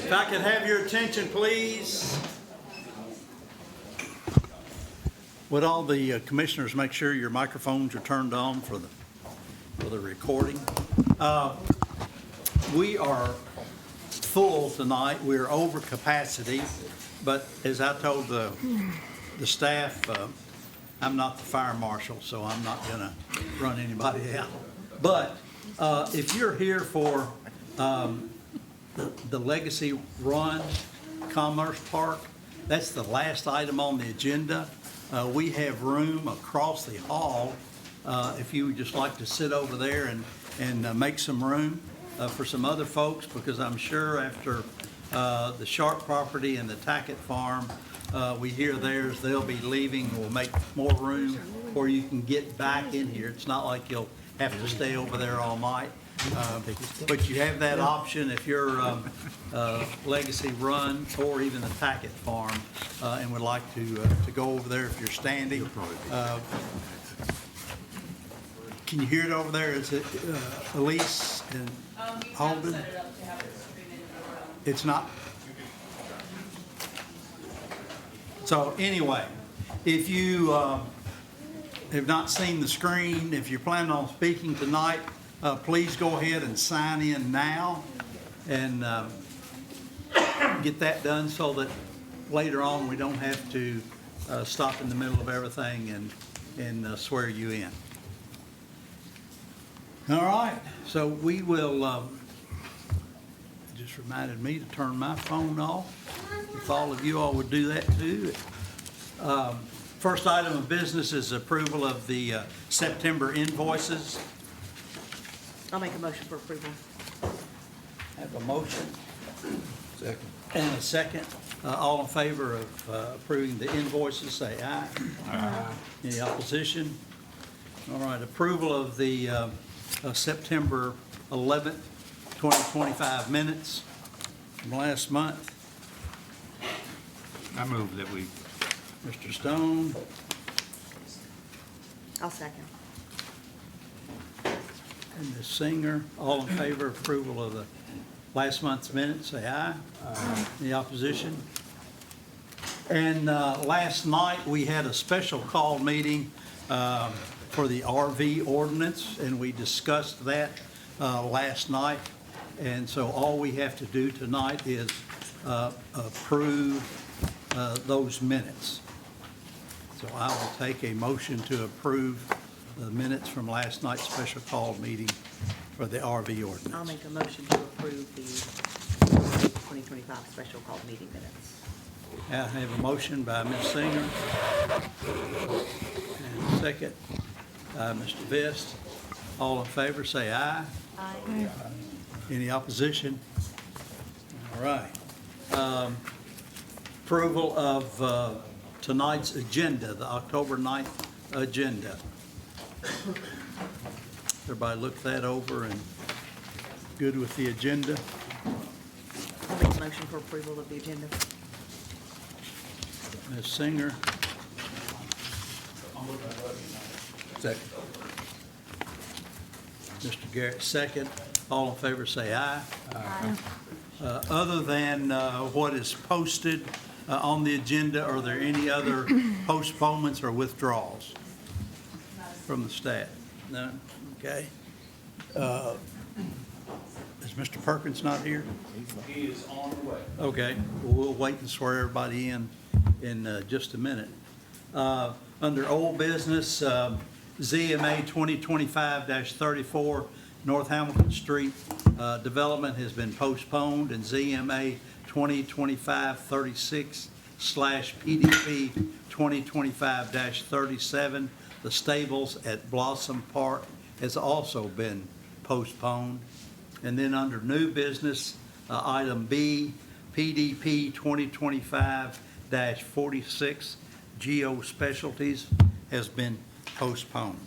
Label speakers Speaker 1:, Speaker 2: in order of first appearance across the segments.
Speaker 1: If I could have your attention, please. Would all the commissioners make sure your microphones are turned on for the recording? We are full tonight. We're over capacity, but as I told the staff, I'm not the fire marshal, so I'm not going to run anybody out. But if you're here for the Legacy Run Commerce Park, that's the last item on the agenda. We have room across the hall if you would just like to sit over there and make some room for some other folks, because I'm sure after the Sharp property and the Tackett Farm, we hear theirs, they'll be leaving. We'll make more room or you can get back in here. It's not like you'll have to stay over there all night. But you have that option if you're Legacy Run or even the Tackett Farm and would like to go over there if you're standing. Can you hear it over there? Is it Elise and Holden? It's not? So anyway, if you have not seen the screen, if you're planning on speaking tonight, please go ahead and sign in now and get that done so that later on we don't have to stop in the middle of everything and swear you in. All right, so we will, it just reminded me to turn my phone off. If all of you all would do that too. First item of business is approval of the September invoices.
Speaker 2: I'll make a motion for approval.
Speaker 1: Have a motion
Speaker 3: Second.
Speaker 1: and a second. All in favor of approving the invoices, say aye.
Speaker 3: Aye.
Speaker 1: Any opposition? All right, approval of the September 11th, 2025 minutes from last month.
Speaker 3: I move that we.
Speaker 1: Mr. Stone,
Speaker 2: I'll second.
Speaker 1: and Ms. Singer, all in favor of approval of the last month's minutes, say aye. Aye. Any opposition? And last night, we had a special call meeting for the RV ordinance, and we discussed that last night. And so all we have to do tonight is approve those minutes. So I will take a motion to approve the minutes from last night's special call meeting for the RV ordinance.
Speaker 2: I'll make a motion to approve the 2025 special call meeting minutes.
Speaker 1: I have a motion by Ms. Singer and a second by Mr. Vest. All in favor, say aye.
Speaker 2: Aye.
Speaker 1: Any opposition? All right. Approval of tonight's agenda, the October 9th agenda. Everybody look that over and good with the agenda?
Speaker 2: I'll make a motion for approval of the agenda.
Speaker 1: Ms. Singer,
Speaker 3: Second.
Speaker 1: Mr. Garrett, second. All in favor, say aye.
Speaker 2: Aye.
Speaker 1: Other than what is posted on the agenda, are there any other postponements or withdrawals from the staff? No? Okay. Is Mr. Perkins not here?
Speaker 4: He is on the way.
Speaker 1: Okay, well, we'll wait and swear everybody in just a minute. Under old business, ZMA 2025-34 North Hamilton Street development has been postponed, and ZMA 2025-36/PDP 2025-37, the stables at Blossom Park, has also been postponed. And then under new business, item B, PDP 2025-46 Geo Specialties has been postponed.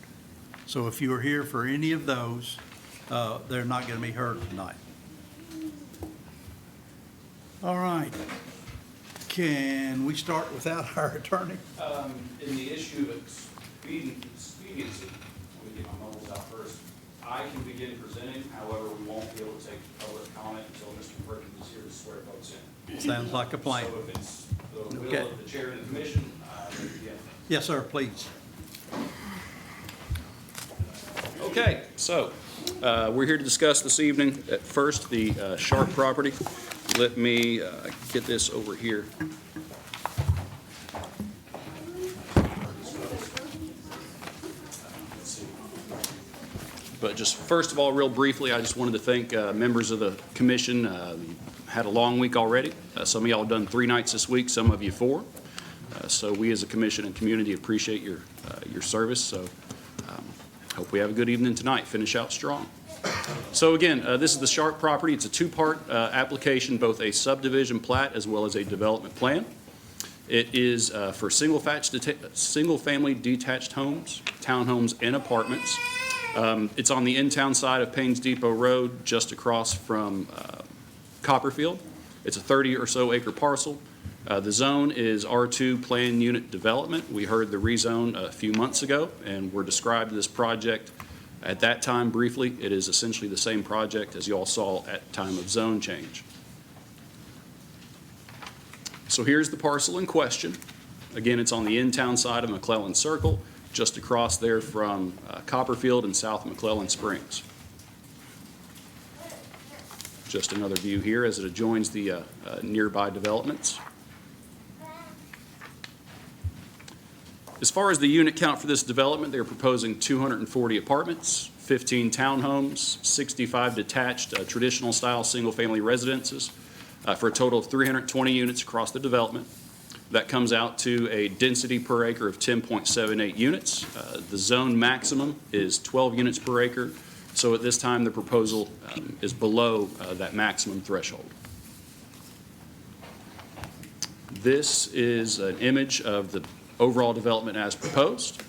Speaker 1: So if you are here for any of those, they're not going to be heard tonight. All right. Can we start without our attorney?
Speaker 4: In the issue of expediency, let me get my mobiles out first. I can begin presenting, however, we won't be able to take public comment until Mr. Perkins is here to swear folks in.
Speaker 1: Sounds like a plan.
Speaker 4: So if it's the will
Speaker 1: Okay.
Speaker 4: of the chair of the commission, yeah.
Speaker 1: Yes, sir, please.
Speaker 5: Okay, so we're here to discuss this evening, at first, the Sharp property. Let me get this over here. But just first of all, real briefly, I just wanted to thank members of the commission. Had a long week already. Some of y'all done 3 nights this week, some of you 4. So we as a commission and community appreciate your service. So hope we have a good evening tonight. Finish out strong. So again, this is the Sharp property. It's a 2-part application, both a subdivision plat as well as a development plan. It is for single-family detached homes, townhomes, and apartments. It's on the in-town side of Paynes Depot Road, just across from Copperfield. It's a 30 or so acre parcel. The zone is R2 Plan Unit Development. We heard the rezone a few months ago, and we're described this project at that time briefly. It is essentially the same project as you all saw at time of zone change. So here's the parcel in question. Again, it's on the in-town side of McClellan Circle, just across there from Copperfield and South McClellan Springs. Just another view here as it adjoins the nearby developments. As far as the unit count for this development, they're proposing 240 apartments, 15 townhomes, 65 detached traditional style single-family residences, for a total of 320 units across the development. That comes out to a density per acre of 10.78 units. The zone maximum is 12 units per acre. So at this time, the proposal is below that maximum threshold. This is an image of the overall development as proposed.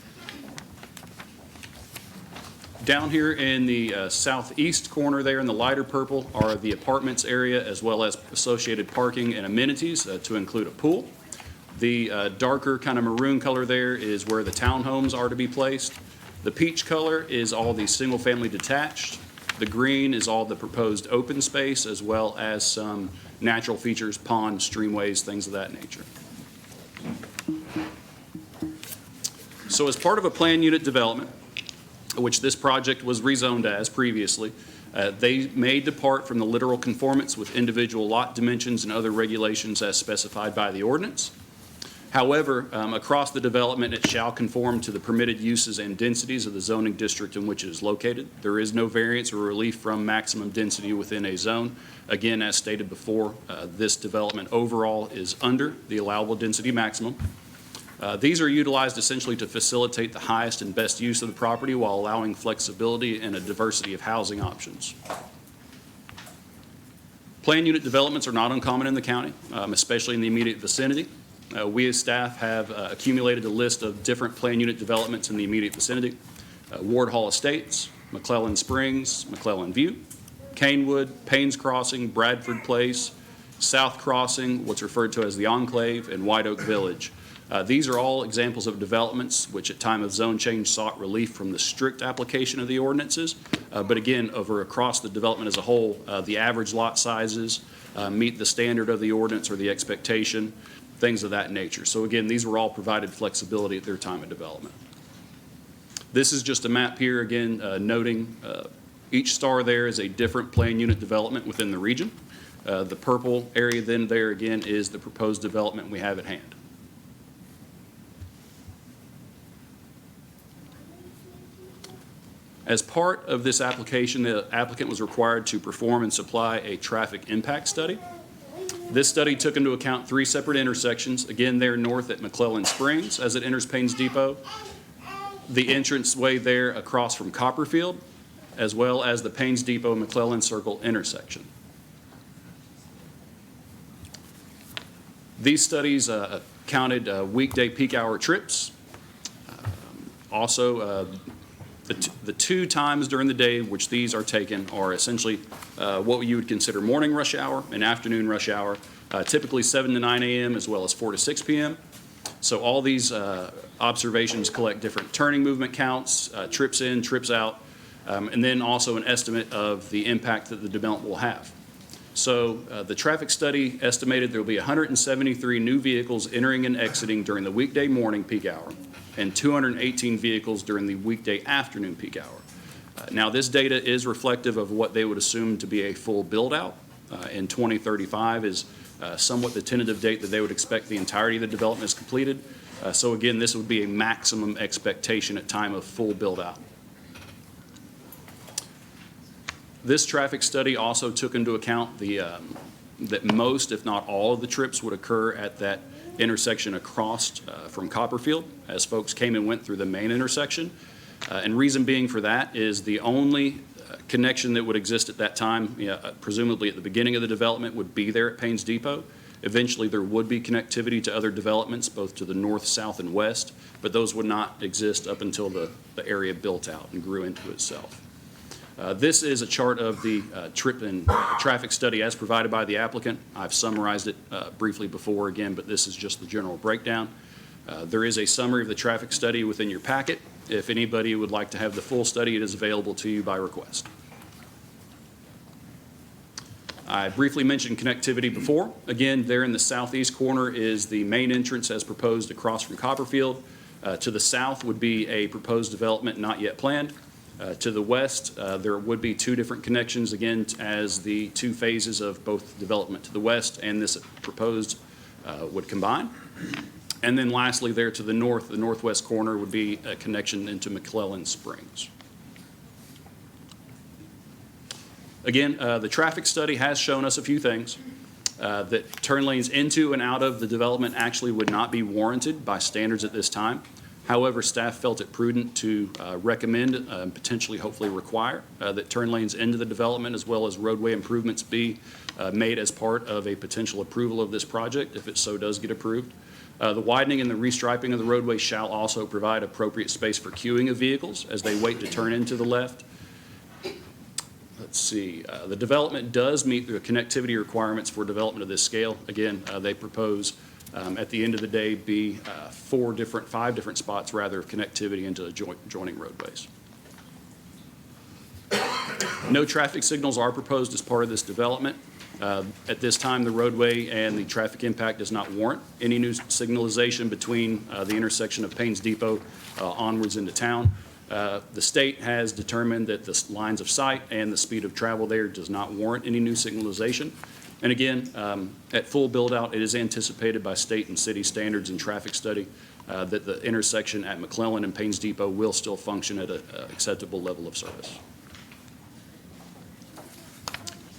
Speaker 5: Down here in the southeast corner there in the lighter purple are the apartments area as well as associated parking and amenities to include a pool. The darker kind of maroon color there is where the townhomes are to be placed. The peach color is all the single-family detached. The green is all the proposed open space as well as some natural features, ponds, streamways, things of that nature. So as part of a planned unit development, which this project was rezoned as previously, they may depart from the literal conformance with individual lot dimensions and other regulations as specified by the ordinance. However, across the development, it shall conform to the permitted uses and densities of the zoning district in which it is located. There is no variance or relief from maximum density within a zone. Again, as stated before, this development overall is under the allowable density maximum. These are utilized essentially to facilitate the highest and best use of the property while allowing flexibility and a diversity of housing options. Planned unit developments are not uncommon in the county, especially in the immediate vicinity. We as staff have accumulated a list of different planned unit developments in the immediate vicinity. Ward Hall Estates, McClellan Springs, McClellan View, Canewood, Paynes Crossing, Bradford Place, South Crossing, what's referred to as the Enclave, and White Oak Village. These are all examples of developments which at time of zone change sought relief from the strict application of the ordinances. But again, over across the development as a whole, the average lot sizes meet the standard of the ordinance or the expectation, things of that nature. So again, these were all provided flexibility at their time of development. This is just a map here, again, noting each star there is a different planned unit development within the region. The purple area then there again is the proposed development we have at hand. As part of this application, the applicant was required to perform and supply a traffic impact study. This study took into account 3 separate intersections, again there north at McClellan Springs as it enters Paynes Depot, the entranceway there across from Copperfield, as well as the Paynes Depot McClellan Circle intersection. These studies counted weekday peak hour trips, also the 2 times during the day which these are taken are essentially what you would consider morning rush hour and afternoon rush hour, typically 7 to 9 a.m. as well as 4 to 6 p.m. So all these observations collect different turning movement counts, trips in, trips out, and then also an estimate of the impact that the development will have. So the traffic study estimated there will be 173 new vehicles entering and exiting during the weekday morning peak hour and 218 vehicles during the weekday afternoon peak hour. Now, this data is reflective of what they would assume to be a full build-out. In 2035 is somewhat the tentative date that they would expect the entirety of the development is completed. So again, this would be a maximum expectation at time of full build-out. This traffic study also took into account that most, if not all, of the trips would occur at that intersection across from Copperfield as folks came and went through the main intersection. And reason being for that is the only connection that would exist at that time, presumably at the beginning of the development, would be there at Paynes Depot. Eventually, there would be connectivity to other developments, both to the north, south, and west, but those would not exist up until the area built out and grew into itself. This is a chart of the trip and traffic study as provided by the applicant. I've summarized it briefly before again, but this is just the general breakdown. There is a summary of the traffic study within your packet. If anybody would like to have the full study, it is available to you by request. I briefly mentioned connectivity before. Again, there in the southeast corner is the main entrance as proposed across from Copperfield. To the south would be a proposed development not yet planned. To the west, there would be two different connections, again, as the two phases of both development to the west and this proposed would combine. And then lastly, there to the north, the northwest corner would be a connection into McClellan Springs. Again, the traffic study has shown us a few things. That turn lanes into and out of the development actually would not be warranted by standards at this time. However, staff felt it prudent to recommend, potentially hopefully require, that turn lanes into the development as well as roadway improvements be made as part of a potential approval of this project if it so does get approved. The widening and the restriping of the roadway shall also provide appropriate space for queuing of vehicles as they wait to turn into the left. Let's see, the development does meet the connectivity requirements for development of this scale. Again, they propose at the end of the day be 5 different spots rather of connectivity into adjoining roadways. No traffic signals are proposed as part of this development. At this time, the roadway and the traffic impact does not warrant any new signalization between the intersection of Paynes Depot onwards into town. The state has determined that the lines of sight and the speed of travel there does not warrant any new signalization. And again, at full build-out, it is anticipated by state and city standards and traffic study that the intersection at McClellan and Paynes Depot will still function at an acceptable level of service.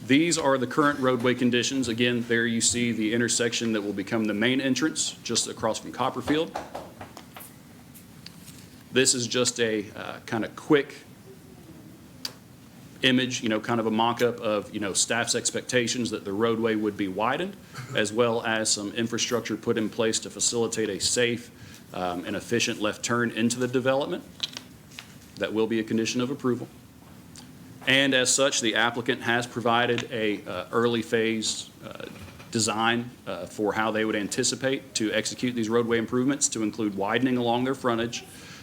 Speaker 5: These are the current roadway conditions. Again, there you see the intersection that will become the main entrance just across from Copperfield. This is just a kind of quick image, kind of a mock-up of, staff's expectations that the roadway would be widened, as well as some infrastructure put in place to facilitate a safe and efficient left turn into the development. That will be a condition of approval. And as such, the applicant has provided a early phase design for how they would anticipate to execute these roadway improvements, to include widening along their frontage,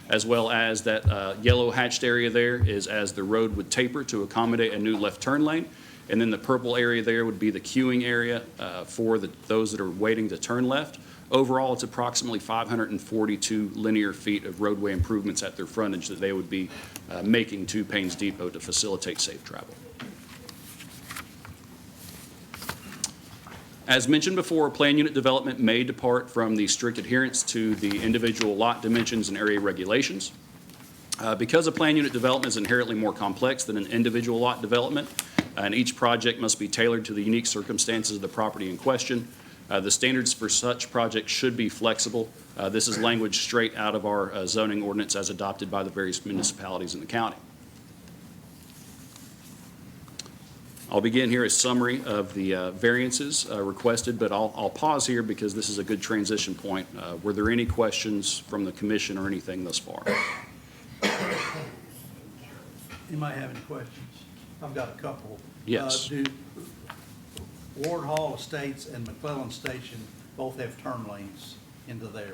Speaker 5: as well as that yellow hatched area there is as the road would taper to accommodate a new left turn lane. And then the purple area there would be the queuing area for those that are waiting to turn left. Overall, it's approximately 542 linear feet of roadway improvements at their frontage that they would be making to Paynes Depot to facilitate safe travel. As mentioned before, plan unit development may depart from the strict adherence to the individual lot dimensions and area regulations. Because a plan unit development is inherently more complex than an individual lot development, and each project must be tailored to the unique circumstances of the property in question, the standards for such projects should be flexible. This is language straight out of our zoning ordinance as adopted by the various municipalities in the county. I'll begin here a summary of the variances requested, but I'll pause here because this is a good transition point. Were there any questions from the commission or anything thus far?
Speaker 1: Anybody have any questions? I've got a couple.
Speaker 5: Yes.
Speaker 1: Do Ward Hall Estates and McClellan Station both have turn lanes into their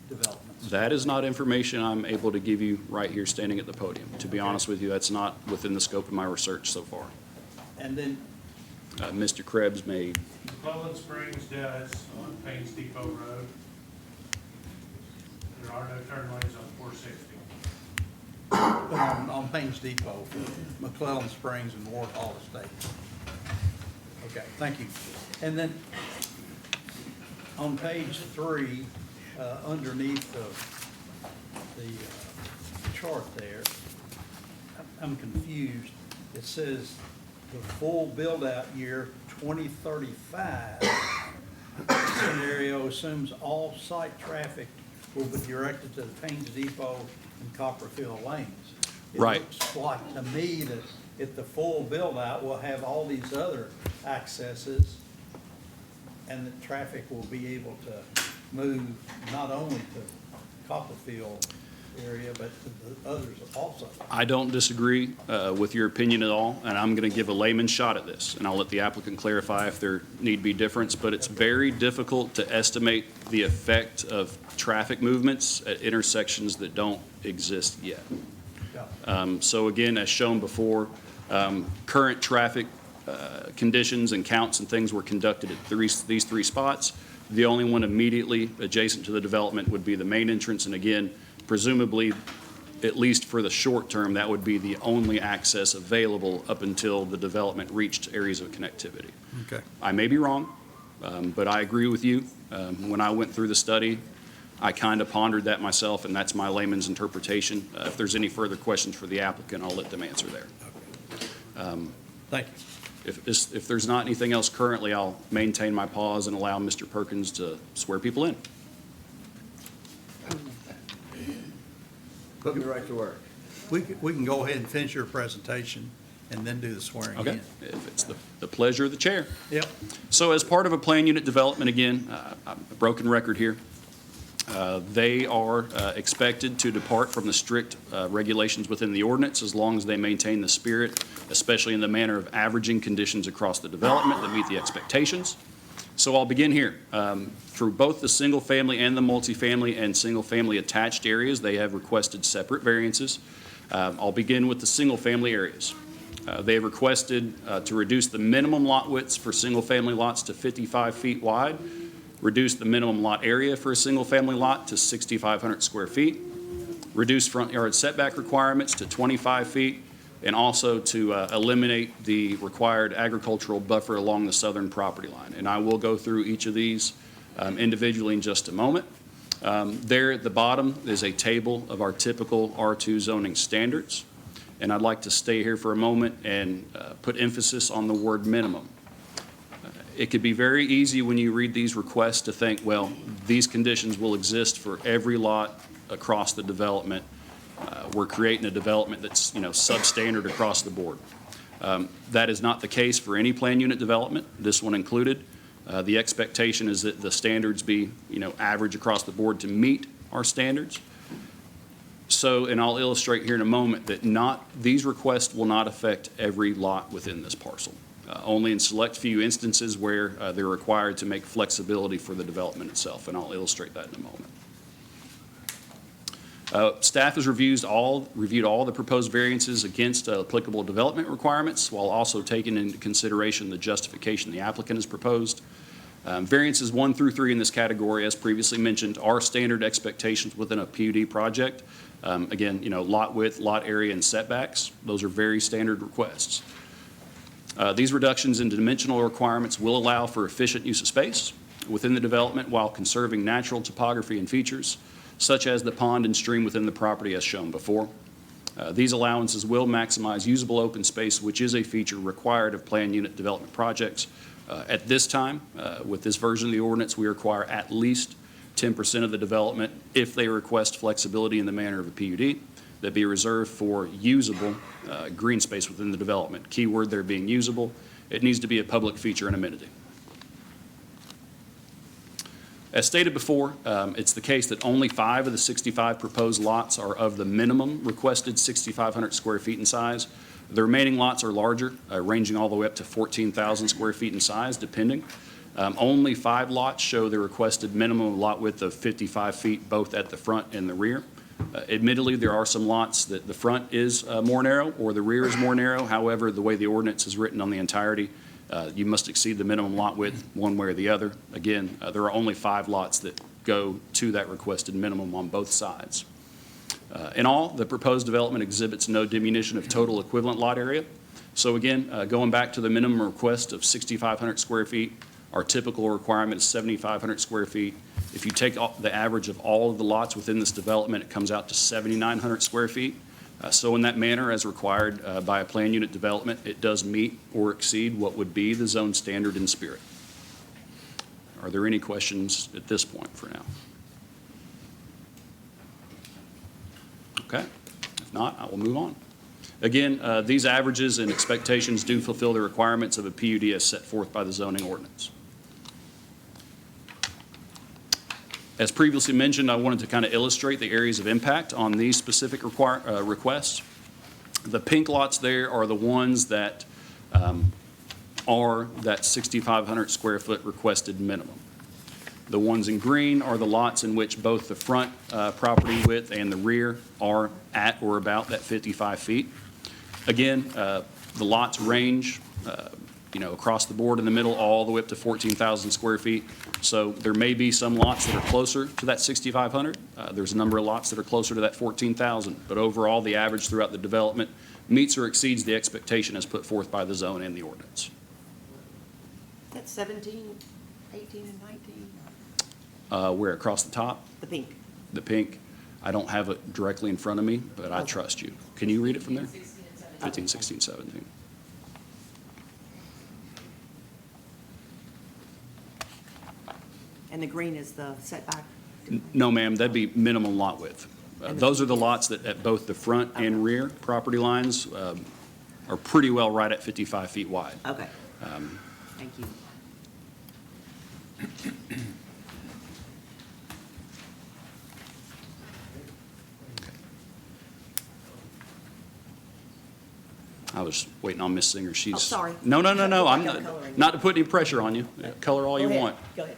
Speaker 1: developments?
Speaker 5: That is not information I'm able to give you right here standing at the podium. To be honest with you, that's not within the scope of my research so far.
Speaker 1: And then
Speaker 5: Mr. Krebs may,
Speaker 6: McClellan Springs does on Paynes Depot Road. There are no turn lanes on 460.
Speaker 1: On Paynes Depot, McClellan Springs and Ward Hall Estates. Okay, thank you. And then on page 3, underneath the chart there, I'm confused. It says the full build-out year 2035 scenario assumes all site traffic will be directed to the Paynes Depot and Copperfield lanes.
Speaker 5: Right.
Speaker 1: It looks like to me that if the full build-out will have all these other accesses, and the traffic will be able to move not only to Copperfield area, but to the others also.
Speaker 5: I don't disagree with your opinion at all, and I'm going to give a layman's shot at this, and I'll let the applicant clarify if there need be difference, but it's very difficult to estimate the effect of traffic movements at intersections that don't exist yet. So again, as shown before, current traffic conditions and counts and things were conducted at these 3 spots. The only one immediately adjacent to the development would be the main entrance, and again, presumably, at least for the short term, that would be the only access available up until the development reached areas of connectivity.
Speaker 1: Okay.
Speaker 5: I may be wrong, but I agree with you. When I went through the study, I kind of pondered that myself, and that's my layman's interpretation. If there's any further questions for the applicant, I'll let them answer there.
Speaker 1: Thank you.
Speaker 5: If there's not anything else currently, I'll maintain my pause and allow Mr. Perkins to swear people in.
Speaker 3: Put me right to work.
Speaker 1: We can go ahead and finish your presentation and then do the swearing
Speaker 5: Okay?
Speaker 1: in.
Speaker 5: If it's the pleasure of the chair.
Speaker 1: Yep.
Speaker 5: So as part of a plan unit development, again, a broken record here, they are expected to depart from the strict regulations within the ordinance as long as they maintain the spirit, especially in the manner of averaging conditions across the development that meet the expectations. So I'll begin here. For both the single-family and the multifamily and single-family attached areas, they have requested separate variances. I'll begin with the single-family areas. They have requested to reduce the minimum lot widths for single-family lots to 55 feet wide, reduce the minimum lot area for a single-family lot to 6,500 square feet, reduce front yard setback requirements to 25 feet, and also to eliminate the required agricultural buffer along the southern property line. And I will go through each of these individually in just a moment. There at the bottom is a table of our typical R2 zoning standards. And I'd like to stay here for a moment and put emphasis on the word minimum. It could be very easy when you read these requests to think, well, these conditions will exist for every lot across the development. We're creating a development that's, substandard across the board. That is not the case for any plan unit development, this one included. The expectation is that the standards be, average across the board to meet our standards. So, and I'll illustrate here in a moment that these requests will not affect every lot within this parcel. Only in select few instances where they're required to make flexibility for the development itself, and I'll illustrate that in a moment. Staff has reviewed all the proposed variances against applicable development requirements while also taking into consideration the justification the applicant has proposed. Variances 1 through 3 in this category, as previously mentioned, are standard expectations within a PUD project. Again, lot width, lot area, and setbacks. Those are very standard requests. These reductions in dimensional requirements will allow for efficient use of space within the development while conserving natural topography and features, such as the pond and stream within the property as shown before. These allowances will maximize usable open space, which is a feature required of plan unit development projects. At this time, with this version of the ordinance, we require at least 10% of the development if they request flexibility in the manner of a PUD that be reserved for usable green space within the development. Keyword there being usable. It needs to be a public feature and amenity. As stated before, it's the case that only 5 of the 65 proposed lots are of the minimum requested 6,500 square feet in size. The remaining lots are larger, ranging all the way up to 14,000 square feet in size, depending. Only 5 lots show the requested minimum lot width of 55 feet, both at the front and the rear. Admittedly, there are some lots that the front is more narrow or the rear is more narrow. However, the way the ordinance is written on the entirety, You must exceed the minimum lot width one way or the other. Again, there are only 5 lots that go to that requested minimum on both sides. In all, the proposed development exhibits no diminution of total equivalent lot area. So again, going back to the minimum request of 6,500 square feet, our typical requirement is 7,500 square feet. If you take the average of all of the lots within this development, it comes out to 7,900 square feet. So in that manner, as required by a plan unit development, it does meet or exceed what would be the zone standard in spirit. Are there any questions at this point for now? Okay. If not, I will move on. Again, these averages and expectations do fulfill the requirements of a PUD as set forth by the zoning ordinance. As previously mentioned, I wanted to kind of illustrate the areas of impact on these specific requests. The pink lots there are the ones that are that 6,500 square foot requested minimum. The ones in green are the lots in which both the front property width and the rear are at or about that 55 feet. Again, the lots range, across the board in the middle, all the way up to 14,000 square feet. So there may be some lots that are closer to that 6,500. There's a number of lots that are closer to that 14,000. But overall, the average throughout the development meets or exceeds the expectation as put forth by the zone and the ordinance.
Speaker 2: That's 17, 18, and 19,
Speaker 5: Where across the top,
Speaker 2: the pink.
Speaker 5: the pink, I don't have it directly in front of me, but I
Speaker 2: Okay.
Speaker 5: trust you. Can you read it from there? 15, 16, 17.
Speaker 2: And the green is the setback?
Speaker 5: No, ma'am, that'd be minimum lot width.
Speaker 2: And the-
Speaker 5: Those are the lots that at both the front and rear property lines are pretty well right at 55 feet wide.
Speaker 2: Okay. Thank you.
Speaker 5: I was waiting on Miss Singer. She's.
Speaker 2: Oh, sorry.
Speaker 5: No. I'm
Speaker 2: Like I'm
Speaker 5: not,
Speaker 2: coloring.
Speaker 5: not to put any pressure on you. Color all you
Speaker 2: Go ahead.
Speaker 5: want.
Speaker 2: Go ahead.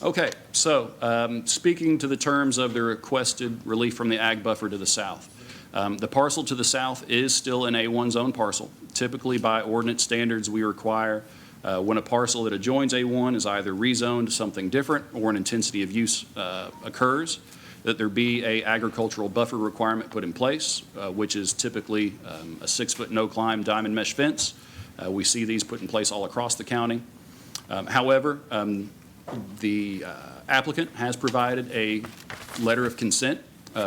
Speaker 5: Okay, so speaking to the terms of the requested relief from the ag buffer to the south. The parcel to the south is still an A1 zone parcel. Typically, by ordinance standards, we require when a parcel that adjoins A1 is either rezoned to something different or an intensity of use occurs, that there be a agricultural buffer requirement put in place, which is typically a 6-foot no-climb diamond mesh fence. We see these put in place all across the county. However, the applicant has provided a letter of consent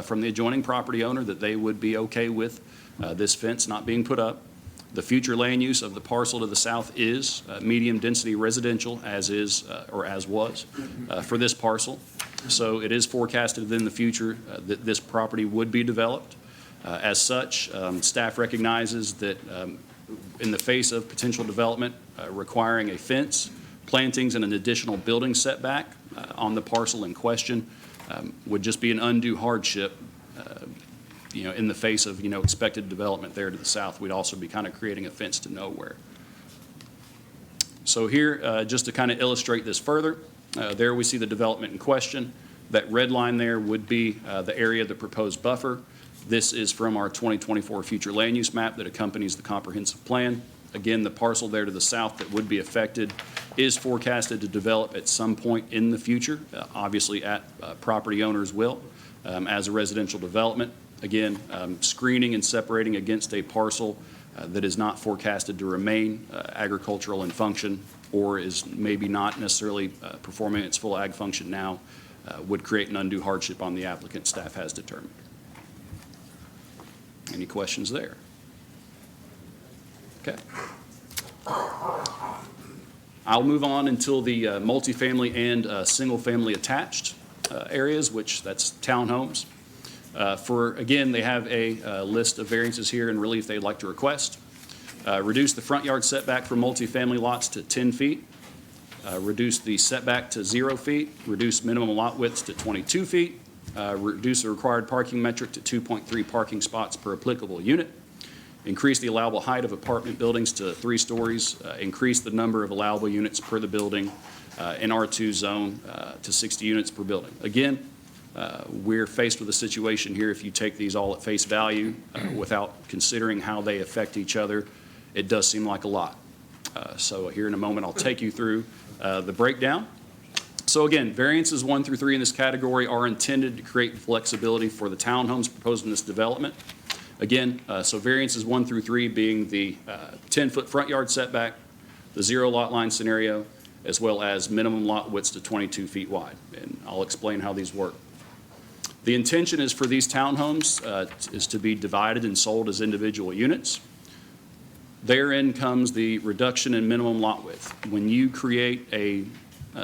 Speaker 5: from the adjoining property owner that they would be okay with this fence not being put up. The future land use of the parcel to the south is medium-density residential, as is, or as was, for this parcel. So it is forecasted in the future that this property would be developed. As such, staff recognizes that in the face of potential development requiring a fence, plantings, and an additional building setback on the parcel in question would just be an undue hardship, in the face of, expected development there to the south. We'd also be kind of creating a fence to nowhere. So here, just to kind of illustrate this further, there we see the development in question. That red line there would be the area of the proposed buffer. This is from our 2024 future land use map that accompanies the comprehensive plan. Again, the parcel there to the south that would be affected is forecasted to develop at some point in the future, obviously at property owner's will, as a residential development. Again, screening and separating against a parcel that is not forecasted to remain agricultural in function or is maybe not necessarily performing its full ag function now would create an undue hardship on the applicant, staff has determined. Any questions there? Okay. I'll move on until the multifamily and single-family attached areas, which that's townhomes. Again, they have a list of variances here and relief they'd like to request. Reduce the front yard setback for multifamily lots to 10 feet. Reduce the setback to 0 feet. Reduce minimum lot widths to 22 feet. Reduce the required parking metric to 2.3 parking spots per applicable unit. Increase the allowable height of apartment buildings to 3 stories. Increase the number of allowable units per the building in R2 zone to 60 units per building. Again, we're faced with a situation here, if you take these all at face value without considering how they affect each other, it does seem like a lot. So here in a moment, I'll take you through the breakdown. So again, variances 1 through 3 in this category are intended to create flexibility for the townhomes proposed in this development. Again, so variances 1 through 3 being the 10-foot front yard setback, the 0 lot line scenario, as well as minimum lot widths to 22 feet wide. And I'll explain how these work. The intention is for these townhomes is to be divided and sold as individual units. Therein comes the reduction in minimum lot width. When you create a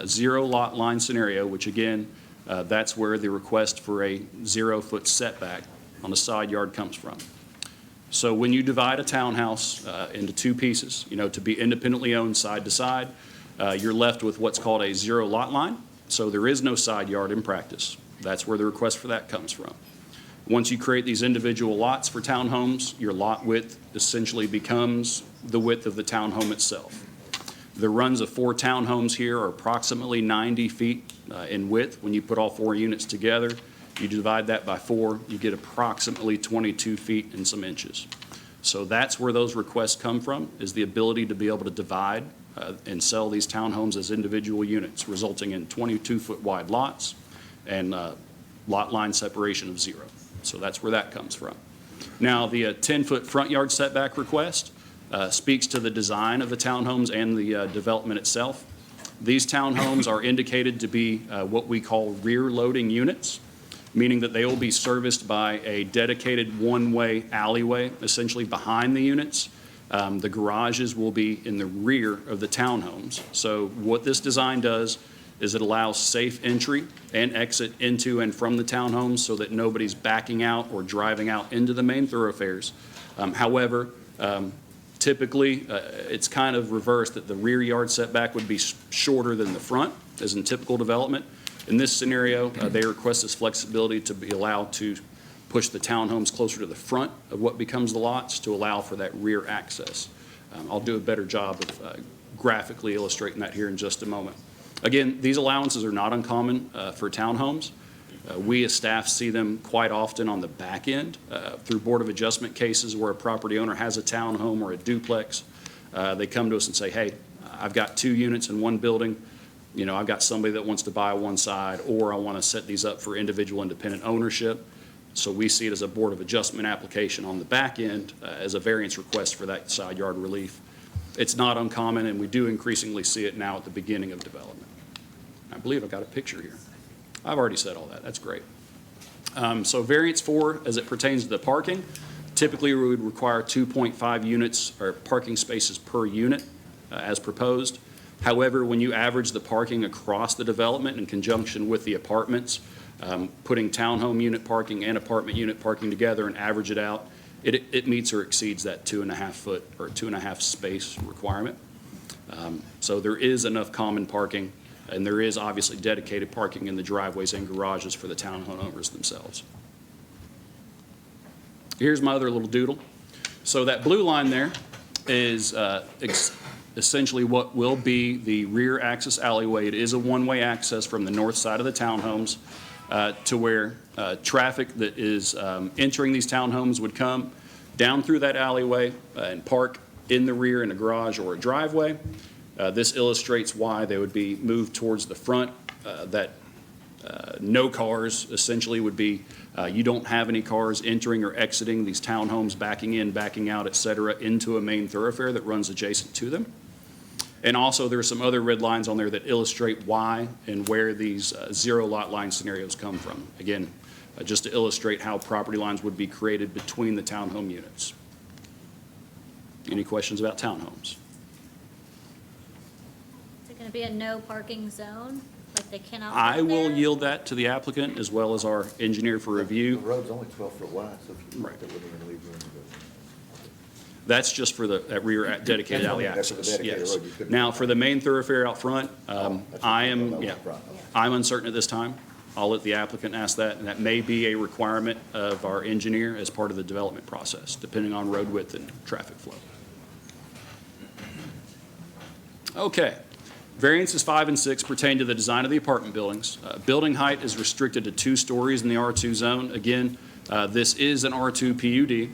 Speaker 5: 0 lot line scenario, which again, that's where the request for a 0-foot setback on the side yard comes from. So when you divide a townhouse into 2 pieces, to be independently owned side to side, you're left with what's called a 0 lot line. So there is no side yard in practice. That's where the request for that comes from. Once you create these individual lots for townhomes, your lot width essentially becomes the width of the townhome itself. The runs of 4 townhomes here are approximately 90 feet in width. When you put all 4 units together, you divide that by 4, you get approximately 22 feet and some inches. So that's where those requests come from, is the ability to be able to divide and sell these townhomes as individual units, resulting in 22-foot wide lots and lot line separation of 0. So that's where that comes from. Now, the 10-foot front yard setback request speaks to the design of the townhomes and the development itself. These townhomes are indicated to be what we call rear loading units, meaning that they will be serviced by a dedicated one-way alleyway, essentially behind the units. The garages will be in the rear of the townhomes. So what this design does is it allows safe entry and exit into and from the townhomes so that nobody's backing out or driving out into the main thoroughfares. However, typically, it's kind of reversed, that the rear yard setback would be shorter than the front, as in typical development. In this scenario, they request this flexibility to be allowed to push the townhomes closer to the front of what becomes the lots to allow for that rear access. I'll do a better job of graphically illustrating that here in just a moment. Again, these allowances are not uncommon for townhomes. We as staff see them quite often on the back end through Board of Adjustment cases where a property owner has a townhome or a duplex. They come to us and say, hey, I've got 2 units in one building. I've got somebody that wants to buy one side, or I want to set these up for individual independent ownership. So we see it as a Board of Adjustment application on the back end as a variance request for that side yard relief. It's not uncommon, and we do increasingly see it now at the beginning of development. I believe I've got a picture here. I've already said all that. That's great. So variance 4, as it pertains to the parking, typically we would require 2.5 units or parking spaces per unit as proposed. However, when you average the parking across the development in conjunction with the apartments, putting townhome unit parking and apartment unit parking together and average it out, it meets or exceeds that 2.5 foot or 2.5 space requirement. So there is enough common parking, and there is obviously dedicated parking in the driveways and garages for the townhome owners themselves. Here's my other little doodle. So that blue line there is essentially what will be the rear access alleyway. It is a one-way access from the north side of the townhomes to where traffic that is entering these townhomes would come down through that alleyway and park in the rear in a garage or a driveway. This illustrates why they would be moved towards the front, that no cars essentially would be, you don't have any cars entering or exiting these townhomes, backing in, backing out, et cetera, into a main thoroughfare that runs adjacent to them. And also there are some other red lines on there that illustrate why and where these 0 lot line scenarios come from. Again, just to illustrate how property lines would be created between the townhome units. Any questions about townhomes?
Speaker 7: Is it going to be a no parking zone? Like they cannot
Speaker 5: I
Speaker 7: park
Speaker 5: will
Speaker 7: there?
Speaker 5: yield that to the applicant as well as our engineer for
Speaker 3: The
Speaker 5: review.
Speaker 3: road's only 12 foot wide, so if you
Speaker 5: Right.
Speaker 3: looked, it wouldn't even leave room to go.
Speaker 5: That's just for the rear dedicated
Speaker 3: That's
Speaker 5: alley
Speaker 3: only- that's for the
Speaker 5: access,
Speaker 3: dedicated
Speaker 5: yes.
Speaker 3: road. You couldn't-
Speaker 5: Now, for the main thoroughfare out front,
Speaker 3: That's what
Speaker 5: I
Speaker 3: I'm talking
Speaker 5: am,
Speaker 3: about,
Speaker 5: yeah,
Speaker 3: right.
Speaker 5: I'm uncertain at this time. I'll let the applicant ask that, and that may be a requirement of our engineer as part of the development process, depending on road width and traffic flow. Okay. Variances 5 and 6 pertain to the design of the apartment buildings. Building height is restricted to 2 stories in the R2 zone. Again, this is an R2 PUD.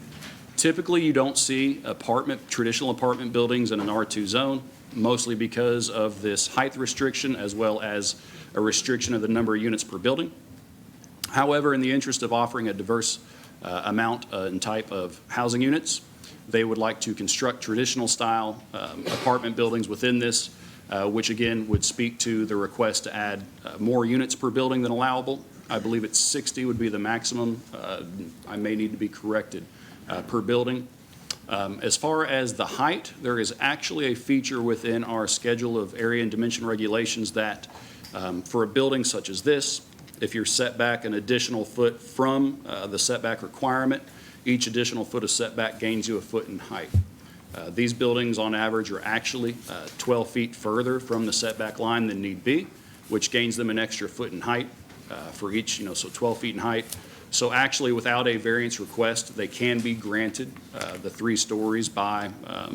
Speaker 5: Typically, you don't see traditional apartment buildings in an R2 zone, mostly because of this height restriction as well as a restriction of the number of units per building. However, in the interest of offering a diverse amount and type of housing units, they would like to construct traditional style apartment buildings within this, which again would speak to the request to add more units per building than allowable. I believe it's 60 would be the maximum. I may need to be corrected per building. As far as the height, there is actually a feature within our schedule of area and dimension regulations that for a building such as this, if you're set back an additional foot from the setback requirement, each additional foot of setback gains you a foot in height. These buildings on average are actually 12 feet further from the setback line than need be, which gains them an extra foot in height for each, so 12 feet in height. So actually, without a variance request, they can be granted the 3 stories by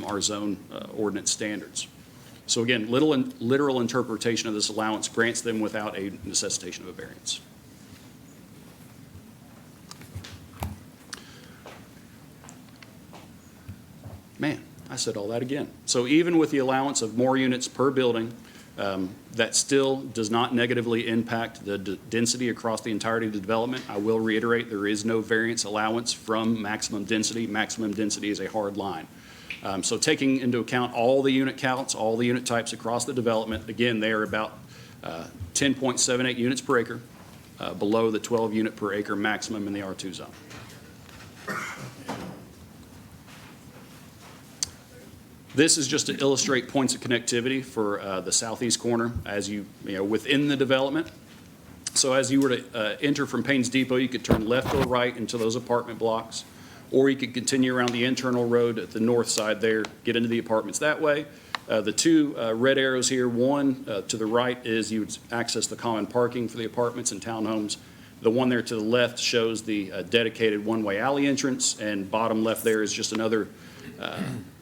Speaker 5: our zone ordinance standards. So again, literal interpretation of this allowance grants them without a necessitation of a variance. Man, I said all that again. So even with the allowance of more units per building, that still does not negatively impact the density across the entirety of the development. I will reiterate, there is no variance allowance from maximum density. Maximum density is a hard line. So taking into account all the unit counts, all the unit types across the development, again, they are about 10.78 units per acre, below the 12 unit per acre maximum in the R2 zone. This is just to illustrate points of connectivity for the southeast corner as you know, within the development. So as you were to enter from Payne's Depot, you could turn left or right into those apartment blocks, or you could continue around the internal road at the north side there, get into the apartments that way. The 2 red arrows here, one to the right is you would access the common parking for the apartments and townhomes. The one there to the left shows the dedicated one-way alley entrance, and bottom left there is just another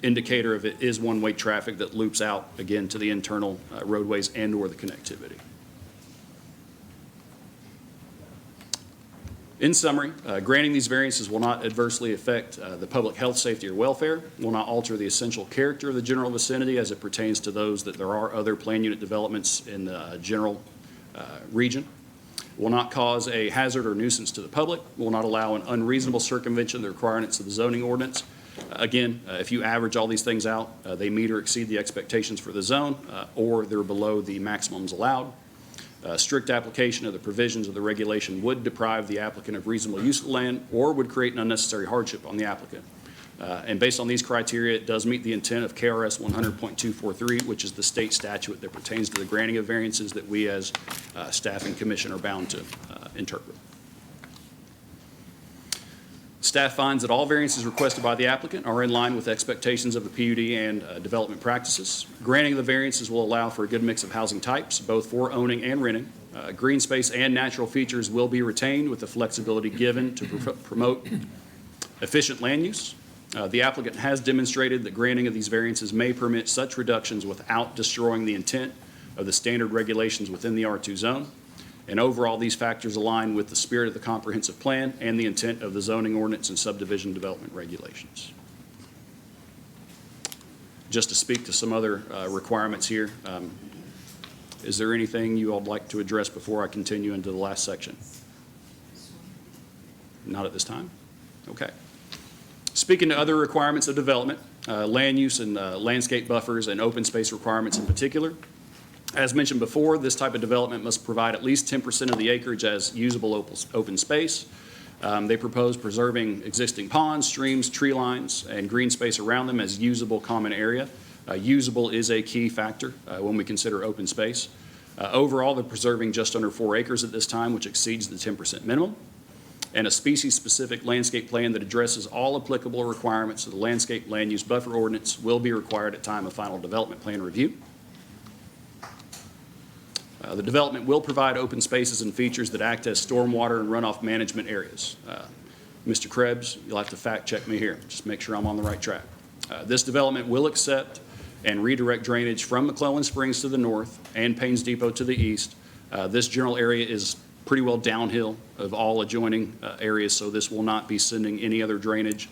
Speaker 5: indicator of it is one-way traffic that loops out again to the internal roadways and or the connectivity. In summary, granting these variances will not adversely affect the public health, safety, or welfare, will not alter the essential character of the general vicinity as it pertains to those that there are other plan unit developments in the general region, will not cause a hazard or nuisance to the public, will not allow an unreasonable circumvention of the requirements of the zoning ordinance. Again, if you average all these things out, they meet or exceed the expectations for the zone, or they're below the maximums allowed. Strict application of the provisions of the regulation would deprive the applicant of reasonable use of the land or would create an unnecessary hardship on the applicant. And based on these criteria, it does meet the intent of KRS 100.243, which is the state statute that pertains to the granting of variances that we as staff and commission are bound to interpret. Staff finds that all variances requested by the applicant are in line with expectations of the PUD and development practices. Granting the variances will allow for a good mix of housing types, both for owning and renting. Green space and natural features will be retained with the flexibility given to promote efficient land use. The applicant has demonstrated that granting of these variances may permit such reductions without destroying the intent of the standard regulations within the R2 zone. And overall, these factors align with the spirit of the comprehensive plan and the intent of the zoning ordinance and subdivision development regulations. Just to speak to some other requirements here, is there anything you all would like to address before I continue into the last section? Not at this time? Okay. Speaking to other requirements of development, land use and landscape buffers and open space requirements in particular. As mentioned before, this type of development must provide at least 10% of the acreage as usable open space. They propose preserving existing ponds, streams, tree lines, and green space around them as usable common area. Usable is a key factor when we consider open space. Overall, they're preserving just under 4 acres at this time, which exceeds the 10% minimum. And a species-specific landscape plan that addresses all applicable requirements of the landscape land use buffer ordinance will be required at time of final development plan review. The development will provide open spaces and features that act as stormwater and runoff management areas. Mr. Krebs, you'll have to fact check me here. Just make sure I'm on the right track. This development will accept and redirect drainage from McClellan Springs to the north and Payne's Depot to the east. This general area is pretty well downhill of all adjoining areas, so this will not be sending any other drainage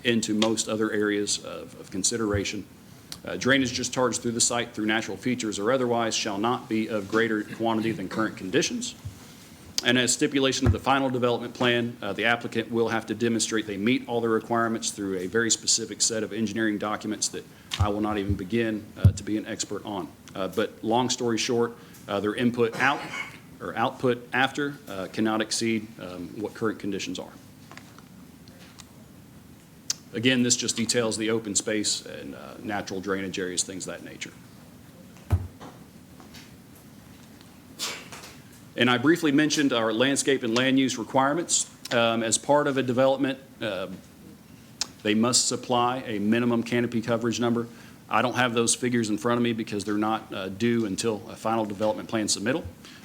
Speaker 5: into most other areas of consideration. Drainage discharge through the site through natural features or otherwise shall not be of greater quantity than current conditions. And as stipulation of the final development plan, the applicant will have to demonstrate they meet all the requirements through a very specific set of engineering documents that I will not even begin to be an expert on. But long story short, their input out or output after cannot exceed what current conditions are. Again, this just details the open space and natural drainage areas, things of that nature. And I briefly mentioned our landscape and land use requirements. As part of a development, they must supply a minimum canopy coverage number. I don't have those figures in front of me because they're not due until a final development plan submittal,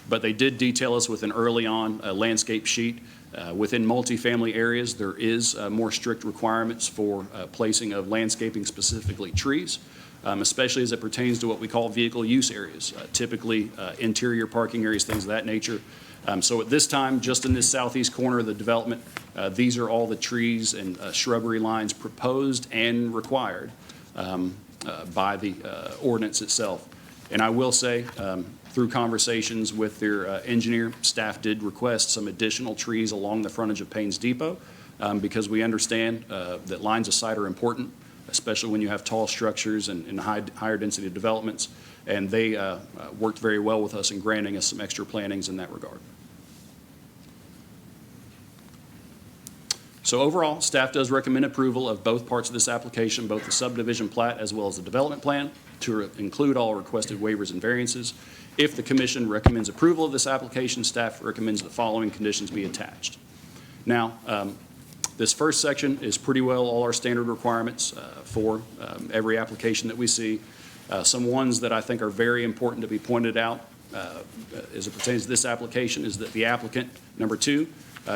Speaker 5: but they did detail us with an early on landscape sheet. Within multifamily areas, there is more strict requirements for placing of landscaping, specifically trees, especially as it pertains to what we call vehicle use areas, typically interior parking areas, things of that nature. So at this time, just in this southeast corner of the development, these are all the trees and shrubbery lines proposed and required by the ordinance itself. And I will say, through conversations with their engineer, staff did request some additional trees along the frontage of Payne's Depot because we understand that lines of sight are important, especially when you have tall structures and higher density developments. And they worked very well with us in granting us some extra plantings in that regard. So overall, staff does recommend approval of both parts of this application, both the subdivision plat as well as the development plan, to include all requested waivers and variances. If the commission recommends approval of this application, staff recommends the following conditions be attached. Now, this first section is pretty well all our standard requirements for every application that we see. Some ones that I think are very important to be pointed out as it pertains to this application is that the applicant, number 2,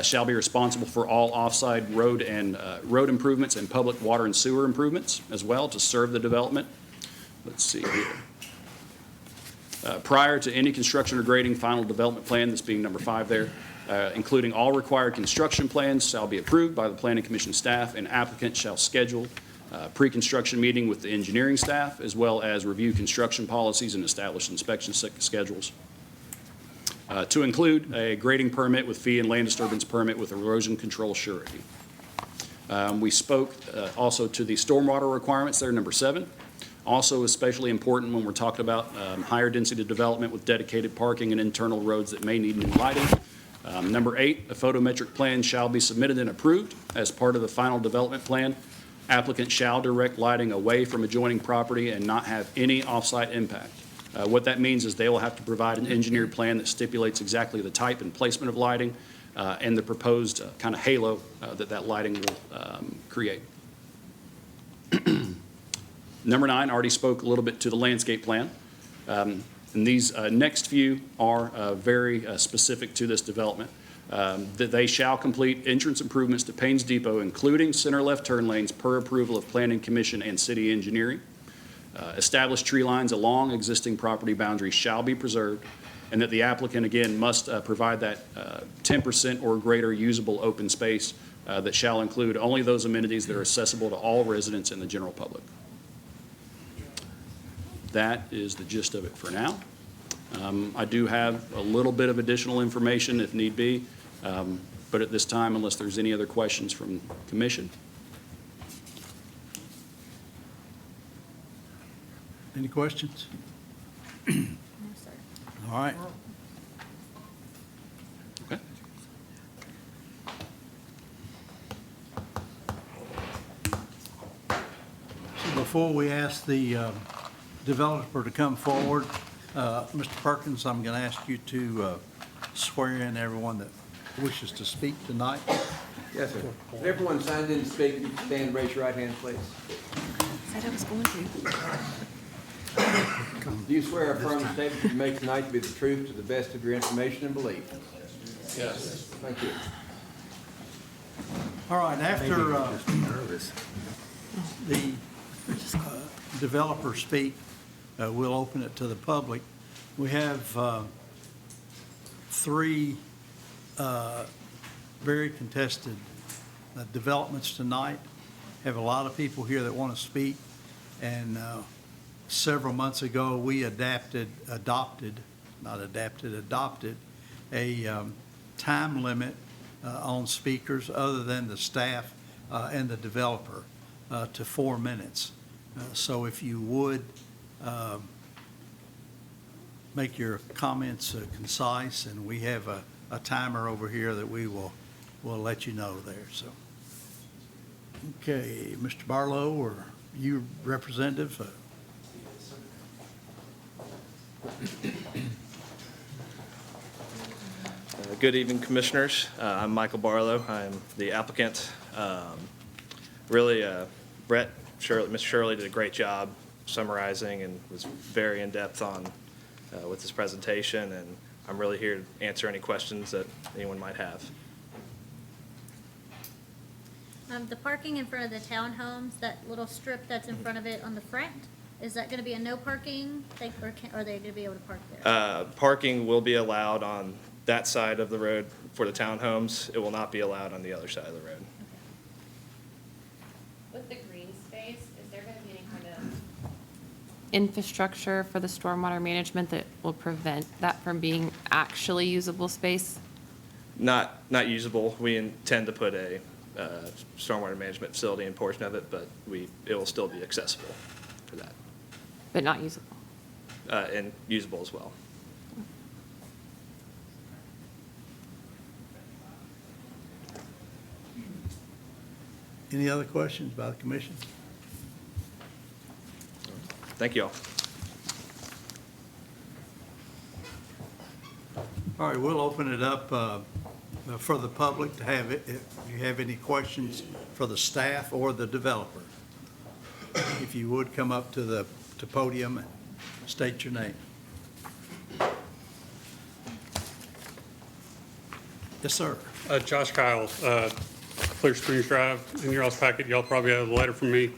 Speaker 5: shall be responsible for all offside road and road improvements and public water and sewer improvements as well to serve the development. Let's see here. Prior to any construction or grading, final development plan, this being number 5 there, including all required construction plans shall be approved by the Planning Commission staff, and applicant shall schedule pre-construction meeting with the engineering staff as well as review construction policies and establish inspection schedules. To include a grading permit with fee and land disturbance permit with erosion control surety. We spoke also to the stormwater requirements there, number 7. Also especially important when we're talking about higher density development with dedicated parking and internal roads that may need new lighting. Number 8, a photometric plan shall be submitted and approved as part of the final development plan. Applicant shall direct lighting away from adjoining property and not have any off-site impact. What that means is they will have to provide an engineered plan that stipulates exactly the type and placement of lighting and the proposed kind of halo that lighting will create. Number 9, already spoke a little bit to the landscape plan. And these next few are very specific to this development. That they shall complete entrance improvements to Payne's Depot, including center left turn lanes per approval of Planning Commission and City Engineering. Established tree lines along existing property boundaries shall be preserved, and that the applicant, again, must provide that 10% or greater usable open space that shall include only those amenities that are accessible to all residents and the general public. That is the gist of it for now. I do have a little bit of additional information if need be, but at this time, unless there's any other questions from the commission.
Speaker 1: Any questions?
Speaker 7: No, sir.
Speaker 1: All right.
Speaker 5: Okay.
Speaker 1: So before we ask the developer to come forward, Mr. Perkins, I'm going to ask you to swear in everyone that wishes to speak tonight.
Speaker 8: Yes, sir. If everyone signed in to speak, you can stand and raise your right hand, please.
Speaker 2: Said I was going to.
Speaker 8: Do you swear or affirm the statement you make tonight to be the truth to the best of your information and belief? Yes. Thank you.
Speaker 1: All right, after the developer speak, we'll open it to the public. We have 3 very contested developments tonight. have a lot of people here that want to speak. And several months ago, we adopted a time limit on speakers other than the staff and the developer to 4 minutes. So if you would make your comments concise, and we have a timer over here that we'll let you know there, so. Okay, Mr. Barlow, or you representative?
Speaker 9: Good evening, Commissioners. I'm Michael Barlow. I'm the applicant. Really, Brett, Mr. Shirley did a great job summarizing and was very in-depth on with his presentation, and I'm really here to answer any questions that anyone might have.
Speaker 7: The parking in front of the townhomes, that little strip that's in front of it on the front, is that gonna be a no parking thing, or are they gonna be able to park there?
Speaker 9: Parking will be allowed on that side of the road for the townhomes. It will not be allowed on the other side of the road.
Speaker 10: With the green space, is there going to be any kind of infrastructure for the stormwater management that will prevent that from being actually usable space?
Speaker 9: Not usable. We intend to put a stormwater management facility in portion of it, but it will still be accessible for that.
Speaker 10: But not usable?
Speaker 9: And usable as well.
Speaker 1: Any other questions by the commission?
Speaker 9: Thank you all.
Speaker 1: All right, we'll open it up for the public to have it, if you have any questions for the staff or the developer. If you would come up to the podium and state your name. Yes, sir.
Speaker 6: Josh Kyle, Clear Springs Drive. In your all's packet, y'all probably have a letter from me.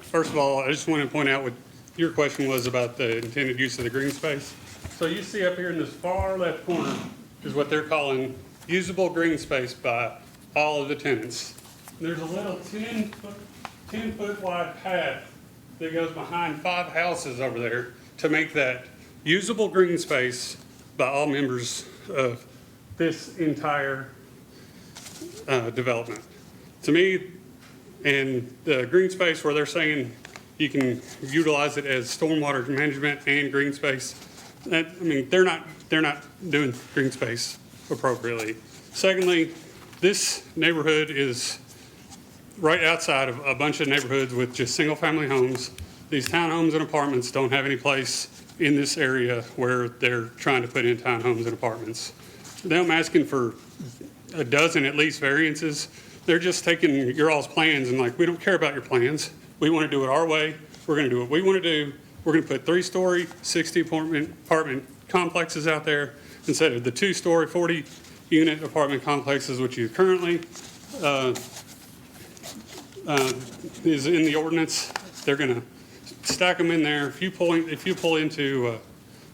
Speaker 6: First of all, I just want to point out what your question was about the intended use of the green space. So you see up here in this far left corner is what they're calling usable green space by all of the tenants. There's a little 10-foot wide path that goes behind 5 houses over there to make that usable green space by all members of this entire development. To me, and the green space where they're saying you can utilize it as stormwater management and green space, I mean, they're not doing green space appropriately. Secondly, this neighborhood is right outside of a bunch of neighborhoods with just single-family homes. These townhomes and apartments don't have any place in this area where they're trying to put in townhomes and apartments. Them asking for a dozen at least variances, they're just taking your all's plans and like, we don't care about your plans. We want to do it our way. We're going to do what we want to do. We're going to put 3-story, 60 apartment complexes out there instead of the 2-story, 40-unit apartment complexes, which you currently is in the ordinance. They're going to stack them in there. If you pull into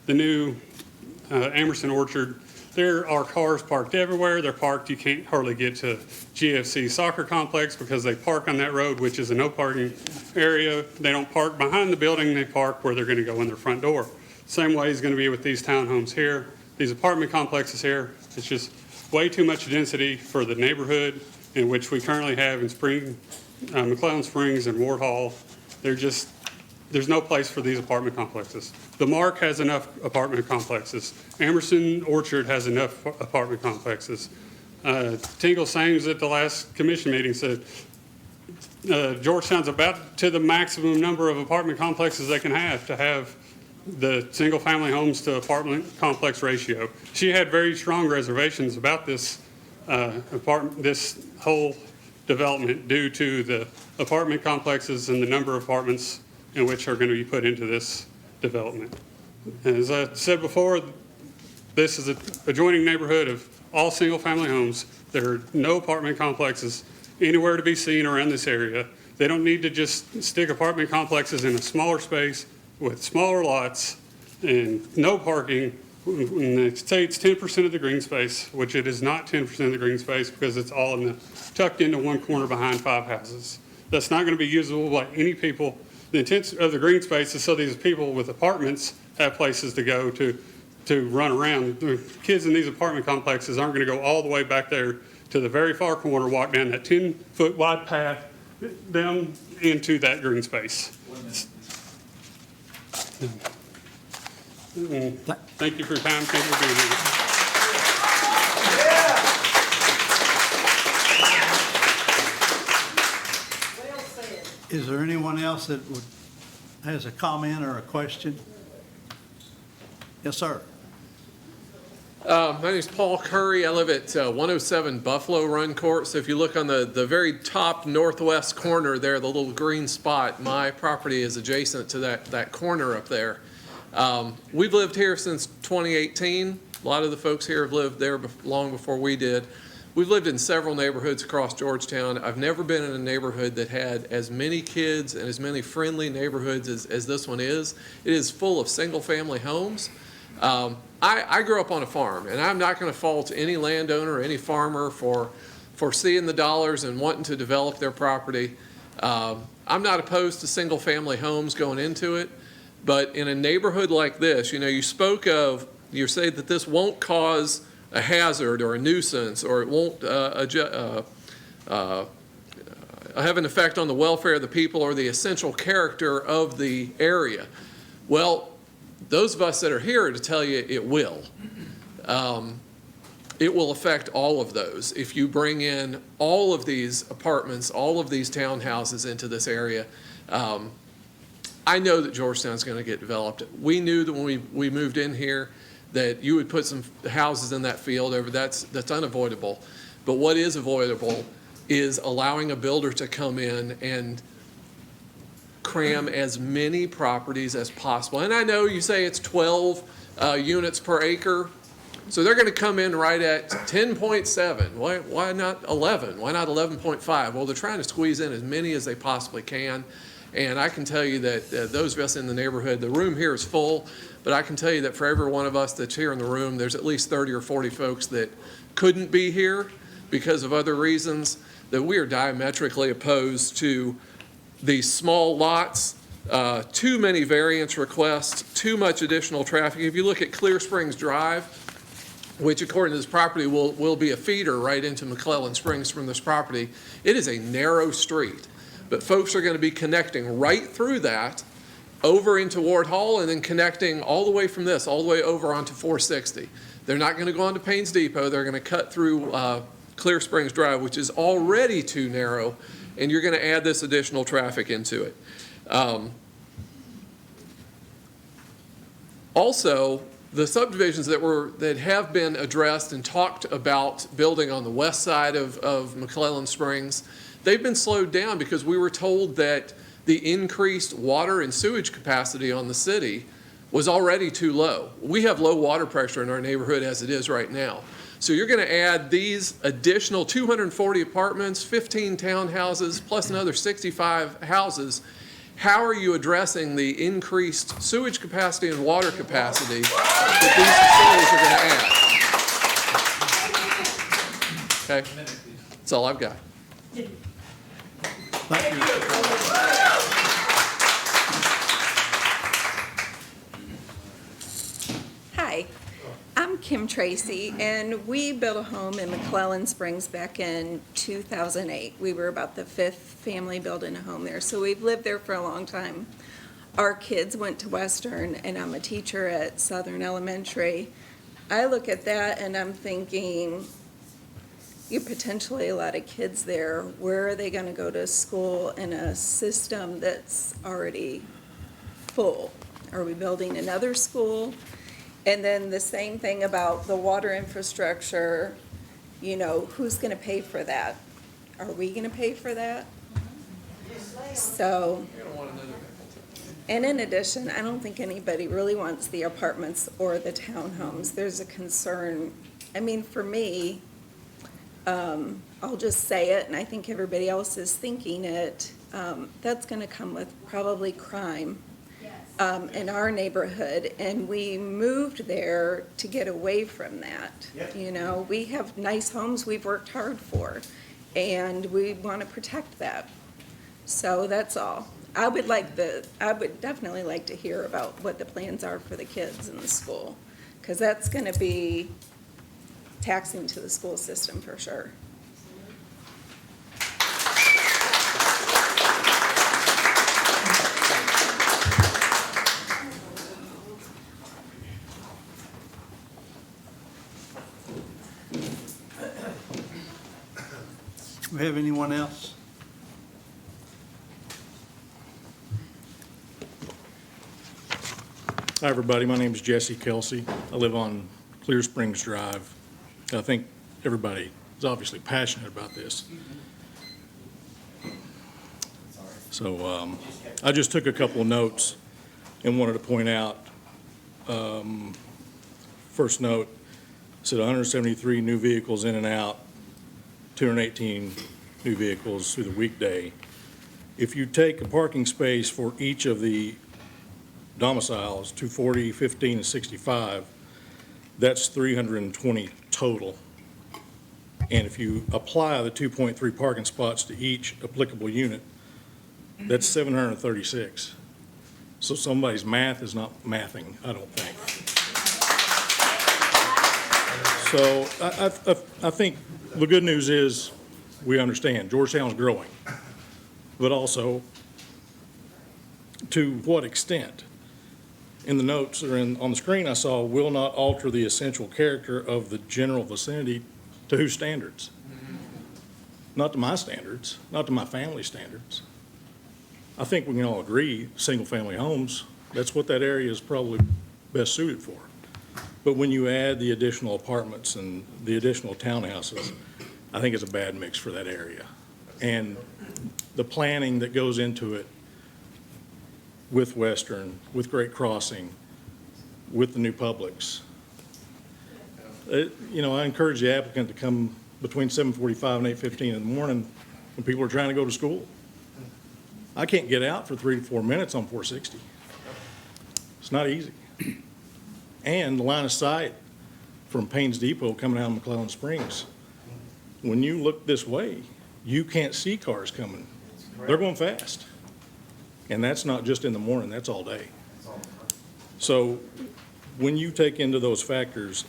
Speaker 6: the new Emerson Orchard, there are cars parked everywhere. They're parked. You can't hardly get to GFC soccer complex because they park on that road, which is a no parking area. They don't park behind the building. They park where they're going to go in their front door. Same way is going to be with these townhomes here, these apartment complexes here. It's just way too much density for the neighborhood in which we currently have in McClellan Springs and Ward Hall. There's no place for these apartment complexes. The Mark has enough apartment complexes. Emerson Orchard has enough apartment complexes. Tingle Sames at the last commission meeting said Georgetown's about to the maximum number of apartment complexes they can have to have the single-family homes to apartment complex ratio. She had very strong reservations about this this whole development due to the apartment complexes and the number of apartments in which are going to be put into this development. As I said before, this is an adjoining neighborhood of all single-family homes. There are no apartment complexes anywhere to be seen around this area. They don't need to just stick apartment complexes in a smaller space with smaller lots and no parking. When they say it's 10% of the green space, which it is not 10% of the green space because it's all tucked into one corner behind 5 houses. that's not going to be usable by any people. The intent of the green space is so these people with apartments have places to go to run around. The kids in these apartment complexes aren't going to go all the way back there to the very far corner, walk down that 10-foot wide path down into that green space. Thank you for your time. Thank you for being here.
Speaker 1: Is there anyone else that has a comment or a question? Yes, sir.
Speaker 11: My name is Paul Curry. I live at 107 Buffalo Run Court. So if you look on the very top northwest corner there, the little green spot, my property is adjacent to that corner up there. We've lived here since 2018. A lot of the folks here have lived there long before we did. We've lived in several neighborhoods across Georgetown. I've never been in a neighborhood that had as many kids and as many friendly neighborhoods as this one is. It is full of single-family homes. I grew up on a farm, and I'm not going to fault any landowner or any farmer for seeing the dollars and wanting to develop their property. I'm not opposed to single-family homes going into it, but in a neighborhood like this, you spoke of, you say that this won't cause a hazard or a nuisance, or it won't have an effect on the welfare of the people or the essential character of the area. Well, those of us that are here to tell you it will. It will affect all of those. If you bring in all of these apartments, all of these townhouses into this area, I know that Georgetown's going to get developed. We knew that when we moved in here that you would put some houses in that field over. That's unavoidable. But what is avoidable is allowing a builder to come in and cram as many properties as possible. And I know you say it's 12 units per acre, so they're going to come in right at 10.7. Why not 11? Why not 11.5? Well, they're trying to squeeze in as many as they possibly can. And I can tell you that those of us in the neighborhood, the room here is full, but I can tell you that for every one of us that's here in the room, there's at least 30 or 40 folks that couldn't be here because of other reasons, that we are diametrically opposed to these small lots, too many variance requests, too much additional traffic. If you look at Clear Springs Drive, which according to this property will be a feeder right into McClellan Springs from this property, it is a narrow street. But folks are going to be connecting right through that over into Ward Hall and then connecting all the way from this, all the way over onto 460. They're not going to go onto Paynes Depot. They're going to cut through Clear Springs Drive, which is already too narrow, and you're going to add this additional traffic into it. Also, the subdivisions that have been addressed and talked about building on the west side of McClellan Springs, they've been slowed down because we were told that the increased water and sewage capacity on the city was already too low. We have low water pressure in our neighborhood as it is right now. So you're going to add these additional 240 apartments, 15 townhouses, plus another 65 houses. How are you addressing the increased sewage capacity and water capacity that these facilities are going to add? Okay, that's all I've got.
Speaker 1: Thank you.
Speaker 12: Hi, I'm Kim Tracy, and we built a home in McClellan Springs back in 2008. We were about the fifth family building a home there, so we've lived there for a long time. Our kids went to Western, and I'm a teacher at Southern Elementary. I look at that and I'm thinking, you potentially a lot of kids there. Where are they going to go to school in a system that's already full? Are we building another school? And then the same thing about the water infrastructure, who's going to pay for that? Are we going to pay for that? So, and in addition, I don't think anybody really wants the apartments or the townhomes. There's a concern. I mean, for me, I'll just say it, and I think everybody else is thinking it, that's going to come with probably crime in our neighborhood, and we moved there to get away from that. Yep. We have nice homes we've worked hard for, and we want to protect that. So that's all. I would definitely like to hear about what the plans are for the kids in the school, because that's going to be taxing to the school system for sure.
Speaker 1: Do we have anyone else?
Speaker 13: Hi, everybody. My name is Jesse Kelsey. I live on Clear Springs Drive. I think everybody is obviously passionate about this. So I just took a couple of notes and wanted to point out, first note, said 173 new vehicles in and out, 218 new vehicles through the weekday. If you take a parking space for each of the domiciles, 240, 15, and 65, that's 320 total. And if you apply the 2.3 parking spots to each applicable unit, that's 736. So somebody's math is not mathing, I don't think. So I think the good news is we understand Georgetown's growing, but also to what extent? In the notes or on the screen I saw, will not alter the essential character of the general vicinity. To whose standards? Not to my standards, not to my family standards. I think we can all agree, single-family homes, that's what that area is probably best suited for. But when you add the additional apartments and the additional townhouses, I think it's a bad mix for that area. And the planning that goes into it with Western, with Great Crossing, with the new Publix. I encourage the applicant to come between 7:45 and 8:15 in the morning when people are trying to go to school. I can't get out for 3 to 4 minutes on 460. It's not easy. And the line of sight from Payne's Depot coming out of McClellan Springs, when you look this way, you can't see cars coming. They're going fast. And that's not just in the morning, that's all day. So when you take into those factors,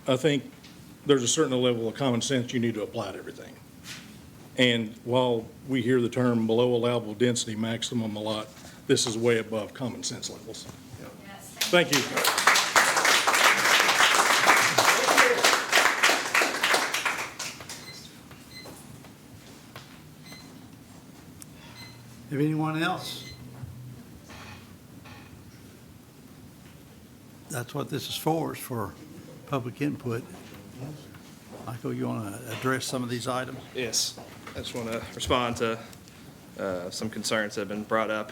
Speaker 13: I think there's a certain level of common sense you need to apply to everything. And while we hear the term below allowable density maximum a lot, this is way above common sense levels. Thank you.
Speaker 1: Have anyone else? That's what this is for public input. Michael, you want to address some of these items?
Speaker 9: Yes, I just want to respond to some concerns that have been brought up.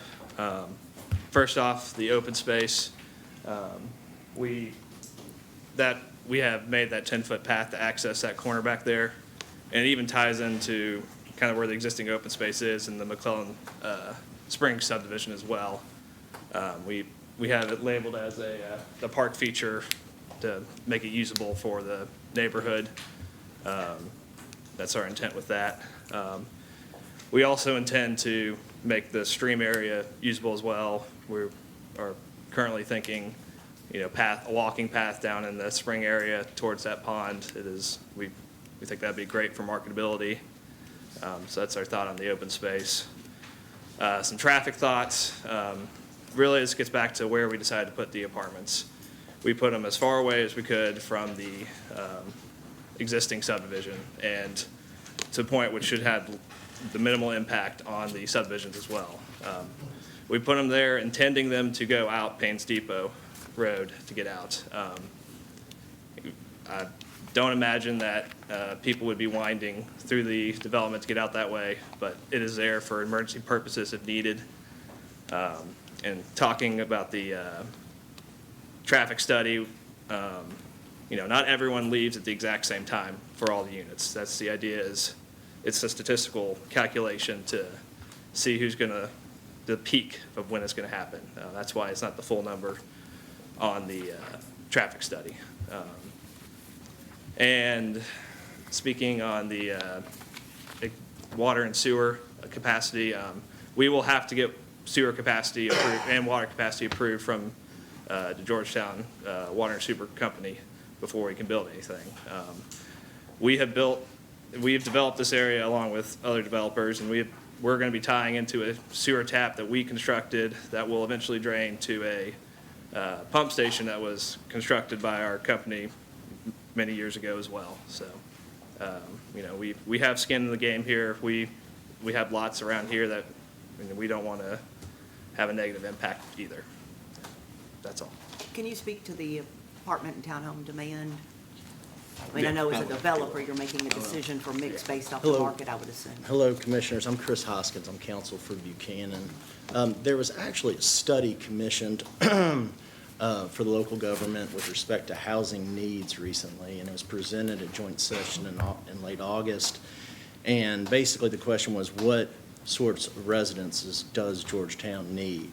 Speaker 9: First off, the open space. We have made that 10-foot path to access that corner back there, and it even ties into kind of where the existing open space is in the McClellan Springs subdivision as well. We have it labeled as the park feature to make it usable for the neighborhood. That's our intent with that. We also intend to make the stream area usable as well. We are currently thinking, a walking path down in the spring area towards that pond. We think that'd be great for marketability. So that's our thought on the open space. Some traffic thoughts. Really, this gets back to where we decided to put the apartments. We put them as far away as we could from the existing subdivision and to the point which should have the minimal impact on the subdivisions as well. We put them there intending them to go out Payne's Depot Road to get out. I don't imagine that people would be winding through the development to get out that way, but it is there for emergency purposes if needed. And talking about the traffic study, not everyone leaves at the exact same time for all the units. That's the idea. It's a statistical calculation to see who's the peak of when it's going to happen. That's why it's not the full number on the traffic study. And speaking on the water and sewer, capacity. We will have to get sewer capacity approved and water capacity approved from the Georgetown Water and Super Company before we can build anything. We have developed this area along with other developers, and we're going to be tying into a sewer tap that we constructed that will eventually drain to a pump station that was constructed by our company many years ago as well. So, we have skin in the game here. We have lots around here that we don't want to have a negative impact either. That's all.
Speaker 2: Can you speak to the apartment and townhome demand? I mean, I know as a developer, you're making a decision for mix based off the
Speaker 14: Hello.
Speaker 2: market, I would assume.
Speaker 14: Hello, Commissioners. I'm Chris Hoskins. I'm counsel for Buchanan. There was actually a study commissioned for the local government with respect to housing needs recently, and it was presented at joint session in late August. And basically, the question was, what sorts of residences does Georgetown need?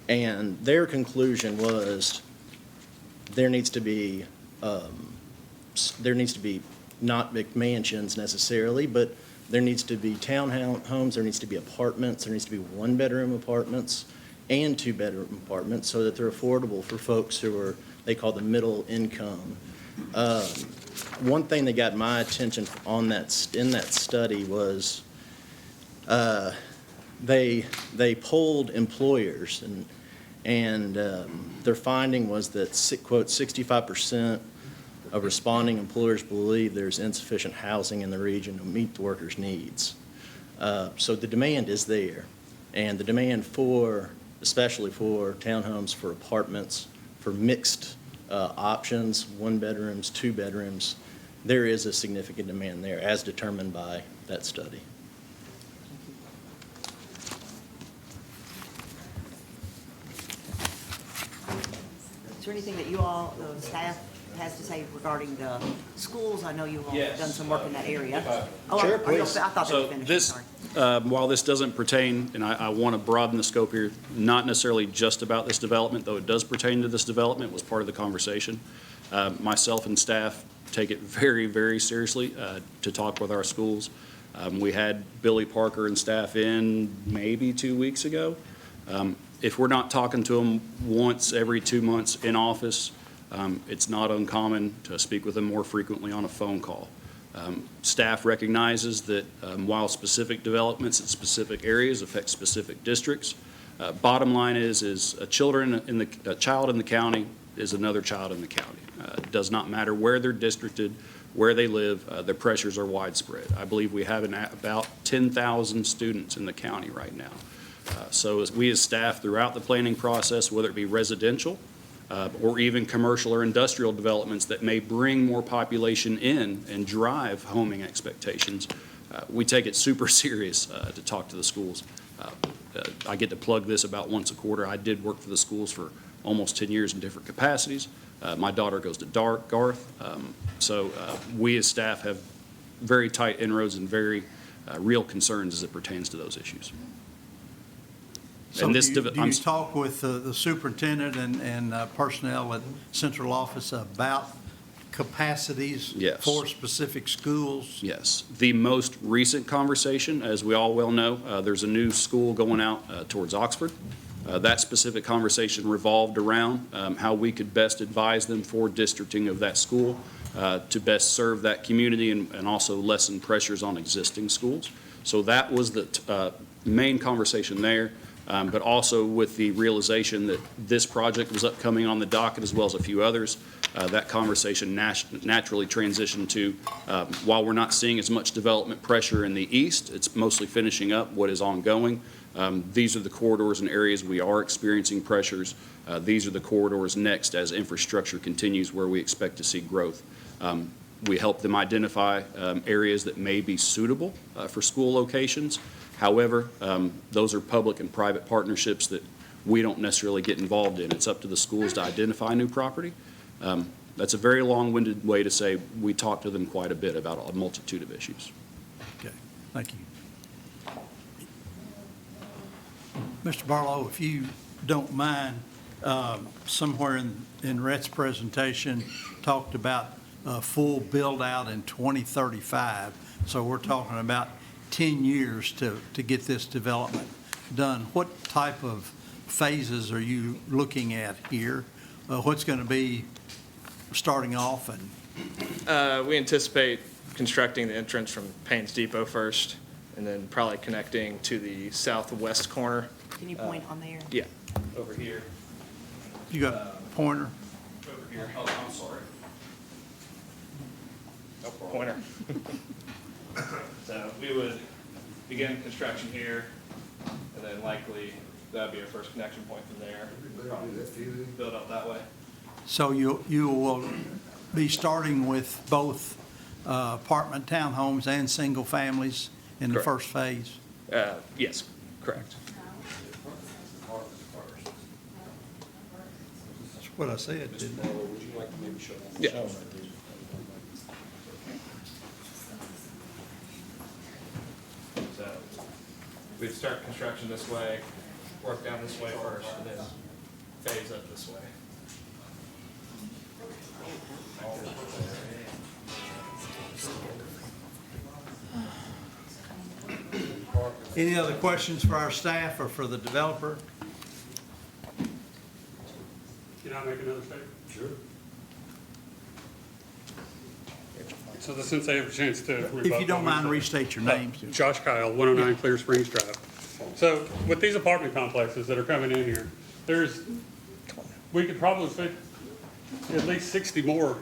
Speaker 14: And their conclusion was there needs to be not McMansions necessarily, but there needs to be townhomes, there needs to be apartments, there needs to be one-bedroom apartments and two-bedroom apartments so that they're affordable for folks who are, they call the middle income. One thing that got my attention in that study was they polled employers, and their finding was that, quote, 65% of responding employers believe there's insufficient housing in the region to meet the workers' needs. So the demand is there, and the demand especially for townhomes, for apartments, for mixed options, one bedrooms, two bedrooms, there is a significant demand there as determined by that study.
Speaker 2: Is there anything that you all, the staff, has to say regarding the schools? I know you all have
Speaker 4: Yes.
Speaker 2: done some work in that area. Oh,
Speaker 14: Sure,
Speaker 2: are you-
Speaker 14: please.
Speaker 2: I thought they were
Speaker 5: So
Speaker 2: finished,
Speaker 5: this,
Speaker 2: sorry.
Speaker 5: while this doesn't pertain, and I want to broaden the scope here, not necessarily just about this development, though it does pertain to this development, was part of the conversation. Myself and staff take it very, very seriously to talk with our schools. We had Billy Parker and staff in maybe 2 weeks ago. If we're not talking to them once every 2 months in office, it's not uncommon to speak with them more frequently on a phone call. Staff recognizes that while specific developments in specific areas affect specific districts, bottom line is a child in the county is another child in the county. It does not matter where they're districted, where they live, their pressures are widespread. I believe we have about 10,000 students in the county right now. So as we as staff throughout the planning process, whether it be residential or even commercial or industrial developments that may bring more population in and drive homing expectations, we take it super serious to talk to the schools. I get to plug this about once a quarter. I did work for the schools for almost 10 years in different capacities. My daughter goes to Garth. So we as staff have very tight inroads and very real concerns as it pertains to those issues.
Speaker 1: So
Speaker 5: And
Speaker 1: do
Speaker 5: this
Speaker 1: you talk with the superintendent and personnel at central office about capacities
Speaker 5: Yes.
Speaker 1: for specific schools?
Speaker 5: Yes. The most recent conversation, as we all well know, there's a new school going out towards Oxford. That specific conversation revolved around how we could best advise them for districting of that school to best serve that community and also lessen pressures on existing schools. So that was the main conversation there. But also with the realization that this project was upcoming on the docket as well as a few others, that conversation naturally transitioned to, while we're not seeing as much development pressure in the east, it's mostly finishing up what is ongoing. These are the corridors and areas we are experiencing pressures. These are the corridors next as infrastructure continues where we expect to see growth. We help them identify areas that may be suitable for school locations. However, those are public and private partnerships that we don't necessarily get involved in. It's up to the schools to identify new property. That's a very long-winded way to say we talk to them quite a bit about a multitude of issues.
Speaker 1: Okay, thank you. Mr. Barlow, if you don't mind, somewhere in Rhett's presentation talked about a full build-out in 2035. So we're talking about 10 years to get this development done. What type of phases are you looking at here? What's going to be starting off? And
Speaker 9: We anticipate constructing the entrance from Payne's Depot first, and then probably connecting to the southwest corner.
Speaker 2: Can you point on there?
Speaker 9: Yeah, over here.
Speaker 1: you got a pointer?
Speaker 9: Over here. Oh, I'm sorry. Oh, pointer. So we would begin construction here, and then likely that'd be our first connection point from there. Probably build up that way.
Speaker 1: So you will be starting with both apartment townhomes and single families in the
Speaker 9: Correct.
Speaker 1: first phase?
Speaker 9: Yes, correct.
Speaker 1: That's what I said, didn't I?
Speaker 4: Would you like to maybe show them?
Speaker 9: Yeah. So we'd start construction this way, work down this way first, and then phase up this way.
Speaker 1: Any other questions for our staff or for the developer?
Speaker 6: Can I make another statement? Sure. So since I have a chance to rebut.
Speaker 1: If you don't
Speaker 6: what we
Speaker 1: mind,
Speaker 6: said.
Speaker 1: restate your names.
Speaker 6: Josh Kyle, 109 Clear Springs Drive. So with these apartment complexes that are coming in here, we could probably fit at least 60 more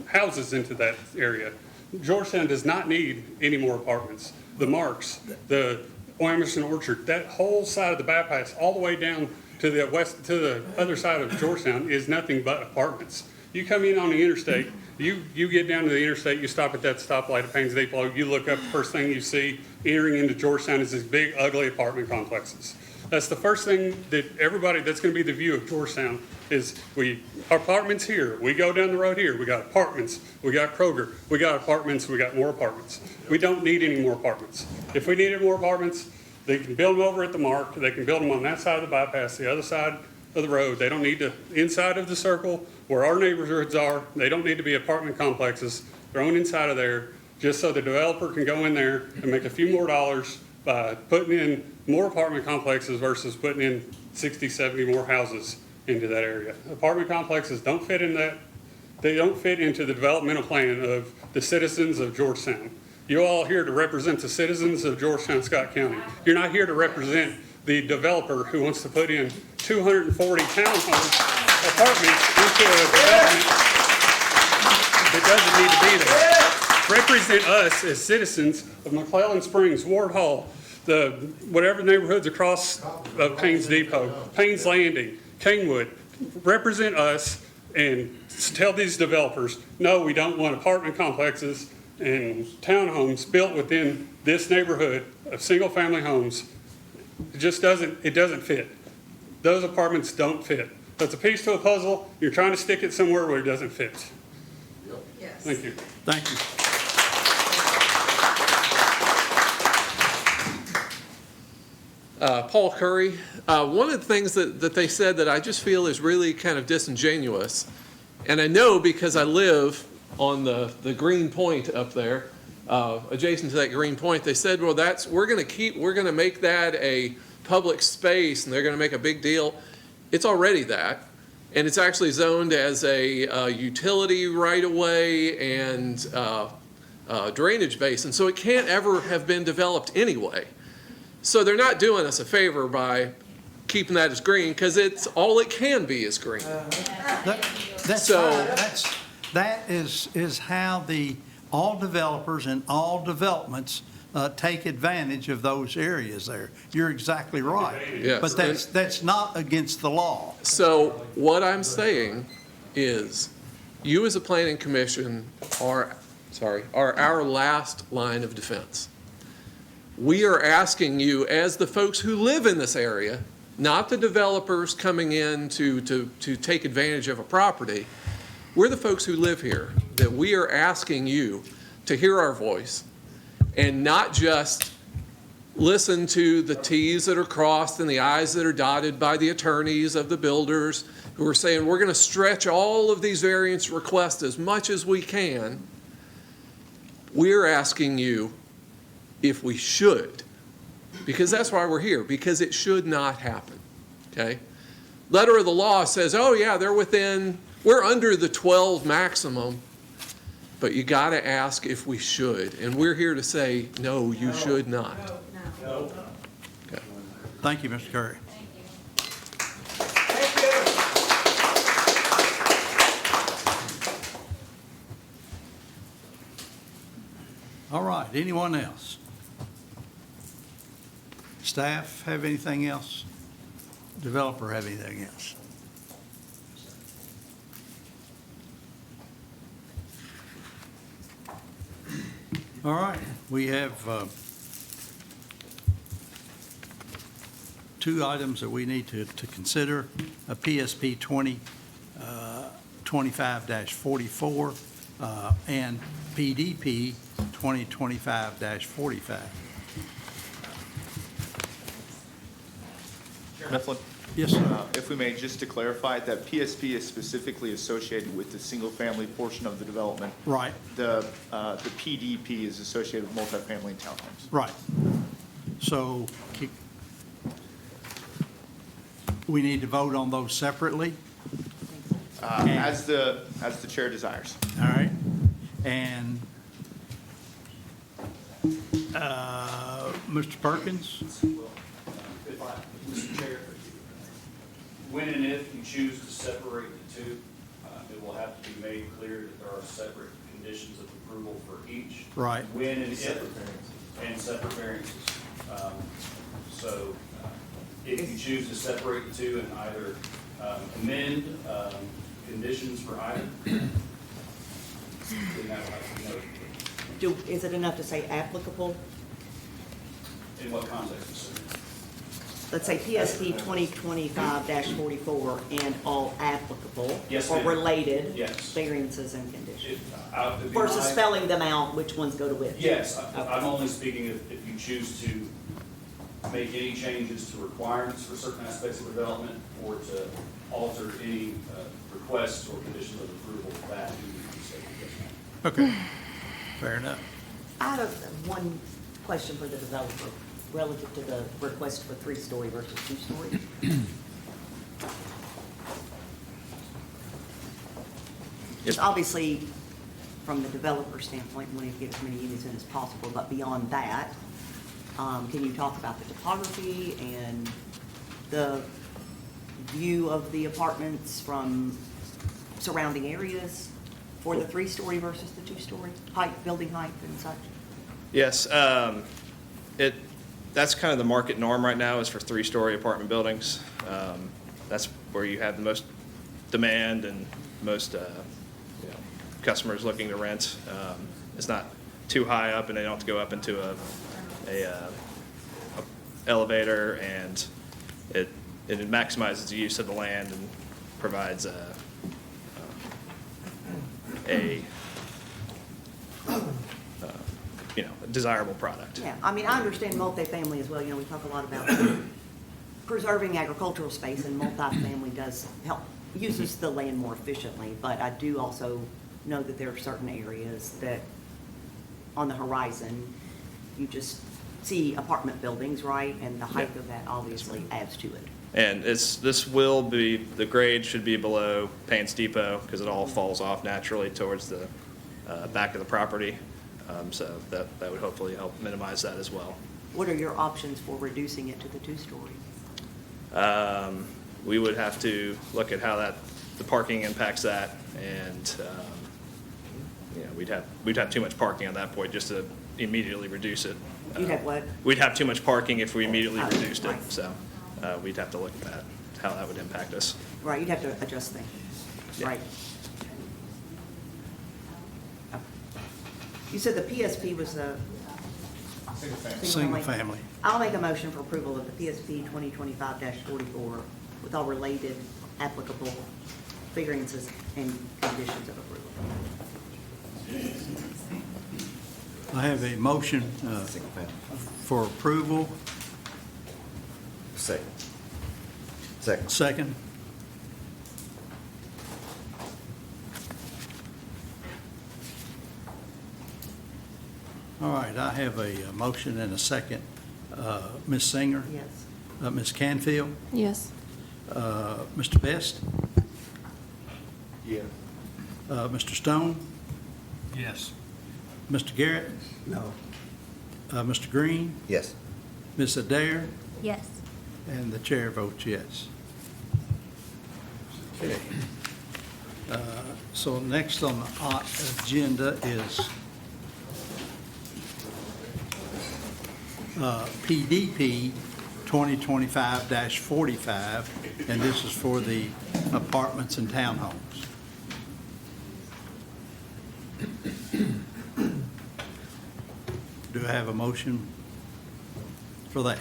Speaker 6: houses into that area. Georgetown does not need any more apartments. The Marks, the Emerson Orchard, that whole side of the bypass, all the way down to the west, to the other side of Georgetown is nothing but apartments. You come in on the interstate, you get down to the interstate, you stop at that stoplight at Payne's Depot, you look up, first thing you see entering into Georgetown is these big, ugly apartment complexes. That's the first thing that everybody, that's gonna be the view of Georgetown, is apartments here, we go down the road here, we got apartments, we got Kroger, we got apartments, we got more apartments. We don't need any more apartments. If we needed more apartments, they can build them over at the Mark, they can build them on that side of the bypass, the other side of the road. They don't need to, inside of the circle where our neighborhoods are, they don't need to be apartment complexes thrown inside of there, just so the developer can go in there and make a few more dollars by putting in more apartment complexes versus putting in 60, 70 more houses into that area. Apartment complexes don't fit in that, they don't fit into the developmental plan of the citizens of Georgetown. You're all here to represent the citizens of Georgetown-Scott County. You're not here to represent the developer who wants to put in 240 townhome apartments into a development that doesn't need to be there. Represent us as citizens of McClellan Springs, Ward Hall, whatever neighborhoods across Payne's Depot, Payne's Landing, Kingwood. Represent us and tell these developers, no, we don't want apartment complexes and townhomes built within this neighborhood of single-family homes. It just doesn't fit. Those apartments don't fit. That's a piece to a puzzle. You're trying to stick it somewhere where it doesn't fit.
Speaker 12: Yes.
Speaker 6: Thank you.
Speaker 1: Thank you.
Speaker 11: Paul Curry, one of the things that they said that I just feel is really kind of disingenuous, and I know because I live on the green point up there, adjacent to that green point, they said, well, we're going to make that a public space, and they're going to make a big deal. It's already that, and it's actually zoned as a utility right-of-way and drainage basin, so it can't ever have been developed anyway. So they're not doing us a favor by keeping that as green, because it's all it can be is green.
Speaker 1: That's
Speaker 11: So-
Speaker 1: fine. That is how all developers and all developments take advantage of those areas there. You're exactly right.
Speaker 11: Yes.
Speaker 1: But that's not against the law.
Speaker 11: So what I'm saying is, you as a planning commission are our last line of defense. We are asking you, as the folks who live in this area, not the developers coming in to take advantage of a property, we're the folks who live here, that we are asking you to hear our voice and not just listen to the T's that are crossed and the I's that are dotted by the attorneys of the builders who are saying, we're going to stretch all of these variance requests as much as we can. We're asking you if we should, because that's why we're here, because it should not happen, okay? Letter of the law says, oh yeah, we're under the 12 maximum, but you gotta ask if we should, and we're here to say, no, you should not. Okay.
Speaker 1: Thank you, Mr. Curry. All right, anyone else? Staff have anything else? Developer have anything else? All right, we have two items that we need to consider, a PSP 25-44 and PDP 2025-45.
Speaker 15: Mifflin?
Speaker 1: Yes, sir.
Speaker 15: If we may, just to clarify, that PSP is specifically associated with the single-family portion of the development.
Speaker 1: Right.
Speaker 15: The PDP is associated with multifamily and townhomes.
Speaker 1: Right. So we need to vote on those separately?
Speaker 15: As the chair desires.
Speaker 1: All right. And Mr. Perkins?
Speaker 4: Mr. Chair, when and if you choose to separate the two, it will have to be made clear that there are separate conditions of approval for each.
Speaker 1: Right.
Speaker 4: When and if, and separate variances. So if you choose to separate the two and either amend conditions for either, then that will have to be noted.
Speaker 2: Is it enough to say applicable?
Speaker 4: In what context, sir?
Speaker 2: Let's say PSP 2025-44 and all applicable
Speaker 4: Yes,
Speaker 2: or
Speaker 4: ma'am.
Speaker 2: related
Speaker 4: Yes.
Speaker 2: variances and conditions.
Speaker 4: It'd be
Speaker 2: Versus
Speaker 4: my-
Speaker 2: spelling them out, which ones go to which?
Speaker 4: Yes, I'm only speaking if you choose to make any changes to requirements for certain aspects of development or to alter any requests or conditions of approval for that. you would be stated, yes, ma'am.
Speaker 1: Okay. Fair enough.
Speaker 2: I have one question for the developer relative to the request for 3-story versus 2-story. Just obviously, from the developer standpoint, we want to get as many units in as possible, but beyond that, can you talk about the topography and the view of the apartments from surrounding areas for the 3-story versus the 2-story, building height and such?
Speaker 9: Yes, that's kind of the market norm right now is for 3-story apartment buildings. That's where you have the most demand and most customers looking to rent. It's not too high up, and they don't have to go up into a elevator, and it maximizes the use of the land and provides a desirable product.
Speaker 2: Yeah, I mean, I understand multifamily as well. You know, we talk a lot about preserving agricultural space, and multifamily does help, uses the land more efficiently. But I do also know that there are certain areas that on the horizon, you just see apartment buildings, right? And the height of that obviously adds to it.
Speaker 9: And the grade should be below Payne's Depot because it all falls off naturally towards the back of the property. So that would hopefully help minimize that as well.
Speaker 2: What are your options for reducing it to the 2-story?
Speaker 9: We would have to look at how the parking impacts that, and we'd have too much parking at that point just to immediately reduce it.
Speaker 2: You'd have what?
Speaker 9: We'd have too much parking if we immediately reduced it,
Speaker 2: right.
Speaker 9: so we'd have to look at that, how that would impact us.
Speaker 2: Right, you'd have to adjust things,
Speaker 9: Yeah.
Speaker 2: right? You said the PSP was the
Speaker 1: Single family.
Speaker 2: I'll make a motion for approval of the PSP 2025-44 with all related applicable variances and conditions of approval.
Speaker 1: I have a motion for approval.
Speaker 3: Second.
Speaker 1: Second. All right, I have a motion and a second. Ms. Singer?
Speaker 2: Yes.
Speaker 1: Ms. Canfield?
Speaker 10: Yes.
Speaker 1: Mr. Best?
Speaker 3: Yeah.
Speaker 1: Mr. Stone?
Speaker 8: Yes.
Speaker 1: Mr. Garrett?
Speaker 8: No.
Speaker 1: Mr. Green?
Speaker 3: Yes.
Speaker 1: Ms. Adair?
Speaker 7: Yes.
Speaker 1: And the chair votes yes. Okay. So next on the agenda is PDP 2025-45, and this is for the apartments and townhomes. Do I have a motion for that?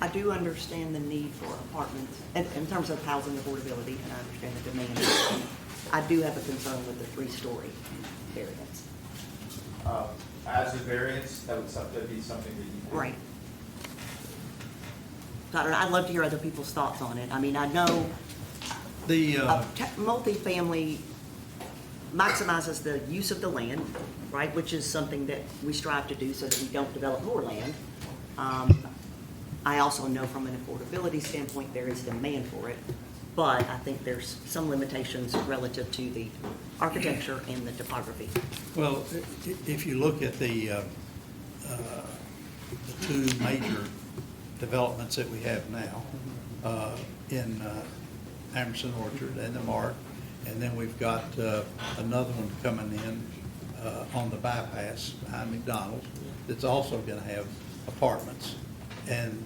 Speaker 2: I do understand the need for apartments, in terms of housing affordability, and I understand the demand. I do have a concern with the three-story variance.
Speaker 15: As a variance, that would be something that you.
Speaker 2: Right. So I don't know, I'd love to hear other people's thoughts on it. I mean, I know
Speaker 1: The,
Speaker 2: multifamily maximizes the use of the land, right, which is something that we strive to do so that we don't develop more land. I also know from an affordability standpoint, there is demand for it, but I think there's some limitations relative to the architecture and the topography.
Speaker 1: well, if you look at the two major developments that we have now, in Emerson Orchard and the Mart, and then we've got another one coming in on the bypass behind McDonald's that's also going to have apartments. And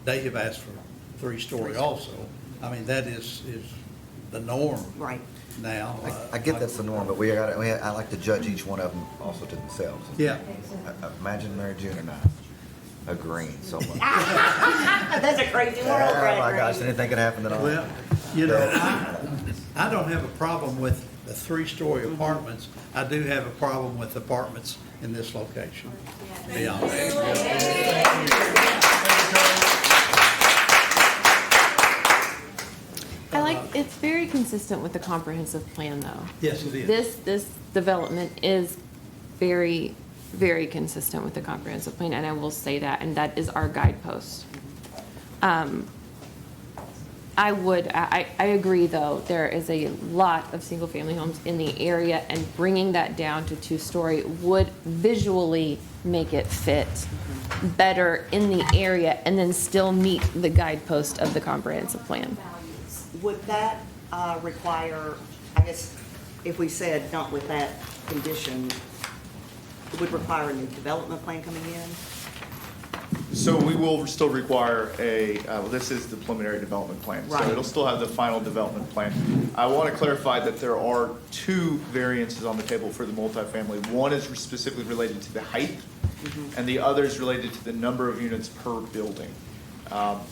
Speaker 1: they have asked for three-story also. I mean, that is the norm
Speaker 2: Right.
Speaker 1: now.
Speaker 3: I get that's the norm, but I like to judge each one of them also to themselves.
Speaker 1: Yeah.
Speaker 3: Imagine Mary June and I agreeing so much.
Speaker 2: That's a crazy world,
Speaker 3: Oh
Speaker 2: Brad.
Speaker 3: my gosh, anything could happen at all.
Speaker 1: Well, you know, I don't have a problem with the three-story apartments. I do have a problem with apartments in this location, to be honest.
Speaker 10: It's very consistent with the comprehensive plan, though.
Speaker 1: Yes, it is.
Speaker 10: This development is very, very consistent with the comprehensive plan, and I will say that, and that is our guidepost. I agree, though, there is a lot of single-family homes in the area, and bringing that down to two-story would visually make it fit better in the area and then still meet the guidepost of the comprehensive plan.
Speaker 2: Would that require, I guess, if we said not with that condition, it would require a new development plan coming in?
Speaker 15: So we will still require this is the preliminary development plan. So
Speaker 2: Right.
Speaker 15: it'll still have the final development plan. I want to clarify that there are two variances on the table for the multifamily. One is specifically related to the height, and the other is related to the number of units per building.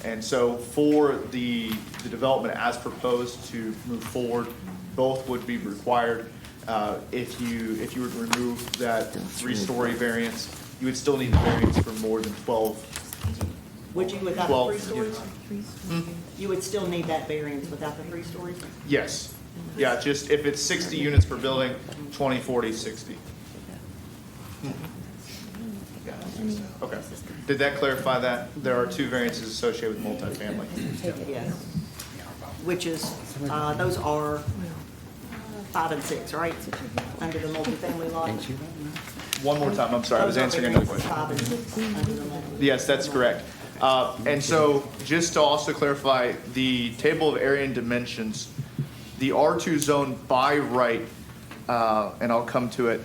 Speaker 15: And so for the development as proposed to move forward, both would be required. If you were to remove that three-story variance, you would still need the variance for more than 12.
Speaker 2: Would you without the
Speaker 15: 12
Speaker 2: three stories? You would still need that variance without the three stories?
Speaker 15: Yes. Yeah, just if it's 60 units per building, 20, 40, 60. Okay. Did that clarify that? There are two variances associated with multifamily.
Speaker 2: Yes. Which is, those are 5 and 6, right? Under the multifamily law?
Speaker 15: One more time, I'm sorry, I was answering another question.
Speaker 2: 5 and 6 under the multifamily.
Speaker 15: Yes, that's correct. And so, just to also clarify, the table of area and dimensions, the R2 zone by right, and I'll come to it,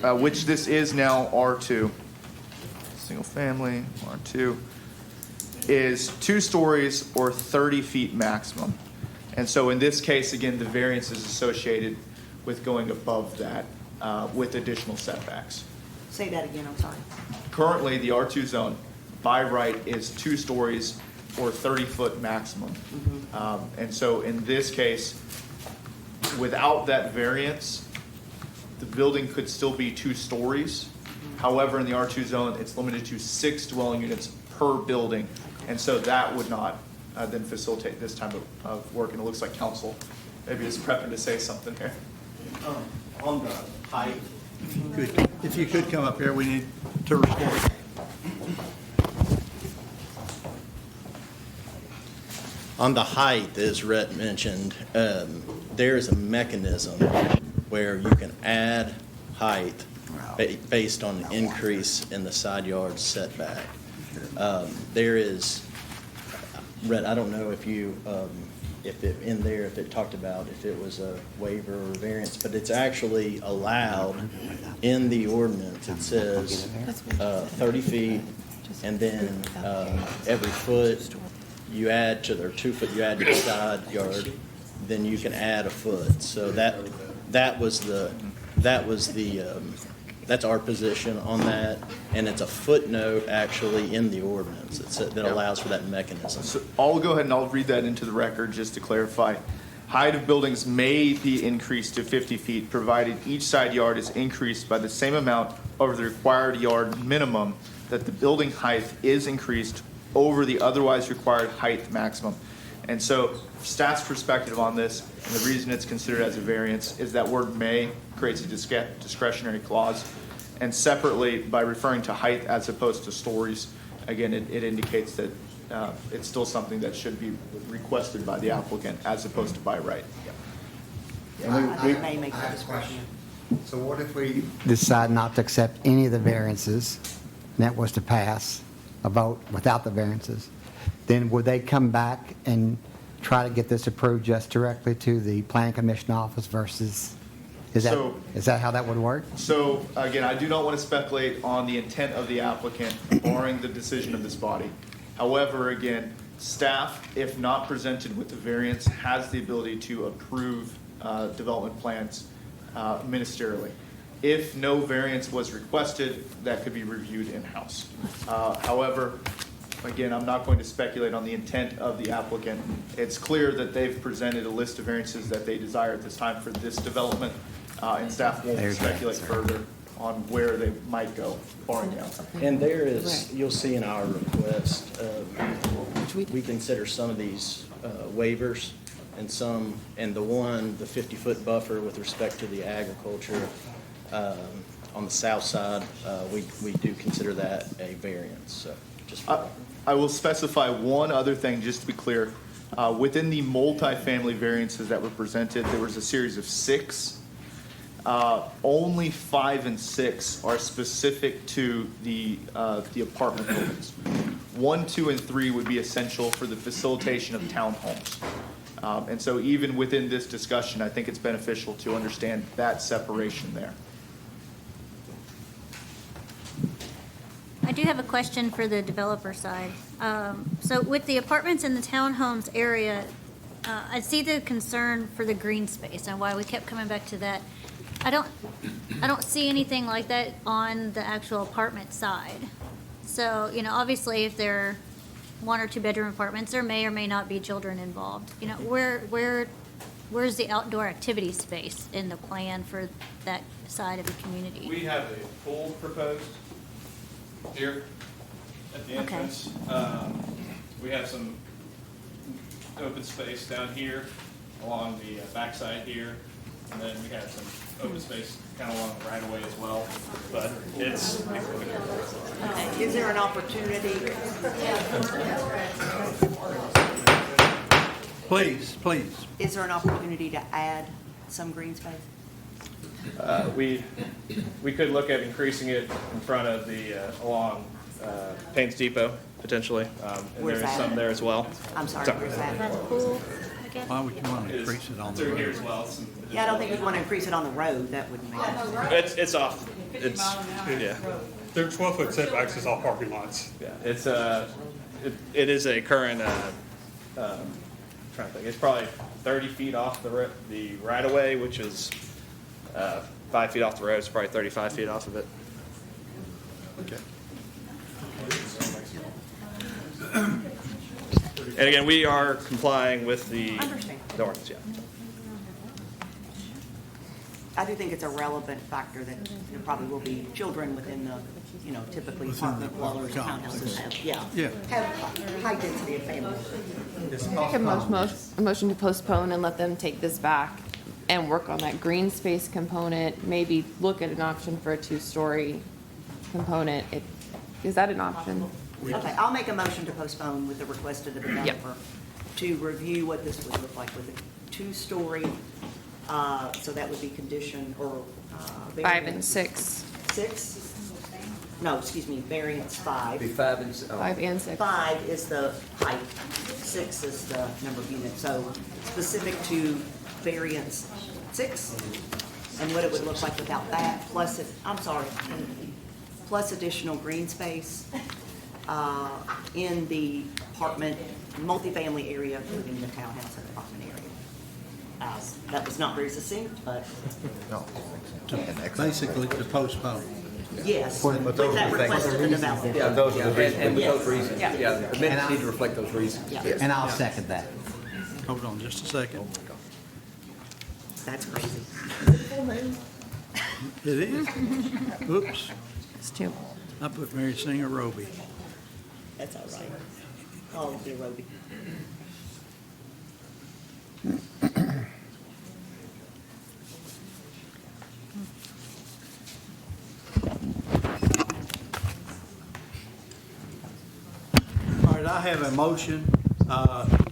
Speaker 15: which this is now R2, single family, R2, is 2 stories or 30 feet maximum. And so in this case, again, the variance is associated with going above that with additional setbacks.
Speaker 2: Say that again, I'm sorry.
Speaker 15: Currently, the R2 zone by right is 2 stories or 30-foot maximum. And so in this case, without that variance, the building could still be 2 stories. However, in the R2 zone, it's limited to 6 dwelling units per building. And so that would not then facilitate this type of work. And it looks like council maybe is prepping to say something here.
Speaker 1: On the height, If you could come up here, we need to record.
Speaker 14: On the height, as Rhett mentioned, there is a mechanism where you can add height based on an increase in the side yard setback. There is, Rhett, I don't know if you, if it talked about if it was a waiver or variance, but it's actually allowed in the ordinance. It says 30 feet, and then every foot you add to, or 2 foot you add to the side yard, then you can add a foot. So that was the that's our position on that, and it's a footnote actually in the ordinance that allows for that mechanism.
Speaker 15: So I'll go ahead and I'll read that into the record just to clarify. Height of buildings may be increased to 50 feet, provided each side yard is increased by the same amount over the required yard minimum, that the building height is increased over the otherwise required height maximum. And so staff's perspective on this, and the reason it's considered as a variance, is that word may creates a discretionary clause. And separately, by referring to height as opposed to stories, again, it indicates that it's still something that should be requested by the applicant as opposed to by right.
Speaker 2: I think may make that discretion.
Speaker 16: So what if we decide not to accept any of the variances, and that was to pass a vote without the variances? Then would they come back and try to get this approved just directly to the planning commission office versus, is that how that would work?
Speaker 15: So again, I do not want to speculate on the intent of the applicant barring the decision of this body. However, again, staff, if not presented with the variance, has the ability to approve development plans ministerially. If no variance was requested, that could be reviewed in-house. However, again, I'm not going to speculate on the intent of the applicant. It's clear that they've presented a list of variances that they desire at this time for this development, and staff won't speculate further on where they might go, barring the outcome.
Speaker 14: And there is, you'll see in our request, we consider some of these waivers and some, and the 50-foot buffer with respect to the agriculture on the south side, we do consider that a variance. So just
Speaker 15: I will specify one other thing, just to be clear. Within the multifamily variances that were presented, there was a series of 6. Only 5 and 6 are specific to the apartment buildings. 1, 2, and 3 would be essential for the facilitation of townhomes. And so even within this discussion, I think it's beneficial to understand that separation there.
Speaker 7: I do have a question for the developer side. So with the apartments in the townhomes area, I see the concern for the green space and why we kept coming back to that. I don't see anything like that on the actual apartment side. So, obviously if they're 1 or 2 bedroom apartments, there may or may not be children involved. Where's the outdoor activity space in the plan for that side of the community?
Speaker 4: We have a pool proposed here at the
Speaker 7: Okay.
Speaker 4: entrance. We have some open space down here along the backside here, and then we have some open space kind of along the right of way as well. But it's
Speaker 2: Is there an opportunity?
Speaker 1: Please.
Speaker 2: Is there an opportunity to add some green space?
Speaker 9: We could look at increasing it in front of the, along Payne's Depot, potentially. And
Speaker 2: Where's
Speaker 9: there is
Speaker 2: that?
Speaker 9: some there as well.
Speaker 2: I'm sorry, where's
Speaker 7: That
Speaker 2: that?
Speaker 7: pool, I guess?
Speaker 1: Why would you want to increase it on the
Speaker 4: through here
Speaker 1: road?
Speaker 4: as well.
Speaker 2: Yeah, I don't think we'd want to increase it on the road. That wouldn't make sense.
Speaker 9: It's off, yeah.
Speaker 6: Their 12-foot setbacks is all parking lots.
Speaker 9: Yeah, it's it is a current, trying to think, it's probably 30 feet off the right of way, which is 5 feet off the road. It's probably 35 feet off of it.
Speaker 1: Okay.
Speaker 9: And again, we are complying with the
Speaker 2: Understand.
Speaker 9: ordinance, yeah.
Speaker 2: I do think it's a relevant factor that there probably will be children within the, typically apartment dwellers, townhouses have,
Speaker 1: Yeah.
Speaker 2: have high density of families.
Speaker 10: Make a motion to postpone and let them take this back and work on that green space component, maybe look at an option for a two-story component. Is that an option?
Speaker 2: Okay, I'll make a motion to postpone with the request of the developer to review what this would look like with a two-story, so that would be condition or.
Speaker 10: 5 and 6.
Speaker 2: 6? No, excuse me, variance 5.
Speaker 8: Be 5 and
Speaker 10: 5 and 6.
Speaker 2: 5 is the height, 6 is the number of units. So specific to variance 6 and what it would look like without that, plus, plus additional green space in the apartment, multifamily area, including the townhouse and apartment area. That was not very succinct, but
Speaker 3: No.
Speaker 1: Basically to postpone.
Speaker 2: yes,
Speaker 3: But
Speaker 2: with
Speaker 3: those
Speaker 2: that
Speaker 3: are the things-
Speaker 2: request of the developer.
Speaker 8: Yeah, those are the reasons. And with
Speaker 2: Yes.
Speaker 8: those reasons,
Speaker 2: Yeah.
Speaker 8: yeah, the minutes need to reflect those reasons.
Speaker 2: Yeah.
Speaker 8: Yes.
Speaker 16: And I'll second that.
Speaker 1: Hold on just a second.
Speaker 2: That's crazy.
Speaker 1: It is. Oops,
Speaker 10: It's 2.
Speaker 1: I put Mary Singer Roby.
Speaker 2: That's all right. Call it the aerobic.
Speaker 1: All right, I have a motion,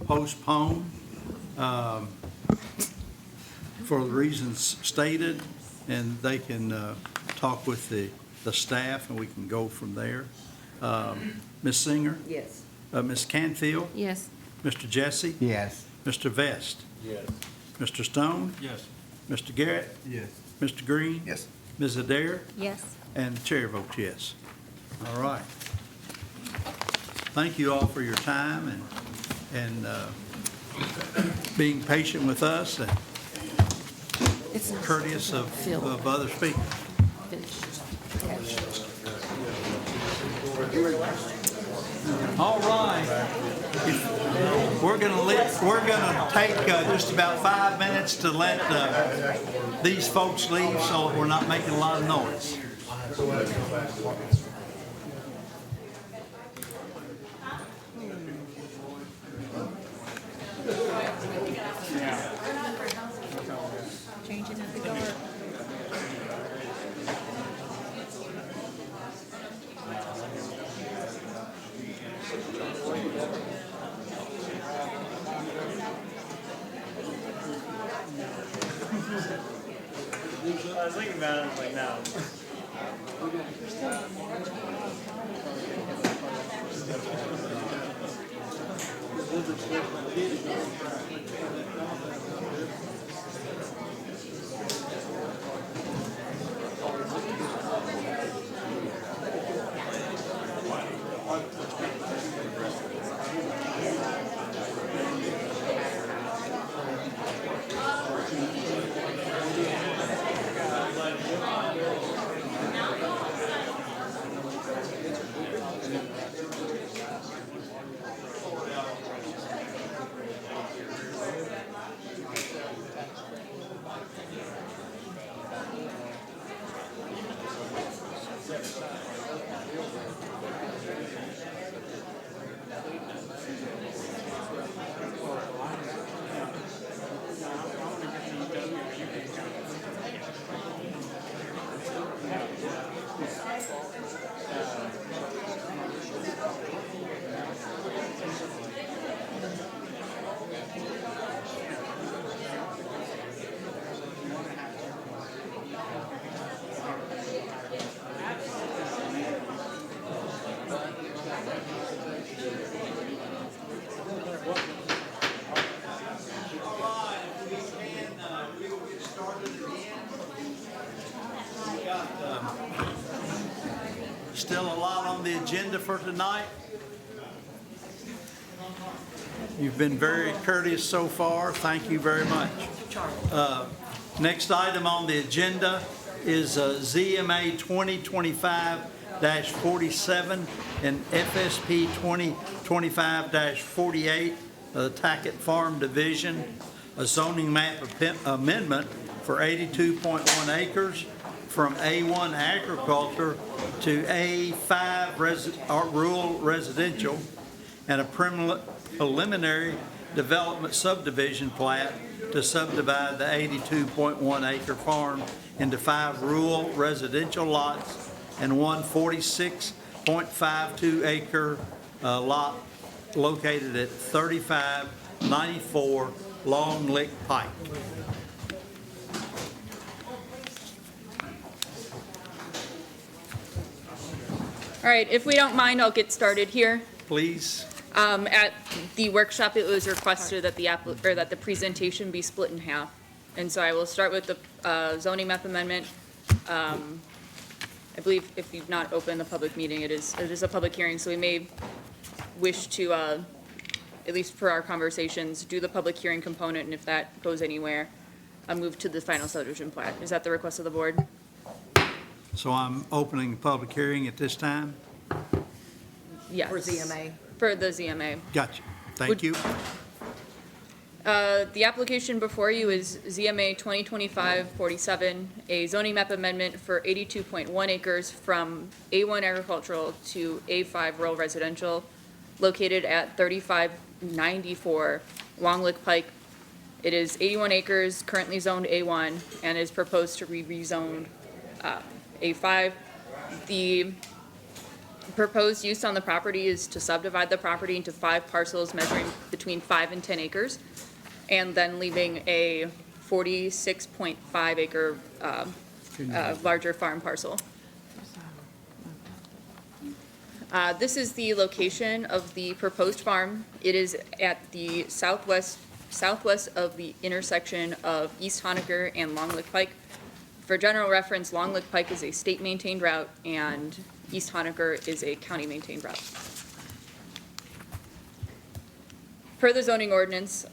Speaker 1: postpone, for the reasons stated, and they can, talk with the staff, and we can go from there. Ms. Singer,
Speaker 2: Yes.
Speaker 1: Ms. Canfield,
Speaker 10: Yes.
Speaker 1: Mr. Jesse,
Speaker 16: Yes.
Speaker 1: Mr. Vest,
Speaker 8: Yes.
Speaker 1: Mr. Stone,
Speaker 13: Yes.
Speaker 1: Mr. Garrett,
Speaker 13: Yes.
Speaker 1: Mr. Green,
Speaker 3: Yes.
Speaker 1: Ms. Adair,
Speaker 7: Yes.
Speaker 1: and the chair votes yes. All right. Thank you all for your time and being patient with us and
Speaker 10: It's
Speaker 1: courteous of other speakers. All right. We're gonna take just about 5 minutes to let these folks leave so we're not making a lot of noise.
Speaker 7: Changing at the dark.
Speaker 17: I was thinking about it, I was like, no.
Speaker 1: Still a lot on the agenda for tonight. You've been very courteous so far. Thank you very much. Next item on the agenda is ZMA 2025-47 and FSP 2025-48, the Tackett Farm Division, a zoning map amendment for 82.1 acres from A1 agriculture to A5 rural residential, and a preliminary development subdivision plat to subdivide the 82.1 acre farm into 5 rural residential lots and one 46.52 acre lot located at 3594 Long Lick Pike.
Speaker 18: All right, if we don't mind, I'll get started here.
Speaker 1: Please.
Speaker 18: At the workshop, it was requested that the presentation be split in half. And so I will start with the zoning map amendment. I believe if you've not opened the public meeting, it is a public hearing, so we may wish to, at least for our conversations, do the public hearing component, and if that goes anywhere, move to the final subdivision plat. Is that the request of the board?
Speaker 1: So I'm opening the public hearing at this time.
Speaker 18: Yes.
Speaker 2: For ZMA?
Speaker 18: For the ZMA.
Speaker 1: Gotcha. Thank you.
Speaker 18: The application before you is ZMA 2025-47, a zoning map amendment for 82.1 acres from A1 agricultural to A5 rural residential, located at 3594 Long Lick Pike. It is 81 acres, currently zoned A1, and is proposed to be rezoned A5. The proposed use on the property is to subdivide the property into 5 parcels measuring between 5 and 10 acres, and then leaving a 46.5 acre larger farm parcel. This is the location of the proposed farm. It is at the southwest of the intersection of East Honaker and Long Lick Pike. For general reference, Long Lick Pike is a state-maintained route, and East Honaker is a county-maintained route. Per the zoning ordinance,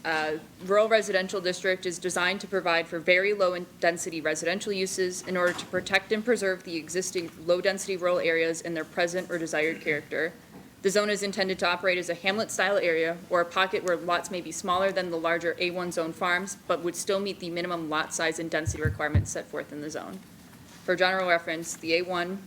Speaker 18: rural residential district is designed to provide for very low-density residential uses in order to protect and preserve the existing low-density rural areas in their present or desired character. The zone is intended to operate as a hamlet-style area or a pocket where lots may be smaller than the larger A1 zone farms, but would still meet the minimum lot size and density requirements set forth in the zone. For general reference, the A1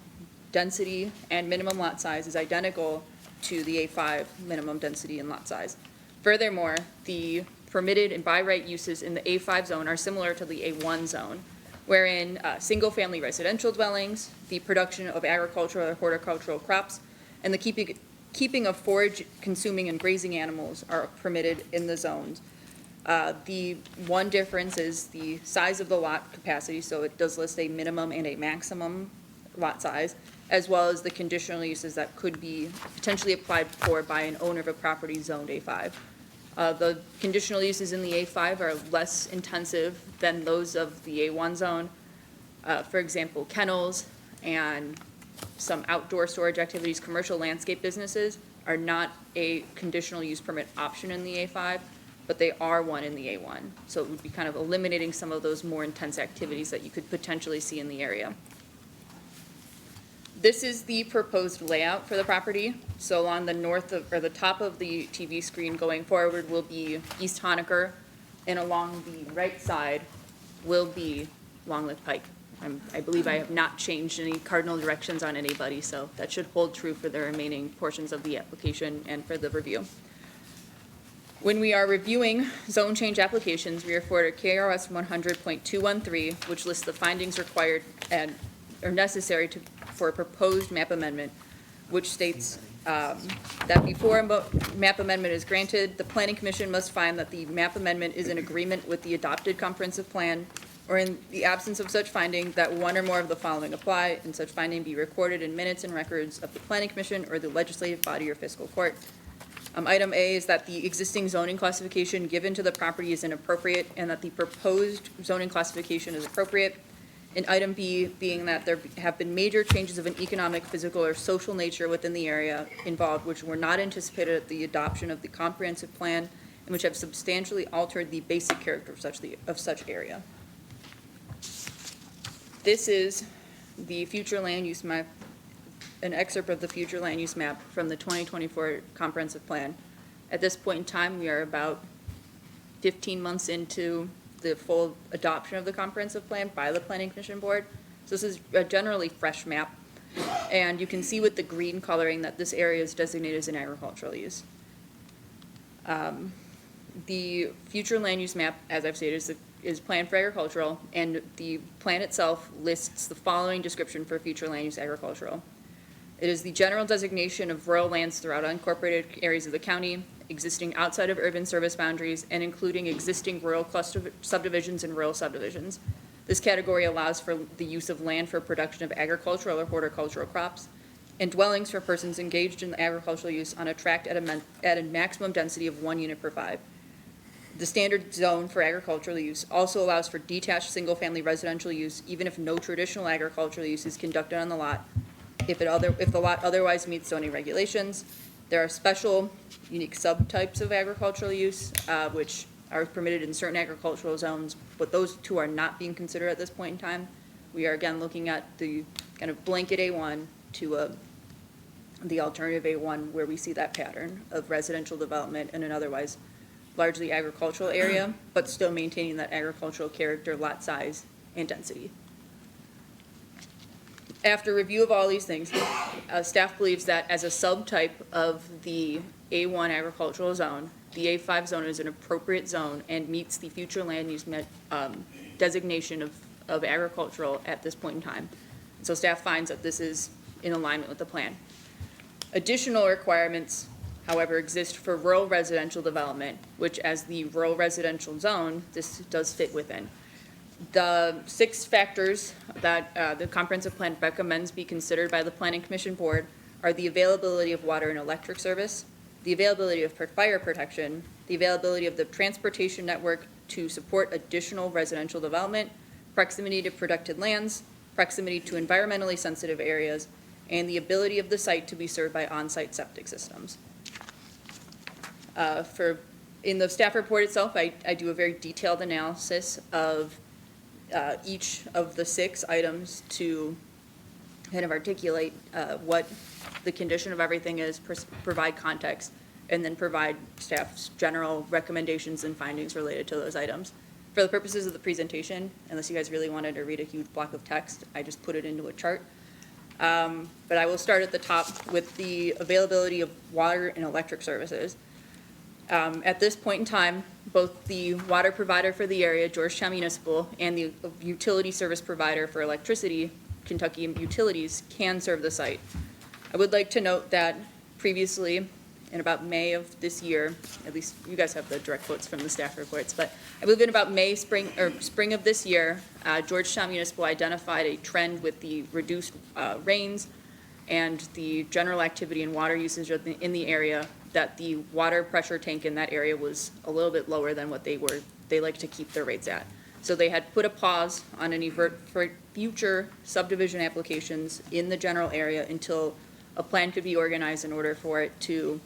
Speaker 18: density and minimum lot size is identical to the A5 minimum density and lot size. Furthermore, the permitted and by right uses in the A5 zone are similar to the A1 zone, wherein single-family residential dwellings, the production of agricultural or horticultural crops, and the keeping of forage, consuming, and grazing animals are permitted in the zones. The one difference is the size of the lot capacity, so it does list a minimum and a maximum lot size, as well as the conditional uses that could be potentially applied for by an owner of a property zoned A5. The conditional uses in the A5 are less intensive than those of the A1 zone. For example, kennels and some outdoor storage activities, commercial landscape businesses are not a conditional use permit option in the A5, but they are one in the A1. So it would be kind of eliminating some of those more intense activities that you could potentially see in the area. This is the proposed layout for the property. So along the the top of the TV screen going forward will be East Honaker, and along the right side will be Long Lick Pike. I believe I have not changed any cardinal directions on anybody, so that should hold true for the remaining portions of the application and for the review. When we are reviewing zone change applications, we refer to KRS 100.213, which lists the findings required and are necessary for a proposed map amendment, which states that before a map amendment is granted, the Planning Commission must find that the map amendment is in agreement with the adopted comprehensive plan, or in the absence of such finding, that one or more of the following apply, and such finding be recorded in minutes and records of the Planning Commission or the legislative body or fiscal court. Item A is that the existing zoning classification given to the property is inappropriate, and that the proposed zoning classification is appropriate. And item B being that there have been major changes of an economic, physical, or social nature within the area involved which were not anticipated at the adoption of the comprehensive plan and which have substantially altered the basic character of such area. This is the future land use map, an excerpt of the future land use map from the 2024 comprehensive plan. At this point in time, we are about 15 months into the full adoption of the comprehensive plan by the Planning Commission Board. So this is a generally fresh map. And you can see with the green coloring that this area is designated as an agricultural use. The future land use map, as I've stated, is planned for agricultural, and the plan itself lists the following description for future land use agricultural. It is the general designation of rural lands throughout unincorporated areas of the county, existing outside of urban service boundaries, and including existing rural cluster subdivisions and rural subdivisions. This category allows for the use of land for production of agricultural or horticultural crops, and dwellings for persons engaged in agricultural use on a tract at a maximum density of 1 unit per 5. The standard zone for agricultural use also allows for detached single-family residential use, even if no traditional agricultural use is conducted on the lot, if the lot otherwise meets zoning regulations. There are special, unique subtypes of agricultural use, which are permitted in certain agricultural zones, but those two are not being considered at this point in time. We are again looking at the kind of blanket A1 to the alternative A1, where we see that pattern of residential development in an otherwise largely agricultural area, but still maintaining that agricultural character, lot size, and density. After review of all these things, staff believes that as a subtype of the A1 agricultural zone, the A5 zone is an appropriate zone and meets the future land use designation of agricultural at this point in time. So staff finds that this is in alignment with the plan. Additional requirements, however, exist for rural residential development, which as the rural residential zone, this does fit within. The 6 factors that the comprehensive plan recommends be considered by the Planning Commission Board are the availability of water and electric service, the availability of fire protection, the availability of the transportation network to support additional residential development, proximity to protected lands, proximity to environmentally sensitive areas, and the ability of the site to be served by on-site septic systems. In the staff report itself, I do a very detailed analysis of each of the 6 items to kind of articulate what the condition of everything is, provide context, and then provide staff's general recommendations and findings related to those items. For the purposes of the presentation, unless you guys really wanted to read a huge block of text, I just put it into a chart. But I will start at the top with the availability of water and electric services. At this point in time, both the water provider for the area, Georgetown Municipal, and the utility service provider for electricity, Kentucky Utilities, can serve the site. I would like to note that previously, in about May of this year, at least you guys have the direct quotes from the staff reports, but I believe in about spring of this year, Georgetown Municipal identified a trend with the reduced rains and the general activity and water usage in the area, that the water pressure tank in that area was a little bit lower than what they like to keep their rates at. So they had put a pause on any future subdivision applications in the general area until a plan could be organized in order for it to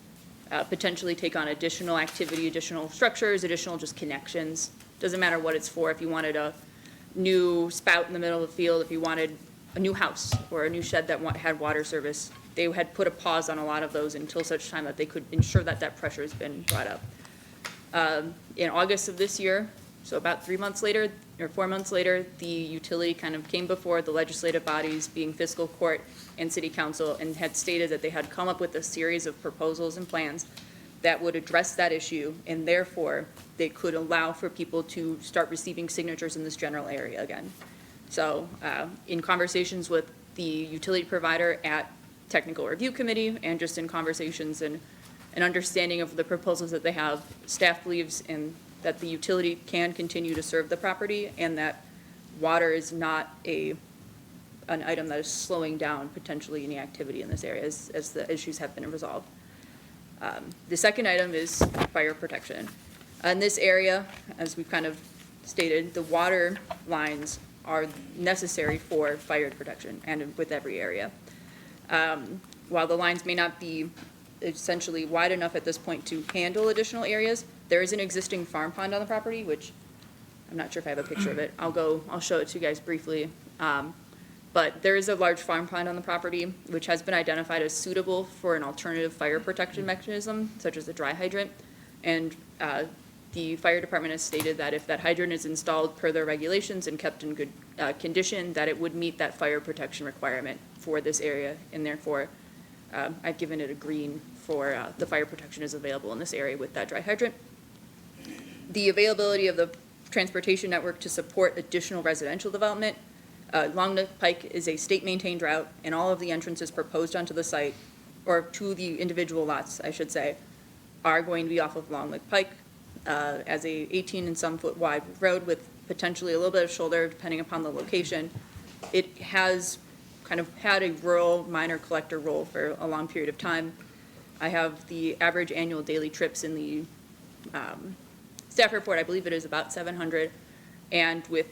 Speaker 18: potentially take on additional activity, additional structures, additional just connections. Doesn't matter what it's for. If you wanted a new spout in the middle of the field, if you wanted a new house or a new shed that had water service, they had put a pause on a lot of those until such time that they could ensure that that pressure has been brought up. In August of this year, so about 3 months later or 4 months later, the utility kind of came before the legislative bodies, being fiscal court and city council, and had stated that they had come up with a series of proposals and plans that would address that issue, and therefore they could allow for people to start receiving signatures in this general area again. So in conversations with the utility provider at technical review committee and just in conversations and an understanding of the proposals that they have, staff believes that the utility can continue to serve the property, and that water is not an item that is slowing down potentially any activity in this area as the issues have been resolved. The second item is fire protection. In this area, as we've kind of stated, the water lines are necessary for fire protection and with every area. While the lines may not be essentially wide enough at this point to handle additional areas, there is an existing farm pond on the property, which I'm not sure if I have a picture of it. I'll show it to you guys briefly. But there is a large farm pond on the property, which has been identified as suitable for an alternative fire protection mechanism, such as a dry hydrant. And the fire department has stated that if that hydrant is installed per their regulations and kept in good condition, that it would meet that fire protection requirement for this area, and therefore I've given it a green for the fire protection is available in this area with that dry hydrant. The availability of the transportation network to support additional residential development. Long Lake Pike is a state-maintained route, and all of the entrances proposed onto the site, or to the individual lots, I should say, are going to be off of Long Lake Pike as a 18 and some foot wide road with potentially a little bit of shoulder depending upon the location. It has kind of had a rural minor collector role for a long period of time. I have the average annual daily trips in the staff report. I believe it is about 700. And with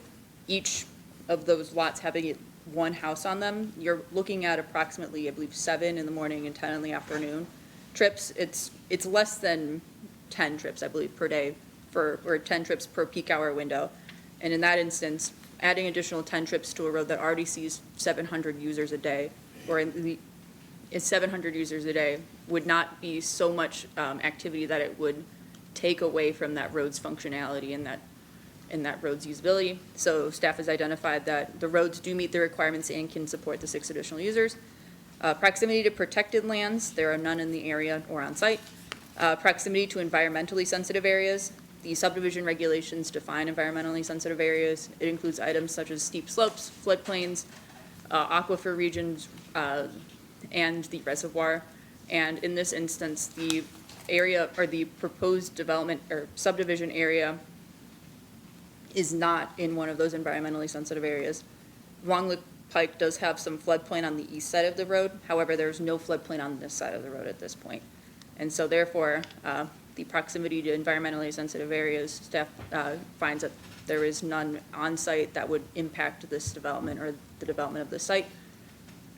Speaker 18: each of those lots having one house on them, you're looking at approximately, I believe, 7 in the morning and 10 in the afternoon trips. It's less than 10 trips, I believe, per day or 10 trips per peak hour window. And in that instance, adding additional 10 trips to a road that already sees 700 users a day, or is 700 users a day, would not be so much activity that it would take away from that road's functionality and that road's usability. So staff has identified that the roads do meet the requirements and can support the 6 additional users. Proximity to protected lands, there are none in the area or on site. Proximity to environmentally sensitive areas. The subdivision regulations define environmentally sensitive areas. It includes items such as steep slopes, floodplains, aquifer regions, and the reservoir. And in this instance, the area or the proposed development or subdivision area is not in one of those environmentally sensitive areas. Long Lake Pike does have some floodplain on the east side of the road. However, there's no floodplain on this side of the road at this point. And so therefore, the proximity to environmentally sensitive areas, staff finds that there is none on site that would impact this development or the development of the site.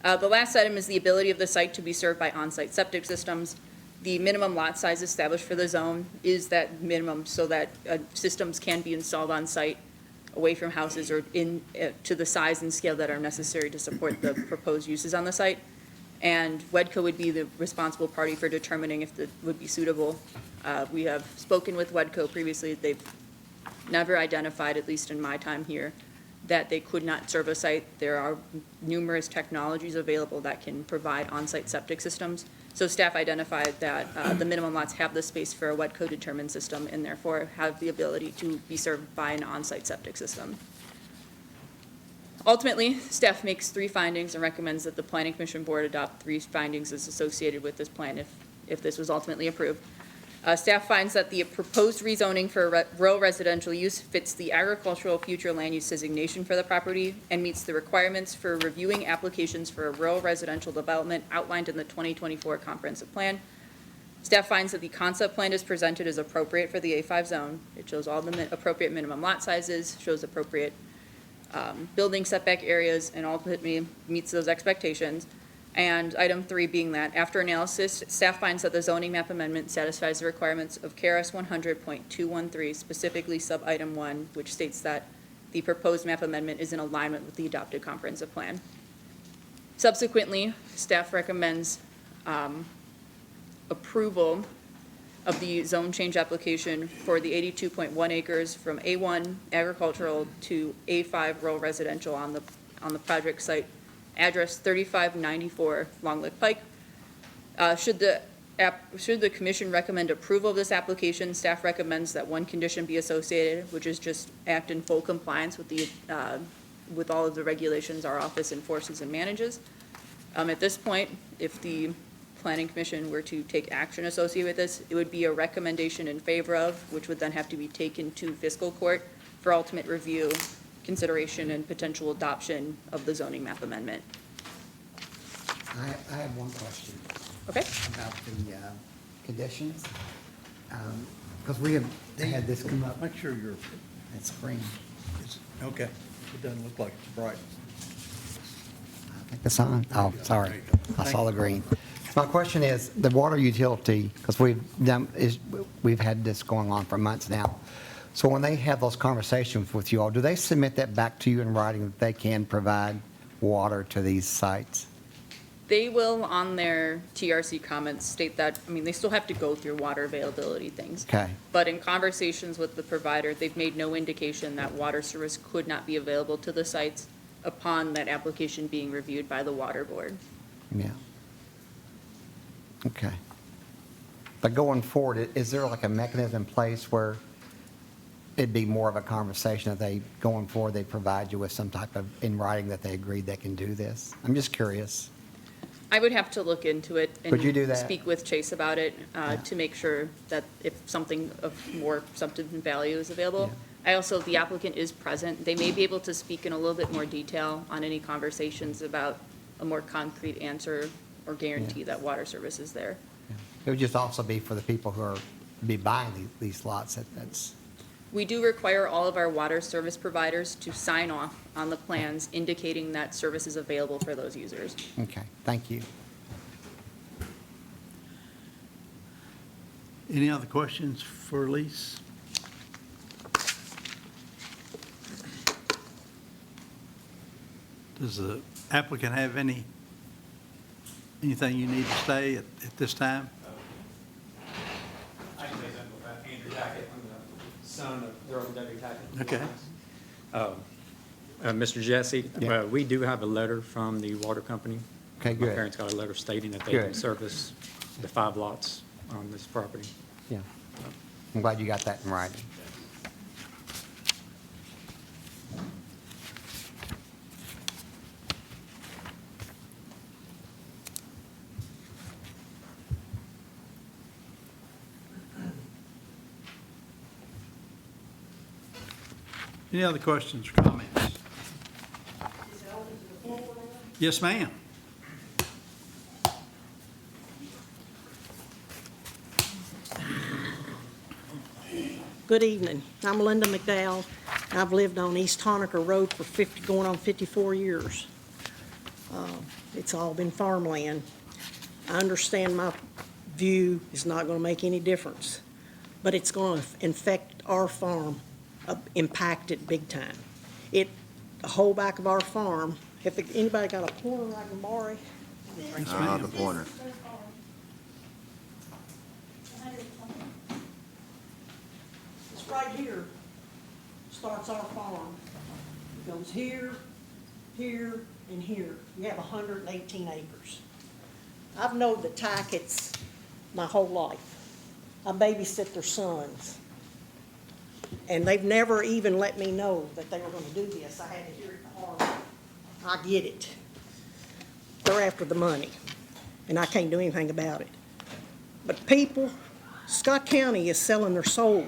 Speaker 18: The last item is the ability of the site to be served by on-site septic systems. The minimum lot size established for the zone is that minimum so that systems can be installed on site away from houses or to the size and scale that are necessary to support the proposed uses on the site. And WEDCO would be the responsible party for determining if it would be suitable. We have spoken with WEDCO previously. They've never identified, at least in my time here, that they could not serve a site. There are numerous technologies available that can provide on-site septic systems. So staff identified that the minimum lots have the space for a WEDCO determined system and therefore have the ability to be served by an on-site septic system. Ultimately, staff makes 3 findings and recommends that the Planning Commission Board adopt 3 findings as associated with this plan if this was ultimately approved. Staff finds that the proposed rezoning for rural residential use fits the agricultural future land use designation for the property and meets the requirements for reviewing applications for a rural residential development outlined in the 2024 comprehensive plan. Staff finds that the concept plan is presented as appropriate for the A5 zone. It shows all the appropriate minimum lot sizes, shows appropriate building setback areas, and ultimately meets those expectations. And item 3 being that after analysis, staff finds that the zoning map amendment satisfies the requirements of KRS 100.213, specifically sub-item 1, which states that the proposed map amendment is in alignment with the adopted comprehensive plan. Subsequently, staff recommends approval of the zone change application for the 82.1 acres from A1 agricultural to A5 rural residential on the project site, address 3594 Long Lake Pike. Should the commission recommend approval of this application, staff recommends that one condition be associated, which is just act in full compliance with with all of the regulations our office enforces and manages. At this point, if the Planning Commission were to take action associated with this, it would be a recommendation in favor of, which would then have to be taken to fiscal court for ultimate review, consideration, and potential adoption of the zoning map amendment.
Speaker 16: I have one question.
Speaker 18: Okay.
Speaker 16: About the conditions. Because we have had this come up.
Speaker 1: Make sure
Speaker 16: It's green.
Speaker 1: okay. It doesn't look like it's bright.
Speaker 16: I think it's on. Oh, sorry. I saw the green. My question is, the water utility, because we've had this going on for months now. So when they have those conversations with you all, do they submit that back to you in writing that they can provide water to these sites?
Speaker 18: They will, on their TRC comments, state that, they still have to go through water availability things.
Speaker 16: Okay.
Speaker 18: But in conversations with the provider, they've made no indication that water service could not be available to the sites upon that application being reviewed by the water board.
Speaker 16: Yeah. Okay. But going forward, is there like a mechanism in place where it'd be more of a conversation that they, going forward, they provide you with some type of, in writing that they agreed they can do this? I'm just curious.
Speaker 18: I would have to look into it.
Speaker 16: Could you do that?
Speaker 18: And speak with Chase about it to make sure that if something of more substantive value is available. I also, the applicant is present. They may be able to speak in a little bit more detail on any conversations about a more concrete answer or guarantee that water service is there.
Speaker 16: It would just also be for the people who are, be buying these lots, that's,
Speaker 18: We do require all of our water service providers to sign off on the plans indicating that service is available for those users.
Speaker 16: okay, thank you.
Speaker 1: Any other questions for Elise? Does the applicant have anything you need to say at this time?
Speaker 17: I can say something about Andrew Tackett. I'm the son of the Earl W. Tackett.
Speaker 1: Okay.
Speaker 19: Mr. Jesse,
Speaker 16: Yeah.
Speaker 19: we do have a letter from the water company.
Speaker 16: Okay,
Speaker 19: My
Speaker 16: good.
Speaker 19: parents got a letter stating that they
Speaker 16: Good.
Speaker 19: can service the 5 lots on this property.
Speaker 16: Yeah. I'm glad you got that in writing.
Speaker 1: Any other questions or comments? Yes, ma'am.
Speaker 20: Good evening. I'm Linda McDowell. I've lived on East Honaker Road for 50, going on 54 years. It's all been farmland. I understand my view is not going to make any difference, but it's going to affect our farm, impact it big time. The whole back of our farm, if anybody got a pointer I can borrow?
Speaker 3: The pointer.
Speaker 20: It's right here, starts our farm. It goes here, here, and here. We have 118 acres. I've known the Tacketts my whole life. I babysit their sons. And they've never even let me know that they were gonna do this. I had to hear it hard. I get it. They're after the money, and I can't do anything about it. But people, Scott County is selling their soul.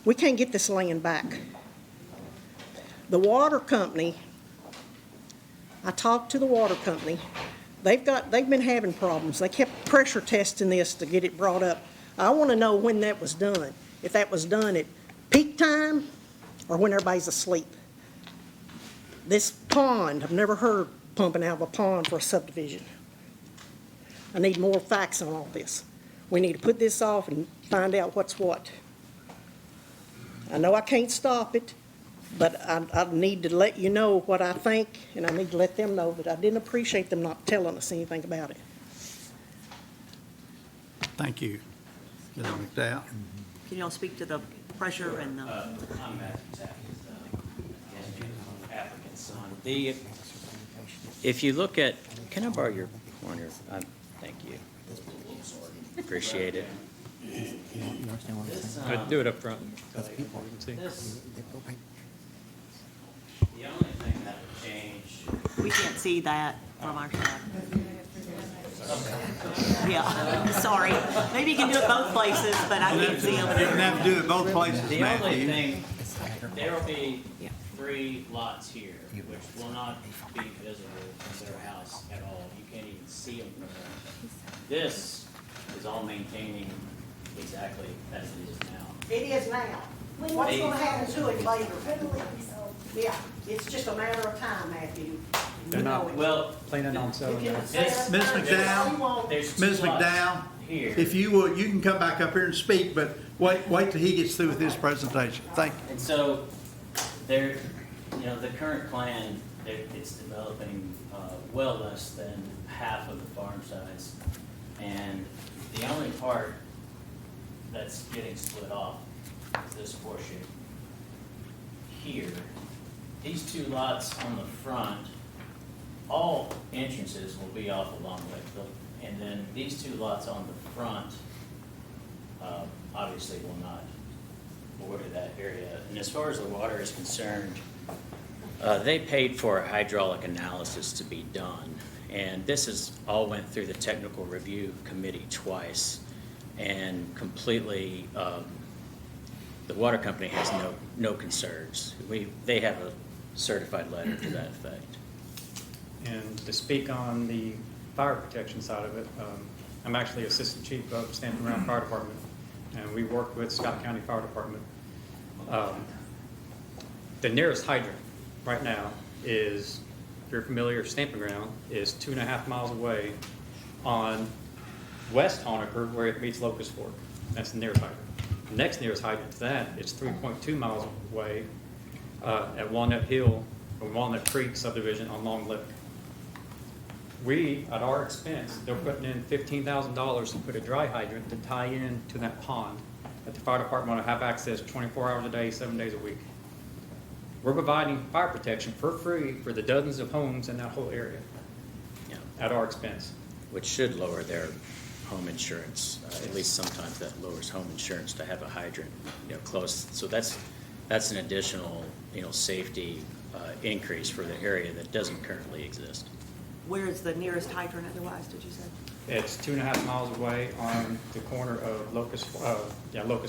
Speaker 20: We can't get this land back. The water company, I talked to the water company. They've been having problems. They kept pressure testing this to get it brought up. I want to know when that was done. If that was done at peak time or when everybody's asleep. This pond, I've never heard pumping out of a pond for a subdivision. I need more facts on all this. We need to put this off and find out what's what. I know I can't stop it, but I need to let you know what I think, and I need to let them know that I didn't appreciate them not telling us anything about it.
Speaker 1: Thank you, Ms. McDowell.
Speaker 2: Can y'all speak to the pressure and the?
Speaker 21: I'm Matthew Tackett, applicant's son. If you look at, can I borrow your pointer? Thank you. Appreciate it.
Speaker 19: Do it up front.
Speaker 21: This, the only thing that would change.
Speaker 2: We can't see that from our side. Yeah, sorry. Maybe you can do it both places, but I can't see over
Speaker 1: You can
Speaker 2: there.
Speaker 1: have to do it both places,
Speaker 21: The only
Speaker 1: Matthew.
Speaker 21: thing, there will be 3 lots here, which will not be visible from their house at all. You can't even see them from there. This is all maintaining exactly as it is now.
Speaker 20: It is now. What's gonna happen to it later? Yeah, it's just a matter of time, Matthew.
Speaker 19: They're not
Speaker 21: Well,
Speaker 19: planning on selling that.
Speaker 21: this,
Speaker 1: Ms. McDowell,
Speaker 21: there's
Speaker 1: Ms.
Speaker 21: 2 lots
Speaker 1: McDowell,
Speaker 21: here.
Speaker 1: if you would, you can come back up here and speak, but wait till he gets through with his presentation. Thank you.
Speaker 21: And so, there, the current plan, it's developing well less than half of the farm size. And the only part that's getting split off is this portion here. These 2 lots on the front, all entrances will be off along the, and then these 2 lots on the front, obviously will not border that area. And as far as the water is concerned, they paid for a hydraulic analysis to be done. And this all went through the technical review committee twice. And completely, the water company has no concerns. They have a certified letter to that effect.
Speaker 19: And to speak on the fire protection side of it, I'm actually Assistant Chief of Stamping Ground Fire Department, and we work with Scott County Fire Department. The nearest hydrant right now is, if you're familiar, Stamping Ground is 2.5 miles away on West Honaker, where it meets Locust Fork. That's the nearest hydrant. The next nearest hydrant to that is 3.2 miles away at Walnut Hill, or Walnut Creek subdivision on Long Lick. We, at our expense, they're putting in $15,000 to put a dry hydrant to tie in to that pond that the fire department will have access 24 hours a day, 7 days a week. We're providing fire protection for free for the dozens of homes in that whole area at our expense.
Speaker 21: Which should lower their home insurance. At least sometimes that lowers home insurance to have a hydrant, close. So that's an additional, safety increase for the area that doesn't currently exist.
Speaker 2: Where is the nearest hydrant otherwise, did you say?
Speaker 19: It's 2.5 miles away on the corner of Locust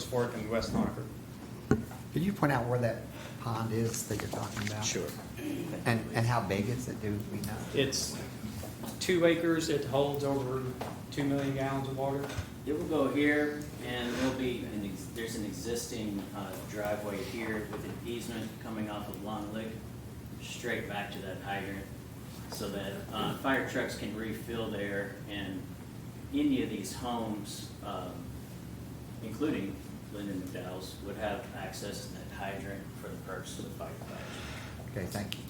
Speaker 19: Fork and West Honaker.
Speaker 16: Could you point out where that pond is that you're talking about?
Speaker 21: Sure.
Speaker 16: And how big is it, do we know?
Speaker 19: It's 2 acres. It holds over 2 million gallons of water.
Speaker 21: It will go here, and there's an existing driveway here with an easement coming off of Long Lick straight back to that hydrant, so that fire trucks can refill there, and any of these homes, including Lyndon McDowell's, would have access to that hydrant for the purpose of the fire protection.
Speaker 16: Okay, thank you.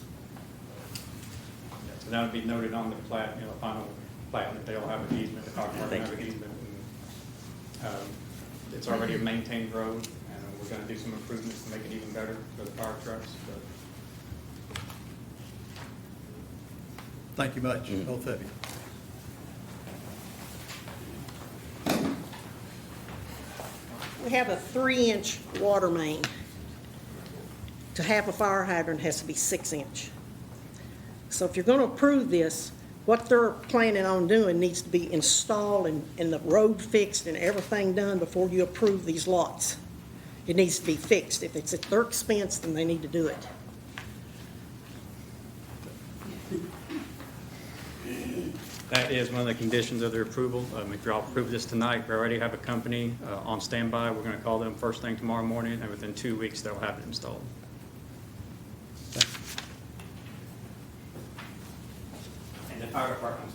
Speaker 19: So that would be noted on the plat, final plat, that they'll have an easement, the fire department have an easement. And, it's already a maintained road, and we're gonna do some improvements to make it even better for the fire trucks, but.
Speaker 1: Thank you much, both of you.
Speaker 20: We have a 3-inch water main. To have a fire hydrant has to be 6-inch. So if you're going to approve this, what they're planning on doing needs to be installed and the road fixed and everything done before you approve these lots. It needs to be fixed. If it's at their expense, then they need to do it.
Speaker 19: That is one of the conditions of their approval. If you all approve this tonight, we already have a company on standby. We're going to call them first thing tomorrow morning, and within 2 weeks, they'll have it installed. And the fire department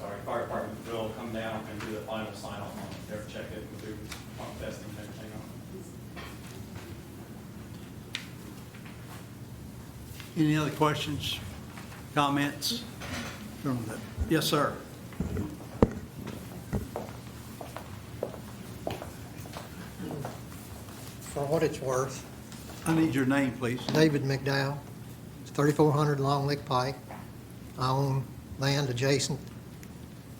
Speaker 19: will come down and do the final sign off on it. They'll check it and do pump testing and everything on it.
Speaker 1: Any other questions, comments from the, yes, sir.
Speaker 5: For what it's worth,
Speaker 1: I need your name, please.
Speaker 5: David McDowell, 3400 Long Lick Pike. I own land adjacent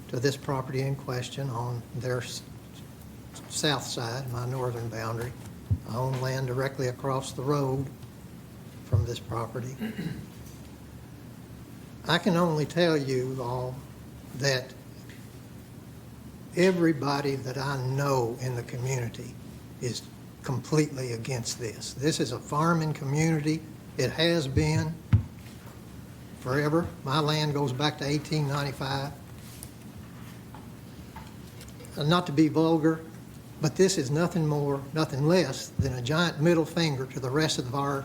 Speaker 5: to this property in question on their south side, my northern boundary. I own land directly across the road from this property. I can only tell you all that everybody that I know in the community is completely against this. This is a farming community. It has been forever. My land goes back to 1895. And not to be vulgar, but this is nothing more, nothing less than a giant middle finger to the rest of the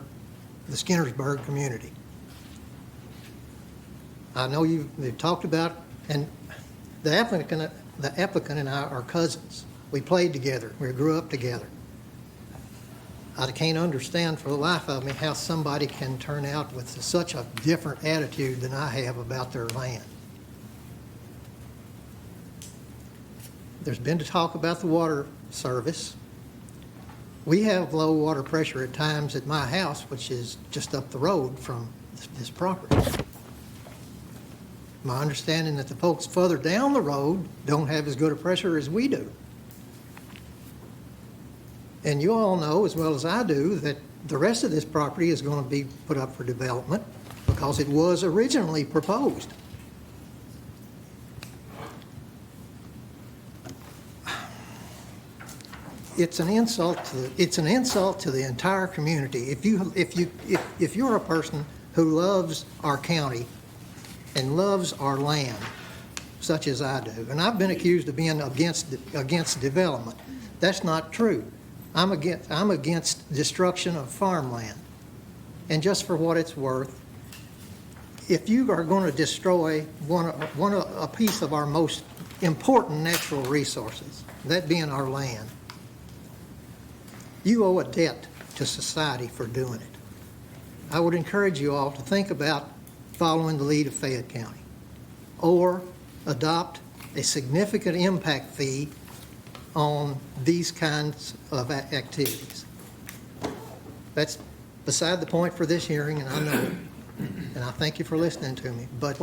Speaker 5: Skinnersburg community. I know you've talked about, and the applicant and I are cousins. We played together. We grew up together. I can't understand for the life of me how somebody can turn out with such a different attitude than I have about their land. There's been talk about the water service. We have low water pressure at times at my house, which is just up the road from this property. My understanding that the folks further down the road don't have as good a pressure as we do. And you all know as well as I do that the rest of this property is going to be put up for development because it was originally proposed. It's an insult to the entire community. If you're a person who loves our county and loves our land, such as I do, and I've been accused of being against development. That's not true. I'm against destruction of farmland. And just for what it's worth, if you are going to destroy a piece of our most important natural resources, that being our land, you owe a debt to society for doing it. I would encourage you all to think about following the lead of Fayette County, or adopt a significant impact fee on these kinds of activities. That's beside the point for this hearing, and I know it. And I thank you for listening to me, but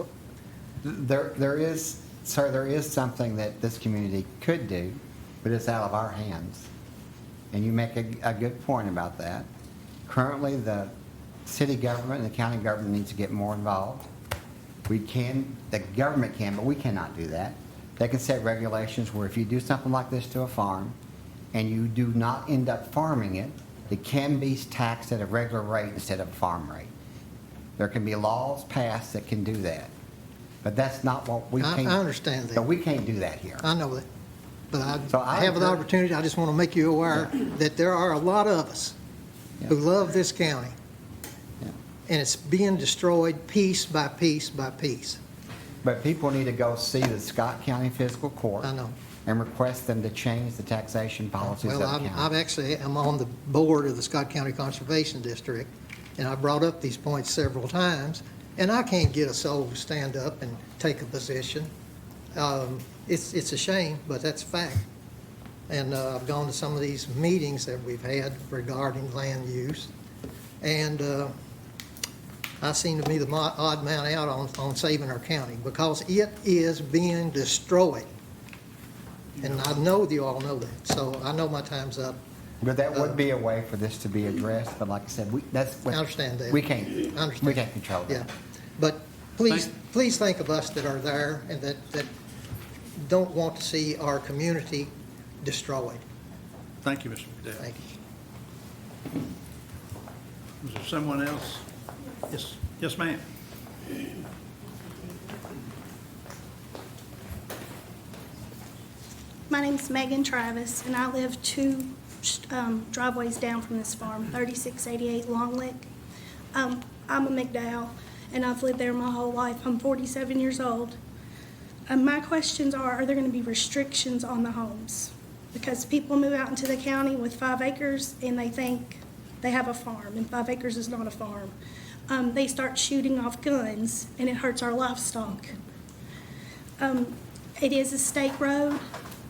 Speaker 16: There is, sir, there is something that this community could do, but it's out of our hands. And you make a good point about that. Currently, the city government and the county government needs to get more involved. The government can, but we cannot do that. They can set regulations where if you do something like this to a farm and you do not end up farming it, it can be taxed at a regular rate instead of a farm rate. There can be laws passed that can do that. But that's not what we can't.
Speaker 5: I understand that.
Speaker 16: But we can't do that here.
Speaker 5: I know that. But
Speaker 16: I
Speaker 5: have an
Speaker 16: agree.
Speaker 5: opportunity, I just want to make you aware that there are a lot of us who love this county. And it's being destroyed piece by piece by piece.
Speaker 16: But people need to go see the Scott County Fiscal Court.
Speaker 5: I know.
Speaker 16: And request them to change the taxation policies of the
Speaker 5: Well,
Speaker 16: county.
Speaker 5: I'm on the board of the Scott County Conservation District, and I brought up these points several times, and I can't get a soul to stand up and take a position. It's a shame, but that's a fact. And I've gone to some of these meetings that we've had regarding land use, and I seem to be the odd man out on saving our county because it is being destroyed. And I know you all know that, so I know my time's up.
Speaker 16: But that would be a way for this to be addressed, but like I said,
Speaker 5: I understand that.
Speaker 16: We can't,
Speaker 5: I understand.
Speaker 16: we can't control that.
Speaker 5: Yeah, but please think of us that are there and that don't want to see our community destroyed.
Speaker 1: Thank you, Mr. McDowell.
Speaker 5: Thank you.
Speaker 1: Is there someone else? Yes, ma'am.
Speaker 12: My name's Megan Travis, and I live two driveways down from this farm, 3688 Long Lick. I'm a McDowell, and I've lived there my whole life. I'm 47 years old. My questions are there going to be restrictions on the homes? Because people move out into the county with 5 acres, and they think they have a farm, and 5 acres is not a farm. They start shooting off guns, and it hurts our livestock. It is a state road,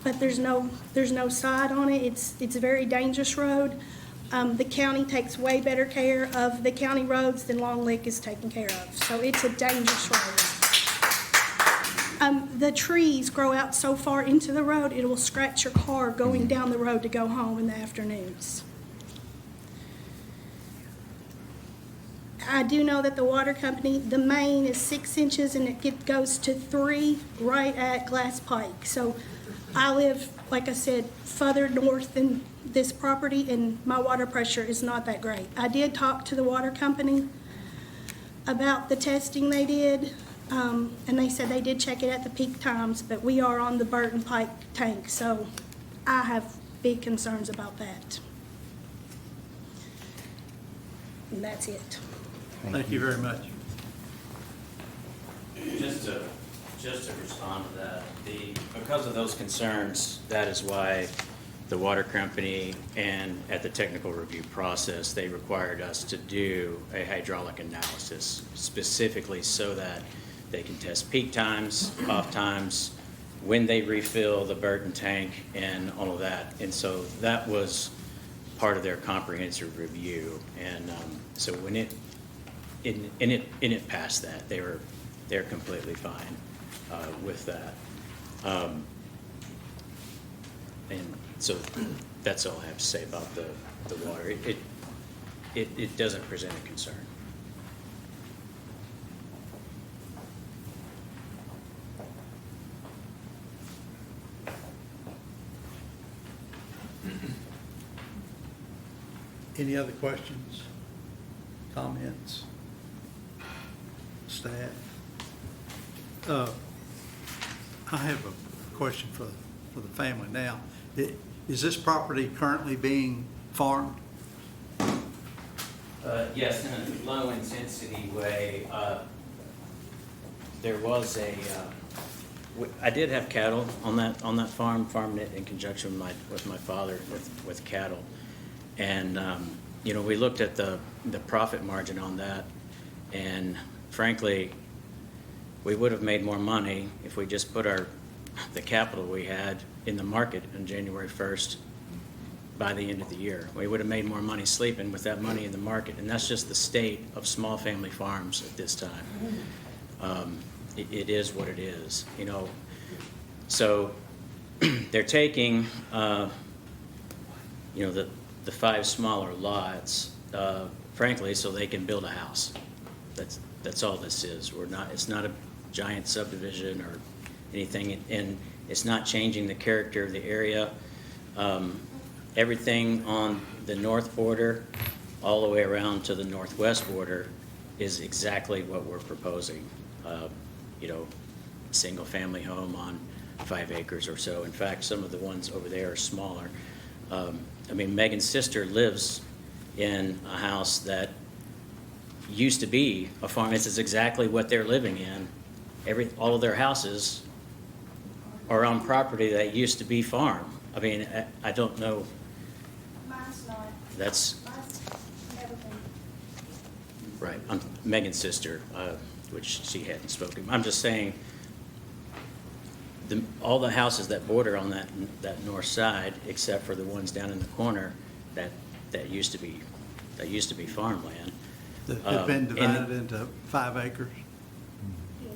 Speaker 12: but there's no side on it. It's a very dangerous road. The county takes way better care of the county roads than Long Lick is taken care of. So it's a dangerous road. The trees grow out so far into the road, it will scratch your car going down the road to go home in the afternoons. I do know that the water company, the main is 6 inches and it goes to 3 right at Glass Pike. So I live, like I said, further north than this property, and my water pressure is not that great. I did talk to the water company about the testing they did, and they said they did check it at the peak times, but we are on the Burton Pike tank, so I have big concerns about that. And that's it.
Speaker 1: Thank you very much.
Speaker 21: Just to respond to that, because of those concerns, that is why the water company and at the technical review process, they required us to do a hydraulic analysis specifically so that they can test peak times, off times, when they refill the Burton tank and all of that. And so that was part of their comprehensive review. And so when it passed that, they're completely fine with that. And so that's all I have to say about the water. It doesn't present a concern.
Speaker 1: Any other questions, comments? Staff? I have a question for the family now. Is this property currently being farmed?
Speaker 21: Yes, in a low intensity way. There was I did have cattle on that farm, farming it in conjunction with my father with cattle. And, you know, we looked at the profit margin on that, and frankly, we would have made more money if we just put the capital we had in the market on January 1st by the end of the year. We would have made more money sleeping with that money in the market, and that's just the state of small family farms at this time. It is what it is, you know. So they're taking, you know, the 5 smaller lots, frankly, so they can build a house. That's all this is. It's not a giant subdivision or anything, and it's not changing the character of the area. Everything on the north border, all the way around to the northwest border, is exactly what we're proposing. You know, single-family home on 5 acres or so. In fact, some of the ones over there are smaller. I mean, Megan's sister lives in a house that used to be a farm. This is exactly what they're living in. All of their houses are on property that used to be farm. I mean, I don't know.
Speaker 12: Mine's not.
Speaker 21: That's
Speaker 12: Mine's never been.
Speaker 21: right. Megan's sister, which she hadn't spoken. I'm just saying, all the houses that border on that north side, except for the ones down in the corner, that used to be farmland.
Speaker 1: They've been divided into 5 acres?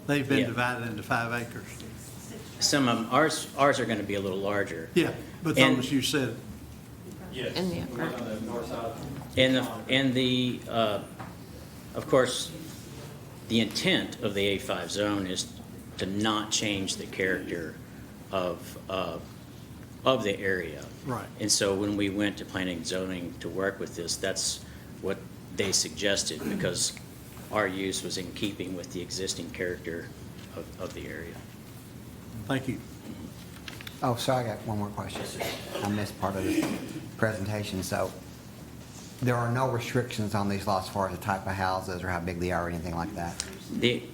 Speaker 1: They've been
Speaker 21: Yeah.
Speaker 1: divided into 5 acres?
Speaker 21: Some of them, ours are going to be a little larger.
Speaker 1: Yeah, but
Speaker 21: And-
Speaker 1: those you said,
Speaker 19: Yes.
Speaker 10: In the
Speaker 19: The one on the north side.
Speaker 21: Of course, the intent of the A5 zone is to not change the character of the area.
Speaker 1: Right.
Speaker 21: And so when we went to planning and zoning to work with this, that's what they suggested, because our use was in keeping with the existing character of the area.
Speaker 1: thank you.
Speaker 16: Oh, so I got one more question. I missed part of the presentation. So there are no restrictions on these lots as far as the type of houses or how big they are or anything like that?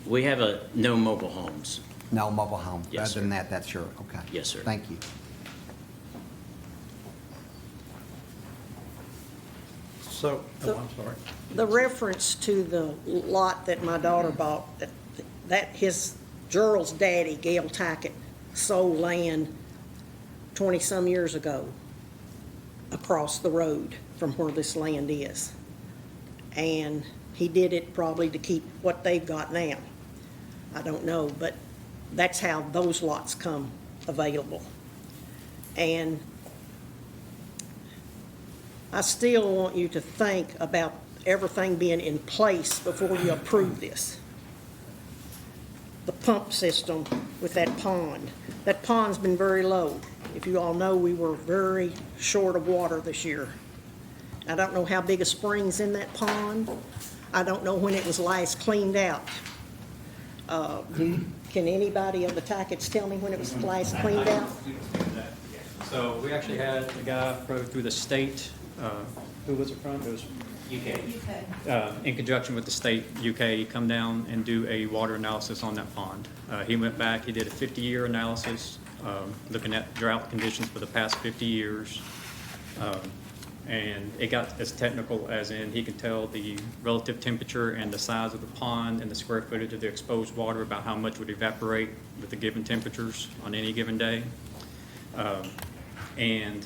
Speaker 21: We have no mobile homes.
Speaker 16: No mobile home?
Speaker 21: Yes,
Speaker 16: Other than
Speaker 21: sir.
Speaker 16: that, that's your, okay.
Speaker 21: Yes, sir.
Speaker 16: Thank you.
Speaker 1: So, oh, I'm sorry.
Speaker 20: The reference to the lot that my daughter bought, Gerald's daddy, Gail Tackett, sold land 20-some years ago across the road from where this land is. And he did it probably to keep what they've got now. I don't know, but that's how those lots come available. And I still want you to think about everything being in place before you approve this. The pump system with that pond. That pond's been very low. If you all know, we were very short of water this year. I don't know how big a spring's in that pond. I don't know when it was last cleaned out. Can anybody of the Tacketts tell me when it was last cleaned out?
Speaker 19: So we actually had a guy through the state, who was it from? It was UK. In conjunction with the state UK, come down and do a water analysis on that pond. He went back, he did a 50-year analysis, looking at drought conditions for the past 50 years. And it got as technical as in he could tell the relative temperature and the size of the pond and the square footage of the exposed water, about how much would evaporate with the given temperatures on any given day. And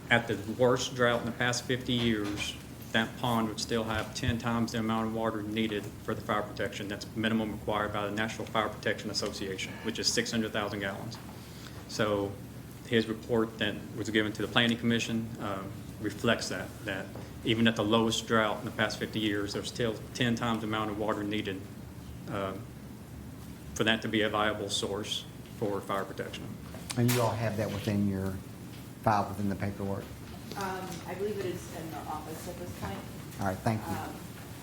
Speaker 19: at the worst drought in the past 50 years, that pond would still have 10 times the amount of water needed for the fire protection that's minimum required by the National Fire Protection Association, which is 600,000 gallons. So his report that was given to the planning commission reflects that even at the lowest drought in the past 50 years, there's still 10 times the amount of water needed for that to be a viable source for fire protection.
Speaker 16: And you all have that within your file, within the paperwork?
Speaker 10: I believe it is in the office at this point.
Speaker 16: All right, thank you.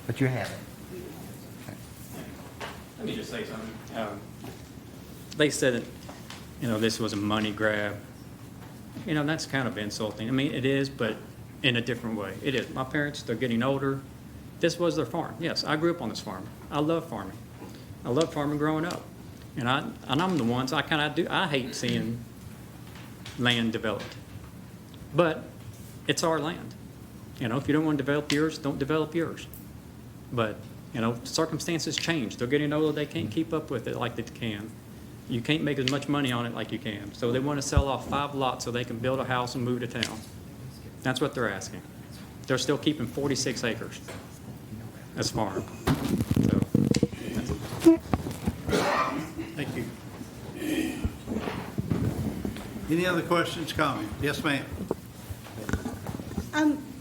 Speaker 16: But you have it?
Speaker 19: Let me just say something. They said that, this was a money grab. That's kind of insulting. I mean, it is, but in a different way. It is. My parents, they're getting older. This was their farm. Yes, I grew up on this farm. I love farming. I loved farming growing up. And I'm the ones, I hate seeing land developed. But it's our land. If you don't want to develop yours, don't develop yours. But, circumstances change. They're getting older, they can't keep up with it like they can. You can't make as much money on it like you can. So they want to sell off 5 lots so they can build a house and move to town. That's what they're asking. They're still keeping 46 acres as farm. So, that's it.
Speaker 1: Thank you. Any other questions, comments? Yes, ma'am.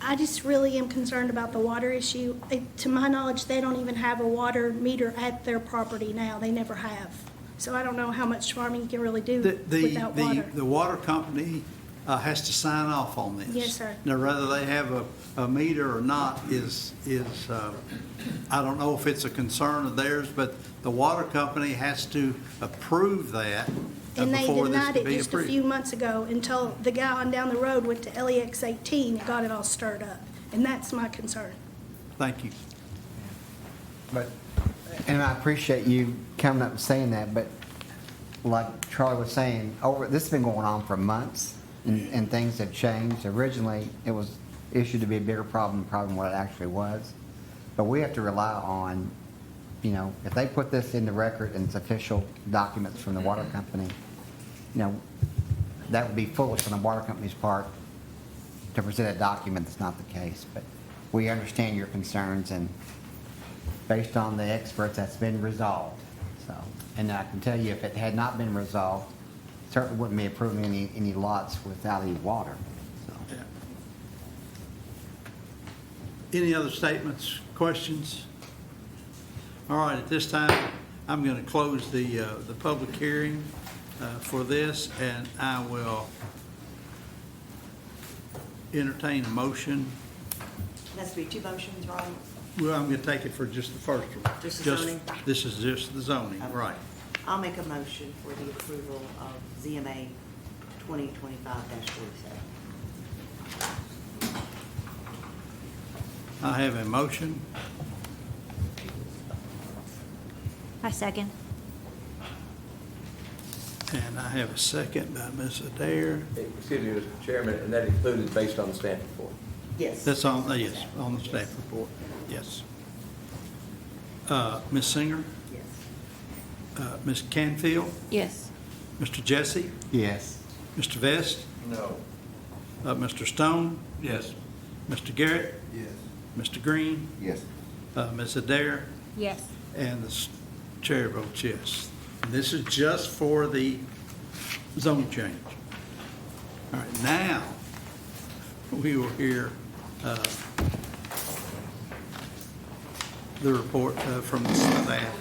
Speaker 12: I just really am concerned about the water issue. To my knowledge, they don't even have a water meter at their property now. They never have. So I don't know how much farming you can really do without water.
Speaker 1: The water company has to sign off on this.
Speaker 12: Yes, sir.
Speaker 1: Now, whether they have a meter or not is I don't know if it's a concern of theirs, but the water company has to approve that
Speaker 12: And they
Speaker 1: before this
Speaker 12: denied
Speaker 1: can
Speaker 12: it
Speaker 1: be
Speaker 12: just a
Speaker 1: approved.
Speaker 12: few months ago until the guy on down the road went to LEX 18 and got it all stirred up. And that's my concern.
Speaker 1: Thank you.
Speaker 16: But, and I appreciate you coming up and saying that, but like Charlie was saying, this has been going on for months, and things have changed. Originally, it was issued to be a bigger problem than what it actually was. But we have to rely on, if they put this in the record and it's official documents from the water company, that would be foolish on the water company's part to present a document that's not the case. But we understand your concerns, and based on the experts, that's been resolved. So, and I can tell you, if it had not been resolved, certainly wouldn't be approving any lots without any water. So.
Speaker 1: Yeah. Any other statements, questions? All right, at this time, I'm going to close the public hearing for this, and I will entertain a motion.
Speaker 2: It has to be 2 motions, right?
Speaker 1: Well, I'm going to take it for just the first one.
Speaker 2: Just the zoning?
Speaker 1: This is just the zoning,
Speaker 2: Okay.
Speaker 1: right.
Speaker 2: I'll make a motion for the approval of ZMA 2025-47.
Speaker 1: I have a motion.
Speaker 7: I second.
Speaker 1: And I have a second by Ms. Adair.
Speaker 8: Excuse me, Mr. Chairman, and that included based on the staff report.
Speaker 2: Yes.
Speaker 1: That's on, yes, on the staff report, yes. Ms. Singer?
Speaker 2: Yes.
Speaker 1: Ms. Canfield?
Speaker 10: Yes.
Speaker 1: Mr. Jesse?
Speaker 16: Yes.
Speaker 1: Mr. Vest?
Speaker 8: No.
Speaker 1: Mr. Stone? Yes. Mr. Garrett?
Speaker 3: Yes.
Speaker 1: Mr. Green?
Speaker 3: Yes.
Speaker 1: Ms. Adair?
Speaker 7: Yes.
Speaker 1: And the chair votes yes. And this is just for the zone change. All right, now, we will hear the report from the staff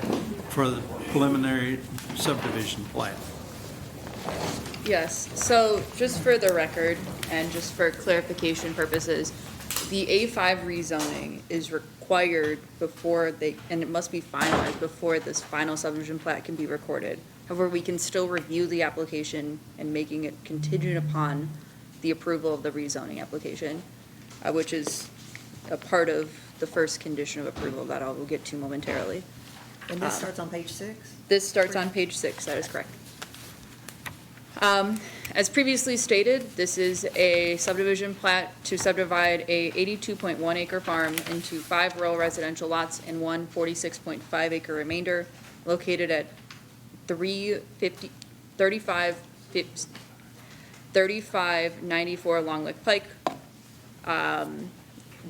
Speaker 1: for the preliminary subdivision plat.
Speaker 18: Yes, so just for the record and just for clarification purposes, the A5 rezoning is required before and it must be finalized before this final subdivision plat can be recorded. However, we can still review the application and making it contingent upon the approval of the rezoning application, which is a part of the first condition of approval that I will get to momentarily.
Speaker 2: And this starts on page 6?
Speaker 18: This starts on page 6, that is correct. As previously stated, this is a subdivision plat to subdivide a 82.1 acre farm into 5 rural residential lots and 1 46.5 acre remainder located at 3594 Long Lick Pike.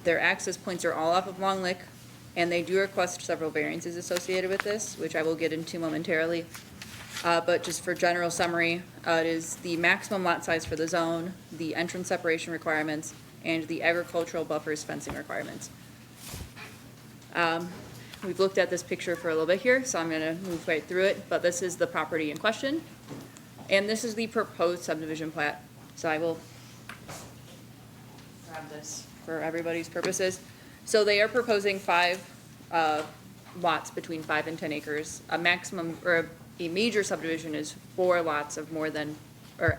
Speaker 18: Their access points are all off of Long Lick, and they do request several variances associated with this, which I will get into momentarily. But just for general summary, it is the maximum lot size for the zone, the entrance separation requirements, and the agricultural buffers fencing requirements. We've looked at this picture for a little bit here, so I'm gonna move right through it, but this is the property in question. And this is the proposed subdivision plat, so I will grab this for everybody's purposes. So they are proposing 5 lots between 5 and 10 acres. A maximum, or a major subdivision is 4 lots of more than, or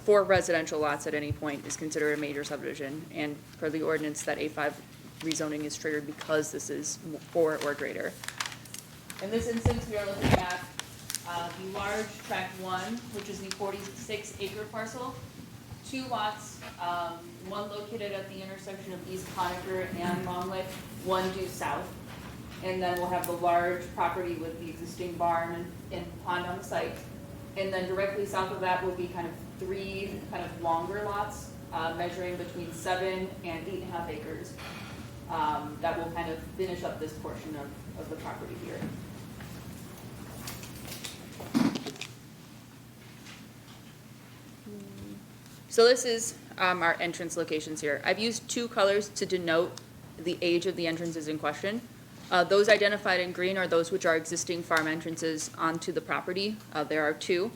Speaker 18: 4 residential lots at any point is considered a major subdivision. And per the ordinance, that A5 rezoning is triggered because this is 4 or greater. In this instance, we are looking at the large tract 1, which is the 46-acre parcel. 2 lots, one located at the intersection of East Conacher and Long Lake, one due south. And then we'll have the large property with the existing barn and pond on the site. And then directly south of that will be kind of 3 kind of longer lots, measuring between 7 and 8.5 acres. That will kind of finish up this portion of the property here. So this is our entrance locations here. I've used 2 colors to denote the age of the entrances in question. Those identified in green are those which are existing farm entrances onto the property. There are 2.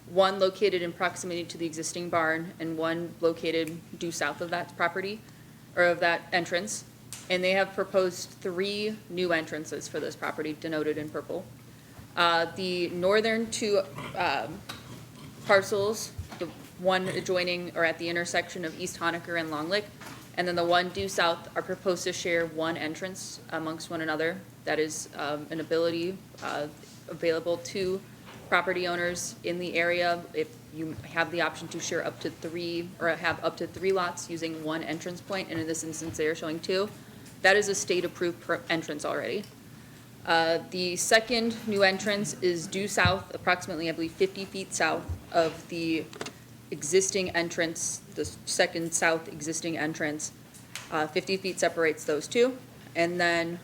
Speaker 18: One located in proximity to the existing barn and one located due south of that property, or of that entrance. And they have proposed 3 new entrances for this property, denoted in purple. The northern 2 parcels, the one adjoining or at the intersection of East Honacher and Long Lake, and then the one due south, are proposed to share 1 entrance amongst one another. That is an ability available to property owners in the area if you have the option to share up to 3, or have up to 3 lots using 1 entrance point, and in this instance they are showing 2. That is a state-approved entrance already. The second new entrance is due south, approximately, I believe, 50 feet south of the existing entrance, the second south existing entrance. 50 feet separates those 2. And then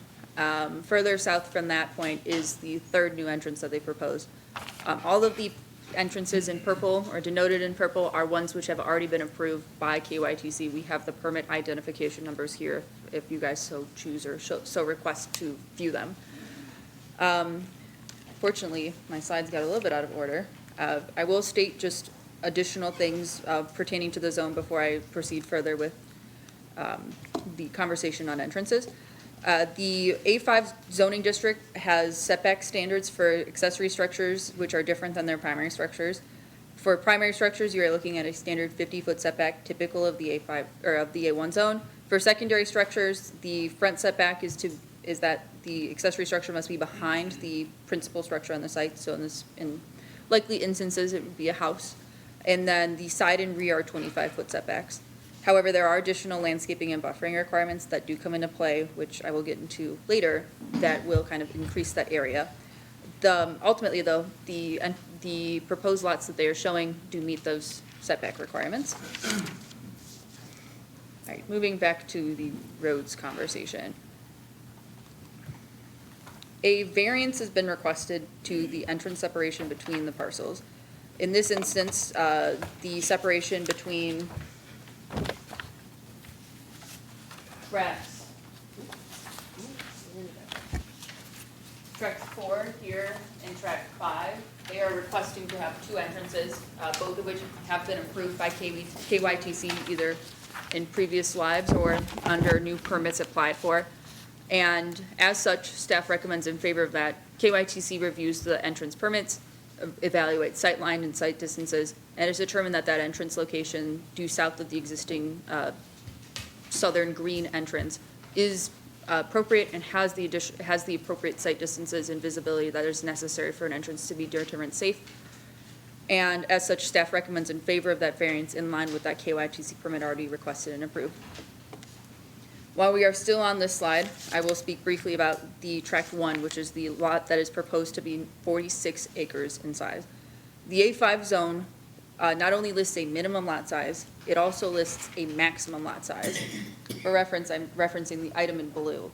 Speaker 18: further south from that point is the 3rd new entrance that they proposed. All of the entrances in purple, or denoted in purple, are ones which have already been approved by KYTC. We have the permit identification numbers here if you guys so choose or so request to view them. Fortunately, my slides got a little bit out of order. I will state just additional things pertaining to the zone before I proceed further with the conversation on entrances. The A5 zoning district has setback standards for accessory structures which are different than their primary structures. For primary structures, you are looking at a standard 50-foot setback typical of the A5 or of the A1 zone. For secondary structures, the front setback is that the accessory structure must be behind the principal structure on the site. So in likely instances, it would be a house. And then the side and rear are 25-foot setbacks. However, there are additional landscaping and buffering requirements that do come into play, which I will get into later, that will kind of increase that area. Ultimately, though, the proposed lots that they are showing do meet those setback requirements. All right, moving back to the roads conversation. A variance has been requested to the entrance separation between the parcels. In this instance, the separation between tract 4 here and tract 5, they are requesting to have 2 entrances, both of which have been approved by KYTC either in previous lives or under new permits applied for. And as such, staff recommends in favor of that. KYTC reviews the entrance permits, evaluates sightline and site distances, and has determined that that entrance location due south of the existing southern green entrance is appropriate and has the appropriate site distances and visibility that is necessary for an entrance to be determined safe. And as such, staff recommends in favor of that variance in line with that KYTC permit already requested and approved. While we are still on this slide, I will speak briefly about the tract 1, which is the lot that is proposed to be 46 acres in size. The A5 zone not only lists a minimum lot size, it also lists a maximum lot size. For reference, I'm referencing the item in blue.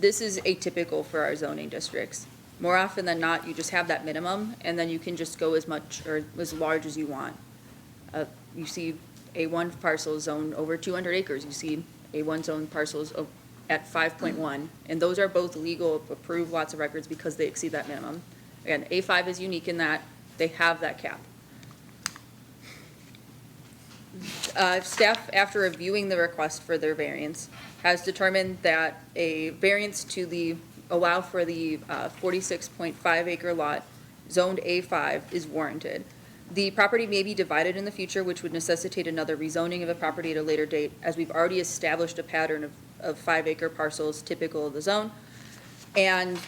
Speaker 18: This is atypical for our zoning districts. More often than not, you just have that minimum, and then you can just go as much or as large as you want. You see A1 parcels zoned over 200 acres. You see A1 zone parcels at 5.1, and those are both legal, approved lots of records because they exceed that minimum. Again, A5 is unique in that they have that cap. Staff, after reviewing the request for their variance, has determined that a variance to allow for the 46.5 acre lot zoned A5 is warranted. The property may be divided in the future, which would necessitate another rezoning of a property at a later date, as we've already established a pattern of 5 acre parcels typical of the zone. And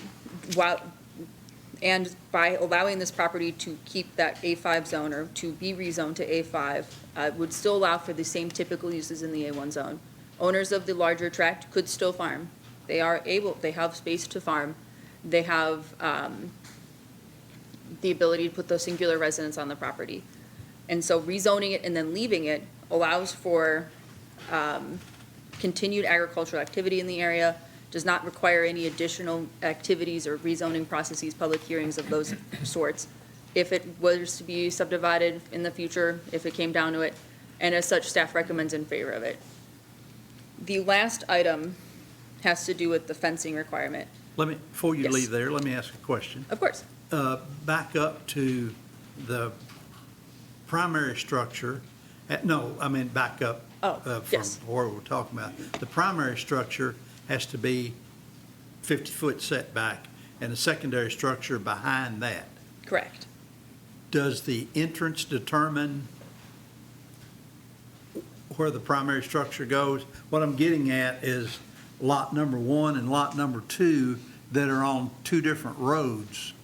Speaker 18: by allowing this property to keep that A5 zone or to be rezoned to A5, would still allow for the same typical uses in the A1 zone. Owners of the larger tract could still farm. They have space to farm. They have the ability to put those singular residents on the property. And so rezoning it and then leaving it allows for continued agricultural activity in the area, does not require any additional activities or rezoning processes, public hearings of those sorts. If it was to be subdivided in the future, if it came down to it, and as such, staff recommends in favor of it. The last item has to do with the fencing requirement.
Speaker 1: Before you
Speaker 18: Yes.
Speaker 1: leave there, let me ask a question.
Speaker 18: Of course.
Speaker 1: Back up to the primary structure. Back up from
Speaker 18: yes.
Speaker 1: where we're talking about. The primary structure has to be 50-foot setback, and the secondary structure behind that.
Speaker 18: Correct.
Speaker 1: Does the entrance determine where the primary structure goes? What I'm getting at is lot number 1 and lot number 2 that are on 2 different roads,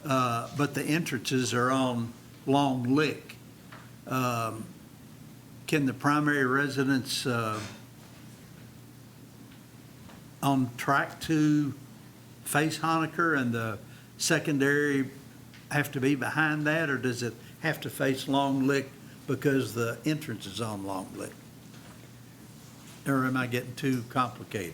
Speaker 1: but the entrances are on Long Lick. Can the primary residence on track 2 face Honaker and the secondary have to be behind that, or does it have to face Long Lick because the entrance is on Long Lick? Or am I getting too complicated?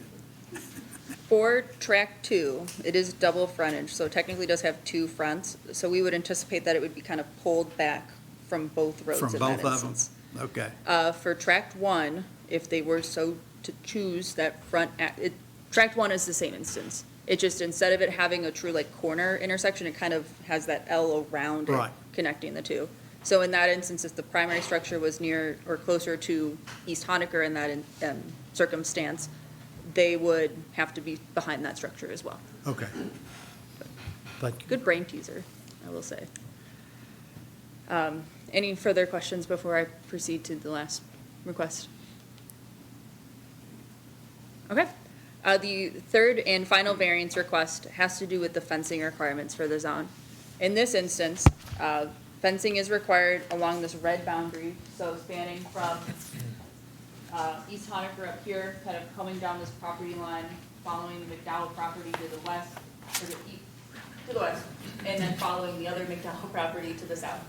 Speaker 18: For track 2, it is double frontage, so it technically does have 2 fronts. So we would anticipate that it would be kind of pulled back from both roads
Speaker 1: From
Speaker 18: in
Speaker 1: both
Speaker 18: that
Speaker 1: of them?
Speaker 18: instance.
Speaker 1: Okay.
Speaker 18: For tract 1, if they were so to choose that tract 1 is the same instance. It just, instead of it having a true like corner intersection, it kind of has that L around it
Speaker 1: Right.
Speaker 18: connecting the two. So in that instance, if the primary structure was near or closer to East Honaker in that circumstance, they would have to be behind that structure as well.
Speaker 1: Okay. Thank you.
Speaker 18: Good brain teaser, I will say. Any further questions before I proceed to the last request? Okay. The third and final variance request has to do with the fencing requirements for the zone. In this instance, fencing is required along this red boundary, so spanning from East Honaker up here, kind of coming down this property line, following the McDowell property to the west, to the west, and then following the other McDowell property to the south.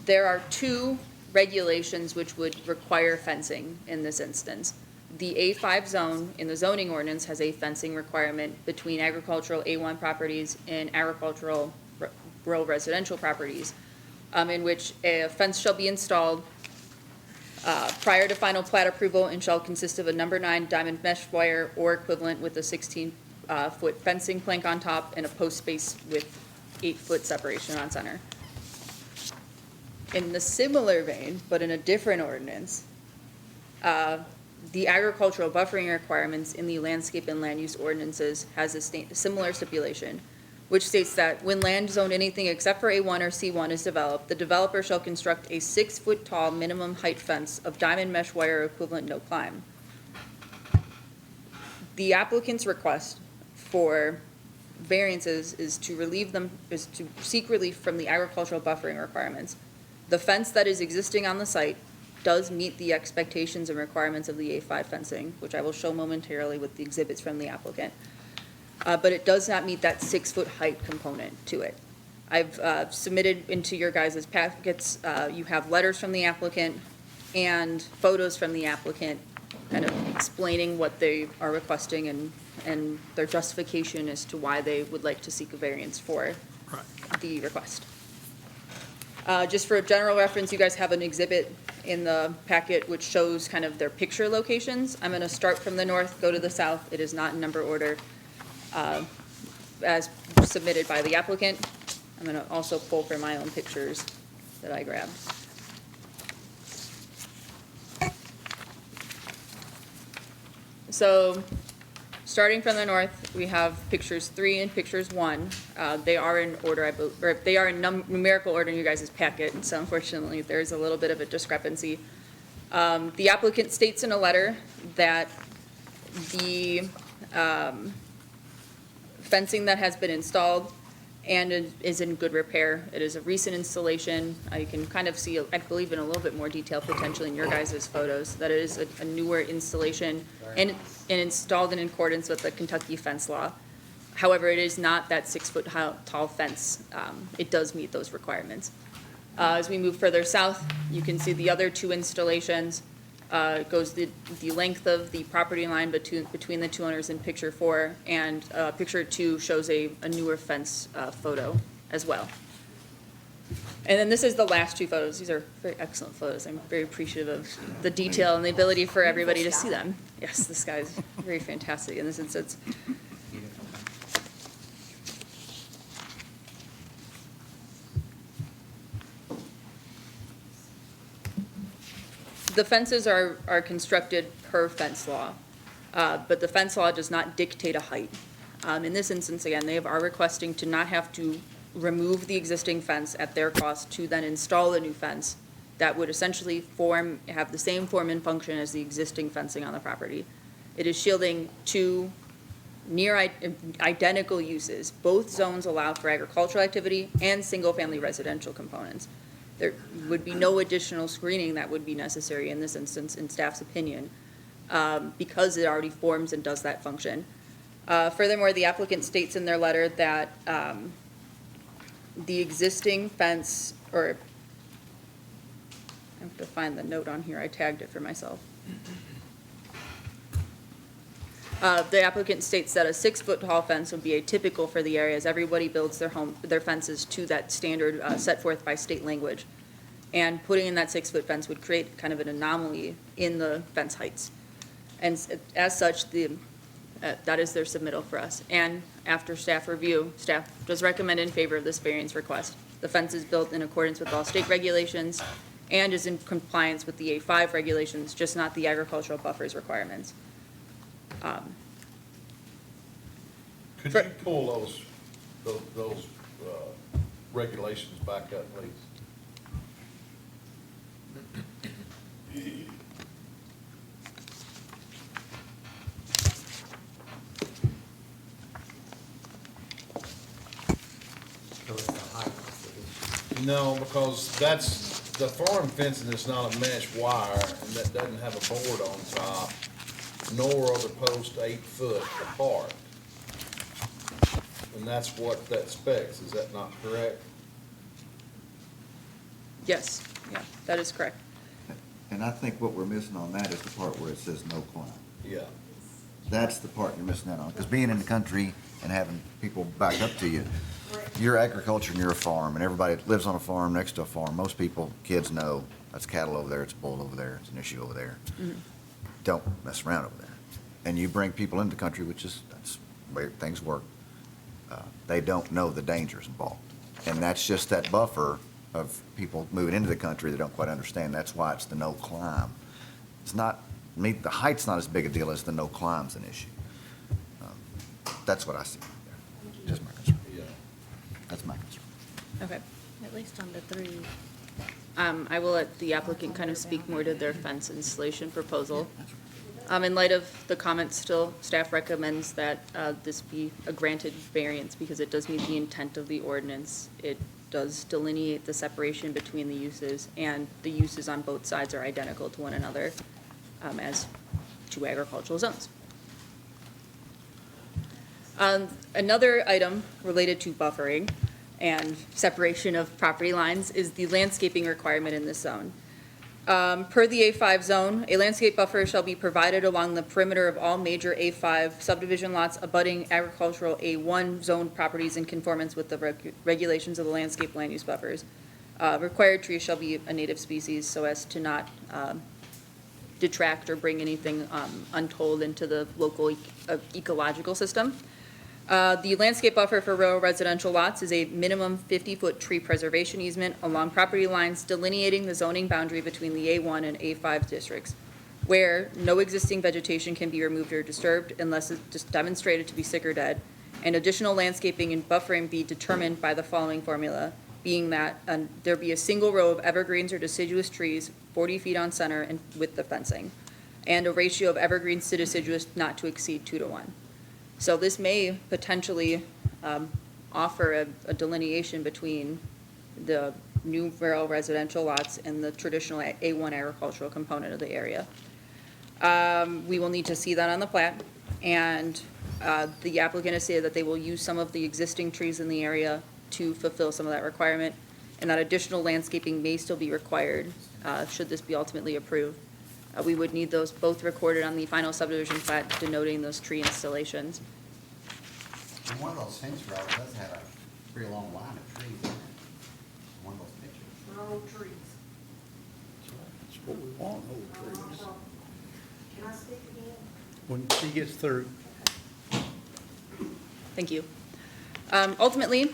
Speaker 18: There are 2 regulations which would require fencing in this instance. The A5 zone in the zoning ordinance has a fencing requirement between agricultural A1 properties and agricultural rural residential properties, in which a fence shall be installed prior to final plat approval and shall consist of a number 9 diamond mesh wire or equivalent with a 16-foot fencing plank on top and a post space with 8-foot separation on center. In the similar vein, but in a different ordinance, the agricultural buffering requirements in the landscape and land use ordinances has a similar stipulation, which states that when land zoned anything except for A1 or C1 is developed, the developer shall construct a 6-foot tall minimum height fence of diamond mesh wire equivalent no climb. The applicant's request for variances is to seek relief from the agricultural buffering requirements. The fence that is existing on the site does meet the expectations and requirements of the A5 fencing, which I will show momentarily with the exhibits from the applicant. But it does not meet that 6-foot height component to it. I've submitted into your guys' packets, you have letters from the applicant and photos from the applicant kind of explaining what they are requesting and their justification as to why they would like to seek a variance for the request. Just for general reference, you guys have an exhibit in the packet which shows kind of their picture locations. I'm going to start from the north, go to the south. It is not in number order as submitted by the applicant. I'm going to also pull from my own pictures that I grabbed. So, starting from the north, we have pictures 3 and pictures 1. They are in order, or they are in numerical order in you guys' packet, so unfortunately there's a little bit of a discrepancy. The applicant states in a letter that the fencing that has been installed and is in good repair. It is a recent installation. You can kind of see, I believe, in a little bit more detail potentially in your guys' photos, that it is a newer installation and installed in accordance with the Kentucky fence law. However, it is not that 6-foot tall fence. It does meet those requirements. As we move further south, you can see the other 2 installations. It goes the length of the property line between the 2 owners in picture 4, and picture 2 shows a newer fence photo as well. And then this is the last 2 photos. These are very excellent photos. I'm very appreciative of the detail and the ability for everybody to see them. Yes, the sky is very fantastic in this instance. The fences are constructed per fence law, but the fence law does not dictate a height. In this instance, again, they are requesting to not have to remove the existing fence at their cost to then install a new fence that would essentially have the same form and function as the existing fencing on the property. It is shielding 2 near identical uses. Both zones allow for agricultural activity and single-family residential components. There would be no additional screening that would be necessary in this instance, in staff's opinion, because it already forms and does that function. Furthermore, the applicant states in their letter that the existing fence, or I have to find the note on here, I tagged it for myself. The applicant states that a 6-foot tall fence would be atypical for the area, as everybody builds their fences to that standard set forth by state language. And putting in that 6-foot fence would create kind of an anomaly in the fence heights. And as such, that is their submittal for us. And after staff review, staff does recommend in favor of this variance request. The fence is built in accordance with all state regulations and is in compliance with the A5 regulations, just not the agricultural buffers requirements.
Speaker 11: Could you pull those regulations back up, please? No, because that's, the farm fencing is not a mesh wire, and that doesn't have a board on top, nor are the posts 8 foot apart. And that's what that specs, is that not correct?
Speaker 18: Yes, yeah, that is correct.
Speaker 3: And I think what we're missing on that is the part where it says no climb.
Speaker 11: Yeah.
Speaker 3: That's the part you're missing out on, because being in the country and having people back up to you, you're agriculture and you're a farm, and everybody that lives on a farm next to a farm, most people, kids know, that's cattle over there, it's a bull over there, it's an issue over there.
Speaker 18: Mhm.
Speaker 3: Don't mess around over there. And you bring people into the country, that's where things work. They don't know the dangers involved. And that's just that buffer of people moving into the country that don't quite understand. That's why it's the no climb. It's not, the height's not as big a deal as the no climb's an issue. That's what I see there. Just my concern.
Speaker 11: Yeah.
Speaker 3: That's my concern.
Speaker 18: Okay.
Speaker 7: At least on the 3.
Speaker 18: I will let the applicant kind of speak more to their fence installation proposal. In light of the comments still, staff recommends that this be a granted variance because it does meet the intent of the ordinance. It does delineate the separation between the uses, and the uses on both sides are identical to one another as 2 agricultural zones. Another item related to buffering and separation of property lines is the landscaping requirement in this zone. Per the A5 zone, a landscape buffer shall be provided along the perimeter of all major A5 subdivision lots abutting agricultural A1 zone properties in conformance with the regulations of the landscape land use buffers. Required trees shall be a native species so as to not detract or bring anything untold into the local ecological system. The landscape buffer for rural residential lots is a minimum 50-foot tree preservation easement along property lines delineating the zoning boundary between the A1 and A5 districts, where no existing vegetation can be removed or disturbed unless it's demonstrated to be sick or dead, and additional landscaping and buffering be determined by the following formula, being that there be a single row of evergreens or deciduous trees 40 feet on center and with the fencing, and a ratio of evergreens to deciduous not to exceed 2:1. So this may potentially offer a delineation between the new rural residential lots and the traditional A1 agricultural component of the area. We will need to see that on the plat, and the applicant has said that they will use some of the existing trees in the area to fulfill some of that requirement, and that additional landscaping may still be required should this be ultimately approved. We would need those both recorded on the final subdivision plat denoting those tree installations.
Speaker 16: And one of those fence rows does have a pretty long line of trees in it. One of those pictures.
Speaker 20: They're old trees.
Speaker 1: That's what we want, old trees.
Speaker 20: Can I speak again?
Speaker 1: When she gets through.
Speaker 18: Thank you. Ultimately,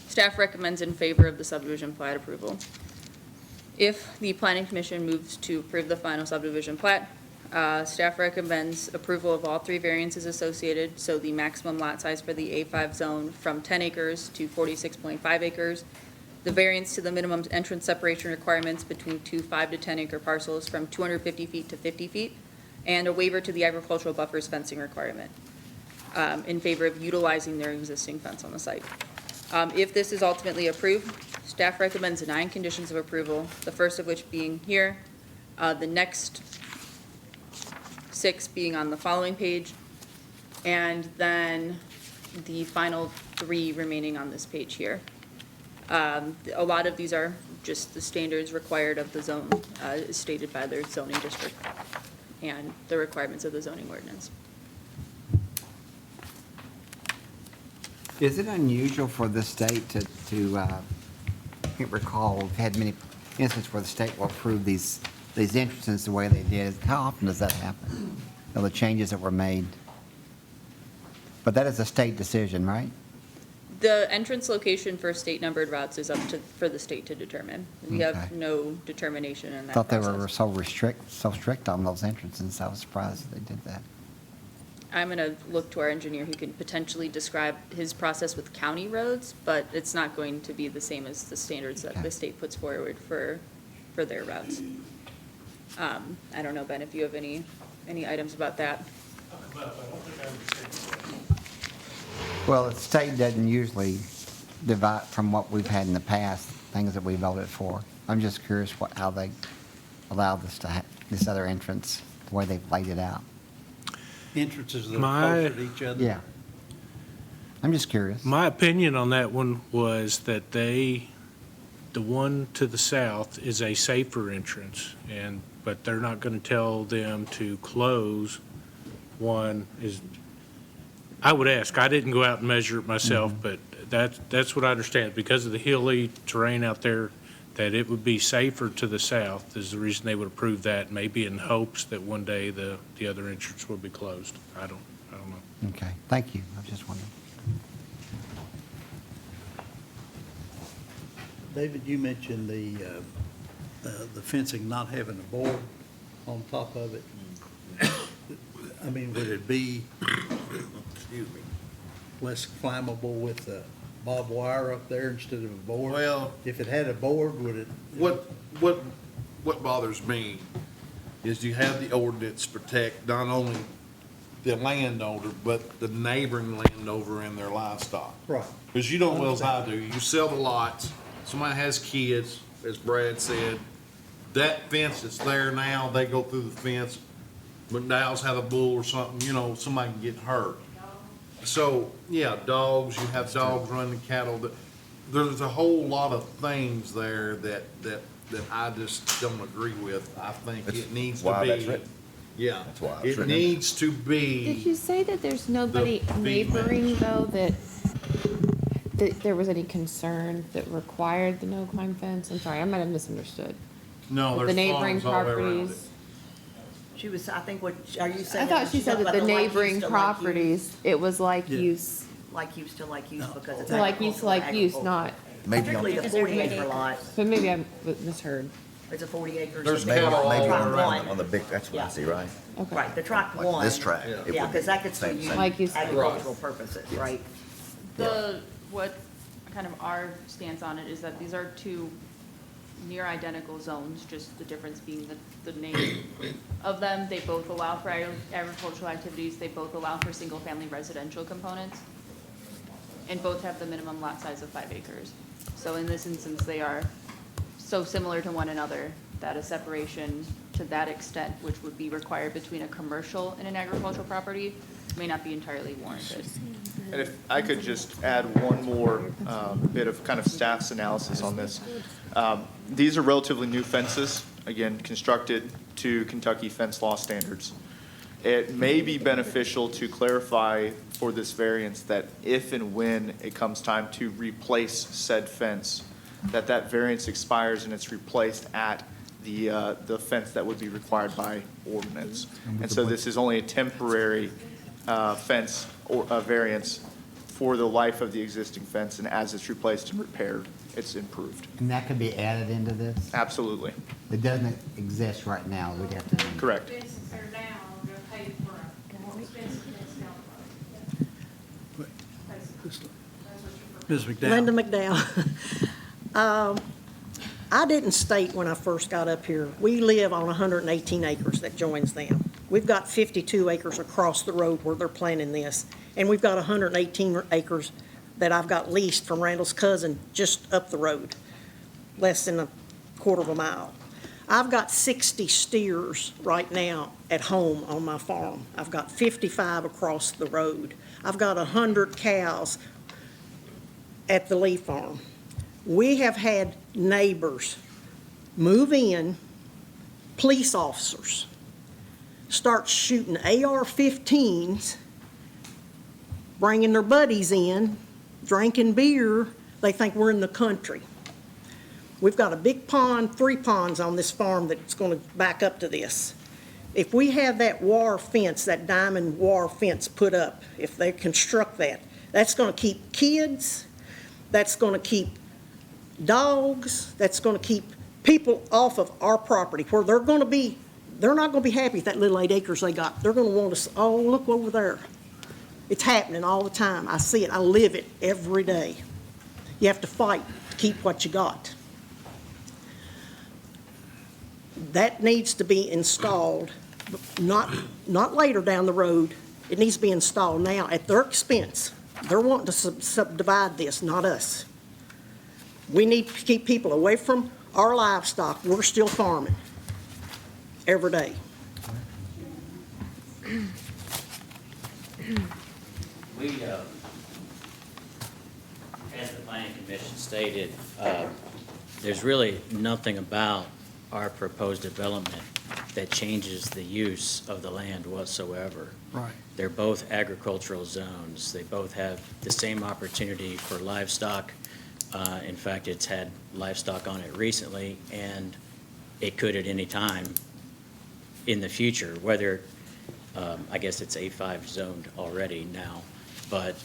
Speaker 18: staff recommends in favor of the subdivision plat approval. If the planning commission moves to approve the final subdivision plat, staff recommends approval of all 3 variances associated, so the maximum lot size for the A5 zone from 10 acres to 46.5 acres, the variance to the minimum entrance separation requirements between 2 5 to 10 acre parcels from 250 feet to 50 feet, and a waiver to the agricultural buffers fencing requirement in favor of utilizing their existing fence on the site. If this is ultimately approved, staff recommends 9 conditions of approval, the first of which being here, the next 6 being on the following page, and then the final 3 remaining on this page here. A lot of these are just the standards required of the zone stated by their zoning district and the requirements of the zoning ordinance.
Speaker 16: Is it unusual for the state to I can't recall, we've had many instances where the state will approve these entrances the way they did. How often does that happen? The changes that were made? But that is a state decision, right?
Speaker 18: The entrance location for state numbered routes is up to, for the state to determine. We have
Speaker 16: Okay.
Speaker 18: no determination in that
Speaker 16: Thought they
Speaker 18: process.
Speaker 16: were so strict on those entrances. I was surprised they did that.
Speaker 18: I'm gonna look to our engineer who can potentially describe his process with county roads, but it's not going to be the same as the standards that the state puts forward for their routes. I don't know, Ben, if you have any items about that.
Speaker 16: Well, the state doesn't usually divide from what we've had in the past, things that we voted for. I'm just curious how they allow this other entrance, the way they've laid it out.
Speaker 1: Entrances that are closer to each other.
Speaker 16: Yeah. I'm just curious.
Speaker 14: My opinion on that one was that the one to the south is a safer entrance, but they're not going to tell them to close one. I would ask, I didn't go out and measure it myself, but that's what I understand. Because of the hilly terrain out there, that it would be safer to the south is the reason they would approve that, maybe in hopes that one day the other entrance will be closed. I don't know.
Speaker 16: Okay, thank you. I was just wondering.
Speaker 1: David, you mentioned the fencing not having a board on top of it. I mean, would it be, excuse me, less flammable with the barbed wire up there instead of a board?
Speaker 11: Well,
Speaker 1: if it had a board, would it?
Speaker 11: What bothers me is you have the ordinance protect not only the landowner, but the neighboring landowner and their livestock.
Speaker 1: Right.
Speaker 11: Because you know well as I do, you sell the lots, somebody has kids, as Brad said, that fence that's there now, they go through the fence, McDowell's have a bull or something, somebody can get hurt. So, yeah, dogs, you have dogs running cattle. There's a whole lot of things there that that I just don't agree with. I think
Speaker 3: That's
Speaker 11: it needs to
Speaker 3: why that's
Speaker 11: be,
Speaker 3: written.
Speaker 11: yeah.
Speaker 3: That's why it's
Speaker 11: It
Speaker 3: written in
Speaker 11: needs to
Speaker 10: Did
Speaker 11: be,
Speaker 10: you say that there's nobody
Speaker 11: the
Speaker 10: neighboring, though, that there was any concern that required the no-climb fence? I'm sorry, I might have misunderstood.
Speaker 11: no,
Speaker 10: The
Speaker 11: there's
Speaker 10: neighboring
Speaker 11: farms all the way around it.
Speaker 10: properties.
Speaker 2: She was, I think, what, are you
Speaker 10: I
Speaker 2: saying?
Speaker 10: thought she said
Speaker 2: talking
Speaker 10: that
Speaker 2: about
Speaker 10: the
Speaker 2: like
Speaker 10: neighboring
Speaker 2: use to like
Speaker 10: properties, it was like
Speaker 1: Yeah.
Speaker 10: use,
Speaker 2: Like use to like use because it's
Speaker 10: to like use to like use,
Speaker 2: agricultural.
Speaker 10: not,
Speaker 3: Maybe on,
Speaker 2: Particularly the 40 acre lot.
Speaker 10: but maybe I misheard.
Speaker 2: It's a 40 acres.
Speaker 11: There's
Speaker 2: Maybe
Speaker 11: cattle all
Speaker 2: tract
Speaker 11: around
Speaker 2: one.
Speaker 3: on the big, that's what I
Speaker 2: Yeah.
Speaker 3: see, right?
Speaker 10: Okay.
Speaker 2: Right, the tract
Speaker 3: Like
Speaker 2: one.
Speaker 3: this track. it
Speaker 2: Yeah,
Speaker 3: would
Speaker 2: because
Speaker 3: be
Speaker 2: that gets to
Speaker 3: same-
Speaker 2: use
Speaker 3: same.
Speaker 10: Like you said.
Speaker 2: agricultural purposes, right?
Speaker 18: What kind of our stance on it is that these are two near identical zones, just the difference being the name of them. They both allow for agricultural activities, they both allow for single-family residential components, and both have the minimum lot size of 5 acres. So in this instance, they are so similar to one another that a separation to that extent, which would be required between a commercial and an agricultural property, may not be entirely warranted.
Speaker 15: And if I could just add one more bit of kind of staff's analysis on this. These are relatively new fences, again, constructed to Kentucky fence law standards. It may be beneficial to clarify for this variance that if and when it comes time to replace said fence, that variance expires and it's replaced at the fence that would be required by ordinance. And so this is only a temporary fence or a variance for the life of the existing fence, and as it's replaced and repaired, it's improved.
Speaker 16: And that could be added into this?
Speaker 15: Absolutely.
Speaker 16: It doesn't exist right now, we'd have to.
Speaker 15: Correct.
Speaker 22: Fences are down, we're gonna pay for a more expensive fence down the road. Basically, that's what you're
Speaker 1: Ms. McDowell?
Speaker 20: Linda McDowell. I didn't state when I first got up here, we live on 118 acres that joins them. We've got 52 acres across the road where they're planting this, and we've got 118 acres that I've got leased from Randall's cousin just up the road, less than a quarter of a mile. I've got 60 steers right now at home on my farm. I've got 55 across the road. I've got 100 cows at the Lee farm. We have had neighbors move in, police officers, start shooting AR-15s, bringing their buddies in, drinking beer. They think we're in the country. We've got a big pond, 3 ponds on this farm that's going to back up to this. If we have that wire fence, that diamond wire fence put up, if they construct that, that's going to keep kids, that's going to keep dogs, that's going to keep people off of our property where they're not going to be happy with that little 8 acres they got. They're going to want to, oh, look over there. It's happening all the time. I see it. I live it every day. You have to fight to keep what you got. That needs to be installed, not later down the road. It needs to be installed now at their expense. They're wanting to subdivide this, not us. We need to keep people away from our livestock. We're still farming every day.
Speaker 21: We, as the planning commission stated, there's really nothing about our proposed development that changes the use of the land whatsoever.
Speaker 1: Right.
Speaker 21: They're both agricultural zones. They both have the same opportunity for livestock. In fact, it's had livestock on it recently, and it could at any time in the future, whether, I guess it's A5 zoned already now, but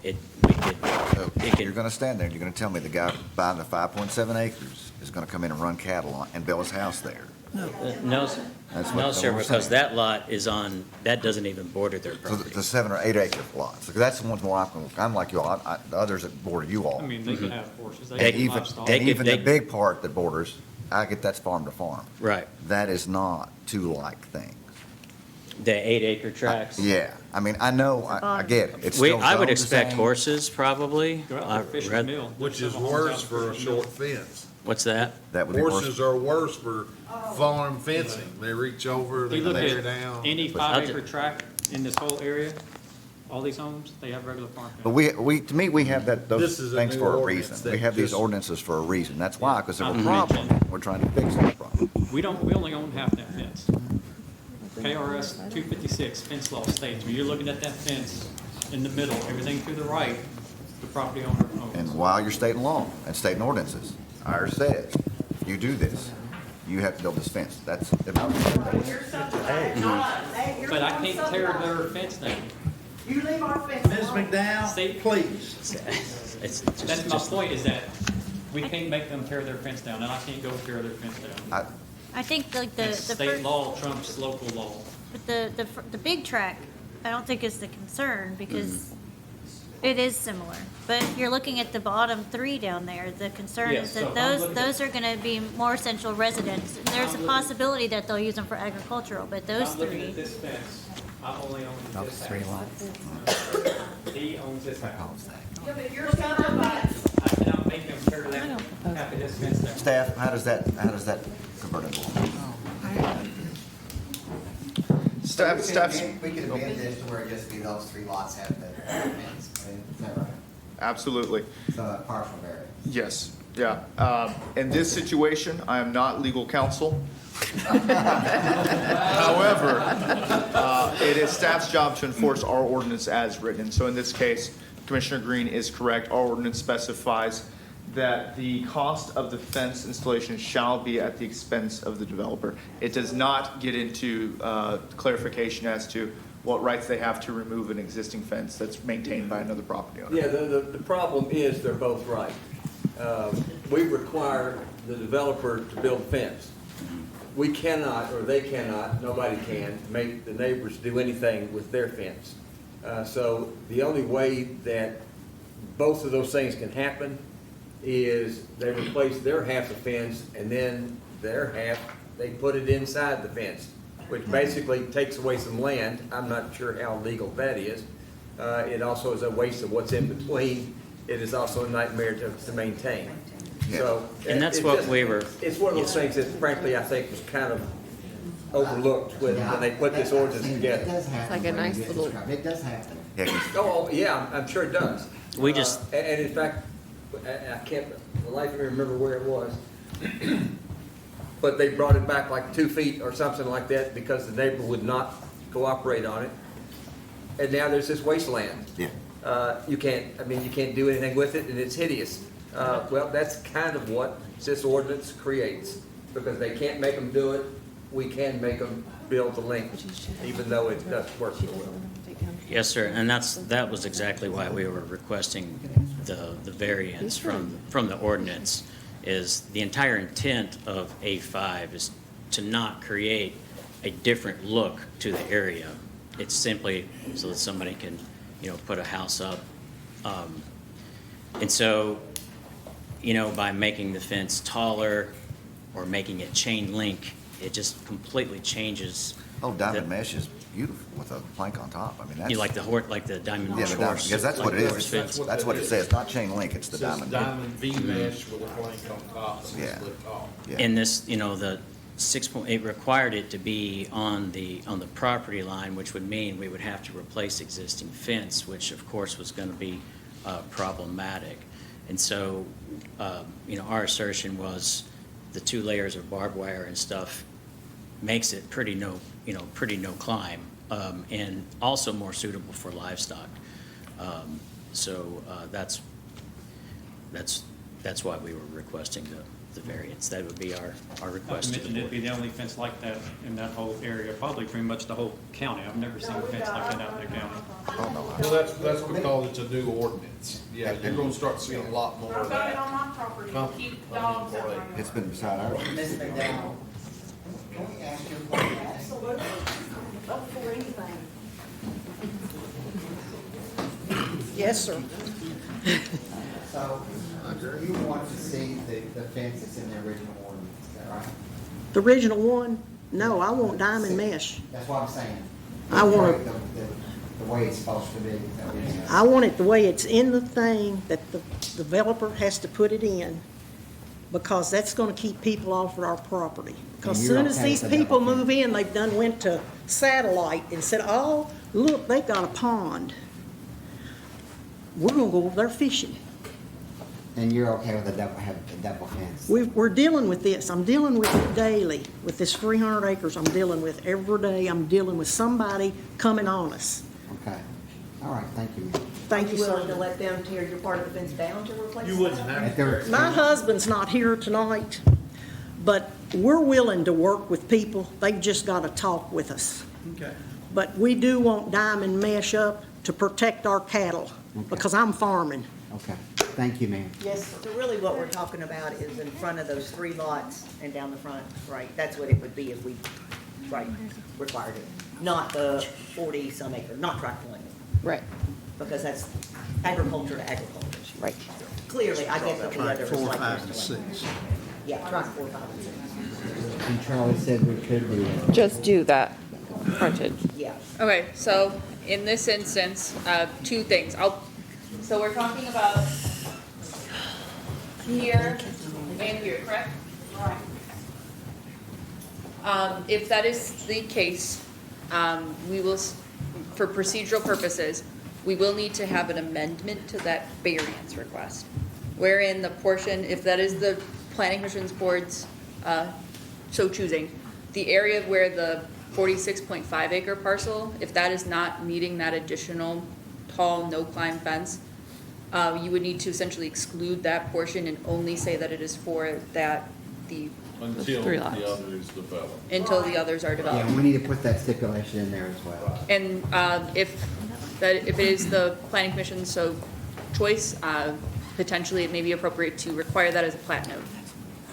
Speaker 21: we could,
Speaker 3: So you're gonna stand there and you're gonna tell me the guy buying the 5.7 acres is gonna come in and run cattle on, and build his house there?
Speaker 21: No,
Speaker 3: That's what-
Speaker 21: no,
Speaker 3: that's
Speaker 21: sir,
Speaker 3: what we're
Speaker 21: because
Speaker 3: saying.
Speaker 21: that lot is on, that doesn't even border their
Speaker 3: So
Speaker 21: property.
Speaker 3: the 7 or 8 acre lots, because that's the ones more, I'm like you all, the others that border you all.
Speaker 19: I mean, they can have horses, they
Speaker 3: And
Speaker 19: can
Speaker 3: even,
Speaker 19: livestock.
Speaker 3: and even the big part that borders, I get that's farm to farm.
Speaker 21: Right.
Speaker 3: That is not two like things.
Speaker 21: The 8-acre tracts.
Speaker 3: Yeah, I mean, I know, I get it. It's
Speaker 21: We,
Speaker 3: still
Speaker 21: I would
Speaker 3: zoned the
Speaker 21: expect
Speaker 3: same.
Speaker 21: horses, probably.
Speaker 19: Go out
Speaker 21: I
Speaker 19: for fishing
Speaker 21: read-
Speaker 19: mill.
Speaker 11: which is worse for a short fence.
Speaker 21: What's that?
Speaker 3: That would be worse.
Speaker 11: Horses are worse for farm fencing. They reach over,
Speaker 19: If
Speaker 11: they
Speaker 19: you look
Speaker 11: tear
Speaker 19: at
Speaker 11: down.
Speaker 19: any
Speaker 21: I'll
Speaker 19: 5 acre tract in this whole area, all these homes, they have regular farm fence.
Speaker 3: But to me, we have
Speaker 11: This
Speaker 3: those
Speaker 11: is a
Speaker 3: things
Speaker 11: new
Speaker 3: for a
Speaker 11: ordinance
Speaker 3: reason.
Speaker 11: that
Speaker 3: We have these
Speaker 11: just-
Speaker 3: ordinances for a reason. That's why, because they're a
Speaker 19: Mhm.
Speaker 3: problem. We're trying to fix that problem.
Speaker 19: We only own half that fence. KRS 256 fence law states, when you're looking at that fence in the middle, everything to the right, the property owner owns.
Speaker 3: And while you're stating law and stating ordinances, ours says, you do this, you have to build this fence. That's.
Speaker 19: But I can't tear their fence down.
Speaker 20: You leave our fence.
Speaker 1: Ms. McDowell, please.
Speaker 19: That's my point, is that we can't make them tear their fence down, and I can't go tear their fence down.
Speaker 7: I think like the
Speaker 19: And state
Speaker 7: first,
Speaker 19: law trumps local law.
Speaker 7: but the big track, I don't think is the concern because it is similar. But if you're looking at the bottom three down there, the concern
Speaker 19: Yes,
Speaker 7: is
Speaker 19: so
Speaker 7: that
Speaker 19: if I'm looking
Speaker 7: those are gonna be more central residents. There's a possibility that they'll use them for agricultural, but those
Speaker 19: I'm looking
Speaker 7: three.
Speaker 19: at this fence, I only own this house.
Speaker 16: 3 lots.
Speaker 19: He owns this house.
Speaker 20: Yeah, but you're subdivided.
Speaker 19: I cannot make them tear that half of this fence down.
Speaker 3: Staff, how does that convert into law?
Speaker 15: Staff's,
Speaker 16: We could amend this to where it just be those 3 lots have the fence, is that right?
Speaker 15: absolutely.
Speaker 16: So a partial variance.
Speaker 15: Yes, yeah. In this situation, I am not legal counsel. However, it is staff's job to enforce our ordinance as written. So in this case, Commissioner Green is correct. Our ordinance specifies that the cost of the fence installation shall be at the expense of the developer. It does not get into clarification as to what rights they have to remove an existing fence that's maintained by another property owner.
Speaker 8: Yeah, the problem is they're both right. We require the developer to build a fence. We cannot, or they cannot, nobody can, make the neighbors do anything with their fence. So the only way that both of those things can happen is they replace their half the fence and then their half, they put it inside the fence, which basically takes away some land. I'm not sure how legal that is. It also is a waste of what's in between. It is also a nightmare to maintain. So.
Speaker 21: And that's
Speaker 8: it
Speaker 21: what
Speaker 8: just-
Speaker 21: we were.
Speaker 8: It's one of those things that frankly, I think was kind of overlooked when they put this ordinance together.
Speaker 10: It's like a nice little.
Speaker 16: It does happen.
Speaker 8: Oh, yeah, I'm sure it does.
Speaker 21: We just-
Speaker 8: And in fact, I can't, for the life of me remember where it was. But they brought it back like 2 feet or something like that because the neighbor would not cooperate on it. And now there's this wasteland.
Speaker 3: Yeah.
Speaker 8: You can't do anything with it and it's hideous. Well, that's kind of what this ordinance creates, because they can't make them do it. We can make them build the link, even though it doesn't work so well.
Speaker 21: Yes, sir, and that was exactly why we were requesting the variance from the ordinance, is the entire intent of A5 is to not create a different look to the area. It's simply so that somebody can, put a house up. And so, by making the fence taller or making it chain link, it just completely changes.
Speaker 3: Oh, diamond mesh is beautiful with a plank on top. I mean, that's.
Speaker 21: You like the diamond
Speaker 3: Yeah,
Speaker 21: mesh
Speaker 3: the diamond,
Speaker 21: horse.
Speaker 3: because that's what it is.
Speaker 21: Fence.
Speaker 3: That's what it says, not chain link, it's the diamond.
Speaker 11: Diamond V mesh with a plank on top, and
Speaker 3: Yeah.
Speaker 11: it's lit off.
Speaker 3: Yeah.
Speaker 21: And this, the 6.8 required it to be on the property line, which would mean we would have to replace existing fence, which of course was going to be problematic. And so, our assertion was the 2 layers of barbed wire and stuff makes it pretty no climb, and also more suitable for livestock. So that's why we were requesting the variance. That would be our
Speaker 19: Not to
Speaker 21: request to
Speaker 19: mention
Speaker 21: the
Speaker 19: it'd be
Speaker 21: board.
Speaker 19: the only fence like that in that whole area, probably pretty much the whole county. I've never seen a fence like that out in the county.
Speaker 11: Well, that's because it's a new ordinance. Yeah, you're gonna start seeing a lot more
Speaker 20: I've
Speaker 11: of
Speaker 20: got it
Speaker 11: that.
Speaker 20: on my property,
Speaker 11: Come-
Speaker 20: keep
Speaker 11: come
Speaker 20: dogs
Speaker 11: in
Speaker 20: out
Speaker 11: play.
Speaker 20: my
Speaker 3: It's been beside ours.
Speaker 16: Ms. McDowell, can we ask you a question?
Speaker 20: Absolutely. Up for anything. Yes, sir.
Speaker 16: So, you want to see the fence that's in the original ordinance, is that right?
Speaker 20: The original one? No, I want diamond mesh.
Speaker 16: That's what I'm saying.
Speaker 20: I want it-
Speaker 16: The way it's supposed to be. Is that what you're saying?
Speaker 20: I want it the way it's in the thing that the developer has to put it in, because that's gonna keep people off of our property. Because
Speaker 16: And
Speaker 20: soon
Speaker 16: you're
Speaker 20: as
Speaker 16: okay
Speaker 20: these
Speaker 16: with that?
Speaker 20: people move in, they've done went to satellite and said, oh, look, they've got a pond. we're gonna go over there fishing.
Speaker 16: And you're okay with having a double fence?
Speaker 20: We're dealing with this. I'm dealing with it daily. With this 300 acres, I'm dealing with every day. I'm dealing with somebody coming on us.
Speaker 16: Okay. All right, thank you, ma'am.
Speaker 20: Thank you,
Speaker 2: Are you willing to
Speaker 20: sir.
Speaker 2: let them tear your part of the fence down to replace it?
Speaker 11: You wouldn't have
Speaker 16: If there-
Speaker 20: My husband's not here tonight, but we're willing to work with people. They've just got to talk with us.
Speaker 1: Okay.
Speaker 20: But we do want diamond mesh up to protect our cattle, because I'm farming.
Speaker 16: Okay, thank you, ma'am.
Speaker 2: Yes, so really what we're talking about is in front of those 3 lots and down the front, right? That's what it would be if we, right, required it. Not the 40-some acre, not tract one,
Speaker 10: Right.
Speaker 2: because that's agriculture to agriculture.
Speaker 10: Right.
Speaker 2: Clearly, I get that the
Speaker 1: Track
Speaker 2: other is
Speaker 1: 4,
Speaker 2: like
Speaker 1: 5, and
Speaker 2: this
Speaker 1: 6.
Speaker 2: one. Yeah, tract 4, 5, and 6.
Speaker 16: And Charlie said we could do it.
Speaker 10: Just do that frontage.
Speaker 2: Yeah.
Speaker 18: Okay, so in this instance, 2 things. So we're talking about here and here, correct? Right. If that is the case, we will, for procedural purposes, we will need to have an amendment to that variance request, wherein the portion, if that is the planning commission's board's so choosing, the area where the 46.5 acre parcel, if that is not meeting that additional tall no-climb fence, you would need to essentially exclude that portion and only say that it is for that,
Speaker 11: until
Speaker 10: 3
Speaker 11: the
Speaker 10: lots.
Speaker 11: other is developed.
Speaker 18: until the others are
Speaker 16: Yeah,
Speaker 18: developed.
Speaker 16: we need to put that stipulation in there as well.
Speaker 18: And if it is the planning commission's so choice, potentially it may be appropriate to require that as a plat note,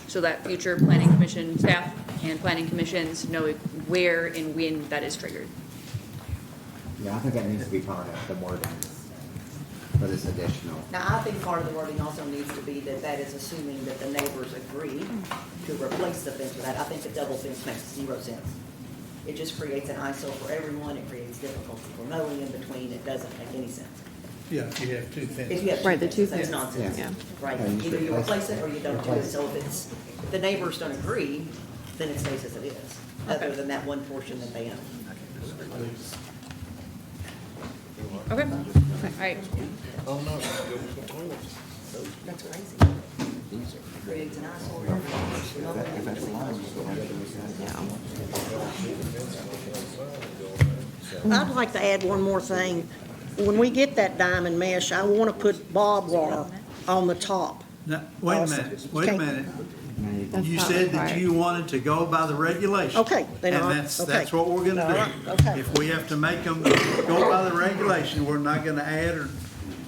Speaker 18: so that future planning commission staff and planning commissions know where and when that is triggered.
Speaker 16: Yeah, I think that needs to be part of the wording for this additional.
Speaker 2: Now, I think part of the wording also needs to be that that is assuming that the neighbors agree to replace the fence with that. I think the double fence makes 0 sense. It just creates an eyesore for everyone. It creates difficulty for mowing in between. It doesn't make any sense.
Speaker 1: Yeah, if you have 2
Speaker 2: If
Speaker 1: fences.
Speaker 2: you have
Speaker 10: Right, the two
Speaker 2: fences, that's
Speaker 10: fences,
Speaker 2: nonsense.
Speaker 10: yeah.
Speaker 2: Right,
Speaker 16: Yeah, you
Speaker 2: either you
Speaker 16: should
Speaker 2: replace it or you don't do it.
Speaker 16: replace it.
Speaker 2: So if the neighbors don't agree, then it stays as it is, other than that one portion that they own.
Speaker 18: Okay, all right.
Speaker 11: Oh, no.
Speaker 2: That's crazy. Creates an eyesore.
Speaker 20: I'd like to add one more thing. When we get that diamond mesh, I want to put barbed wire on the top.
Speaker 1: Now, wait a minute, wait a
Speaker 20: Okay.
Speaker 1: minute.
Speaker 10: That's
Speaker 1: You
Speaker 10: not
Speaker 1: said that
Speaker 10: required.
Speaker 1: you wanted to go by the regulations.
Speaker 20: Okay, then
Speaker 1: And
Speaker 20: I'll-
Speaker 1: that's
Speaker 20: okay.
Speaker 1: what we're
Speaker 20: All
Speaker 1: gonna
Speaker 20: right,
Speaker 1: do.
Speaker 20: okay.
Speaker 1: If we have to make them go by the regulation, we're not gonna add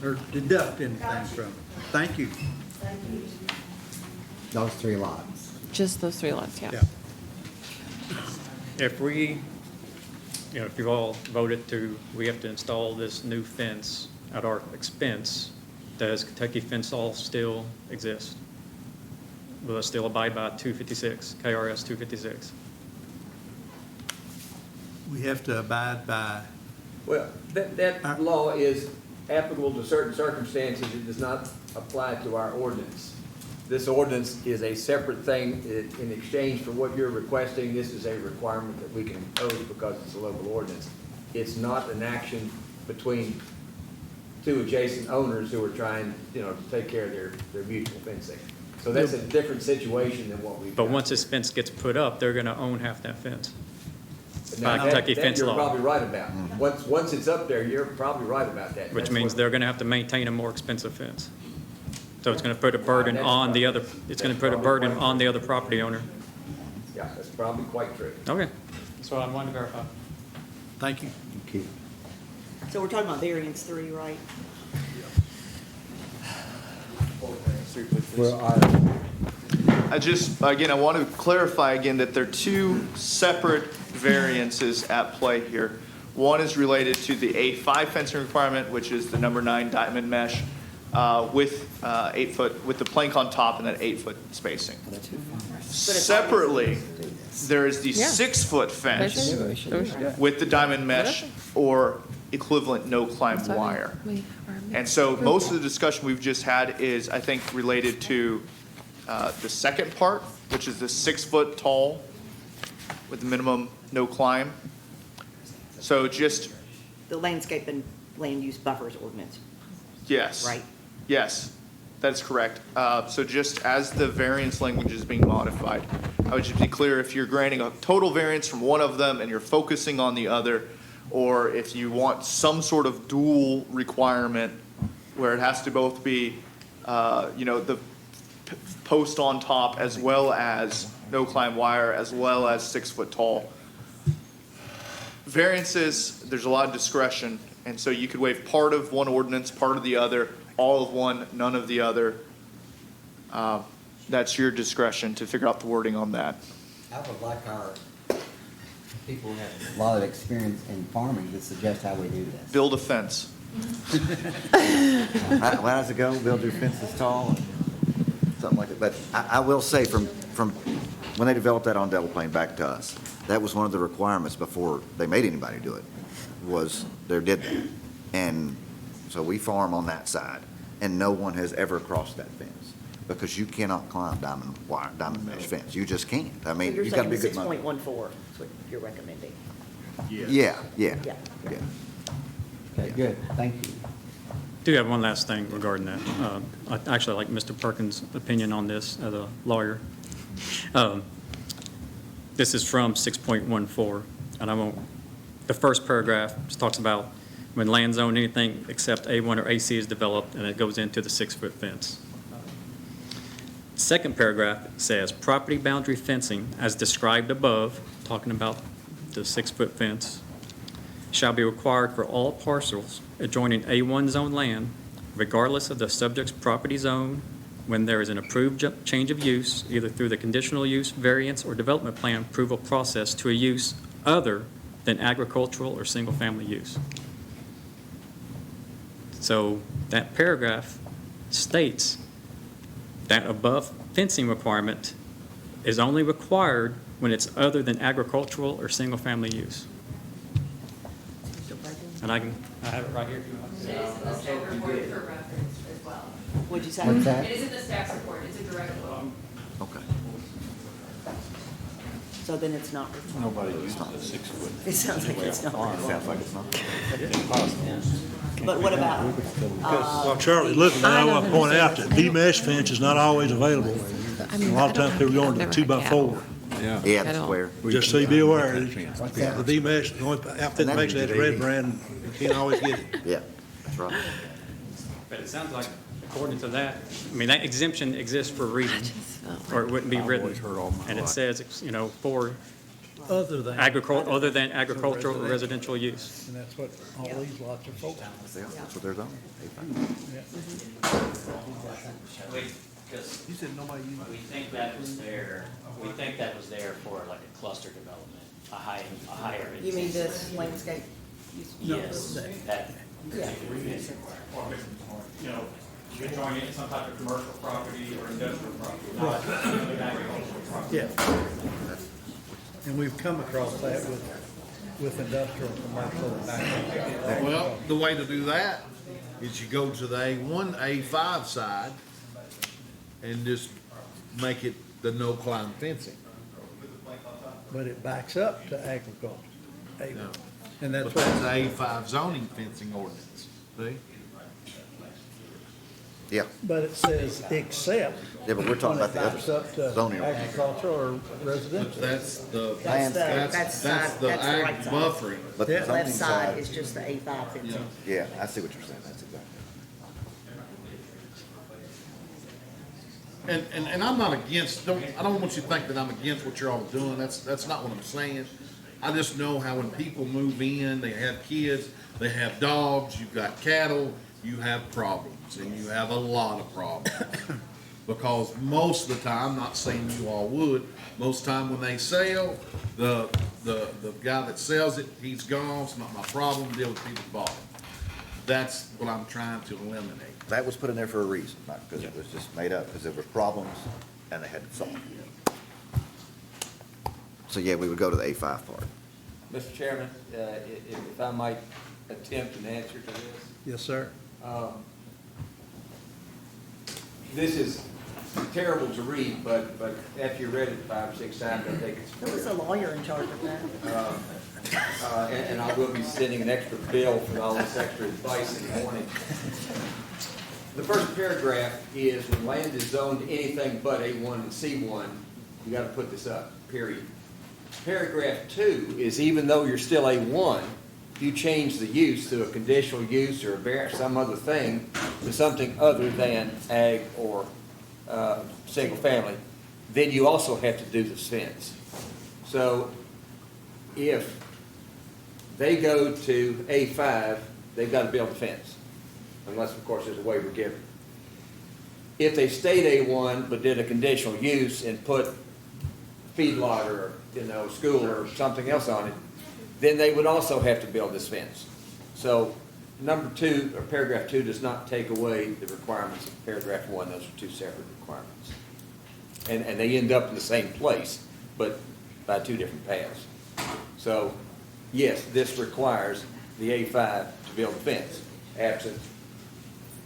Speaker 1: or deduct anything from it. Thank you.
Speaker 16: Those 3 lots.
Speaker 10: Just those 3 lots, yeah.
Speaker 1: Yeah.
Speaker 19: If we, if you all voted we have to install this new fence at our expense, does Kentucky Fence Law still exist? Will it still abide by 256, KRS 256?
Speaker 1: We have to abide by,
Speaker 8: Well, that law is applicable to certain circumstances. It does not apply to our ordinance. This ordinance is a separate thing. In exchange for what you're requesting, this is a requirement that we can impose because it's a local ordinance. It's not an action between 2 adjacent owners who are trying, to take care of their mutual fencing. So that's a different situation than what we've.
Speaker 19: But
Speaker 8: got.
Speaker 19: once this fence gets put up, they're going to own half that fence.
Speaker 8: Now,
Speaker 19: by Kentucky
Speaker 8: that
Speaker 19: fence
Speaker 8: you're
Speaker 19: law.
Speaker 8: probably right about. Once it's up there, you're probably right about that.
Speaker 19: Which
Speaker 8: That's
Speaker 19: means
Speaker 8: what-
Speaker 19: they're gonna have to maintain a more expensive fence. So it's gonna put a burden
Speaker 8: That's
Speaker 19: on the
Speaker 8: probably-
Speaker 19: other, it's gonna
Speaker 8: that's
Speaker 19: put a
Speaker 8: probably
Speaker 19: burden
Speaker 8: quite
Speaker 19: on the
Speaker 8: true.
Speaker 19: other property owner.
Speaker 8: Yeah, that's probably quite true.
Speaker 19: Okay, that's what I wanted to verify.
Speaker 1: thank you.
Speaker 16: Thank you.
Speaker 2: So we're talking about variance 3, right?
Speaker 16: Well,
Speaker 15: I want to clarify again that there are 2 separate variances at play here. One is related to the A5 fencing requirement, which is the number 9 diamond mesh with 8 foot, with the plank on top and that 8-foot spacing. Separately, there is the
Speaker 10: Yeah.
Speaker 15: 6-foot fence
Speaker 10: Those are good.
Speaker 15: with the diamond mesh or equivalent no-climb wire. And so most of the discussion we've just had is, I think, related to the second part, which is the 6-foot tall with the minimum no climb. So just,
Speaker 2: The landscape and land use buffers ordinance.
Speaker 15: Yes.
Speaker 2: Right?
Speaker 15: Yes, that's correct. So just as the variance language is being modified, I would just be clear if you're granting a total variance from one of them and you're focusing on the other, or if you want some sort of dual requirement where it has to both be, the post on top as well as no climb wire, as well as 6 foot tall. Variances, there's a lot of discretion, and so you could waive part of one ordinance, part of the other, all of one, none of the other. That's your discretion to figure out the wording on that.
Speaker 16: I would like our people who have a lot of experience in farming to suggest how we do this.
Speaker 15: Build a fence.
Speaker 3: How does it go? Build your fences tall, something like that. But I will say from when they developed that on Devil Plain back to us, that was one of the requirements before they made anybody do it, was they did that. And so we farm on that side, and no one has ever crossed that fence because you cannot climb diamond mesh fence. You just can't. I
Speaker 2: So
Speaker 3: mean,
Speaker 2: you're
Speaker 3: you've got to
Speaker 2: saying
Speaker 3: be
Speaker 2: the
Speaker 3: good money.
Speaker 2: 6.14 is what you're recommending?
Speaker 3: Yeah.
Speaker 2: Yeah.
Speaker 16: Okay, good, thank you.
Speaker 19: Do have one last thing regarding that. I actually like Mr. Perkins' opinion on this as a lawyer. This is from 6.14, and the first paragraph just talks about when land zone anything except A1 or AC is developed, and it goes into the 6-foot fence. Second paragraph says, property boundary fencing as described above, talking about the 6-foot fence, shall be required for all parcels adjoining A1 zone land, regardless of the subject's property zone, when there is an approved change of use, either through the conditional use, variance, or development plan approval process to a use other than agricultural or single-family use. So that paragraph states that above fencing requirement is only required when it's other than agricultural or single-family use. And I have it right here if you want.
Speaker 22: It is in the staff report for reference as well.
Speaker 2: What'd you say?
Speaker 16: What's that?
Speaker 22: It is in the staff's report, it's a direct quote.
Speaker 3: Okay.
Speaker 2: So then it's not required.
Speaker 3: Nobody uses a 6 foot.
Speaker 2: It sounds like it's not
Speaker 3: Sounds like
Speaker 2: required.
Speaker 3: it's not.
Speaker 2: But what about,
Speaker 4: Well, Charlie, listen, I want to point out that V-mesh fence is not always available.
Speaker 10: I mean,
Speaker 4: A lot of times people are going to
Speaker 10: I've
Speaker 4: the
Speaker 10: never had
Speaker 4: 2x4.
Speaker 3: Yeah, that's where.
Speaker 4: Just so you be aware, the V-mesh, the only outfit that makes that red brand, you can't always get it.
Speaker 3: Yeah, that's right.
Speaker 19: But it sounds like, according to that, I mean, that exemption exists for a reason, or it wouldn't be written. And it says, for
Speaker 1: Other than.
Speaker 19: other than agricultural or residential use.
Speaker 1: And that's what all these lots are for.
Speaker 3: That's what they're going.
Speaker 21: Because we think that was there, for like a cluster development, a higher.
Speaker 2: you mean this landscape?
Speaker 21: Yes, that
Speaker 2: Yeah.
Speaker 19: You're joining some type of commercial property or industrial property, not agricultural property.
Speaker 1: Yeah. And we've come across that with industrial, commercial, and back.
Speaker 11: Well, the way to do that is you go to the A1, A5 side and just make it the no climb fencing.
Speaker 1: But it backs up to agriculture.
Speaker 11: No.
Speaker 1: And that's
Speaker 11: But
Speaker 1: what.
Speaker 11: that's the A5 zoning fencing ordinance, see?
Speaker 3: Yeah.
Speaker 1: But it says except.
Speaker 3: Yeah, but we're talking
Speaker 1: when
Speaker 3: about the
Speaker 1: it
Speaker 3: other
Speaker 1: backs up to
Speaker 3: zoning ordinance.
Speaker 1: agricultural or
Speaker 11: But
Speaker 1: residential.
Speaker 11: that's the,
Speaker 2: That's the-
Speaker 11: that's
Speaker 2: that's
Speaker 11: the
Speaker 2: that's the right
Speaker 11: ag
Speaker 2: side.
Speaker 11: buffering.
Speaker 3: But the
Speaker 1: Yeah.
Speaker 2: Left
Speaker 3: zoning
Speaker 2: side
Speaker 3: side,
Speaker 2: is just the A5 fencing.
Speaker 3: yeah, I see what you're saying. That's exactly.
Speaker 11: And I'm not against, I don't want you to think that I'm against what you're all doing, that's not what I'm saying. I just know how when people move in, they have kids, they have dogs, you've got cattle, you have problems, and you have a lot of problems. Because most of the time, not saying you all would, most of the time when they sell, the guy that sells it, he's gone, it's not my problem, deal with people that bought it. That's what I'm trying to eliminate.
Speaker 3: That was put in there for a reason, not because it was just made up, because there were problems and they had to solve them. So, yeah, we would go to the A5 part.
Speaker 8: Mr. Chairman, if I might attempt an answer to this.
Speaker 1: Yes, sir.
Speaker 8: This is terrible to read, but after you read it 5 or 6 times, I think it's
Speaker 2: There was a lawyer in charge of that.
Speaker 8: And I will be sending an extra bill for all this extra advice in the morning. The first paragraph is when land is zoned anything but A1 and C1, you gotta put this up, period. Paragraph 2 is even though you're still A1, if you change the use to a conditional use or some other thing to something other than ag or single family, then you also have to do this fence. So if they go to A5, they've got to build a fence, unless, of course, there's a waiver given. If they stayed A1 but did a conditional use and put feedlot or, school or something else on it, then they would also have to build this fence. So number 2, or paragraph 2, does not take away the requirements of paragraph 1. Those are 2 separate requirements. And they end up in the same place, but by 2 different paths. So, yes, this requires the A5 to build a fence, absent,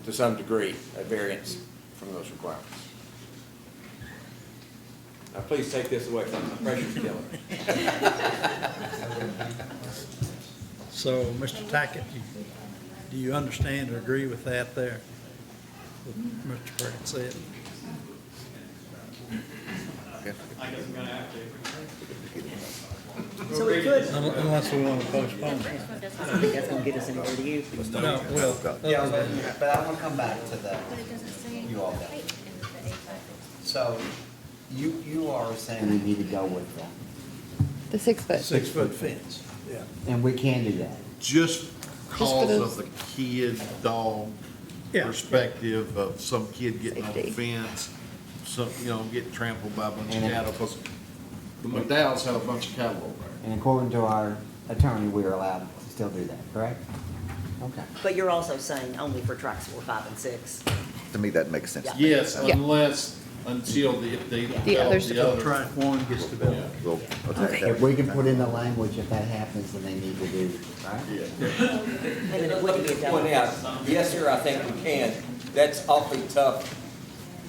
Speaker 8: to some degree, a variance from those requirements. Now, please take this away from me. The pressure's killing me.
Speaker 1: So, Mr. Tackett, do you understand or agree with that there? What Mr. Perkins said?
Speaker 19: I guess I'm gonna have to.
Speaker 2: So we could,
Speaker 1: Unless we want to postpone
Speaker 2: I
Speaker 1: it.
Speaker 2: don't think that's gonna get us anywhere to you.
Speaker 1: No, well,
Speaker 6: Yeah, but I want to come back to the, you all got. So, you are saying we need to go with that.
Speaker 10: The 6 foot.
Speaker 1: 6-foot fence, yeah.
Speaker 6: And we can do that.
Speaker 11: Just cause
Speaker 10: those-
Speaker 11: of the kid, dog
Speaker 1: Yeah.
Speaker 11: perspective of some kid getting on the
Speaker 10: Safety.
Speaker 11: fence, some, getting trampled by a bunch of
Speaker 6: And it-
Speaker 11: cattle, because the McDowells have a bunch of cattle over there.
Speaker 6: And according to our attorney, we are allowed to still do that, correct? Okay.
Speaker 2: But you're also saying only for tracks 4, 5, and 6.
Speaker 3: To me, that makes sense.
Speaker 2: Yeah.
Speaker 11: Yes,
Speaker 10: Yeah.
Speaker 11: until they
Speaker 10: The others
Speaker 11: develop the
Speaker 10: to
Speaker 11: other.
Speaker 1: Track 1 gets developed.
Speaker 3: We'll attack
Speaker 6: If
Speaker 3: that.
Speaker 6: we can put in the language, if that happens, then they need to do, right?
Speaker 2: And then it wouldn't be a
Speaker 8: Point out,
Speaker 2: double.
Speaker 8: yes, sir, I think we can. That's awfully tough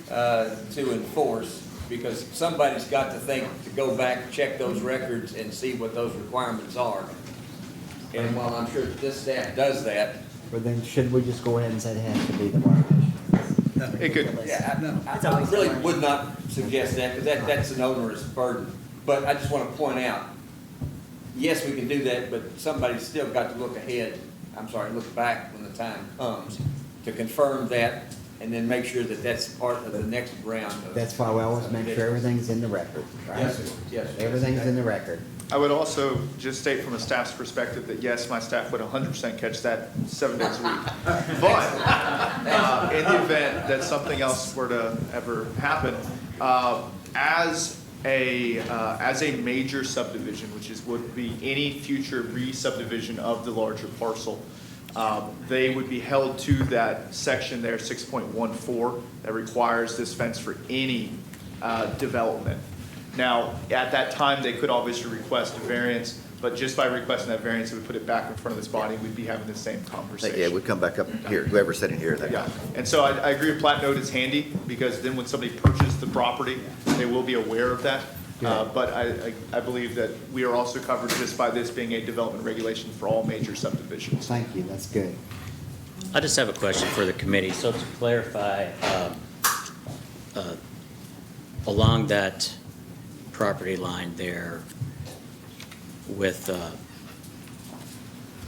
Speaker 8: to enforce, because somebody's got to think to go back, check those records, and see what those requirements are. And while I'm sure this staff does that,
Speaker 6: But then should we just go ahead and say it has to be the water commission?
Speaker 15: It could,
Speaker 8: I really would not suggest that, because that's an onerous burden. But I just want to point out, yes, we can do that, but somebody's still got to look look back when the time comes to confirm that, and then make sure that that's part of the next round of.
Speaker 6: That's why we always make sure everything's in the record, right?
Speaker 8: Yes, sir. Yes, sir.
Speaker 6: Everything's in the record.
Speaker 15: I would also just state from a staff's perspective that yes, my staff would 100% catch that 7 days a week. But in the event that something else were to ever happen, as a major subdivision, which would be any future re-subdivision of the larger parcel, they would be held to that section there, 6.14, that requires this fence for any development. Now, at that time, they could obviously request a variance, but just by requesting that variance, it would put it back in front of this body, we'd be having the same conversation.
Speaker 3: Yeah, we come back up here, whoever's sitting here.
Speaker 15: Yeah, and so I agree with plat note is handy, because then when somebody purchases the property, they will be aware of that. But I believe that we are also covered just by this being a development regulation for all major subdivisions.
Speaker 6: Thank you, that's good.
Speaker 9: I just have a question for the committee. So to clarify, along that property line there with,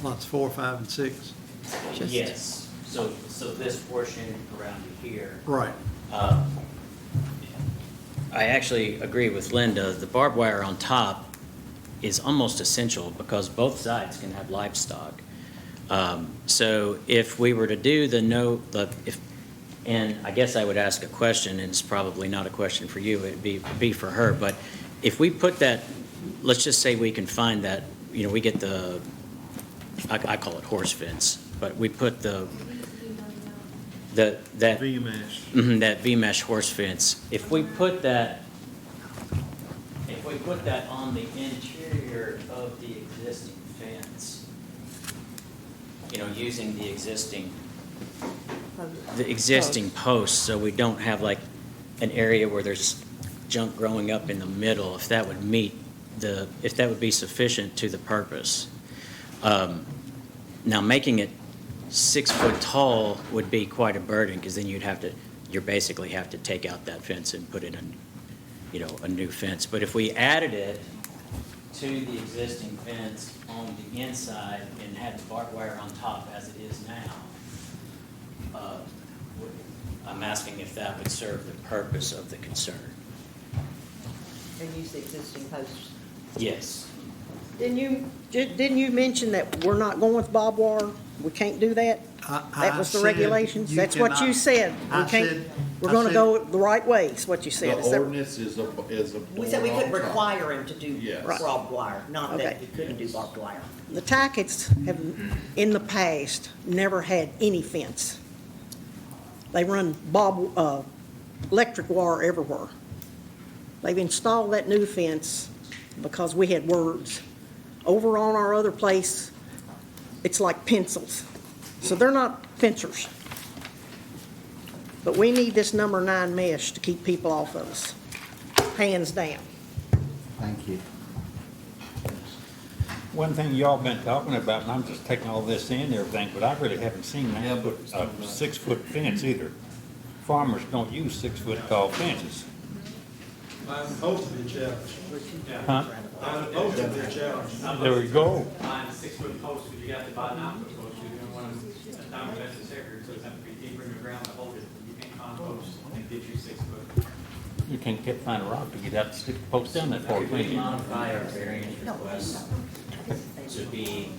Speaker 1: Lots 4, 5, and 6.
Speaker 9: yes, so this portion around here.
Speaker 1: Right.
Speaker 9: I actually agree with Linda. The barbed wire on top is almost essential because both sides can have livestock. So if we were to do and I guess I would ask a question, and it's probably not a question for you, it'd be for her, but if we put that, let's just say we can find that, we get I call it horse fence, but we put that
Speaker 11: V-mesh.
Speaker 9: that V-mesh horse fence. If we put that on the interior of the existing fence, using the existing posts, so we don't have like an area where there's junk growing up in the middle, if that would meet if that would be sufficient to the purpose. Now, making it 6 foot tall would be quite a burden, because then you basically have to take out that fence and put in a new fence. But if we added it to the existing fence on the inside and had the barbed wire on top as it is now, I'm asking if that would serve the purpose of the concern.
Speaker 2: And use the existing posts.
Speaker 9: Yes.
Speaker 20: Didn't you mention that we're not going with barbed wire? We can't do that? That was the
Speaker 1: I said
Speaker 20: regulations?
Speaker 1: you
Speaker 20: That's what you
Speaker 1: cannot-
Speaker 20: said.
Speaker 1: I
Speaker 20: We can't,
Speaker 1: said-
Speaker 20: we're
Speaker 1: I
Speaker 20: gonna
Speaker 1: said-
Speaker 20: go the right way, is what you said.
Speaker 11: The
Speaker 20: Is that-
Speaker 11: ordinance is a
Speaker 2: We said we couldn't
Speaker 11: board on top.
Speaker 2: require him to do
Speaker 11: Yes.
Speaker 2: barbed wire, not that
Speaker 20: Okay.
Speaker 2: he couldn't do barbed wire.
Speaker 20: The Tacketts have, in the past, never had any fence. They run electric wire everywhere. They've installed that new fence because we had words. Over on our other place, it's like pencils. So they're not fencers. But we need this number 9 mesh to keep people off of us, hands down.
Speaker 16: Thank you.
Speaker 13: One thing y'all been talking about, and I'm just taking all this in and everything, but I really haven't seen a 6 foot fence either. Farmers don't use 6 foot tall fences.
Speaker 4: I'm opposed to the challenge.
Speaker 13: Huh?
Speaker 4: I'm opposed to the challenge.
Speaker 13: There we go.
Speaker 19: Find a 6-foot post, because you have to buy 9-foot posts, you don't want a diamond fence here, so it's have to be deeper in the ground to hold it. You can't find posts and get you 6 foot.
Speaker 13: You can't find a rock to get out to stick the post down that far,
Speaker 9: Could
Speaker 13: can
Speaker 9: we
Speaker 13: you?
Speaker 9: modify our variance request to be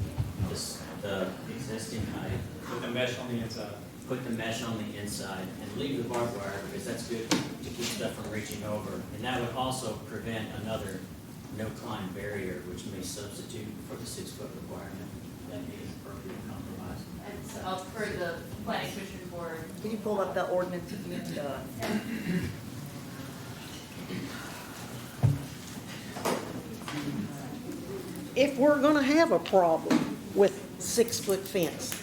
Speaker 9: the existing height?
Speaker 19: With the mesh on the inside.
Speaker 9: Put the mesh on the inside and leave the barbed wire, because that's good to keep stuff from reaching over. And that would also prevent another no-climb barrier, which may substitute for the 6 foot requirement. That may be an appropriate compromise.
Speaker 22: And so for the planning commission board.
Speaker 2: Can you pull up the ordinance again?
Speaker 20: If we're gonna have a problem with 6-foot fence,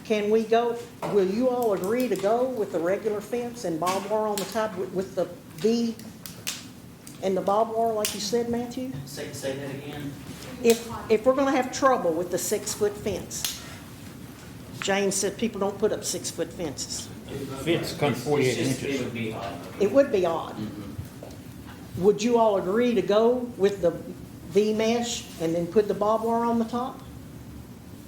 Speaker 20: can we go, will you all agree to go with the regular fence and barbed wire on the top with the V and the barbed wire, like you said, Matthew?
Speaker 9: Say that again?
Speaker 20: If we're gonna have trouble with the 6-foot fence, James said people don't put up 6-foot fences.
Speaker 13: Fence comes 48 inches.
Speaker 9: It would be odd.
Speaker 20: It would be odd. Would you all agree to go with the V mesh and then put the barbed wire on the top?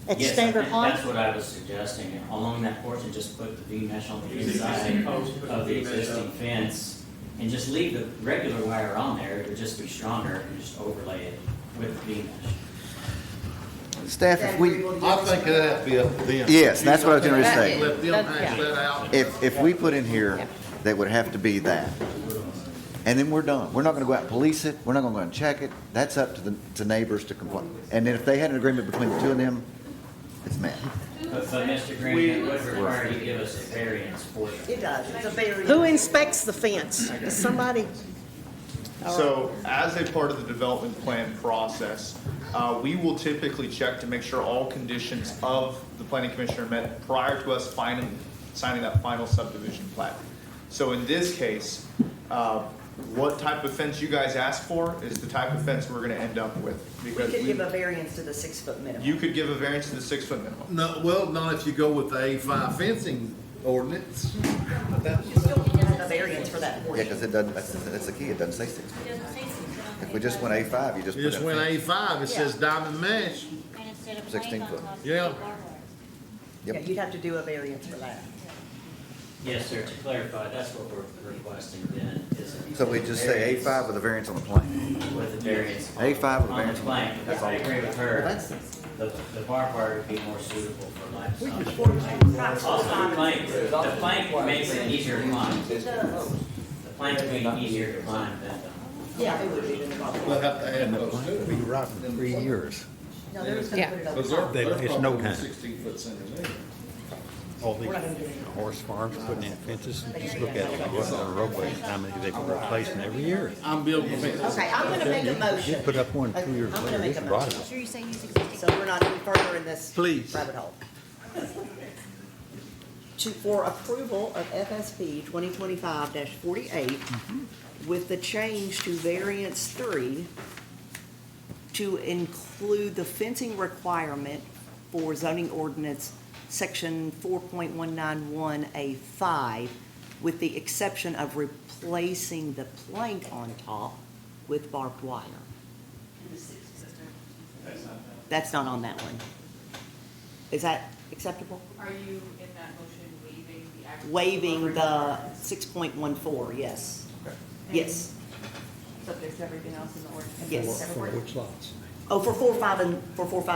Speaker 20: At
Speaker 9: Yes, I
Speaker 20: standard
Speaker 9: think
Speaker 20: height?
Speaker 9: that's what I was suggesting. Along that portion, just put the V mesh on the inside of the existing fence and just leave the regular wire on there. It would just be stronger and just overlay it with the V mesh.
Speaker 3: Staff, if we,
Speaker 11: I think that'd be up to them.
Speaker 3: yes, that's what I was going to say.
Speaker 11: Let them hash that out.
Speaker 3: If we put in here that would have to be that, and then we're done. We're not going to go out and police it. We're not going to go out and check it. That's up to neighbors to complain. And then if they had an agreement between the two of them, it's met.
Speaker 9: But Mr. Green, it would require you to give us a variance for that.
Speaker 2: It does, it's a very.
Speaker 20: Who inspects the fence? Is somebody?
Speaker 15: So as a part of the development plan process, we will typically check to make sure all conditions of the planning commission are met prior to us signing that final subdivision plat. So in this case, what type of fence you guys ask for is the type of fence we're gonna end up with.
Speaker 2: We
Speaker 15: Because
Speaker 2: could give a variance to the 6-foot minimum.
Speaker 15: you could give a variance to the 6-foot minimum.
Speaker 11: No, well, not if you go with the A5 fencing ordinance.
Speaker 2: You still have a variance for that
Speaker 3: Yeah,
Speaker 2: portion.
Speaker 3: because it doesn't, that's the key, it doesn't say 6. If we just went A5, you just
Speaker 11: You
Speaker 3: put
Speaker 11: just
Speaker 3: in
Speaker 11: went
Speaker 3: a fence.
Speaker 11: A5, it says diamond mesh.
Speaker 7: And instead of
Speaker 3: 16
Speaker 7: plank on
Speaker 3: foot.
Speaker 7: top, it's
Speaker 11: Yeah.
Speaker 7: barbed wire.
Speaker 2: Yeah, you'd have to do a variance for that.
Speaker 9: Yes, sir, to clarify, that's what we're requesting then, is.
Speaker 3: So we just say A5 with a variance on the plan.
Speaker 9: With the variance.
Speaker 3: A5 with a
Speaker 9: on
Speaker 3: variance
Speaker 9: the
Speaker 3: on the
Speaker 9: plan.
Speaker 3: plan. That's all.
Speaker 9: I agree with her. The barbed wire would be more suitable for livestock. Also, the plank makes it easier to climb. The plank would be easier to climb than
Speaker 2: Yeah, it would be.
Speaker 11: We'll have to add those
Speaker 13: It'll be right in 3 years.
Speaker 2: No, they're just gonna put it over
Speaker 11: Because they're,
Speaker 2: top.
Speaker 11: they're
Speaker 13: It's no
Speaker 11: probably
Speaker 13: time.
Speaker 11: 16-foot centers anyway.
Speaker 13: All these horse farms putting in fences, just look at it, what's on the roadway, how many they've been replacing every year.
Speaker 11: I'm building a fence.
Speaker 2: Okay, I'm gonna make a motion.
Speaker 13: You put up one 2 years
Speaker 2: I'm gonna
Speaker 13: later,
Speaker 2: make
Speaker 13: it's
Speaker 2: a
Speaker 13: rotted.
Speaker 2: motion.
Speaker 7: Sure you say use existing.
Speaker 2: So we're not any further in this
Speaker 1: Please.
Speaker 2: rabbit hole. For approval of FSP 2025-48 with the change to variance 3 to include the fencing requirement for zoning ordinance section 4.191A5 with the exception of replacing the plank on top with barbed wire. That's not on that one. Is that acceptable?
Speaker 18: Are you in that motion waiving the agricultural?
Speaker 2: Waiving the 6.14, yes. Yes.
Speaker 10: Subject to everything else in the ordinance.
Speaker 2: Yes.
Speaker 4: For which lots?
Speaker 2: Oh, for 4, 5,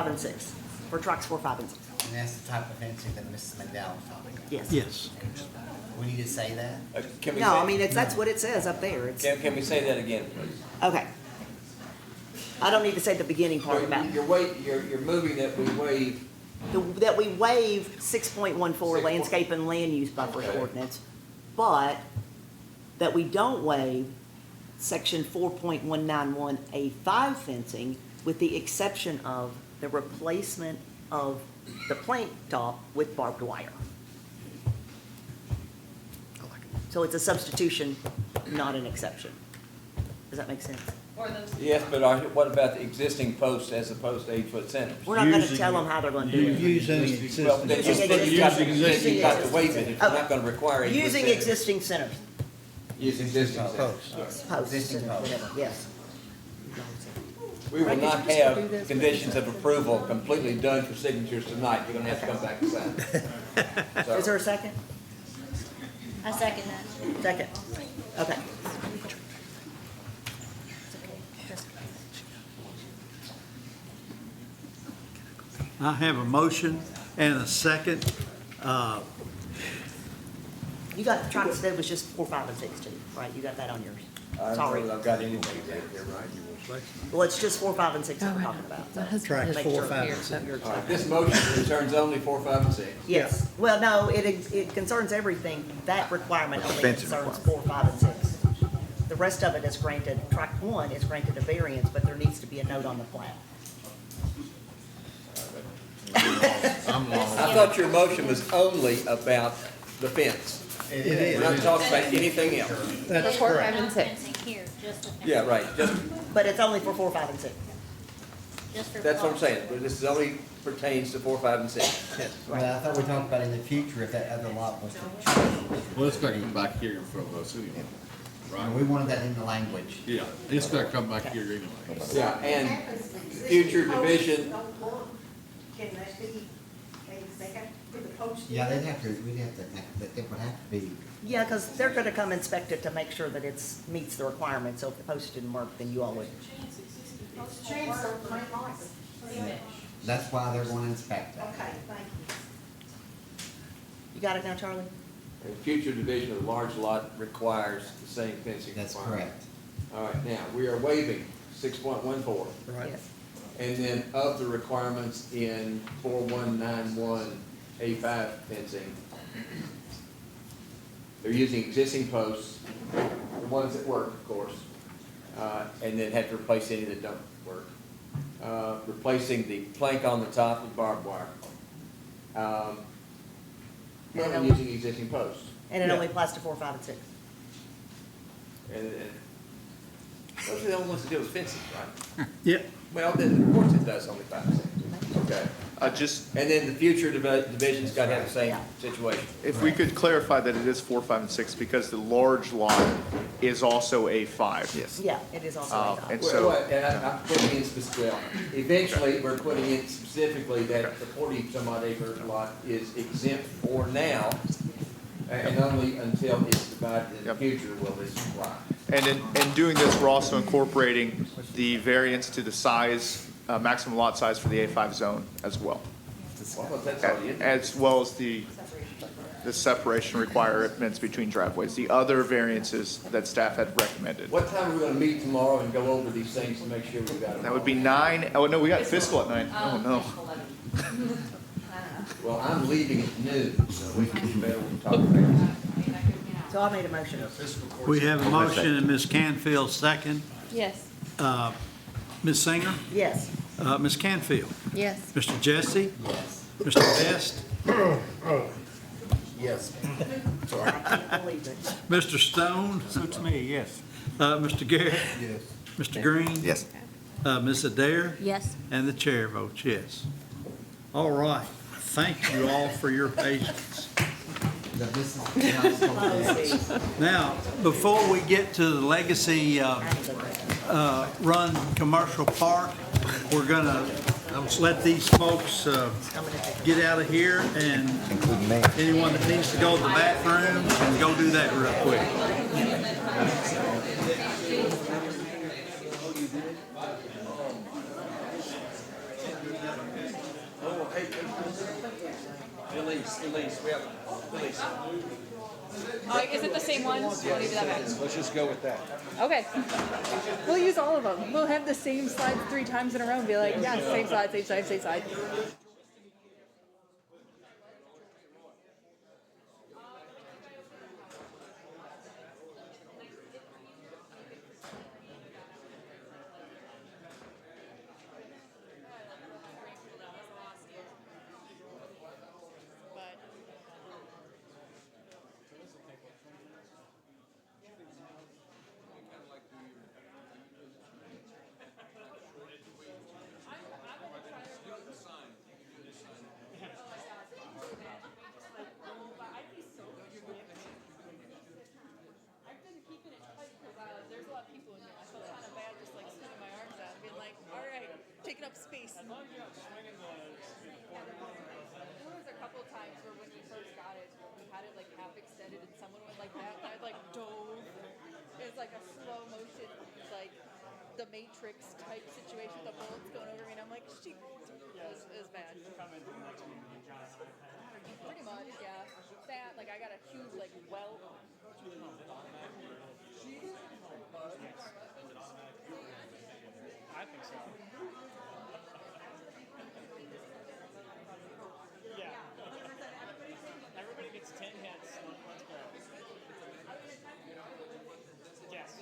Speaker 2: and 6. For trucks 4, 5, and 6.
Speaker 6: And that's the type of fencing that Mrs. McDowell was talking about.
Speaker 2: Yes.
Speaker 1: Yes.
Speaker 6: We need to say that?
Speaker 8: Can we
Speaker 2: No,
Speaker 8: say-
Speaker 2: I mean, that's what it says up there. It's,
Speaker 8: Can we say that again, please?
Speaker 2: okay. I don't need to say the beginning part about,
Speaker 8: You're moving that we waive,
Speaker 2: that we waive 6.14 landscape and land use buffers ordinance, but that we don't waive section 4.191A5 fencing with the exception of the replacement of the plank top with barbed wire. So it's a substitution, not an exception. Does that make sense?
Speaker 18: Or those.
Speaker 8: yes, but what about the existing posts as opposed to 8-foot centers?
Speaker 2: We're not gonna tell them how they're gonna do it.
Speaker 1: Using
Speaker 8: Well,
Speaker 1: existing.
Speaker 8: then you got to waive it if you're not gonna require it.
Speaker 2: Using existing centers.
Speaker 8: Using existing centers.
Speaker 2: Yes, posts,
Speaker 6: Existing posts.
Speaker 2: whatever, yes.
Speaker 8: We will not have conditions of approval completely done for signatures tonight. You're gonna have to come back and sign.
Speaker 2: Is there a second?
Speaker 7: I second that.
Speaker 2: Second. Okay.
Speaker 1: I have a motion and a second.
Speaker 2: You got, trying to say it was just 4, 5, and 6 too, right? You got that on yours.
Speaker 8: I
Speaker 2: Sorry.
Speaker 8: don't know if I've got anything there, right?
Speaker 2: Well, it's just 4, 5, and 6 that we're talking about. so
Speaker 1: Tracks
Speaker 2: make
Speaker 1: 4,
Speaker 2: sure
Speaker 1: 5, and
Speaker 2: you're-
Speaker 1: 6.
Speaker 2: you're-
Speaker 8: All right, this motion concerns only 4, 5, and 6.
Speaker 2: Yes. Well, no, it concerns everything. That requirement only
Speaker 3: Fencing
Speaker 2: concerns 4, 5, and 6. The rest of it is granted, track 1 is granted a variance, but there needs to be a note on the plat.
Speaker 11: I'm lost.
Speaker 8: I thought your motion was only about the fence.
Speaker 1: It
Speaker 8: We're not
Speaker 1: is.
Speaker 8: talking about anything else.
Speaker 1: That's
Speaker 10: For 4,
Speaker 1: correct.
Speaker 10: 5, and 6.
Speaker 7: Fencing here, just the fencing.
Speaker 8: Yeah, right, just,
Speaker 2: But it's only for 4, 5, and 6.
Speaker 7: Just for
Speaker 8: that's what I'm
Speaker 7: cars.
Speaker 8: saying. This is only pertains to 4, 5, and 6.
Speaker 6: Well, I thought we talked about in the future if that other lot was to
Speaker 11: Well, it's gotta come back here in front of us anyway.
Speaker 6: And we wanted that in the language.
Speaker 11: Yeah, it's gotta come back here anyway.
Speaker 8: Yeah, and future division,
Speaker 20: Can that be, they can put the post in?
Speaker 6: Yeah, we'd have to, that it would have to be,
Speaker 2: Yeah, because they're gonna come inspect it to make sure that it's, meets the requirements, so if the post didn't work, then you all would.
Speaker 20: Change the main lights.
Speaker 6: that's why they're going to inspect that.
Speaker 20: Okay, thank you.
Speaker 2: You got it now, Charlie?
Speaker 8: and future division of large lot requires the same fencing
Speaker 6: That's
Speaker 8: requirement.
Speaker 6: correct.
Speaker 8: All right, now, we are waiving 6.14.
Speaker 1: Right.
Speaker 2: Yes.
Speaker 8: And then of the requirements in 4191A5 fencing, they're using existing posts, the ones that work, of course, and then have to replace any that don't work. Replacing the plank on the top with barbed wire. Well, using existing posts.
Speaker 2: And it
Speaker 1: Yeah.
Speaker 2: only applies to 4, 5, and 6.
Speaker 8: And those are the only ones that deal with fencing, right?
Speaker 1: Yep.
Speaker 8: Well, then, of course it does only 5 cents. Okay.
Speaker 15: Just,
Speaker 8: And then the future division's got to have the same situation.
Speaker 15: if we could clarify that it is 4, 5, and 6, because the large lot is also A5.
Speaker 3: Yes.
Speaker 2: Yeah, it is also a
Speaker 15: And
Speaker 8: Well,
Speaker 15: so,
Speaker 8: and I'm putting in well, eventually, we're putting in specifically that the 40-some-odd acre lot is exempt for now, and only until it's divided in the future will this apply.
Speaker 15: and in doing this, we're also incorporating the variance to the size, maximum lot size for the A5 zone as well.
Speaker 8: Well, that's already in there.
Speaker 15: As well as the separation requirements between driveways, the other variances that staff had recommended.
Speaker 8: What time are we gonna meet tomorrow and go over these things to make sure we got them?
Speaker 15: That would be 9, oh no, we got fiscal at 9. Oh no.
Speaker 8: Well, I'm leaving at noon, so we can better talk about it.
Speaker 2: So I made a motion.
Speaker 1: We have a motion and Ms. Canfield second.
Speaker 10: Yes.
Speaker 1: Ms. Singer?
Speaker 2: Yes.
Speaker 1: Ms. Canfield?
Speaker 10: Yes.
Speaker 1: Mr. Jesse?
Speaker 6: Yes.
Speaker 1: Mr. Best?
Speaker 6: Yes.
Speaker 2: I can't believe it.
Speaker 1: Mr. Stone?
Speaker 13: Suits me, yes.
Speaker 1: Mr. Garrett?
Speaker 6: Yes.
Speaker 1: Mr. Green?
Speaker 3: Yes.
Speaker 1: Ms. Adair?
Speaker 7: Yes.
Speaker 1: And the chair votes yes. All right. Thank you all for your patience. Now, before we get to the Legacy Run Commercial Park, we're going to let these folks get out of here, and anyone that needs to go to the bathroom can go do that real quick.
Speaker 5: Elise, we have, Elise.
Speaker 18: Is it the same ones? We'll leave that back.
Speaker 5: Let's just go with that.
Speaker 18: Okay. We'll use all of them. We'll have the same slides 3 times in a row and be like, yeah, same slide, same slide, same slide. Taking up space. There was a couple of times where when we first got it, we had it like half extended and someone went like that, and I like dove. It was like a slow motion, like the Matrix type situation, the bullets going over me, and I'm like, shoot. It was bad. Pretty much, yeah. That, like I got a huge like welt.
Speaker 19: I think so. Yeah. Everybody gets 10 hits. Let's go. Yes.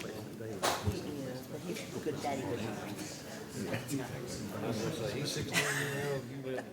Speaker 2: but he's a good daddy, good husband.
Speaker 11: He's 16-year-old, you live.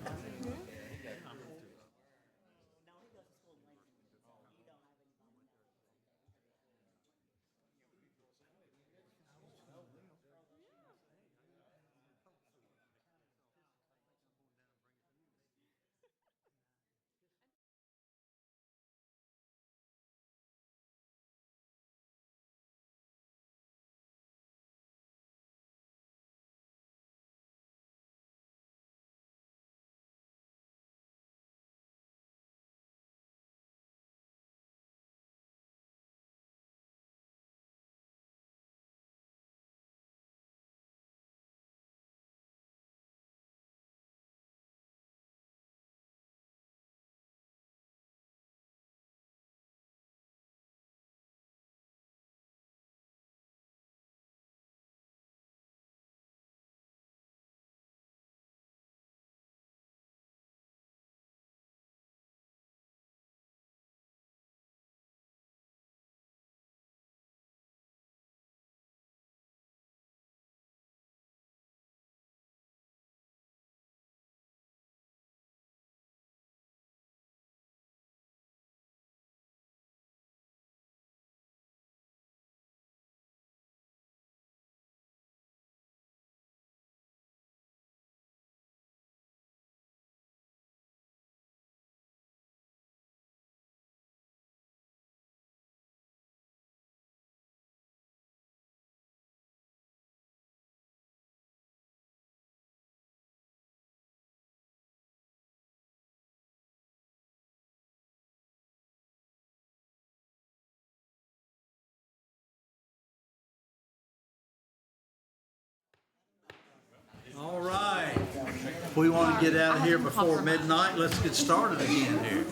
Speaker 1: All right. If we want to get out of here before midnight, let's get started again here.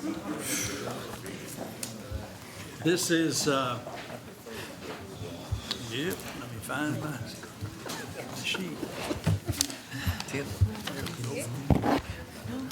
Speaker 1: This is, let me find my sheet.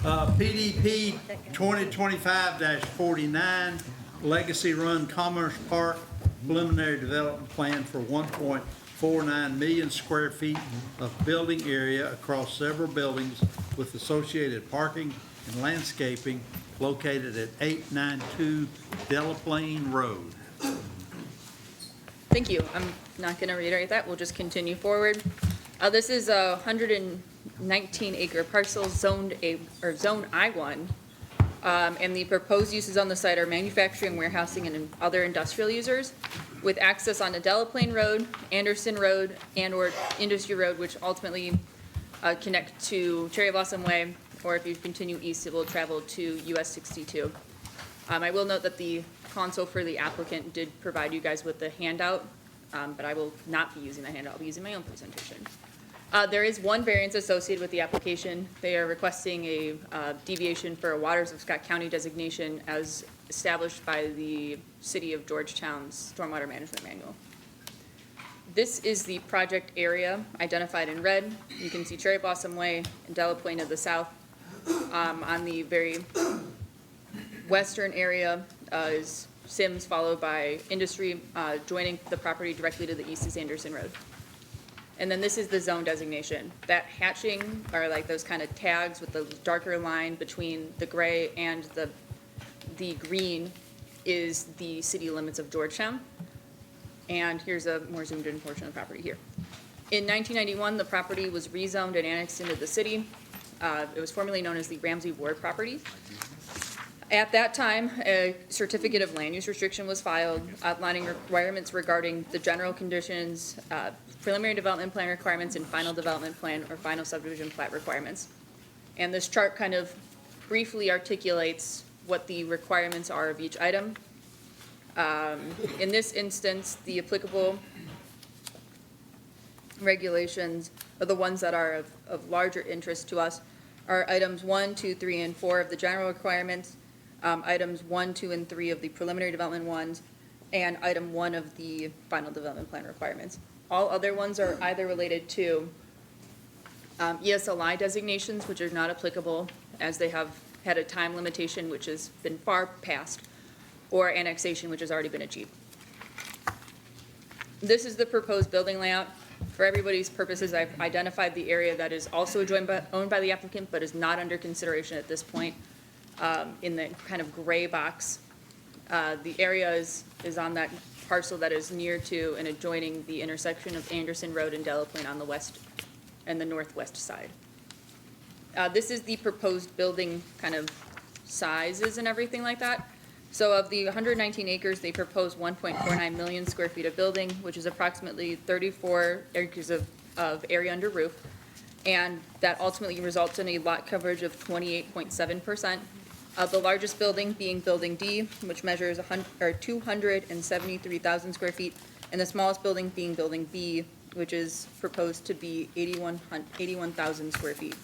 Speaker 1: PDP 2025-49, Legacy Run Commerce Park, preliminary development plan for 1.49 million square feet of building area across several buildings with associated parking and landscaping located at 892 Delaplane Road.
Speaker 18: Thank you. I'm not going to reiterate that. We'll just continue forward. This is a 119-acre parcel zoned Zone I1. And the proposed uses on the site are manufacturing, warehousing, and other industrial users with access onto Delaplane Road, Anderson Road, and/or Industry Road, which ultimately connect to Cherry Blossom Way, or if you continue east, it will travel to US 62. I will note that the console for the applicant did provide you guys with the handout, but I will not be using the handout. I'll be using my own presentation. There is one variance associated with the application. They are requesting a deviation for a Waters of Scott County designation as established by the City of Georgetown's Stormwater Management Manual. This is the project area identified in red. You can see Cherry Blossom Way and Delaplane to the south. On the very western area is Sims, followed by Industry. Joining the property directly to the east is Anderson Road. And then this is the zone designation. That hatching are like those kind of tags with the darker line between the gray and the green is the city limits of Georgetown. And here's a more zoomed in portion of the property here. In 1991, the property was rezoned and annexed into the city. It was formerly known as the Ramsey Ward property. At that time, a certificate of land use restriction was filed outlining requirements regarding the general conditions, preliminary development plan requirements, and final development plan or final subdivision plat requirements. And this chart kind of briefly articulates what the requirements are of each item. In this instance, the applicable regulations are the ones that are of larger interest to us are items 1, 2, 3, and 4 of the general requirements, items 1, 2, and 3 of the preliminary development ones, and item 1 of the final development plan requirements. All other ones are either related to ESLI designations, which are not applicable as they have had a time limitation which has been far past, or annexation, which has already been achieved. This is the proposed building layout. For everybody's purposes, I've identified the area that is also owned by the applicant, but is not under consideration at this point, in the kind of gray box. The area is on that parcel that is near to and adjoining the intersection of Anderson Road and Delaplane on the west and the northwest side. This is the proposed building kind of sizes and everything like that. So of the 119 acres, they propose 1.49 million square feet of building, which is approximately 34 acres of area under roof. And that ultimately results in a lot coverage of 28.7%. The largest building being Building D, which measures 273,000 square feet, and the smallest building being Building B, which is proposed to be 81,000 square feet.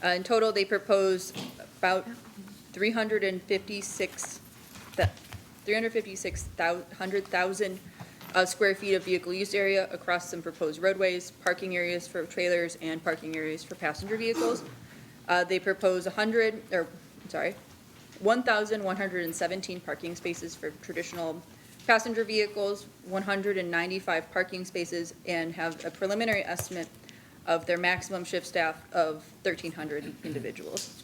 Speaker 18: In total, they propose about 356,000 square feet of vehicle use area across some proposed roadways, parking areas for trailers, and parking areas for passenger vehicles. They propose 1,117 parking spaces for traditional passenger vehicles, 195 parking spaces, and have a preliminary estimate of their maximum shift staff of 1,300 individuals.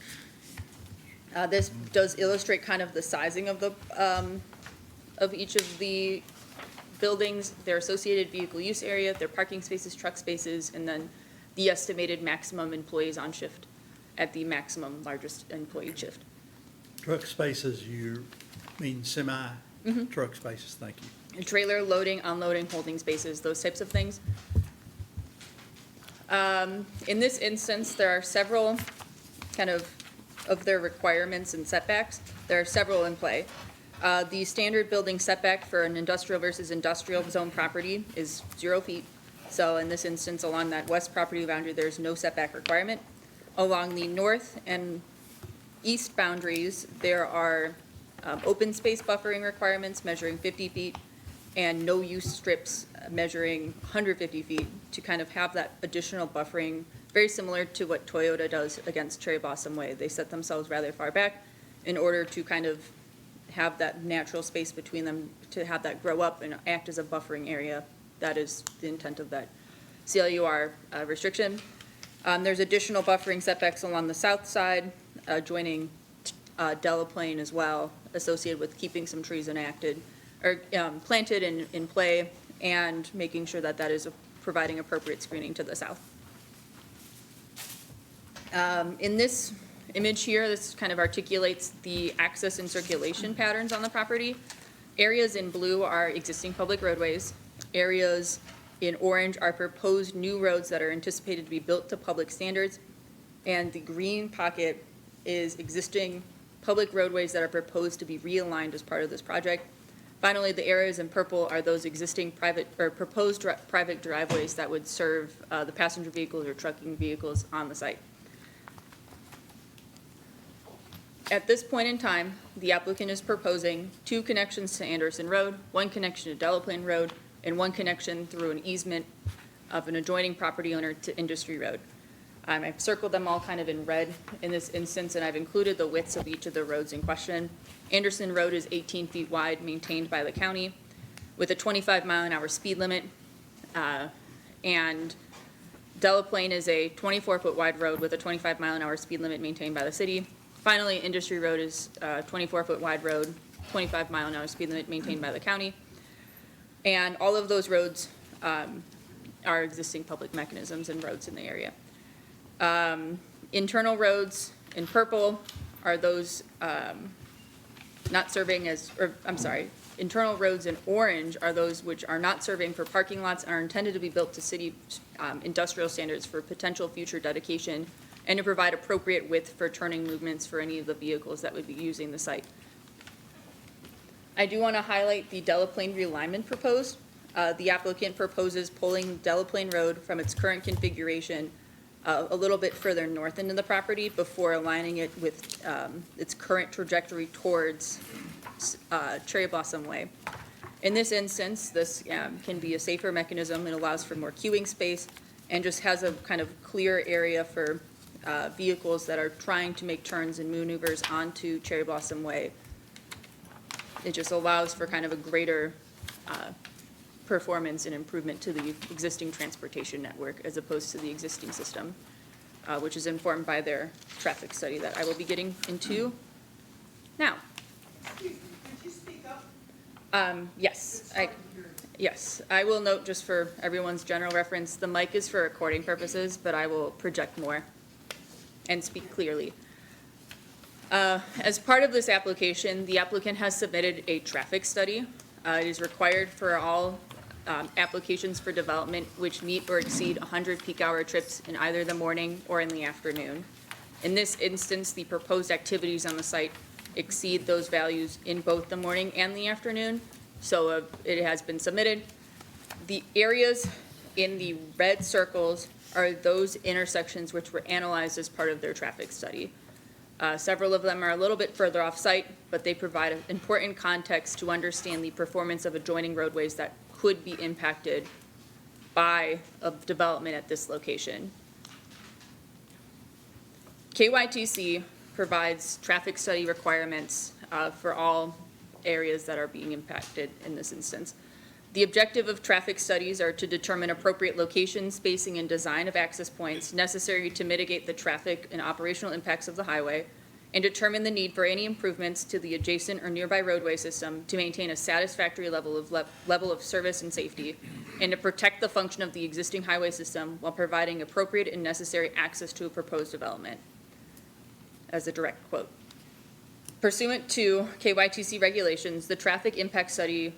Speaker 18: This does illustrate kind of the sizing of the of each of the buildings, their associated vehicle use area, their parking spaces, truck spaces, and then the estimated maximum employees on shift at the maximum largest employee shift.
Speaker 1: Truck spaces, you mean semi-truck spaces, thank you.
Speaker 18: Trailer loading, unloading, holding spaces, those types of things. In this instance, there are several kind of their requirements and setbacks. There are several in play. The standard building setback for an industrial versus industrial zone property is 0 feet. So in this instance, along that west property boundary, there's no setback requirement. Along the north and east boundaries, there are open space buffering requirements measuring 50 feet and no use strips measuring 150 feet to kind of have that additional buffering, very similar to what Toyota does against Cherry Blossom Way. They set themselves rather far back in order to kind of have that natural space between them to have that grow up and act as a buffering area. That is the intent of that CLUR restriction. There's additional buffering setbacks along the south side, joining Delaplane as well, associated with keeping some trees enacted or planted in play and making sure that that is providing appropriate screening to the south. In this image here, this kind of articulates the access and circulation patterns on the property. Areas in blue are existing public roadways. Areas in orange are proposed new roads that are anticipated to be built to public standards. And the green pocket is existing public roadways that are proposed to be realigned as part of this project. Finally, the areas in purple are those existing private or proposed private driveways that would serve the passenger vehicles or trucking vehicles on the site. At this point in time, the applicant is proposing 2 connections to Anderson Road, 1 connection to Delaplane Road, and 1 connection through an easement of an adjoining property owner to Industry Road. I've circled them all kind of in red in this instance, and I've included the widths of each of the roads in question. Anderson Road is 18 feet wide, maintained by the county, with a 25-mile-an-hour speed limit. And Delaplane is a 24-foot wide road with a 25-mile-an-hour speed limit maintained by the city. Finally, Industry Road is a 24-foot wide road, 25-mile-an-hour speed limit maintained by the county. And all of those roads are existing public mechanisms and roads in the area. Internal roads in purple are those not serving as, or I'm sorry, internal roads in orange are those which are not serving for parking lots and are intended to be built to city industrial standards for potential future dedication and to provide appropriate width for turning movements for any of the vehicles that would be using the site. I do want to highlight the Delaplane realignment proposed. The applicant proposes pulling Delaplane Road from its current configuration a little bit further north into the property before aligning it with its current trajectory towards Cherry Blossom Way. In this instance, this can be a safer mechanism. It allows for more queuing space and just has a kind of clear area for vehicles that are trying to make turns and maneuvers onto Cherry Blossom Way. It just allows for kind of a greater performance and improvement to the existing transportation network as opposed to the existing system, which is informed by their traffic study that I will be getting into now.
Speaker 20: Excuse me, could you speak up?
Speaker 18: Yes, yes, I will note just for everyone's general reference, the mic is for recording purposes, but I will project more and speak clearly. As part of this application, the applicant has submitted a traffic study. It is required for all applications for development which meet or exceed 100 peak hour trips in either the morning or in the afternoon. In this instance, the proposed activities on the site exceed those values in both the morning and the afternoon, so it has been submitted. The areas in the red circles are those intersections which were analyzed as part of their traffic study. Several of them are a little bit further off-site, but they provide an important context to understand the performance of adjoining roadways that could be impacted by a development at this location. KYTC provides traffic study requirements for all areas that are being impacted in this instance. The objective of traffic studies are to determine appropriate location, spacing, and design of access points necessary to mitigate the traffic and operational impacts of the highway, and determine the need for any improvements to the adjacent or nearby roadway system to maintain a satisfactory level of service and safety, and to protect the function of the existing highway system while providing appropriate and necessary access to a proposed development. As a direct quote. Pursuant to KYTC regulations, the traffic impact study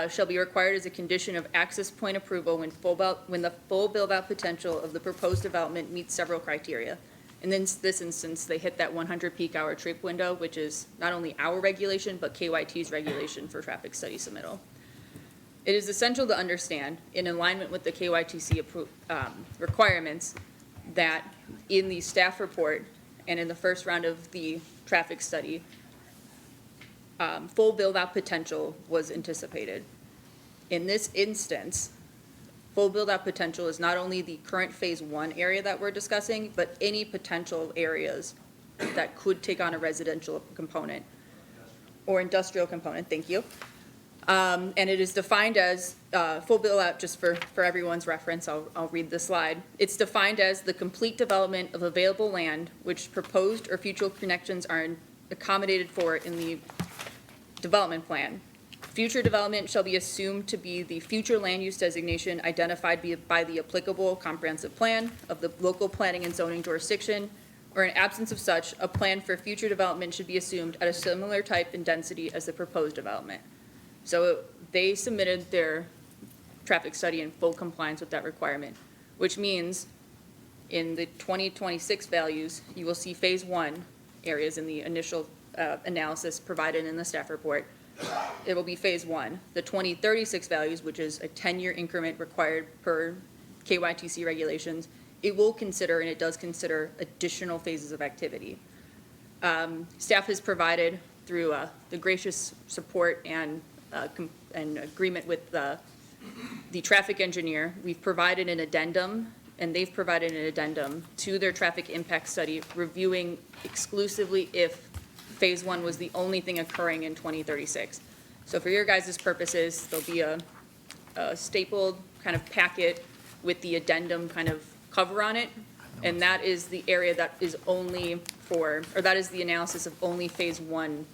Speaker 18: shall be required as a condition of access point approval when the full build-out potential of the proposed development meets several criteria. In this instance, they hit that 100 peak hour trip window, which is not only our regulation, but KYT's regulation for traffic study submittal. It is essential to understand, in alignment with the KYTC requirements, that in the staff report and in the first round of the traffic study, full build-out potential was anticipated. In this instance, full build-out potential is not only the current phase 1 area that we're discussing, but any potential areas that could take on a residential component or industrial component, thank you. And it is defined as, full build-out, just for everyone's reference, I'll read the slide. It's defined as the complete development of available land which proposed or future connections are accommodated for in the development plan. Future development shall be assumed to be the future land use designation identified by the applicable comprehensive plan of the local planning and zoning jurisdiction, or in absence of such, a plan for future development should be assumed at a similar type and density as the proposed development. So they submitted their traffic study in full compliance with that requirement, which means in the 2026 values, you will see phase 1 areas in the initial analysis provided in the staff report. It will be phase 1. The 2036 values, which is a 10-year increment required per KYTC regulations, it will consider, and it does consider, additional phases of activity. Staff has provided, through the gracious support and agreement with the traffic engineer, we've provided an addendum, and they've provided an addendum to their traffic impact study, reviewing exclusively if phase 1 was the only thing occurring in 2036. So for your guys' purposes, there'll be a stapled kind of packet with the addendum kind of cover on it, and that is the area that is only for, or that is the analysis of only phase 1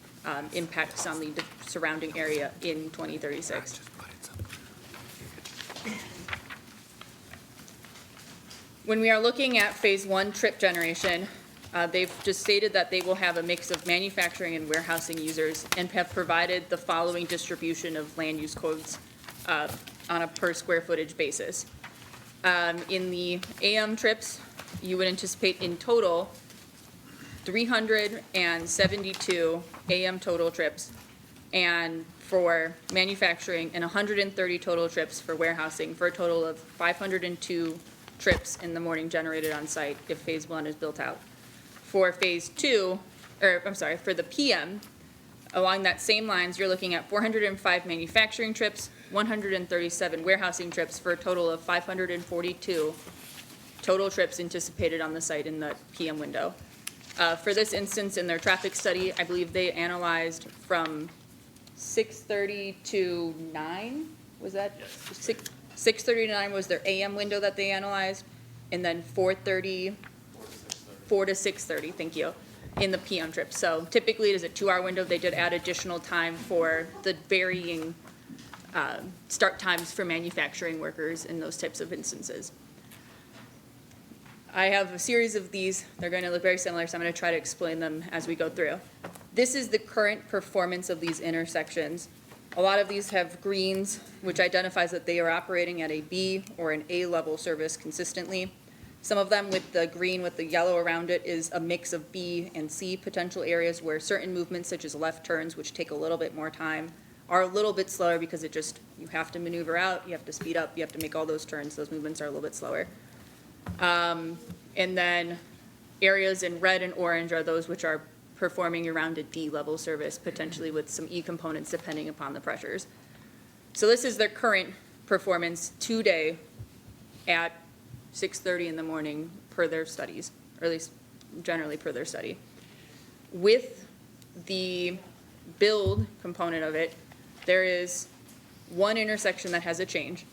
Speaker 18: impacts on the surrounding area in 2036. When we are looking at phase 1 trip generation, they've just stated that they will have a mix of manufacturing and warehousing users and have provided the following distribution of land use codes on a per square footage basis. In the AM trips, you would anticipate in total 372 AM total trips, and for manufacturing, and 130 total trips for warehousing, for a total of 502 trips in the morning generated on site if phase 1 is built out. For phase 2, or I'm sorry, for the PM, along that same lines, you're looking at 405 manufacturing trips, 137 warehousing trips, for a total of 542 total trips anticipated on the site in the PM window. For this instance, in their traffic study, I believe they analyzed from 6:30 to 9 was that? 6:30 to 9 was their AM window that they analyzed, and then 4:30, 4 to 6:30, thank you, in the PM trip. So typically it is a 2-hour window. They did add additional time for the varying start times for manufacturing workers in those types of instances. I have a series of these. They're going to look very similar, so I'm going to try to explain them as we go through. This is the current performance of these intersections. A lot of these have greens, which identifies that they are operating at a B or an A level service consistently. Some of them with the green with the yellow around it is a mix of B and C potential areas where certain movements such as left turns, which take a little bit more time, are a little bit slower because you have to maneuver out, you have to speed up, you have to make all those turns. Those movements are a little bit slower. And then areas in red and orange are those which are performing around a D level service, potentially with some E components depending upon the pressures. So this is their current performance today at 6:30 in the morning per their studies, or at least generally per their study. With the build component of it, there is one intersection that has a change,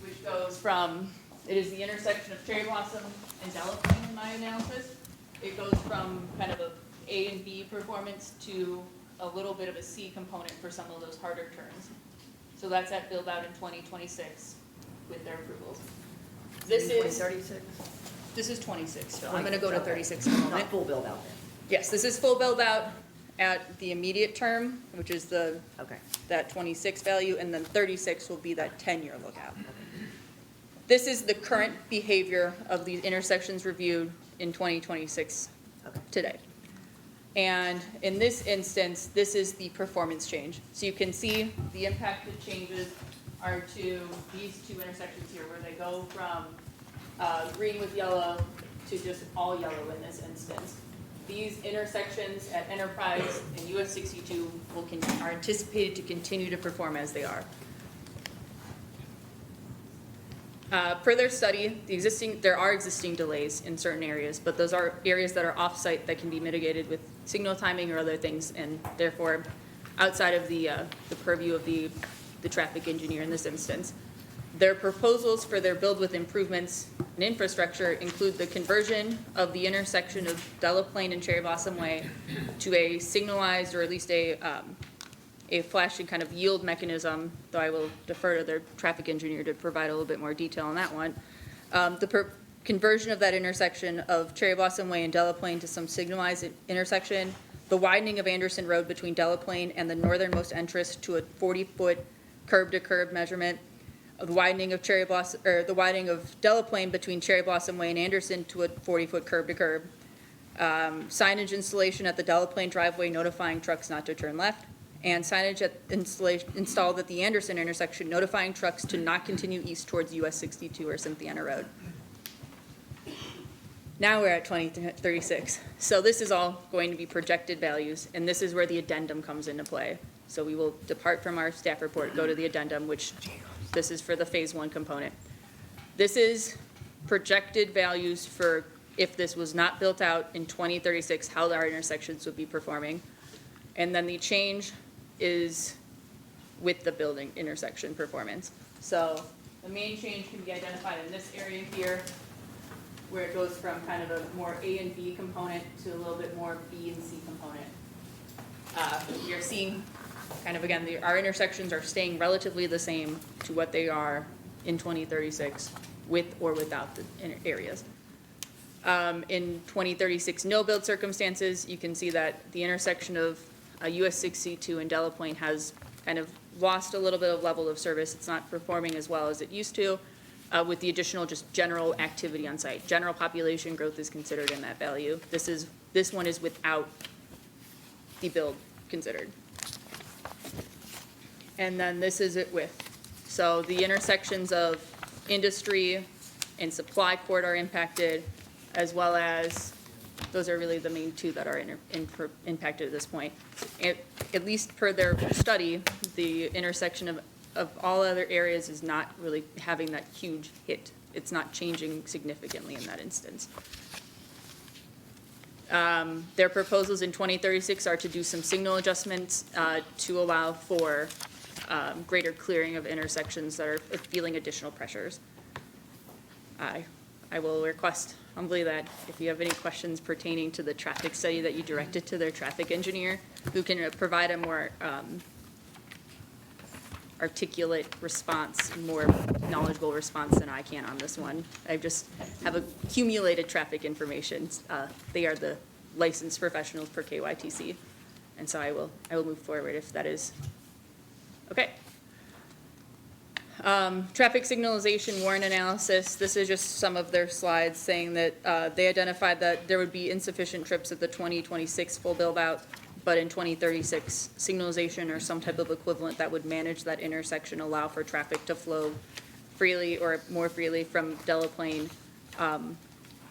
Speaker 18: which goes from, it is the intersection of Cherry Blossom and Delaplane in my analysis. It goes from kind of a A and B performance to a little bit of a C component for some of those harder turns. So that's at build out in 2026 with their approvals. This is
Speaker 2: 2036?
Speaker 18: This is 26, so I'm gonna go to 36 in a moment.
Speaker 2: Not full build out then?
Speaker 18: Yes, this is full build out at the immediate term, which is that 26 value, and then 36 will be that 10-year lookout. This is the current behavior of these intersections reviewed in 2026 today. And in this instance, this is the performance change. So you can see the impacted changes are to these two intersections here, where they go from green with yellow to just all yellow in this instance. These intersections at Enterprise and US 62 are anticipated to continue to perform as they are. Per their study, there are existing delays in certain areas, but those are areas that are off-site that can be mitigated with signal timing or other things, and therefore outside of the purview of the traffic engineer in this instance. Their proposals for their build with improvements in infrastructure include the conversion of the intersection of Delaplane and Cherry Blossom Way to a signalized, or at least a flashing kind of yield mechanism, though I will defer to their traffic engineer to provide a little bit more detail on that one. Conversion of that intersection of Cherry Blossom Way and Delaplane to some signalized intersection, the widening of Anderson Road between Delaplane and the northernmost entrance to a 40-foot curb-to-curb measurement, the widening of Delaplane between Cherry Blossom Way and Anderson to a 40-foot curb-to-curb, signage installation at the Delaplane driveway notifying trucks not to turn left, and signage installed at the Anderson intersection notifying trucks to not continue east towards US 62 or Cynthiana Road. Now we're at 2036. So this is all going to be projected values, and this is where the addendum comes into play. So we will depart from our staff report, go to the addendum, which this is for the phase 1 component. This is projected values for if this was not built out in 2036, how our intersections would be performing. And then the change is with the building intersection performance. So the main change can be identified in this area here, where it goes from kind of a more A and B component to a little bit more B and C component. We are seeing kind of, again, our intersections are staying relatively the same to what they are in 2036 with or without the areas. In 2036 no build circumstances, you can see that the intersection of US 62 and Delaplane has kind of lost a little bit of level of service. It's not performing as well as it used to, with the additional just general activity on site. General population growth is considered in that value. This one is without the build considered. And then this is it with. So the intersections of industry and supply court are impacted, as well as, those are really the main two that are impacted at this point. At least per their study, the intersection of all other areas is not really having that huge hit. It's not changing significantly in that instance. Their proposals in 2036 are to do some signal adjustments to allow for greater clearing of intersections that are feeling additional pressures. I will request humbly that if you have any questions pertaining to the traffic study, that you direct it to their traffic engineer, who can provide a more articulate response, more knowledgeable response than I can on this one. I just have accumulated traffic information. They are the licensed professionals per KYTC, and so I will move forward if that is okay. Traffic signalization warrant analysis. This is just some of their slides saying that they identified that there would be insufficient trips at the 2026 full build-out, but in 2036, signalization or some type of equivalent that would manage that intersection, allow for traffic to flow freely or more freely from Delaplane,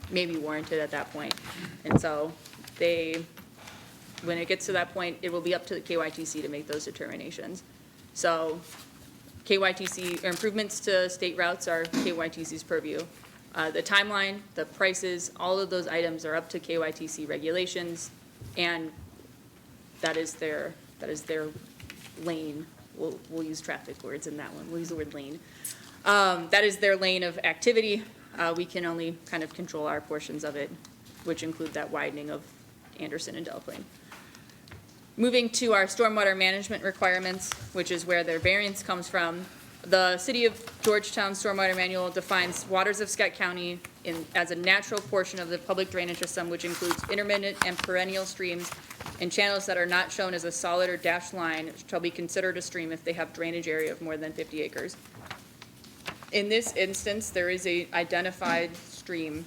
Speaker 18: may be warranted at that point. And so when it gets to that point, it will be up to the KYTC to make those determinations. So KYTC, or improvements to state routes are KYTC's purview. The timeline, the prices, all of those items are up to KYTC regulations, and that is their lane. We'll use traffic words in that one. We'll use the word lane. That is their lane of activity. We can only kind of control our portions of it, which include that widening of Anderson and Delaplane. Moving to our stormwater management requirements, which is where their variance comes from. The City of Georgetown Stormwater Manual defines waters of Scott County as a natural portion of the public drainage system, which includes intermittent and perennial streams and channels that are not shown as a solid or dashed line shall be considered a stream if they have drainage area of more than 50 acres. In this instance, there is a identified stream,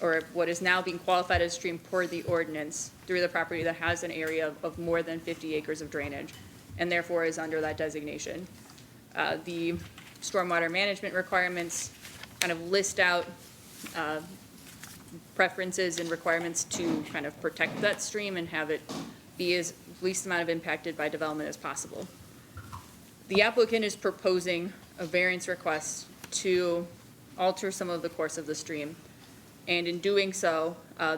Speaker 18: or what is now being qualified as stream per the ordinance, through the property that has an area of more than 50 acres of drainage, and therefore is under that designation. The stormwater management requirements kind of list out preferences and requirements to kind of protect that stream and have it be as least amount of impacted by development as possible. The applicant is proposing a variance request to alter some of the course of the stream. And in doing so,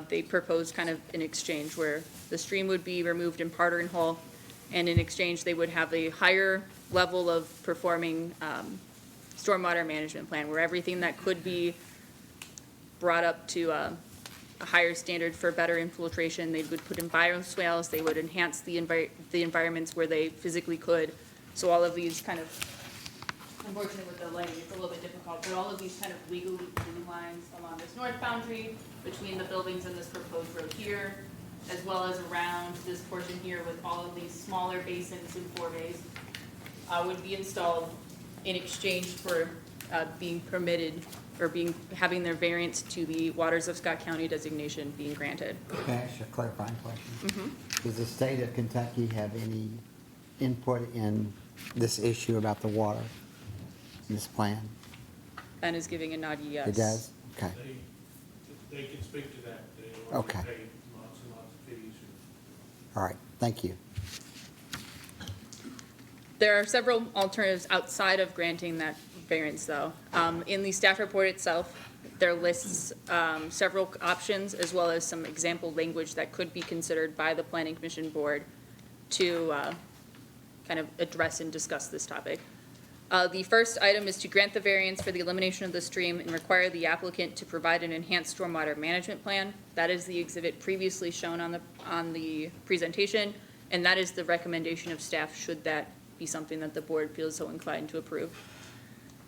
Speaker 18: they propose kind of an exchange where the stream would be removed in part or in whole, and in exchange, they would have a higher level of performing stormwater management plan, where everything that could be brought up to a higher standard for better infiltration, they would put in bioswales, they would enhance the environments where they physically could. So all of these kind of, unfortunately with the lighting, it's a little bit difficult, but all of these kind of legally blue lines along this north boundary between the buildings and this proposed road here, as well as around this portion here with all of these smaller basins and forebays, would be installed in exchange for being permitted or having their variance to the Waters of Scott County designation being granted.
Speaker 16: Can I ask you a clarifying question?
Speaker 18: Mm-hmm.
Speaker 16: Does the state of Kentucky have any input in this issue about the water in this plan?
Speaker 18: Ben is giving a nod yes.
Speaker 16: It does? Okay.
Speaker 14: They can speak to that. They
Speaker 16: Okay.
Speaker 14: pay lots and lots of fees.
Speaker 16: All right, thank you.
Speaker 18: There are several alternatives outside of granting that variance, though. In the staff report itself, there lists several options, as well as some example language that could be considered by the Planning Commission Board to kind of address and discuss this topic. The first item is to grant the variance for the elimination of the stream and require the applicant to provide an enhanced stormwater management plan. That is the exhibit previously shown on the presentation, and that is the recommendation of staff should that be something that the board feels so inclined to approve.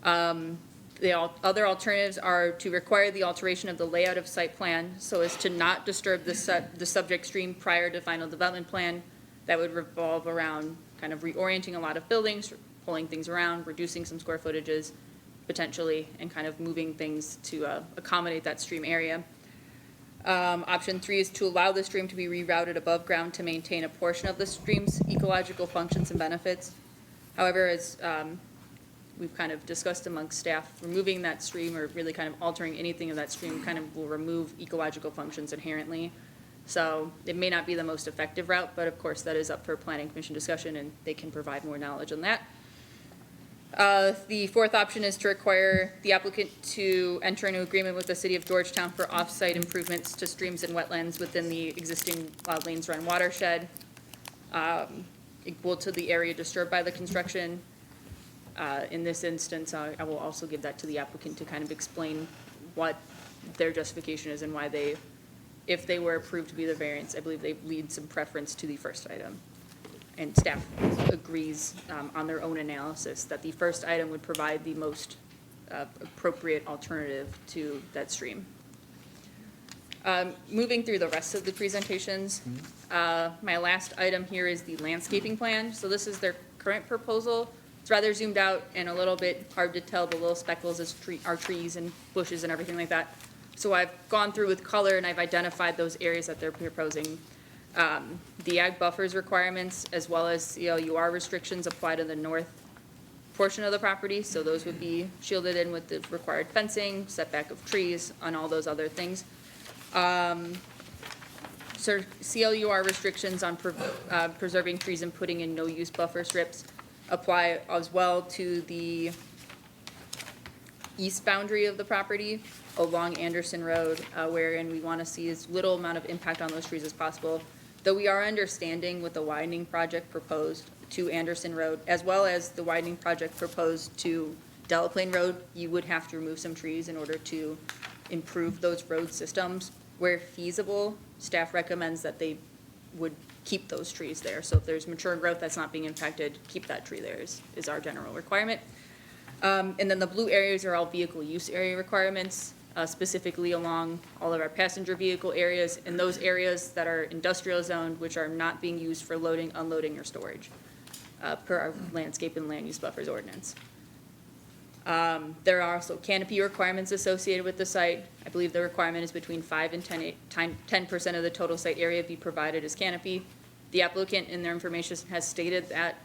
Speaker 18: The other alternatives are to require the alteration of the layout of site plan so as to not disturb the subject stream prior to final development plan. That would revolve around kind of reorienting a lot of buildings, pulling things around, reducing some square footages potentially, and kind of moving things to accommodate that stream area. Option 3 is to allow the stream to be rerouted above ground to maintain a portion of the stream's ecological functions and benefits. However, as we've kind of discussed amongst staff, removing that stream or really kind of altering anything of that stream kind of will remove ecological functions inherently. So it may not be the most effective route, but of course that is up for Planning Commission discussion and they can provide more knowledge on that. The fourth option is to require the applicant to enter into agreement with the City of Georgetown for off-site improvements to streams and wetlands within the existing Lanes Run watershed. equal to the area disturbed by the construction. In this instance, I will also give that to the applicant to kind of explain what their justification is and why they, if they were approved to be the variance, I believe they lead some preference to the first item. And staff agrees on their own analysis that the first item would provide the most appropriate alternative to that stream. Moving through the rest of the presentations, my last item here is the landscaping plan. So this is their current proposal. It's rather zoomed out and a little bit hard to tell. The little speckles are trees and bushes and everything like that. So I've gone through with color and I've identified those areas that they're proposing. The ag buffers requirements as well as CLUR restrictions apply to the north portion of the property. So those would be shielded in with the required fencing, setback of trees, and all those other things. So CLUR restrictions on preserving trees and putting in no-use buffer strips apply as well to the east boundary of the property along Anderson Road, wherein we want to see as little amount of impact on those trees as possible. Though we are understanding with the widening project proposed to Anderson Road, as well as the widening project proposed to Delaplane Road, you would have to remove some trees in order to improve those road systems. Where feasible, staff recommends that they would keep those trees there. So if there's mature growth that's not being impacted, keep that tree there is our general requirement. And then the blue areas are all vehicle use area requirements, specifically along all of our passenger vehicle areas and those areas that are industrial zoned, which are not being used for loading, unloading, or storage, per our landscape and land use buffers ordinance. There are also canopy requirements associated with the site. I believe the requirement is between 5 and 10% of the total site area be provided as canopy. The applicant in their information has stated that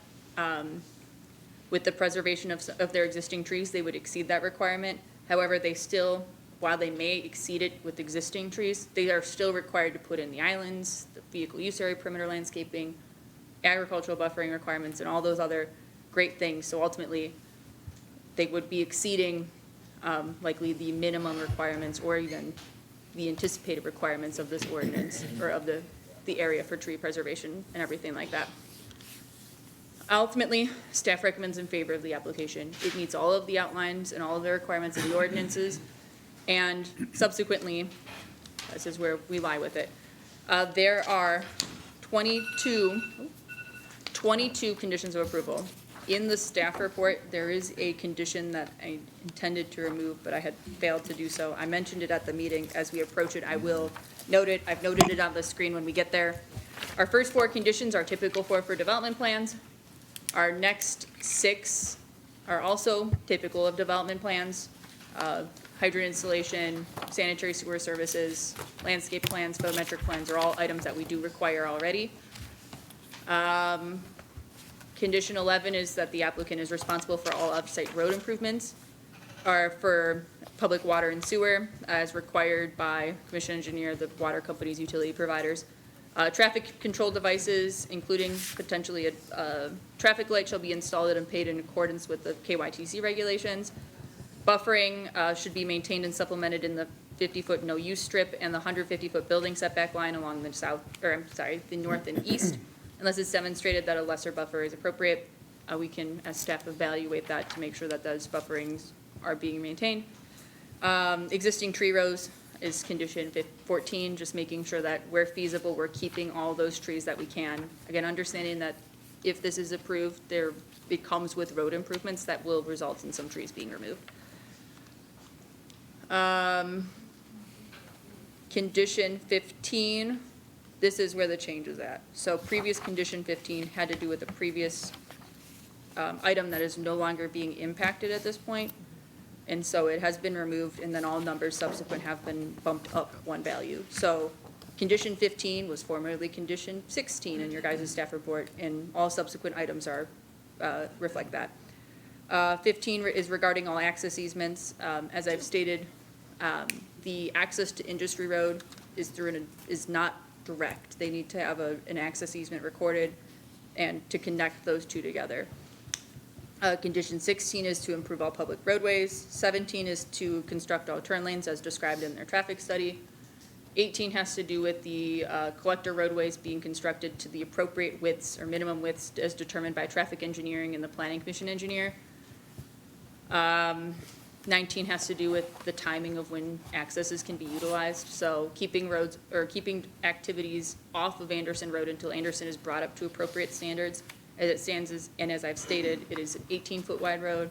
Speaker 18: with the preservation of their existing trees, they would exceed that requirement. However, they still, while they may exceed it with existing trees, they are still required to put in the islands, the vehicle use area, perimeter landscaping, agricultural buffering requirements, and all those other great things. So ultimately, they would be exceeding likely the minimum requirements or even the anticipated requirements of this ordinance or of the area for tree preservation and everything like that. Ultimately, staff recommends in favor of the application. It meets all of the outlines and all of the requirements of the ordinances. And subsequently, this is where we lie with it. There are 22 conditions of approval. In the staff report, there is a condition that I intended to remove, but I had failed to do so. I mentioned it at the meeting. As we approach it, I will note it. I've noted it on the screen when we get there. Our first 4 conditions are typical for development plans. Our next 6 are also typical of development plans. Hydrant installation, sanitary sewer services, landscape plans, photometric plans are all items that we do require already. Condition 11 is that the applicant is responsible for all off-site road improvements or for public water and sewer as required by commission engineer, the water company's utility providers. Traffic control devices, including potentially a traffic light, shall be installed and paid in accordance with the KYTC regulations. Buffering should be maintained and supplemented in the 50-foot no-use strip and the 150-foot building setback line along the north and east. Unless it's demonstrated that a lesser buffer is appropriate, we can, as staff, evaluate that to make sure that those bufferings are being maintained. Existing tree rows is condition 14, just making sure that where feasible, we're keeping all those trees that we can. Again, understanding that if this is approved, it comes with road improvements that will result in some trees being removed. Condition 15, this is where the change is at. So previous condition 15 had to do with the previous item that is no longer being impacted at this point. And so it has been removed, and then all numbers subsequent have been bumped up 1 value. So condition 15 was formerly condition 16 in your guys' staff report, and all subsequent items are reflect that. 15 is regarding all access easements. As I've stated, the access to Industry Road is not direct. They need to have an access easement recorded and to connect those two together. Condition 16 is to improve all public roadways. 17 is to construct all turn lanes as described in their traffic study. 18 has to do with the collector roadways being constructed to the appropriate widths or minimum widths as determined by traffic engineering and the planning commission engineer. 19 has to do with the timing of when accesses can be utilized. So keeping roads, or keeping activities off of Anderson Road until Anderson is brought up to appropriate standards. As it stands, and as I've stated, it is an 18-foot wide road,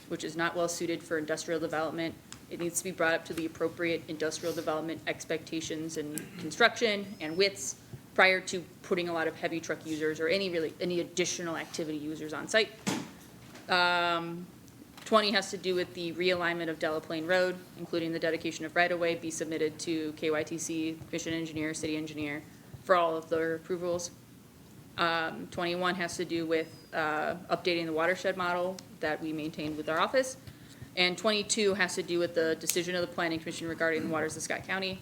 Speaker 18: which is not well suited for industrial development. It needs to be brought up to the appropriate industrial development expectations and construction and widths prior to putting a lot of heavy truck users or any additional activity users on site. 20 has to do with the realignment of Delaplane Road, including the dedication of right-of-way, be submitted to KYTC, commission engineer, city engineer, for all of their approvals. 21 has to do with updating the watershed model that we maintained with our office. And 22 has to do with the decision of the planning commission regarding the waters of Scott County.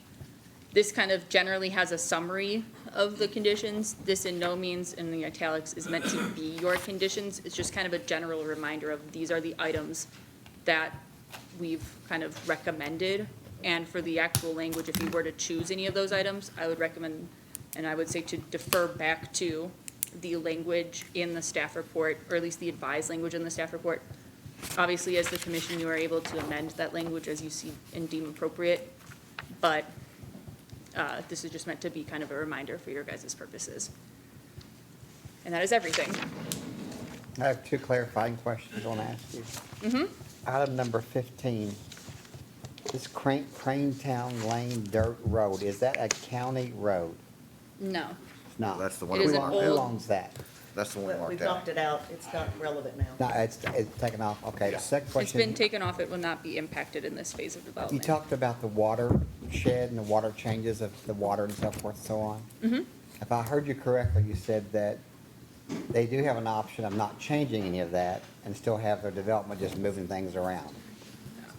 Speaker 18: This kind of generally has a summary of the conditions. This in no means, in the italics, is meant to be your conditions. It's just kind of a general reminder of these are the items that we've kind of recommended. And for the actual language, if you were to choose any of those items, I would recommend, and I would say to defer back to the language in the staff report, or at least the advised language in the staff report. Obviously, as the commission, you are able to amend that language as you see and deem appropriate, but this is just meant to be kind of a reminder for your guys' purposes. And that is everything.
Speaker 16: I have two clarifying questions I want to ask you. Item number 15, this Cranetown Lane Dirt Road, is that a county road?
Speaker 18: No.
Speaker 16: It's not.
Speaker 3: That's the one
Speaker 18: It is
Speaker 3: we
Speaker 18: an
Speaker 3: marked
Speaker 16: Who
Speaker 3: out.
Speaker 18: old-
Speaker 16: owns that?
Speaker 3: That's the one we
Speaker 2: We
Speaker 3: marked out.
Speaker 2: knocked it out, it's not relevant now.
Speaker 16: No, it's taken off. Okay, the second
Speaker 18: It's
Speaker 16: question.
Speaker 18: been taken off. It will not be impacted in this phase of
Speaker 16: You
Speaker 18: development.
Speaker 16: talked about the water shed and the water changes of the water and so forth and so on. If I heard you correctly, you said that they do have an option of not changing any of that and still have their development, just moving things around.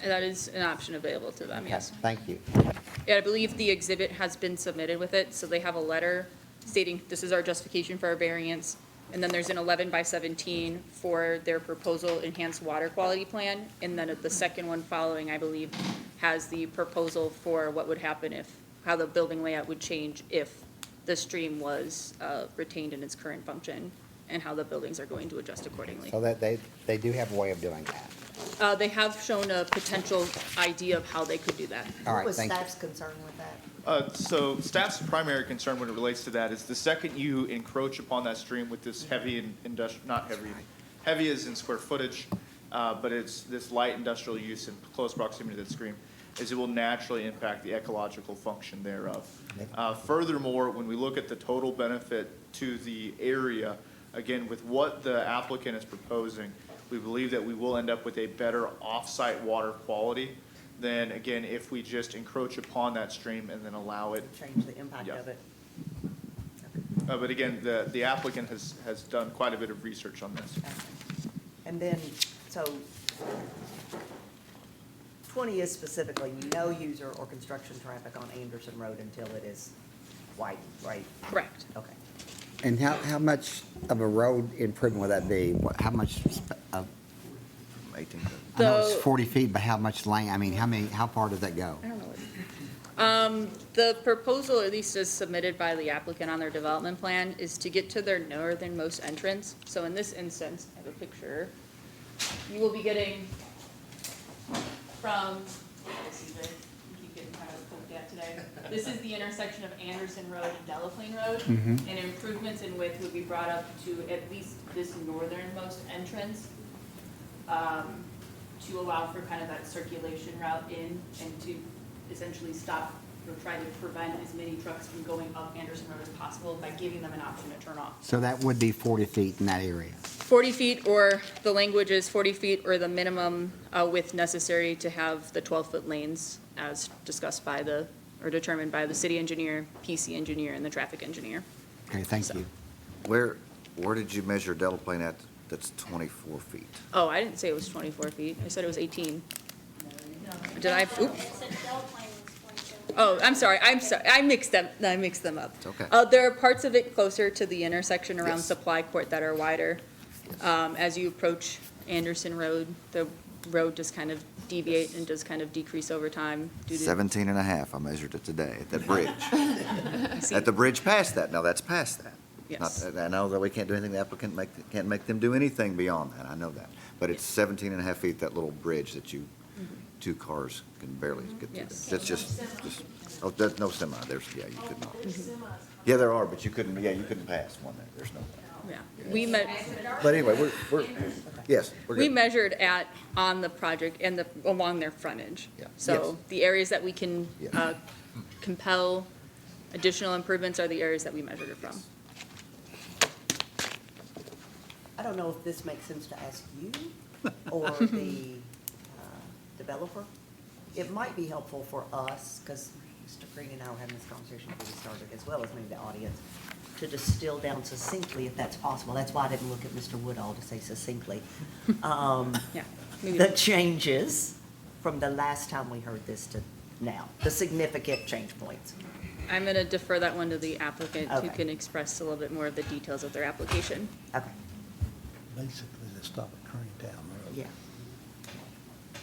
Speaker 18: And that is an option available to them,
Speaker 16: Okay,
Speaker 18: yes.
Speaker 16: thank you.
Speaker 18: Yeah, I believe the exhibit has been submitted with it, so they have a letter stating this is our justification for our variance. And then there's an 11/17 for their proposal enhanced water quality plan. And then the second one following, I believe, has the proposal for what would happen if, how the building layout would change if the stream was retained in its current function and how the buildings are going to adjust accordingly.
Speaker 16: So that they do have a way of doing that.
Speaker 18: They have shown a potential idea of how they could do that.
Speaker 16: All
Speaker 2: What
Speaker 16: right,
Speaker 2: was
Speaker 16: thank you.
Speaker 2: staff's concern with that?
Speaker 15: So staff's primary concern when it relates to that is the second you encroach upon that stream with this heavy industrial, not heavy, heavy is in square footage, but it's this light industrial use in close proximity to that stream, is it will naturally impact the ecological function thereof. Furthermore, when we look at the total benefit to the area, again, with what the applicant is proposing, we believe that we will end up with a better off-site water quality than, again, if we just encroach upon that stream and then allow it.
Speaker 2: Change the impact
Speaker 15: Yeah.
Speaker 2: of it.
Speaker 15: But again, the applicant has done quite a bit of research on this.
Speaker 2: And then, so 20 is specifically no user or construction traffic on Anderson Road until it is widened, right?
Speaker 18: Correct.
Speaker 2: Okay.
Speaker 16: And how much of a road improvement would that be? How much, I
Speaker 3: 18.
Speaker 16: know it's
Speaker 18: The-
Speaker 16: 40 feet, but how much lane, I mean, how far does that go?
Speaker 18: I don't know. The proposal, at least as submitted by the applicant on their development plan, is to get to their northernmost entrance. So in this instance, I have a picture. You will be getting from, this is it, you keep getting kind of poked at today. This is the intersection of Anderson Road and Delaplane Road. And improvements in width would be brought up to at least this northernmost entrance, to allow for kind of that circulation route in and to essentially stop or try to prevent as many trucks from going up Anderson Road as possible by giving them an option to turn off.
Speaker 16: So that would be 40 feet in that area.
Speaker 18: 40 feet, or the language is 40 feet, or the minimum width necessary to have the 12-foot lanes as discussed by the, or determined by the city engineer, PC engineer, and the traffic engineer.
Speaker 16: Okay, thank you.
Speaker 3: Where did you measure Delaplane at that's 24 feet?
Speaker 18: Oh, I didn't say it was 24 feet. I said it was 18. Did I? Oops. Oh, I'm sorry. I mixed them up.
Speaker 3: It's okay.
Speaker 18: There are parts of it closer to the intersection around
Speaker 3: Yes.
Speaker 18: Supply Court that are wider. As you approach Anderson Road, the road just kind of deviate and does kind of decrease over time due to.
Speaker 3: 17 and a half, I measured it today at that bridge.
Speaker 18: I see.
Speaker 3: At the bridge past that, now that's past that.
Speaker 18: Yes.
Speaker 3: I know that we can't do anything, the applicant can't make them do anything beyond that, I know that. But it's 17 and a half feet, that little bridge that you, two cars can barely get through.
Speaker 18: Yes.
Speaker 3: That's just, oh, there's no semi, there's, yeah, you could not. Yeah, there are, but you couldn't pass one there, there's no.
Speaker 18: Yeah,
Speaker 3: But anyway, yes, we're
Speaker 18: we
Speaker 3: good.
Speaker 18: measured on the project and along their frontage.
Speaker 3: Yeah.
Speaker 18: So
Speaker 3: Yes.
Speaker 18: the areas that we can
Speaker 3: Yeah.
Speaker 18: compel additional improvements are the areas that we measured it from.
Speaker 2: I don't know if this makes sense to ask you or the developer. It might be helpful for us, because Mr. Green and I were having this conversation before we started, as well as maybe the audience, to distill down succinctly, if that's possible. That's why I didn't look at Mr. Woodall to say succinctly. The changes from the last time we heard this to now, the significant change points.
Speaker 18: I'm going to defer that one to the applicant, who
Speaker 2: Okay.
Speaker 18: can express a little bit more of the details of their application.
Speaker 2: Okay,
Speaker 1: Basically, to stop a train down the road.
Speaker 2: yeah.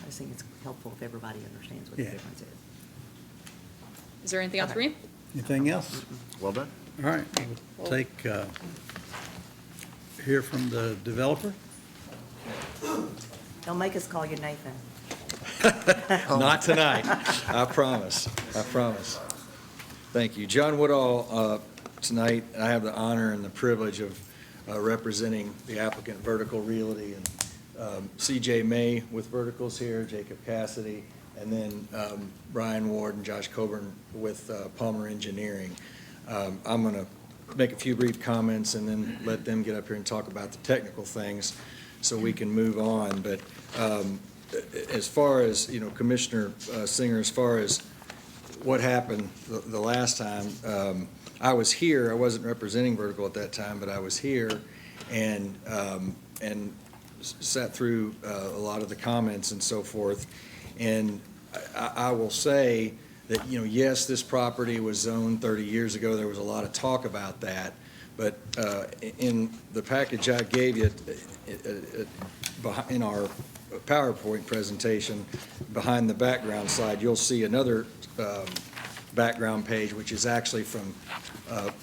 Speaker 2: I just think it's helpful if everybody understands what the
Speaker 1: Yeah.
Speaker 2: difference is.
Speaker 18: Is there anything else for me?
Speaker 1: Anything else?
Speaker 3: Well done.
Speaker 1: All right, we'll take, hear from the developer.
Speaker 2: Don't make us call you Nathan.
Speaker 5: Not tonight, I promise, I promise. Thank you. John Woodall, tonight, I have the honor and the privilege of representing the applicant Vertical Realty, and CJ May with Verticals here, Jacob Cassidy, and then Brian Ward and Josh Coburn with Palmer Engineering. I'm going to make a few brief comments and then let them get up here and talk about the technical things so we can move on. But as far as, Commissioner Singer, as far as what happened the last time, I was here. I wasn't representing Vertical at that time, but I was here and sat through a lot of the comments and so forth. And I will say that, yes, this property was zoned 30 years ago. There was a lot of talk about that. But in the package I gave you in our PowerPoint presentation, behind the background slide, you'll see another background page, which is actually from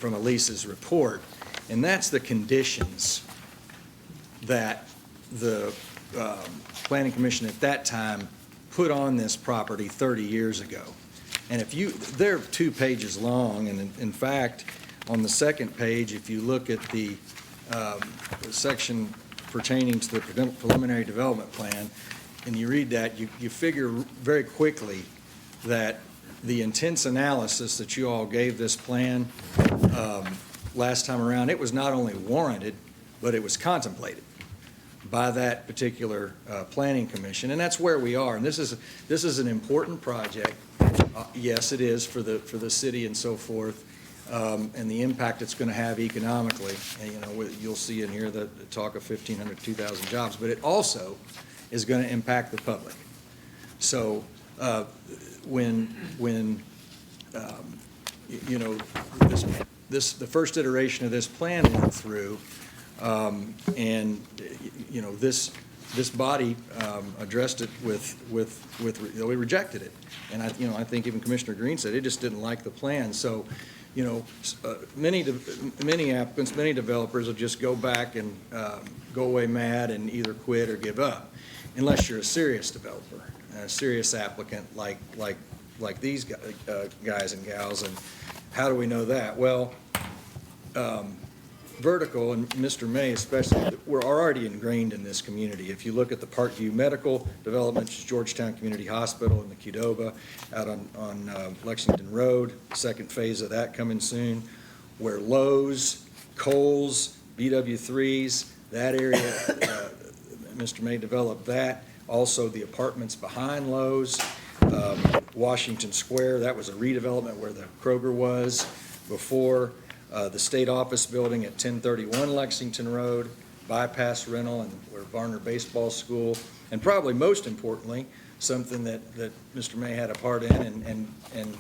Speaker 5: Elisa's report. And that's the conditions that the Planning Commission at that time put on this property 30 years ago. And they're 2 pages long, and in fact, on the second page, if you look at the section pertaining to the preliminary development plan, and you read that, you figure very quickly that the intense analysis that you all gave this plan last time around, it was not only warranted, but it was contemplated by that particular planning commission, and that's where we are. And this is an important project. Yes, it is for the city and so forth, and the impact it's going to have economically. And, you'll see in here the talk of 1,500, 2,000 jobs, but it also is going to impact the public. So when the first iteration of this plan went through, and this body addressed it we rejected it. And I think even Commissioner Green said it just didn't like the plan. So, many applicants, many developers will just go back and go away mad and either quit or give up, unless you're a serious developer, a serious applicant like these guys and gals. And how do we know that? Well, Vertical, and Mr. May especially, we're already ingrained in this community. If you look at the Parkview Medical Development, Georgetown Community Hospital, and the Qdoba out on Lexington Road, second phase of that coming soon, where Lowe's, Kohl's, BW3s, that area, Mr. May developed that. Also, the apartments behind Lowe's, Washington Square, that was a redevelopment where the Kroger was before. The state office building at 1031 Lexington Road, bypass rental, and where Varner Baseball School, and probably most importantly, something that Mr. May had a part in and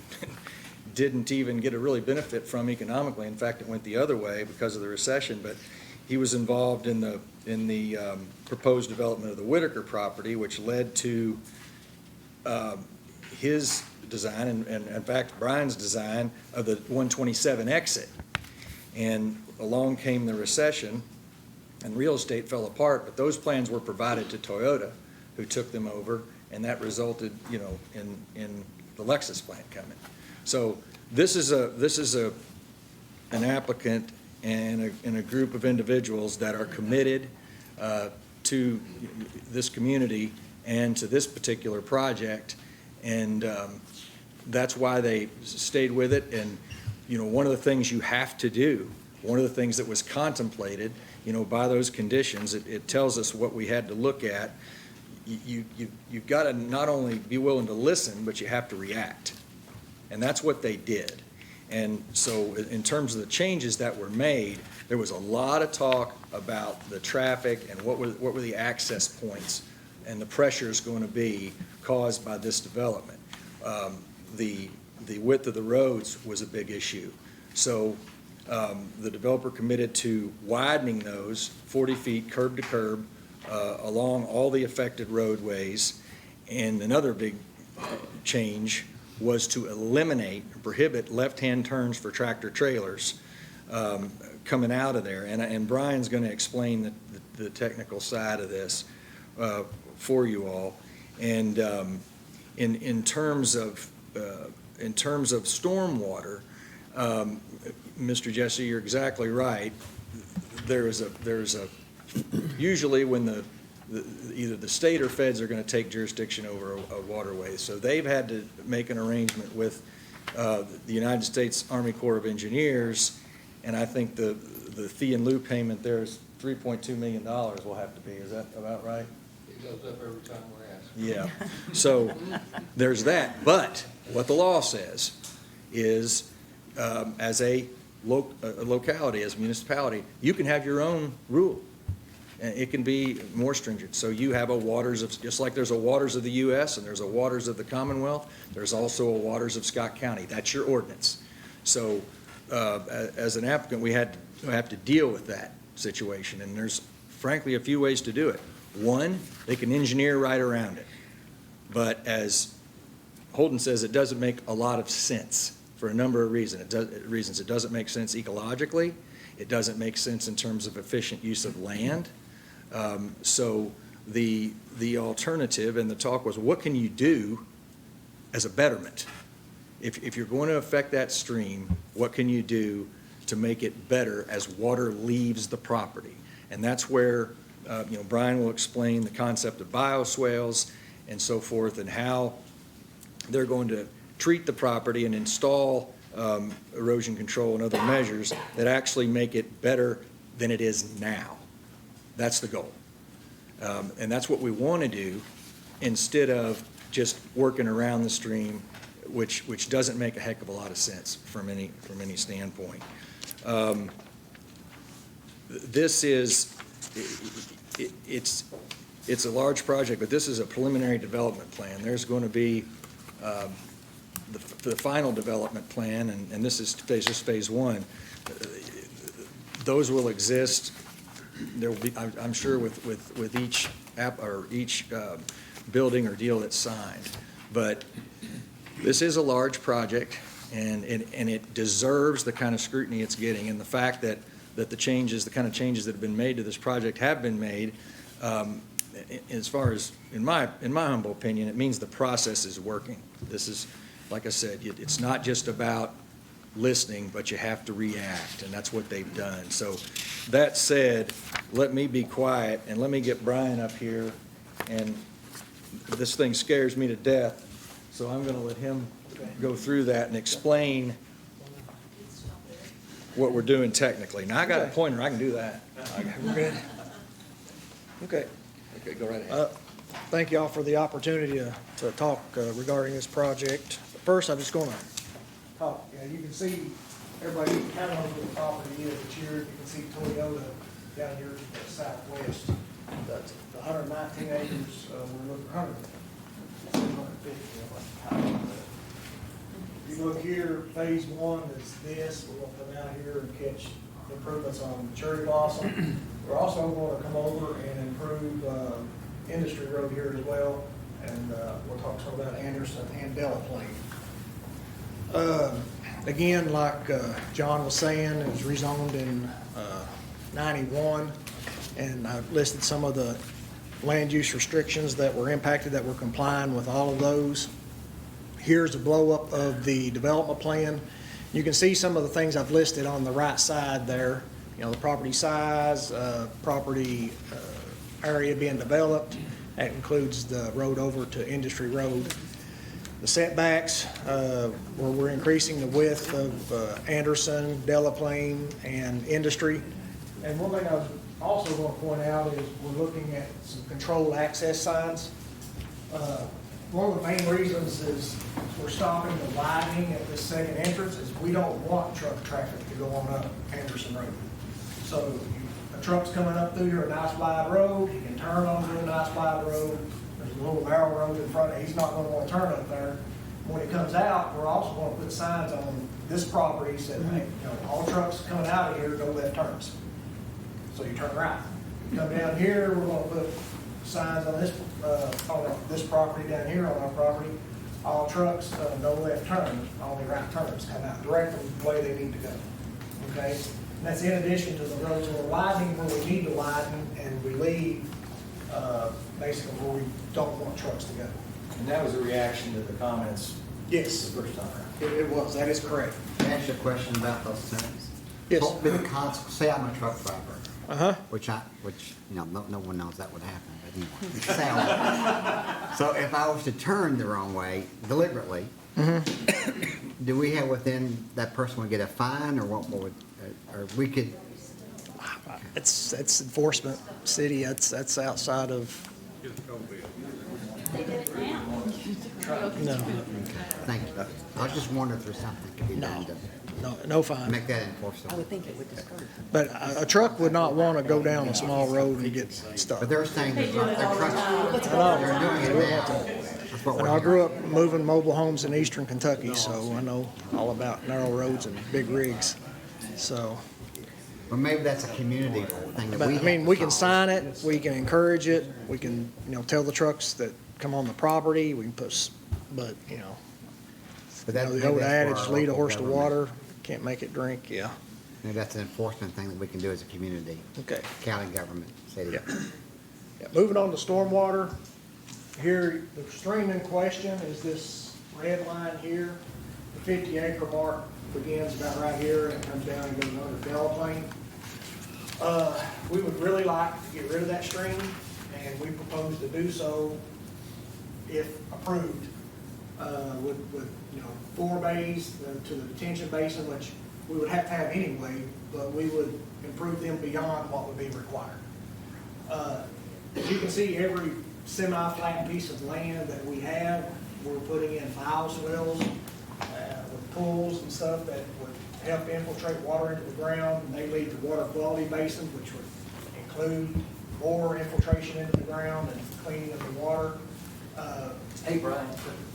Speaker 5: didn't even get a really benefit from economically. In fact, it went the other way because of the recession, but he was involved in the proposed development of the Whitaker property, which led to his design, and in fact, Brian's design of the 127 exit. And along came the recession, and real estate fell apart, but those plans were provided to Toyota, who took them over, and that resulted, in the Lexus plant coming. So this is an applicant and a group of individuals that are committed to this community and to this particular project, and that's why they stayed with it. And one of the things you have to do, one of the things that was contemplated, by those conditions, it tells us what we had to look at. You've got to not only be willing to listen, but you have to react, and that's what they did. And so in terms of the changes that were made, there was a lot of talk about the traffic and what were the access points and the pressures going to be caused by this development. The width of the roads was a big issue. So the developer committed to widening those 40 feet curb to curb along all the affected roadways. And another big change was to eliminate, prohibit left-hand turns for tractor trailers coming out of there. And Brian's going to explain the technical side of this for you all. And in terms of stormwater, Mr. Jesse, you're exactly right. There's a usually when either the state or feds are going to take jurisdiction over a waterway, so they've had to make an arrangement with the United States Army Corps of Engineers, and I think the fee and lieu payment there is $3.2 million will have to be. Is that about right?
Speaker 8: It goes up every time we're asked.
Speaker 5: Yeah. So there's that. But what the law says is, as a locality, as a municipality, you can have your own rule. And it can be more stringent. So you have a waters of, just like there's a waters of the U.S. and there's a waters of the Commonwealth, there's also a waters of Scott County. That's your ordinance. So as an applicant, we have to deal with that situation. And there's frankly a few ways to do it. One, they can engineer right around it. But as Holden says, it doesn't make a lot of sense for a number of reasons. It doesn't make sense ecologically. It doesn't make sense in terms of efficient use of land. So the alternative and the talk was, what can you do as a betterment? If you're going to affect that stream, what can you do to make it better as water leaves the property? And that's where Brian will explain the concept of bioswales and so forth, and how they're going to treat the property and install erosion control and other measures that actually make it better than it is now. That's the goal. And that's what we want to do, instead of just working around the stream, which doesn't make a heck of a lot of sense from any standpoint. This is, it's a large project, but this is a preliminary development plan. There's going to be the final development plan, and this is just phase one. Those will exist. There will be, I'm sure, with each building or deal that's signed. But this is a large project, and it deserves the kind of scrutiny it's getting. And the fact that the kind of changes that have been made to this project have been made, as far as, in my humble opinion, it means the process is working. This is, like I said, it's not just about listening, but you have to react, and that's what they've done. So that said, let me be quiet, and let me get Brian up here, and this thing scares me to death, so I'm going to let him go through that and explain what we're doing technically. Now, I got a pointer, I can do that. We're good.
Speaker 12: Okay.
Speaker 5: Okay, go right ahead.
Speaker 12: Thank you all for the opportunity to talk regarding this project. First, I'm just going to talk. You can see, everybody kind of knows what the property is, but here you can see Toyota down here to the southwest. That's the 119 acres, we're looking at 150. If you look here, phase one is this. We're going to come out here and catch improvements on cherry blossom. We're also going to come over and improve Industry Road here as well, and we'll talk some about Anderson and Delaplane. Again, like John was saying, it was rezoned in 91, and I listed some of the land use restrictions that were impacted, that were complying with all of those. Here's a blow-up of the development plan. You can see some of the things I've listed on the right side there. You know, the property size, property area being developed. That includes the road over to Industry Road. The setbacks, where we're increasing the width of Anderson, Delaplane, and Industry. And one thing I was also going to point out is we're looking at some controlled access signs. One of the main reasons is we're stopping the widening at this second entrance is we don't want truck traffic to go on up Anderson Road. So a truck's coming up through here, a nice wide road, he can turn onto a nice wide road. There's a little narrow road in front of it. He's not going to want to turn up there. When he comes out, we're also going to put signs on this property saying, hey, you know, all trucks coming out of here go left turns. So you turn right. You come down here, we're going to put signs on this property down here on our property. All trucks, no left turns, only right turns. Come out directly the way they need to go. Okay? And that's in addition to the roads we're widening where we need to widen, and we leave basically where we don't want trucks to go.
Speaker 5: And that was a reaction to the comments.
Speaker 12: Yes.
Speaker 5: The first time around.
Speaker 12: It was, that is correct.
Speaker 16: Can I ask you a question about those signs?
Speaker 12: Yes.
Speaker 16: What would be the consequence, say I'm a truck driver,
Speaker 12: Uh-huh.
Speaker 16: which, you know, no one knows that would happen, but anyway. Say I was. So if I was to turn the wrong way deliberately, do we have within, that person would get a fine, or what would, or we could?
Speaker 12: It's enforcement, city, that's outside of. No.
Speaker 16: Thank you. I was just wondering if there's something that could be done to
Speaker 12: No fine.
Speaker 16: make that enforceable.
Speaker 2: I would think it would discourage.
Speaker 12: But a truck would not want to go down a small road and get stuck.
Speaker 16: But they're saying there's not, their trucks,
Speaker 12: I know.
Speaker 16: they're doing it now. That's what
Speaker 12: And
Speaker 16: we're
Speaker 12: I grew
Speaker 16: hearing.
Speaker 12: up moving mobile homes in eastern Kentucky, so I know all about narrow roads and big rigs. So,
Speaker 16: Well, maybe that's a community thing that
Speaker 12: but
Speaker 16: we
Speaker 12: I mean,
Speaker 16: have
Speaker 12: we
Speaker 16: to
Speaker 12: can
Speaker 16: solve.
Speaker 12: sign it, we can encourage it, we can, you know, tell the trucks that come on the property, we can put, but, you know,
Speaker 16: But
Speaker 12: you
Speaker 16: that-
Speaker 12: know, the
Speaker 16: maybe
Speaker 12: old
Speaker 16: that's
Speaker 12: adage,
Speaker 16: for our
Speaker 12: lead a
Speaker 16: local
Speaker 12: horse to
Speaker 16: government.
Speaker 12: water, can't make it drink, yeah.
Speaker 16: Maybe that's an enforcement thing that we can do as a community,
Speaker 12: Okay.
Speaker 16: county government, city.
Speaker 12: Yeah. Yeah, moving on to stormwater, here, the stream in question is this red line here. The 50-acre mark begins about right here and comes down and goes under Delaplane. We would really like to get rid of that stream, and we propose to do so if approved, with, you know, 4 bays to the detention basin, which we would have to have anyway, but we would improve them beyond what would be required. As you can see, every semi-flat piece of land that we have, we're putting in bioswales with pools and stuff that would help infiltrate water into the ground, and they lead to water quality basins, which would include more infiltration into the ground and cleaning of the water.
Speaker 5: Hey, Brian,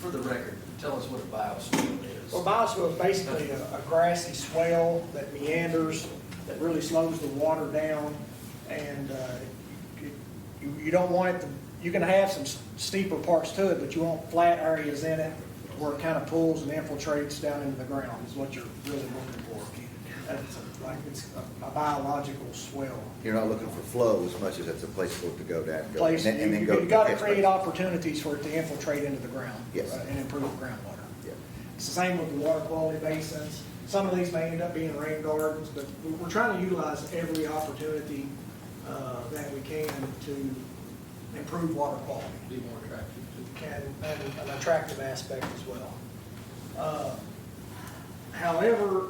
Speaker 5: for the record, tell us what a bioswale is.
Speaker 12: Well, bioswale is basically a grassy swale that meanders, that really slows the water down, and you don't want it to, you can have some steeper parts to it, but you want flat areas in it where it kind of pulls and infiltrates down into the ground is what you're really looking for. It's a biological swell.
Speaker 3: You're not looking for flow as much as it's a place for it to go down.
Speaker 12: Place,
Speaker 3: and then go to
Speaker 12: you've got to
Speaker 3: catch
Speaker 12: create
Speaker 3: basin.
Speaker 12: opportunities for it to infiltrate into the ground.
Speaker 3: Yes.
Speaker 12: And improve groundwater.
Speaker 3: Yeah.
Speaker 12: It's the same with the water quality basins. Some of these may end up being rain gardens, but we're trying to utilize every opportunity that we can to improve water quality.
Speaker 5: Be more attractive.
Speaker 12: And an attractive aspect as well. However,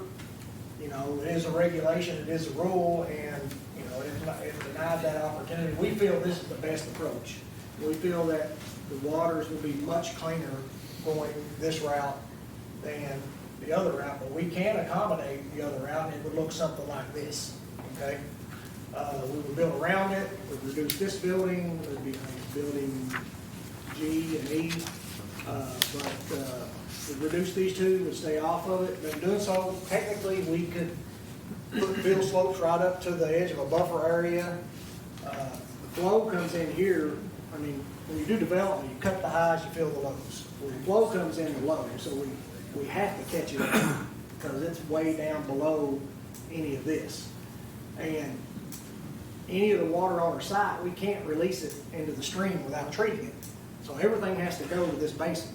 Speaker 12: you know, it is a regulation, it is a rule, and, you know, if denied that opportunity, we feel this is the best approach. We feel that the waters will be much cleaner going this route than the other route, but we can accommodate the other route, and it would look something like this, okay? We would build around it, we'd reduce this building, it would be building G and E, but we'd reduce these two, we'd stay off of it, but in doing so, technically, we could put field slopes right up to the edge of a buffer area. The flow comes in here, I mean, when you do development, you cut the highs, you fill the lows. When the flow comes in the low, so we have to catch it up because it's way down below any of this. And any of the water on our site, we can't release it into the stream without treating it. So everything has to go to this basin,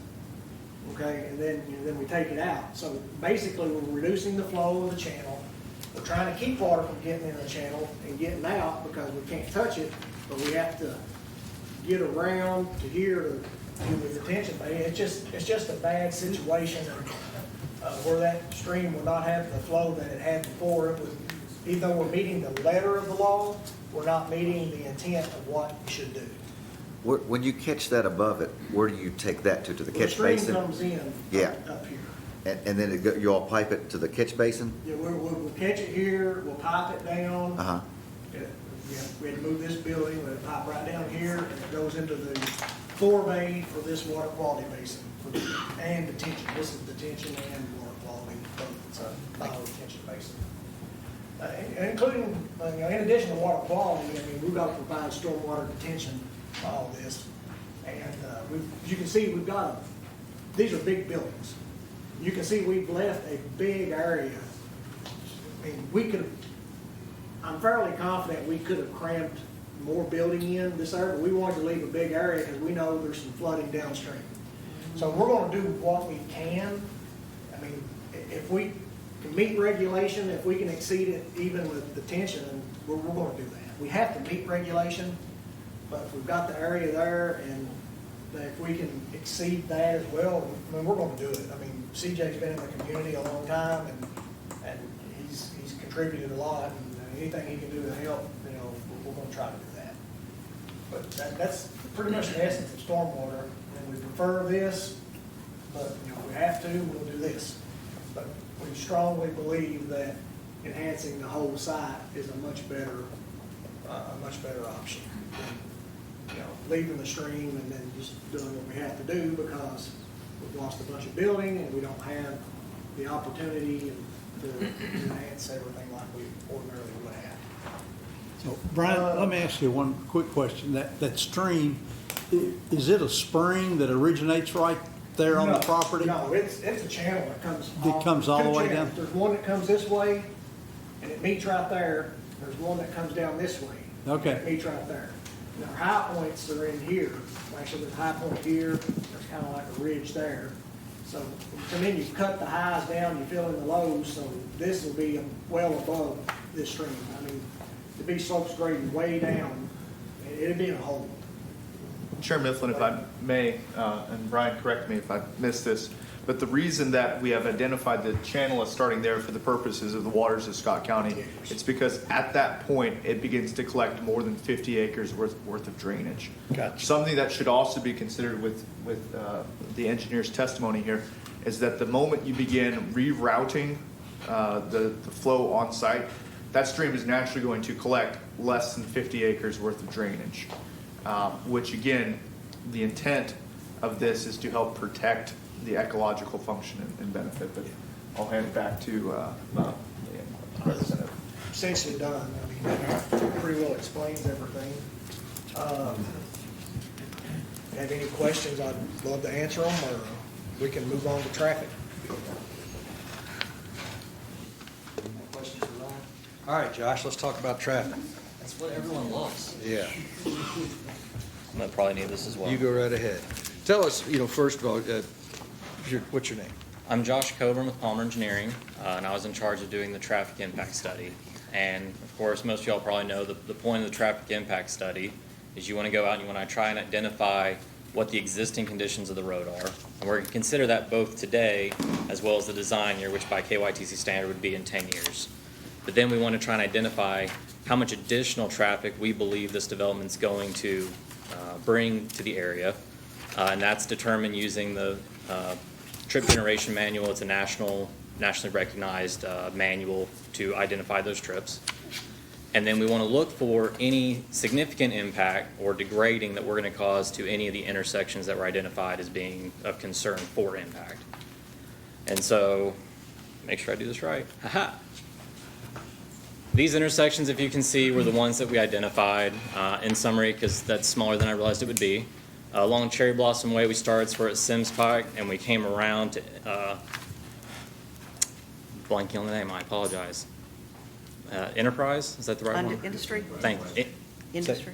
Speaker 12: okay? And then we take it out. So basically, we're reducing the flow of the channel. We're trying to keep water from getting in the channel and getting out because we can't touch it, but we have to get around to here to do the detention bay. It's just a bad situation where that stream will not have the flow that it had before. It was, even though we're meeting the letter of the law, we're not meeting the intent of what you should do.
Speaker 3: When you catch that above it, where do you take that to the catch
Speaker 12: The
Speaker 3: basin?
Speaker 12: stream comes in
Speaker 3: Yeah.
Speaker 12: up here.
Speaker 3: And then you all pipe it to the catch basin?
Speaker 12: Yeah, we'll catch it here, we'll pipe it down.
Speaker 3: Uh-huh.
Speaker 12: We had to move this building, let it pipe right down here, and it goes into the forebay for this water quality basin and detention. This is detention and water quality, both. It's a bio detention basin. Including, in addition to water quality, I mean, we've got to provide stormwater detention for all this. And as you can see, these are big buildings. You can see we've left a big area. I mean, I'm fairly confident we could have crammed more building in this area, but we wanted to leave a big area because we know there's some flooding downstream. So we're going to do what we can. I mean, if we can meet regulation, if we can exceed it even with detention, and we're going to do that. We have to meet regulation, but if we've got the area there and if we can exceed that as well, I mean, we're going to do it. I mean, CJ's been in the community a long time, and he's contributed a lot, and anything he can do to help, we're going to try to do that. But that's pretty much the essence of stormwater. And we prefer this, but if we have to, we'll do this. But we strongly believe that enhancing the whole site is a much better option than leaving the stream and then just doing what we have to do because we've lost a bunch of building and we don't have the opportunity to enhance everything like we ordinarily would have.
Speaker 1: So, Brian, let me ask you one quick question. That stream, is it a spring that originates right there on the property?
Speaker 12: No, it's a channel that comes.
Speaker 1: It comes all the way down?
Speaker 12: There's one that comes this way, and it meets right there. There's one that comes down this way.
Speaker 1: Okay.
Speaker 12: And it meets right there. And our high points are in here. Actually, there's a high point here. There's kind of like a ridge there. So, and then you cut the highs down, you fill in the lows, so this will be well above this stream. I mean, to be slopes grading way down, it'd be in a hole.
Speaker 15: Chair Mifflin, if I may, and Brian, correct me if I missed this, but the reason that we have identified the channel as starting there for the purposes of the waters of Scott County, it's because at that point, it begins to collect more than 50 acres worth of drainage.
Speaker 1: Gotcha.
Speaker 15: Something that should also be considered with the engineer's testimony here is that the moment you begin rerouting the flow on site, that stream is naturally going to collect less than 50 acres worth of drainage. Which again, the intent of this is to help protect the ecological function and benefit. But I'll hand it back to the representative.
Speaker 12: Essentially done. I mean, that pretty well explains everything. Have any questions? I'd love to answer them, or we can move on to traffic.
Speaker 5: Any questions for Ryan? All right, Josh, let's talk about traffic.
Speaker 17: That's what everyone loves.
Speaker 5: Yeah.
Speaker 17: I'm gonna probably need this as well.
Speaker 5: You go right ahead. Tell us, first of all, what's your name?
Speaker 17: I'm Josh Coburn with Palmer Engineering, and I was in charge of doing the traffic impact study. And of course, most of y'all probably know the point of the traffic impact study is you want to go out and you want to try and identify what the existing conditions of the road are. And we're going to consider that both today as well as the design year, which by KYTC standard would be in 10 years. But then we want to try and identify how much additional traffic we believe this development's going to bring to the area. And that's determined using the trip generation manual. It's a nationally recognized manual to identify those trips. And then we want to look for any significant impact or degrading that we're going to cause to any of the intersections that were identified as being of concern for impact. And so, make sure I do this right. Aha. These intersections, if you can see, were the ones that we identified. In summary, because that's smaller than I realized it would be. Along Cherry Blossom Way, we started, we're at Sims Pike, and we came around to, blanking on the name, I apologize. Enterprise, is that the right one?
Speaker 2: Industry?
Speaker 17: Thank you.
Speaker 2: Industry?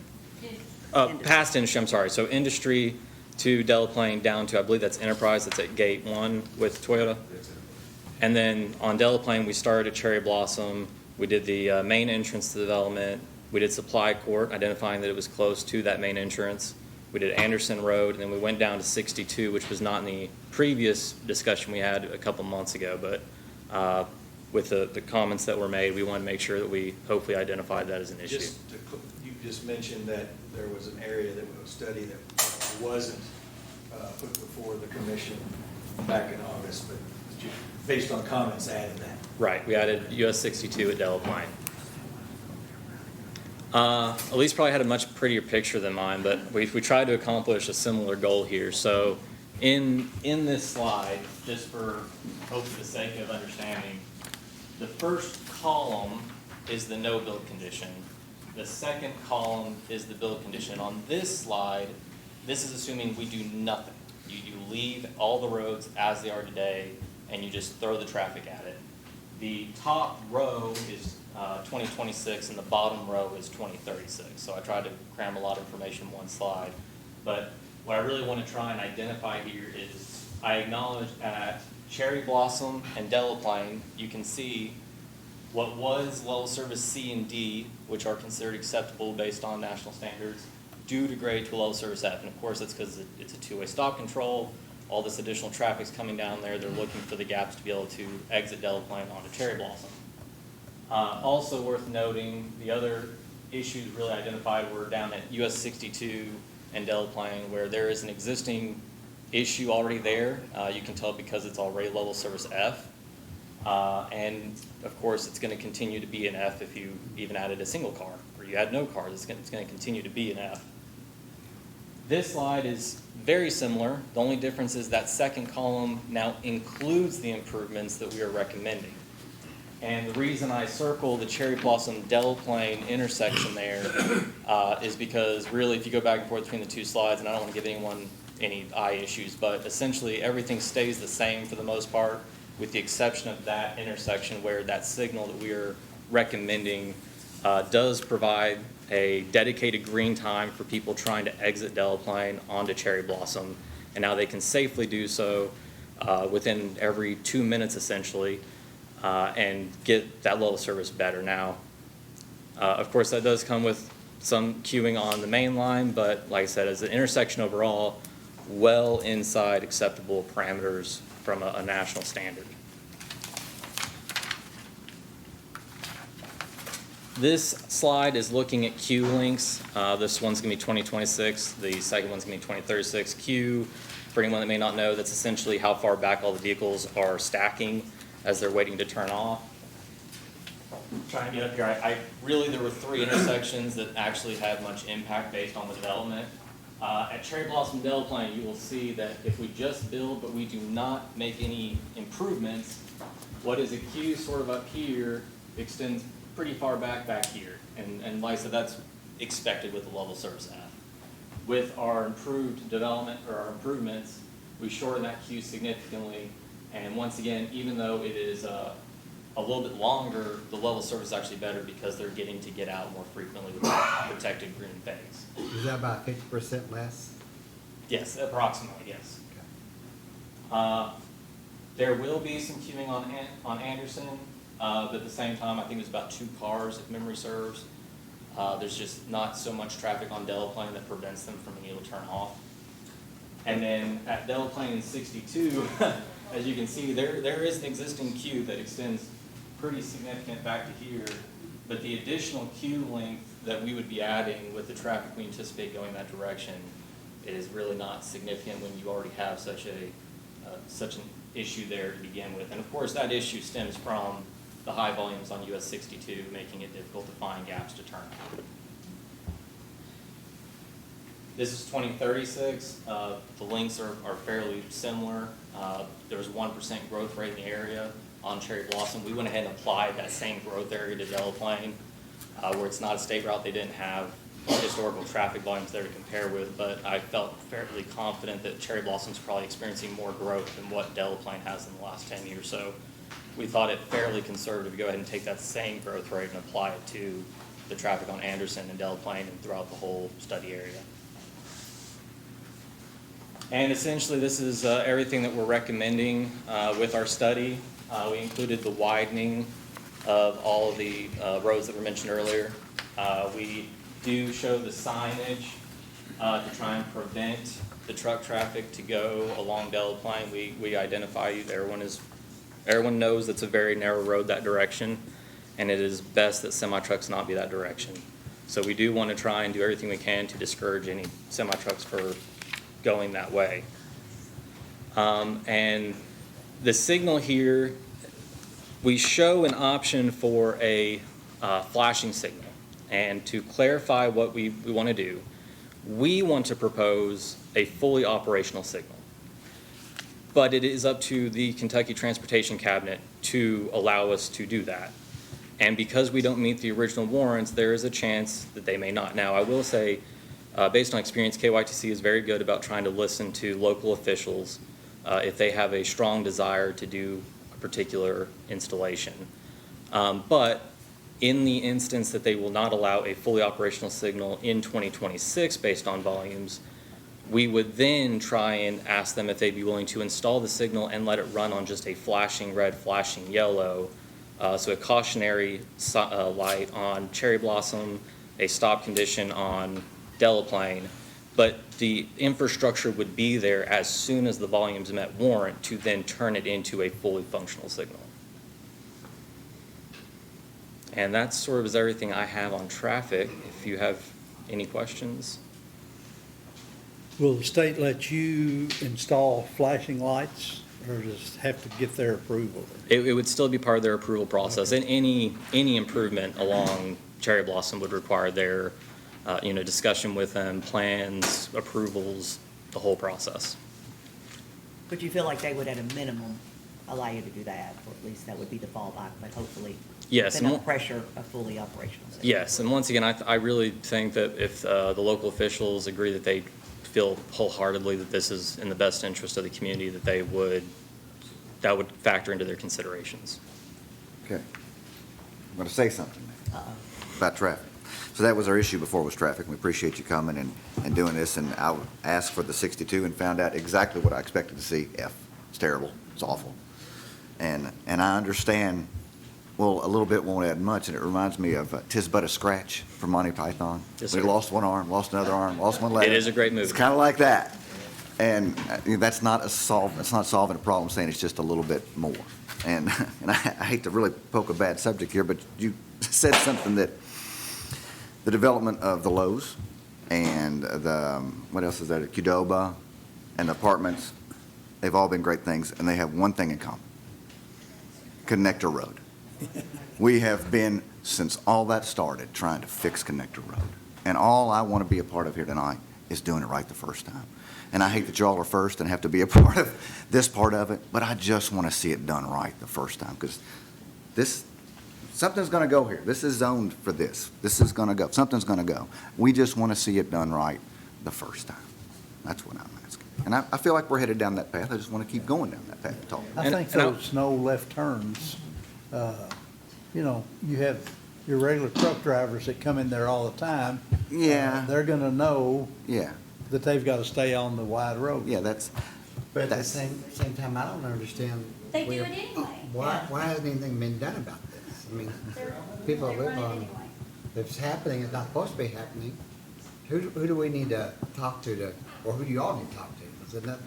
Speaker 17: Past Industry, I'm sorry, so Industry to Delaplane down to, I believe that's Enterprise, that's at Gate 1 with Toyota. And then on Delaplane, we started at Cherry Blossom, we did the main entrance to the development, we did Supply Court, identifying that it was close to that main entrance. We did Anderson Road, and then we went down to 62, which was not in the previous discussion we had a couple months ago, but with the comments that were made, we wanted to make sure that we hopefully identified that as an issue.
Speaker 5: You just mentioned that there was an area that was studied that wasn't put before the commission back in August, but based on comments, added that.
Speaker 17: Right, we added US 62 at Delaplane. Elise probably had a much prettier picture than mine, but we tried to accomplish a similar goal here. So in this slide, just for hopefully the sake of understanding, the first column is the no build condition. The second column is the build condition. On this slide, this is assuming we do nothing. You leave all the roads as they are today, and you just throw the traffic at it. The top row is 2026, and the bottom row is 2036. So I tried to cram a lot of information in one slide. But what I really want to try and identify here is I acknowledge at Cherry Blossom and Delaplane, you can see what was level service C and D, which are considered acceptable based on national standards, do degrade to a level service F. And of course, that's because it's a two-way stop control. All this additional traffic's coming down there. They're looking for the gaps to be able to exit Delaplane onto Cherry Blossom. Also worth noting, the other issues really identified were down at US 62 and Delaplane, where there is an existing issue already there. You can tell because it's already level service F. And of course, it's going to continue to be an F if you even added a single car, or you add no cars, it's going to continue to be an F. This slide is very similar. The only difference is that second column now includes the improvements that we are recommending. And the reason I circle the Cherry Blossom Delaplane intersection there is because really, if you go back and forth between the two slides, and I don't want to give anyone any eye issues, but essentially everything stays the same for the most part, with the exception of that intersection where that signal that we are recommending does provide a dedicated green time for people trying to exit Delaplane onto Cherry Blossom. And now they can safely do so within every 2 minutes essentially, and get that level of service better. Now, of course, that does come with some queuing on the main line, but like I said, as an intersection overall, well inside acceptable parameters from a national standard. This slide is looking at queue lengths. This one's going to be 2026. The second one's going to be 2036. Queue, for anyone that may not know, that's essentially how far back all the vehicles are stacking as they're waiting to turn off. Trying to get up here, really there were 3 intersections that actually had much impact based on the development. At Cherry Blossom Delaplane, you will see that if we just build but we do not make any improvements, what is a queue sort of up here extends pretty far back here. And like I said, that's expected with the level service F. With our improved development or our improvements, we shorten that queue significantly. And once again, even though it is a little bit longer, the level of service is actually better because they're getting to get out more frequently with that protected green phase.
Speaker 16: Is that about 50% less?
Speaker 17: Yes, approximately, yes. Okay. There will be some queuing on Anderson, but at the same time, I think it was about 2 cars, if memory serves. There's just not so much traffic on Delaplane that prevents them from being able to turn off. And then at Delaplane and 62, as you can see, there is an existing queue that extends pretty significant back to here, but the additional queue length that we would be adding with the traffic we anticipate going that direction is really not significant when you already have such an issue there to begin with. And of course, that issue stems from the high volumes on US 62, making it difficult to find gaps to turn. This is 2036. The links are fairly similar. There was 1% growth rate in the area on Cherry Blossom. We went ahead and applied that same growth area to Delaplane, where it's not a state route. They didn't have historical traffic volumes there to compare with, but I felt fairly confident that Cherry Blossom's probably experiencing more growth than what Delaplane has in the last 10 years. So we thought it fairly conservative to go ahead and take that same growth rate and apply it to the traffic on Anderson and Delaplane and throughout the whole study area. And essentially, this is everything that we're recommending with our study. We included the widening of all of the roads that were mentioned earlier. We do show the signage to try and prevent the truck traffic to go along Delaplane. We identify you. Everyone knows it's a very narrow road that direction, and it is best that semi-trucks not be that direction. So we do want to try and do everything we can to discourage any semi-trucks for going that way. And the signal here, we show an option for a flashing signal. And to clarify what we want to do, we want to propose a fully operational signal. But it is up to the Kentucky Transportation Cabinet to allow us to do that. And because we don't meet the original warrants, there is a chance that they may not. Now, I will say, based on experience, KYTC is very good about trying to listen to local officials if they have a strong desire to do a particular installation. But in the instance that they will not allow a fully operational signal in 2026 based on volumes, we would then try and ask them if they'd be willing to install the signal and let it run on just a flashing red, flashing yellow. So a cautionary light on Cherry Blossom, a stop condition on Delaplane, but the infrastructure would be there as soon as the volumes met warrant to then turn it into a fully functional signal. And that sort of is everything I have on traffic. If you have any questions.
Speaker 1: Will the state let you install flashing lights, or does it have to get their approval?
Speaker 17: It would still be part of their approval process, and any improvement along Cherry Blossom would require their, discussion with them, plans, approvals, the whole process.
Speaker 2: But you feel like they would at a minimum allow you to do that, or at least that would be the fallback, but hopefully.
Speaker 17: Yes.
Speaker 2: Enough pressure, a fully operational system.
Speaker 17: Yes, and once again, I really think that if the local officials agree that they feel wholeheartedly that this is in the best interest of the community, that would factor into their considerations.
Speaker 3: Okay. I'm going to say something about traffic. So that was our issue before, was traffic. We appreciate you coming and doing this, and I asked for the 62 and found out exactly what I expected to see. It's terrible. It's awful. And I understand, well, a little bit won't add much, and it reminds me of 'Tis But a Scratch from Monty Python.
Speaker 17: Yes,
Speaker 3: We
Speaker 17: sir.
Speaker 3: lost one arm, lost another arm, lost one leg.
Speaker 17: It is a great movie.
Speaker 3: It's kind of like that. And that's not it's not solving a problem, saying it's just a little bit more. And I hate to really poke a bad subject here, but you said something that the development of the Lowe's and what else is that, Qdoba and the apartments, they've all been great things, and they have one thing in common: Connector Road. We have been, since all that started, trying to fix Connector Road. And all I want to be a part of here tonight is doing it right the first time. And I hate that y'all are first and have to be a part of this part of it, but I just want to see it done right the first time, because something's going to go here. This is zoned for this. This is going to go. Something's going to go. We just want to see it done right the first time. That's what I'm asking. And I feel like we're headed down that path. I just want to keep going down that path.
Speaker 1: I think those no left turns, you have your regular truck drivers that come in there all the time.
Speaker 3: Yeah.
Speaker 1: They're going to know.
Speaker 3: Yeah.
Speaker 1: That they've got to stay on the wide road.
Speaker 3: Yeah,
Speaker 16: But at the same time, I don't understand.
Speaker 7: They do it anyway.
Speaker 16: Why hasn't anything been done about this? I mean, people live on, if it's happening, it's not supposed to be happening. Who do we need to talk to, or who do you all need to talk to? Is it not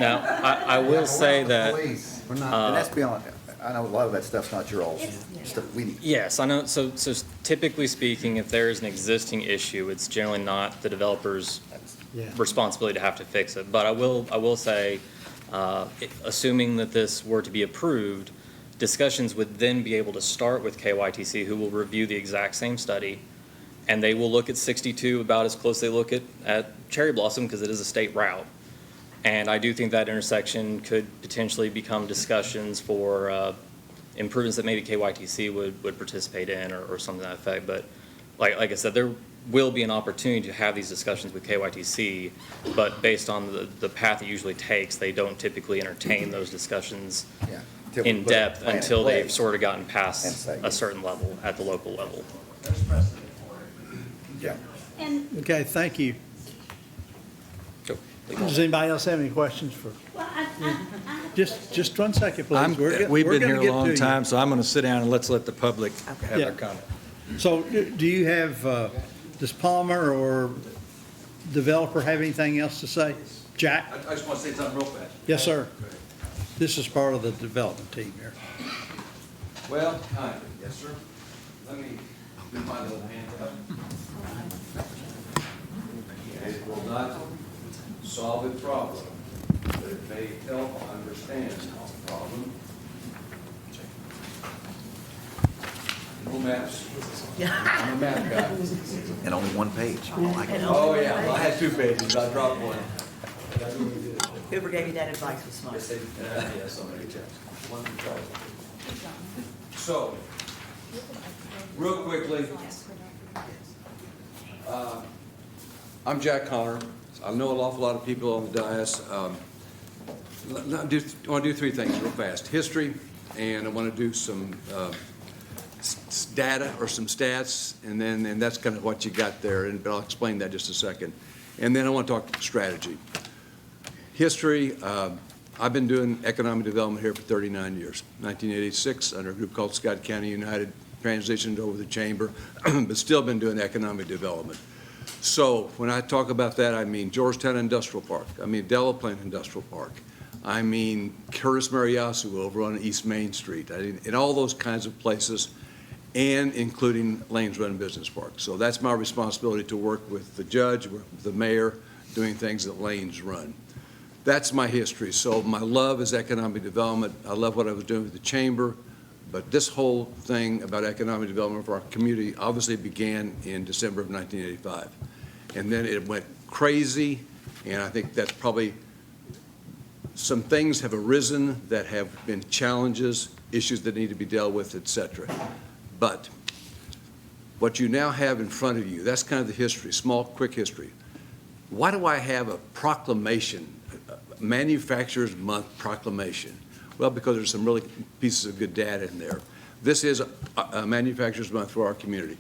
Speaker 17: Now, I will say that.
Speaker 16: Police. We're not.
Speaker 3: And that's beyond, I know a lot of that stuff's not your all's stuff.
Speaker 17: Yes, I know. So typically speaking, if there is an existing issue, it's generally not the developer's responsibility to have to fix it. But I will say, assuming that this were to be approved, discussions would then be able to start with KYTC, who will review the exact same study, and they will look at 62 about as close as they look at Cherry Blossom, because it is a state route. And I do think that intersection could potentially become discussions for improvements that maybe KYTC would participate in or something to that effect. But like I said, there will be an opportunity to have these discussions with KYTC, but based on the path it usually takes, they don't typically entertain those discussions
Speaker 3: Yeah, till we
Speaker 17: in
Speaker 3: put a
Speaker 17: depth
Speaker 3: plan in
Speaker 17: until they've
Speaker 3: place
Speaker 17: sort of gotten
Speaker 3: and
Speaker 17: past
Speaker 3: say,
Speaker 17: a certain level at the local level.
Speaker 3: Yeah.
Speaker 7: And,
Speaker 1: Okay, thank you.
Speaker 17: Go.
Speaker 1: Does anybody else have any questions for?
Speaker 7: well,
Speaker 1: Just 1 second, please.
Speaker 5: We've
Speaker 1: We're
Speaker 5: been
Speaker 1: gonna
Speaker 5: here a
Speaker 1: get
Speaker 5: long
Speaker 1: to you.
Speaker 5: time, so I'm going to sit down and let's let the public have
Speaker 1: Yeah.
Speaker 5: their comment.
Speaker 1: So do you have, does Palmer or developer have anything else to say? Jack?
Speaker 4: I just want to say something real fast.
Speaker 1: Yes, sir. This is part of the development team here.
Speaker 4: Well, kind of, yes, sir. Let me do my little hand up. It will not solve a problem, but it may help understand the problem. No maps. I'm a map guy.
Speaker 3: And only one page. I like it.
Speaker 8: Oh, yeah, well, I had 2 pages, I dropped one.
Speaker 2: Whoever gave you that advice was smart.
Speaker 8: Yeah, somebody checked. One from Charlie. So, real quickly, I'm Jack Connor. I know an awful lot of people on the dais. I want to do 3 things real fast. History, and I want to do some data or some stats, and that's kind of what you got there, but I'll explain that in just a second. And then I want to talk strategy. History, I've been doing economic development here for 39 years. 1986, under a group called Scott County United, transitioned over the chamber, but still been doing economic development. So when I talk about that, I mean Georgetown Industrial Park, I mean Delaplane Industrial Park, I mean Curtis Mariasu over on East Main Street, in all those kinds of places, and including Lanes Run Business Park. So that's my responsibility, to work with the judge, work with the mayor, doing things that Lanes run. That's my history. So my love is economic development. I love what I was doing with the chamber, but this whole thing about economic development for our community obviously began in December of 1985. And then it went crazy, and I think that's probably, some things have arisen that have been challenges, issues that need to be dealt with, et cetera. But what you now have in front of you, that's kind of the history, small, quick history. Why do I have a proclamation, a Manufacturers Month proclamation? Well, because there's some really pieces of good data in there. This is a Manufacturers Month for our community.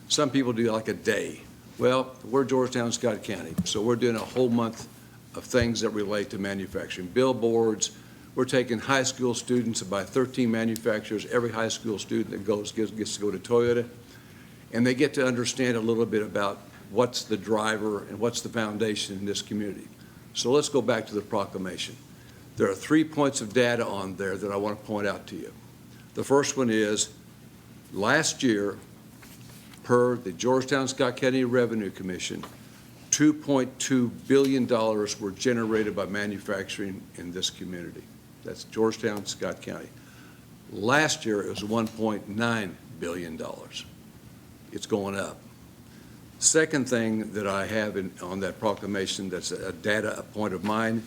Speaker 8: Some people do like a day. Well, we're Georgetown-Scott County, so we're doing a whole month of things that relate to manufacturing. Billboards, we're taking high school students, about 13 manufacturers. Every high school student that goes gets to go to Toyota, and they get to understand a little bit about what's the driver and what's the foundation in this community. So let's go back to the proclamation. There are 3 points of data on there that I want to point out to you. The first one is, last year, per the Georgetown-Scott County Revenue Commission, $2.2 billion were generated by manufacturing in this community. That's Georgetown-Scott County. Last year, it was $1.9 billion. It's going up. Second thing that I have on that proclamation that's a data point of mine,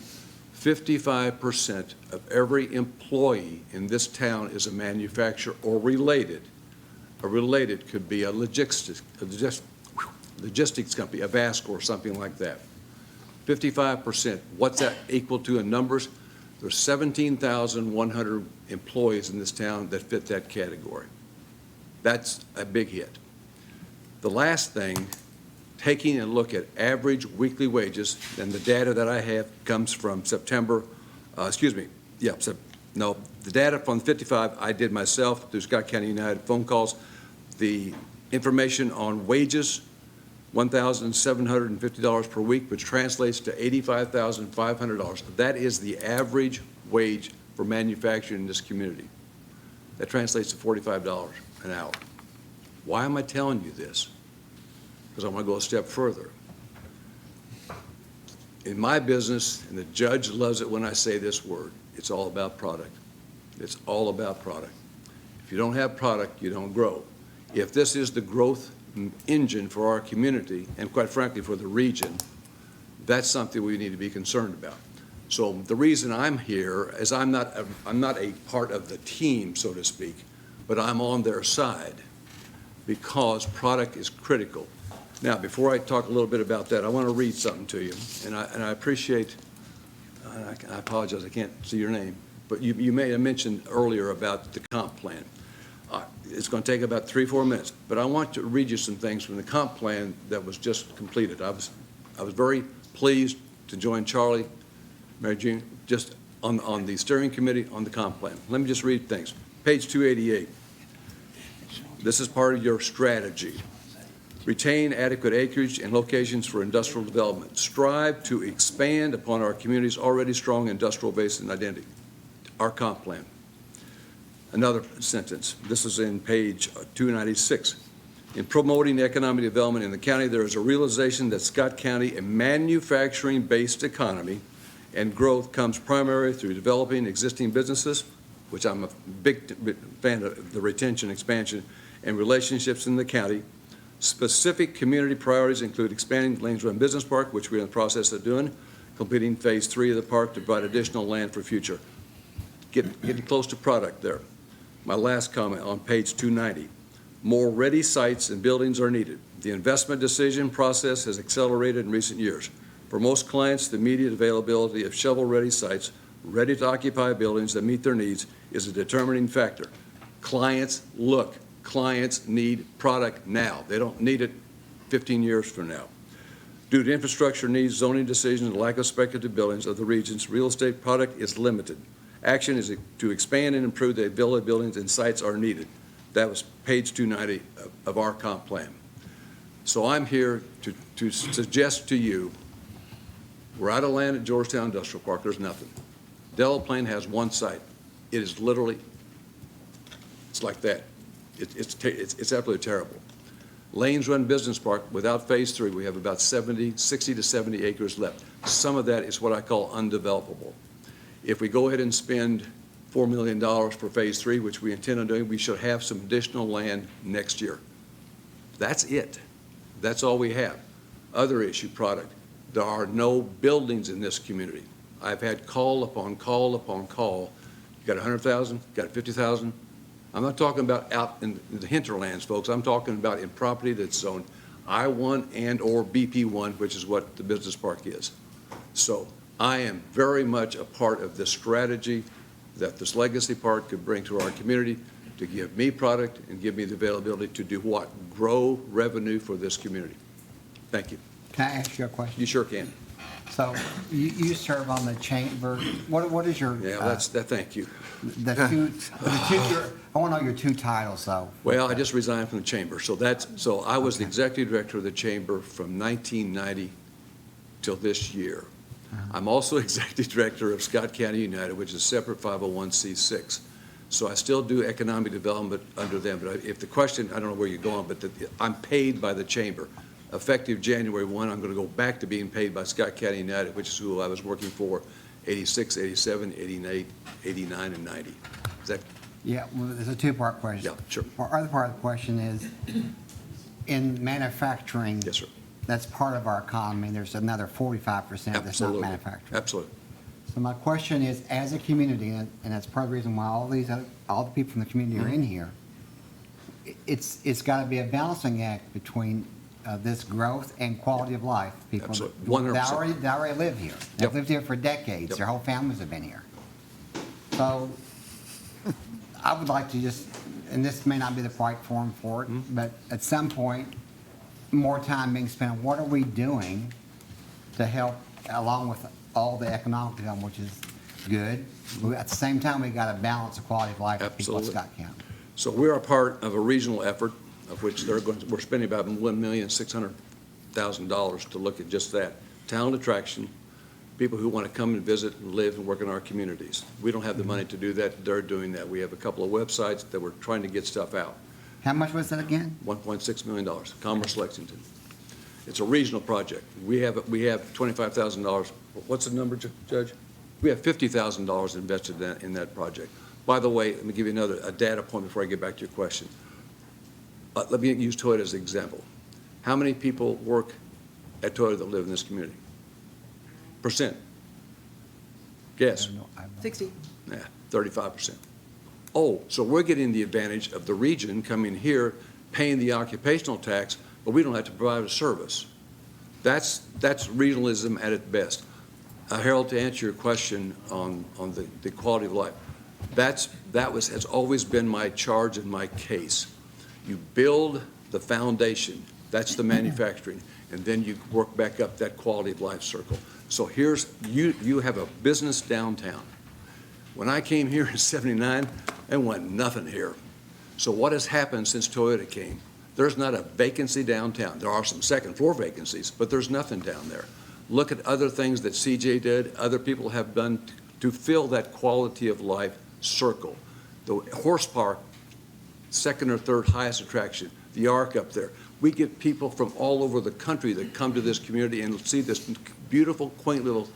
Speaker 8: 55% of every employee in this town is a manufacturer or related. A related could be a logistics company, a Vasco or something like that. 55%. What's that equal to in numbers? There's 17,100 employees in this town that fit that category. That's a big hit. The last thing, taking a look at average weekly wages, and the data that I have comes from September, the data from 55 I did myself through Scott County United phone calls. The information on wages, $1,750 per week, which translates to $85,500. That is the average wage for manufacturing in this community. That translates to $45 an hour. Why am I telling you this? Because I want to go a step further. In my business, and the judge loves it when I say this word, it's all about product. It's all about product. If you don't have product, you don't grow. If this is the growth engine for our community, and quite frankly for the region, that's something we need to be concerned about.
Speaker 21: So the reason I'm here is I'm not a part of the team, so to speak, but I'm on their side because product is critical. Now, before I talk a little bit about that, I want to read something to you, and I appreciate, I apologize, I can't see your name, but you may have mentioned earlier about the comp plan. It's going to take about 3-4 minutes, but I want to read you some things from the comp plan that was just completed. I was very pleased to join Charlie, Mary Jean, just on the steering committee on the comp plan. Let me just read things. Page 288. This is part of your strategy. Retain adequate acreage and locations for industrial development. Strive to expand upon our community's already strong industrial base and identity. Our comp plan. Another sentence. This is in page 296. In promoting economic development in the county, there is a realization that Scott County, a manufacturing-based economy, and growth comes primarily through developing existing businesses, which I'm a big fan of the retention, expansion, and relationships in the county. Specific community priorities include expanding Lanes Run Business Park, which we're in the process of doing, completing Phase 3 of the park to provide additional land for future. Getting close to product there. My last comment on page 290. More ready sites and buildings are needed. The investment decision process has accelerated in recent years. For most clients, the immediate availability of shovel-ready sites, ready to occupy buildings that meet their needs, is a determining factor. Clients need product now. They don't need it 15 years from now. Due to infrastructure needs, zoning decisions, and lack of speculative buildings of the regions, real estate product is limited. Action is to expand and improve the availability of buildings and sites are needed. That was page 290 of our comp plan. So I'm here to suggest to you, we're out of land at Georgetown Industrial Park. There's nothing. Delaplane has one site. It is literally, it's like that. It's absolutely terrible. Lanes Run Business Park, without Phase 3, we have about 60 to 70 acres left. Some of that is what I call undevelopable. If we go ahead and spend $4 million for Phase 3, which we intend on doing, we should have some additional land next year. That's it. That's all we have. Other issue, product. There are no buildings in this community. I've had call upon call upon call. You got 100,000, got 50,000. I'm not talking about out in the hinterlands, folks. I'm talking about in property that's zoned I-1 and or BP1, which is what the business park is. So I am very much a part of this strategy that this legacy park could bring to our community to give me product and give me the availability to do what? Grow revenue for this community. Thank you.
Speaker 16: Can I ask you a question?
Speaker 21: You sure can.
Speaker 16: So you serve on the chamber. What is your?
Speaker 21: Yeah, that's that. Thank you.
Speaker 16: I want to know your two titles, though.
Speaker 21: Well, I just resigned from the chamber, so I was the executive director of the chamber from 1990 till this year. I'm also executive director of Scott County United, which is a separate 501c6. So I still do economic development under them. But if the question, I don't know where you're going, but I'm paid by the chamber. Effective January 1, I'm going to go back to being paid by Scott County United, which is who I was working for 86, 87, 88, 89, and 90. Is that?
Speaker 16: Yeah, well, there's a two-part question.
Speaker 21: Yeah, sure.
Speaker 16: The other part of the question is, in manufacturing.
Speaker 21: Yes, sir.
Speaker 16: That's part of our economy. There's another 45% that's not
Speaker 21: Absolutely.
Speaker 16: manufacturing.
Speaker 21: Absolutely.
Speaker 16: So my question is, as a community, and that's part of the reason why all the people from the community are in here, it's got to be a balancing act between this growth and quality of life. People
Speaker 21: Absolutely. 100%.
Speaker 16: That already live here. They've lived here for decades.
Speaker 21: Yep.
Speaker 16: Their whole families have been here. So I would like to just, and this may not be the right forum for it, but at some point, more time being spent on what are we doing to help, along with all the economic development, which is good. At the same time, we got to balance the quality of life of people in Scott County.
Speaker 21: So we're a part of a regional effort of which we're spending about $1,600,000 to look at just that. Talent attraction, people who want to come and visit and live and work in our communities. We don't have the money to do that. They're doing that. We have a couple of websites that we're trying to get stuff out.
Speaker 16: How much was that again?
Speaker 21: $1.6 million, Commerce Lexington. It's a regional project. We have $25,000. What's the number, Judge? We have $50,000 invested in that project. By the way, let me give you a data point before I get back to your question. Let me use Toyota as an example. How many people work at Toyota that live in this community? Percent. Guess.
Speaker 2: 60.
Speaker 21: Yeah, 35%. Oh, so we're getting the advantage of the region coming here, paying the occupational tax, but we don't have to provide a service. That's regionalism at its best. Harold, to answer your question on the quality of life, has always been my charge and my case. You build the foundation, that's the manufacturing, and then you work back up that quality of life circle. So you have a business downtown. When I came here in '79, there wasn't nothing here. So what has happened since Toyota came? There's not a vacancy downtown. There are some second floor vacancies, but there's nothing down there. Look at other things that CJ did, other people have done to fill that quality of life circle. The horse park, second or third highest attraction, the Ark up there. We get people from all over the country that come to this community and see this beautiful, quaint little,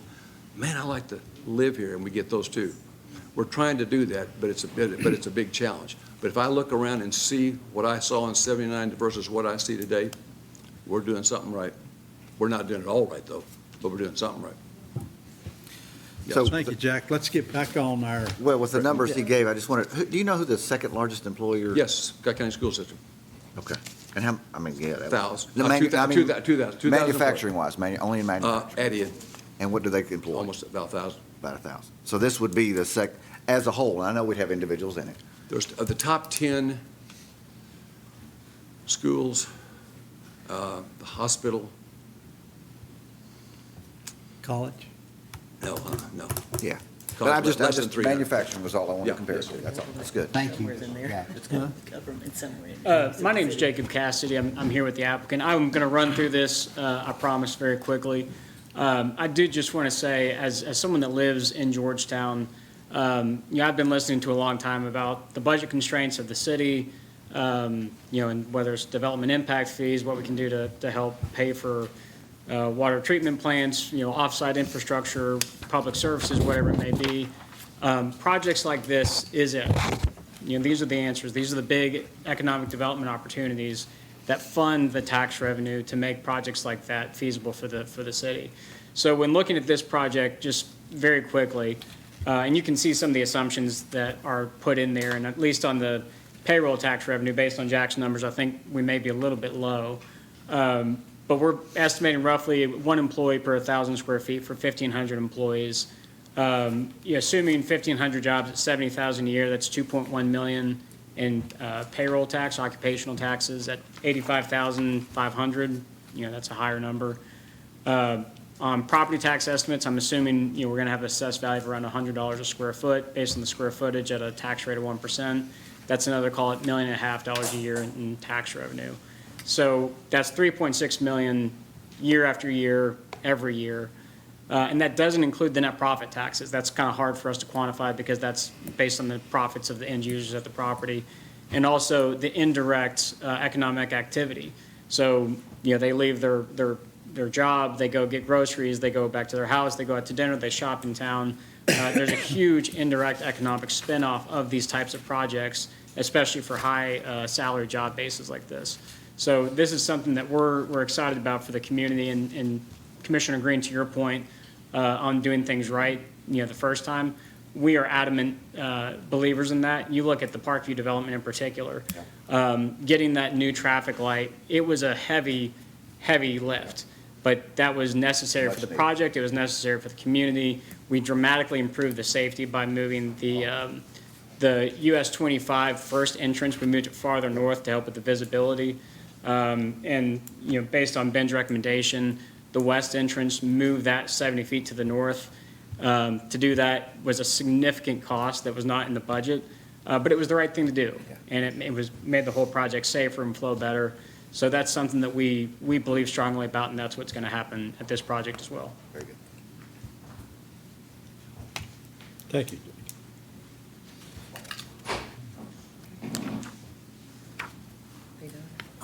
Speaker 21: man, I like to live here, and we get those too. We're trying to do that, but it's a big challenge. But if I look around and see what I saw in '79 versus what I see today, we're doing something right. We're not doing it all right, though, but we're doing something right.
Speaker 1: So, thank you, Jack. Let's get back on our.
Speaker 3: Well, with the numbers he gave, I just wanted, do you know who the second largest employer?
Speaker 21: Yes, Scott County School System.
Speaker 3: Okay. And how, I mean, yeah. that-
Speaker 21: 1,000.
Speaker 3: The
Speaker 21: 2,000.
Speaker 3: Manufacturing-wise, only in manufacturing.
Speaker 21: Added
Speaker 3: And what do they employ?
Speaker 21: almost about 1,000.
Speaker 3: About 1,000. So this would be as a whole, and I know we'd have individuals in it.
Speaker 21: There's, of the top 10 schools, the hospital,
Speaker 1: College?
Speaker 21: no.
Speaker 3: Yeah. But
Speaker 21: College,
Speaker 3: I'm just,
Speaker 21: less than 300.
Speaker 3: manufacturing was all I wanted to
Speaker 21: Yeah.
Speaker 3: compare it to. That's all. That's good.
Speaker 16: Thank you.
Speaker 2: Somewhere's in there.
Speaker 16: Yeah.
Speaker 2: It's got government somewhere.
Speaker 9: My name is Jacob Cassidy. I'm here with the applicant. I'm going to run through this, I promise, very quickly. I do just want to say, as someone that lives in Georgetown, I've been listening to a long time about the budget constraints of the city, and whether it's development impact fees, what we can do to help pay for water treatment plants, off-site infrastructure, public services, whatever it may be. Projects like this is it. These are the answers. These are the big economic development opportunities that fund the tax revenue to make projects like that feasible for the city. So when looking at this project, just very quickly, and you can see some of the assumptions that are put in there, and at least on the payroll tax revenue, based on Jack's numbers, I think we may be a little bit low. But we're estimating roughly 1 employee per 1,000 square feet for 1,500 employees. Assuming 1,500 jobs at $70,000 a year, that's $2.1 million in payroll tax, occupational taxes at $85,500. That's a higher number. On property tax estimates, I'm assuming we're going to have an assessed value of around $100 a square foot based on the square footage at a tax rate of 1%. That's another, call it $1.5 million a year in tax revenue. So that's $3.6 million year after year, every year. And that doesn't include the net profit taxes. That's kind of hard for us to quantify because that's based on the profits of the end users at the property. And also the indirect economic activity. So, they leave their job, they go get groceries, they go back to their house, they go out to dinner, they shop in town. There's a huge indirect economic spinoff of these types of projects, especially for high salary job bases like this. So this is something that we're excited about for the community, and Commissioner Green, to your point, on doing things right, the first time, we are adamant believers in that. You look at the Parkview development in particular, getting that new traffic light, it was a heavy lift, but that was necessary for the project, it was necessary for the community. We dramatically improved the safety by moving the US 25 first entrance, we moved it farther north to help with the visibility. And based on Ben's recommendation, the west entrance, moved that 70 feet to the north. To do that was a significant cost that was not in the budget, but it was the right thing to do. And it made the whole project safer and flow better. So that's something that we believe strongly about, and that's what's going to happen at this project as well.
Speaker 3: Very good.
Speaker 1: Thank you.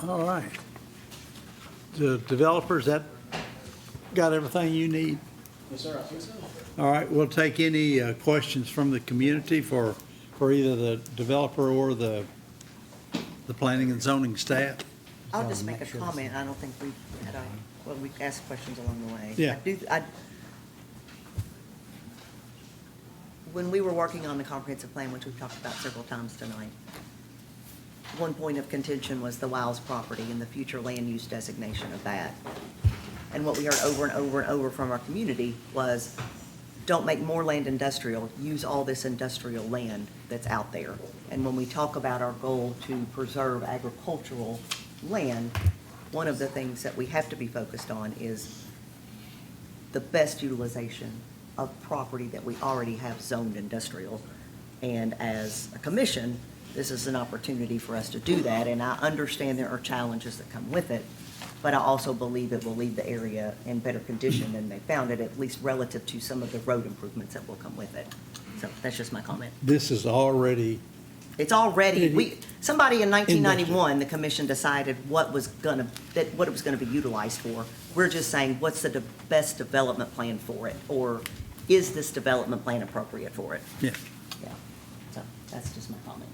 Speaker 1: All right. The developers, that got everything you need?
Speaker 9: Yes, sir, I think so.
Speaker 1: All right, we'll take any questions from the community for either the developer or the planning and zoning staff.
Speaker 2: I'll just make a comment. I don't think we asked questions along the way.
Speaker 1: Yeah.
Speaker 2: when we were working on the comprehensive plan, which we've talked about several times tonight, one point of contention was the Wiles property and the future land use designation of that. And what we heard over and over and over from our community was, don't make more land industrial, use all this industrial land that's out there. And when we talk about our goal to preserve agricultural land, one of the things that we have to be focused on is the best utilization of property that we already have zoned industrial. And as a commission, this is an opportunity for us to do that, and I understand there are challenges that come with it, but I also believe it will leave the area in better condition than they found it, at least relative to some of the road improvements that will come with it. So that's just my comment.
Speaker 1: This is already,
Speaker 2: It's already, somebody in 1991, the commission decided what it was gonna be utilized for. We're just saying, what's the best development plan for it? Or is this development plan appropriate for it?
Speaker 1: yeah.
Speaker 2: Yeah, so that's just my comment.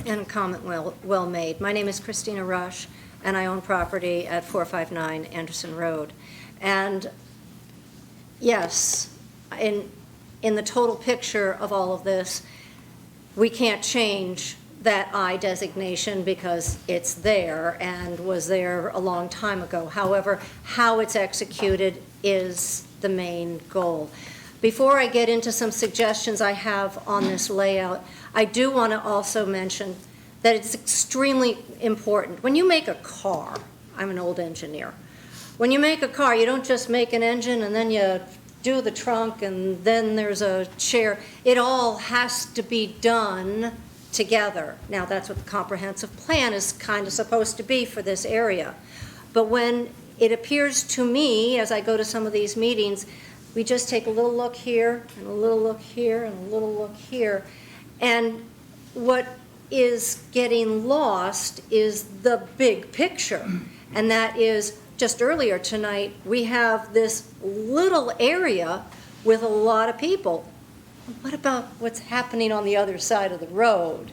Speaker 10: And a comment well made. My name is Christina Rush, and I own property at 459 Anderson Road. And yes, in the total picture of all of this, we can't change that I designation because it's there and was there a long time ago. However, how it's executed is the main goal. Before I get into some suggestions I have on this layout, I do want to also mention that it's extremely important. When you make a car, I'm an old engineer, when you make a car, you don't just make an engine and then you do the trunk and then there's a chair. It all has to be done together. Now, that's what the comprehensive plan is kind of supposed to be for this area. But when it appears to me, as I go to some of these meetings, we just take a little look here and a little look here and a little look here. And what is getting lost is the big picture. And that is, just earlier tonight, we have this little area with a lot of people. What about what's happening on the other side of the road?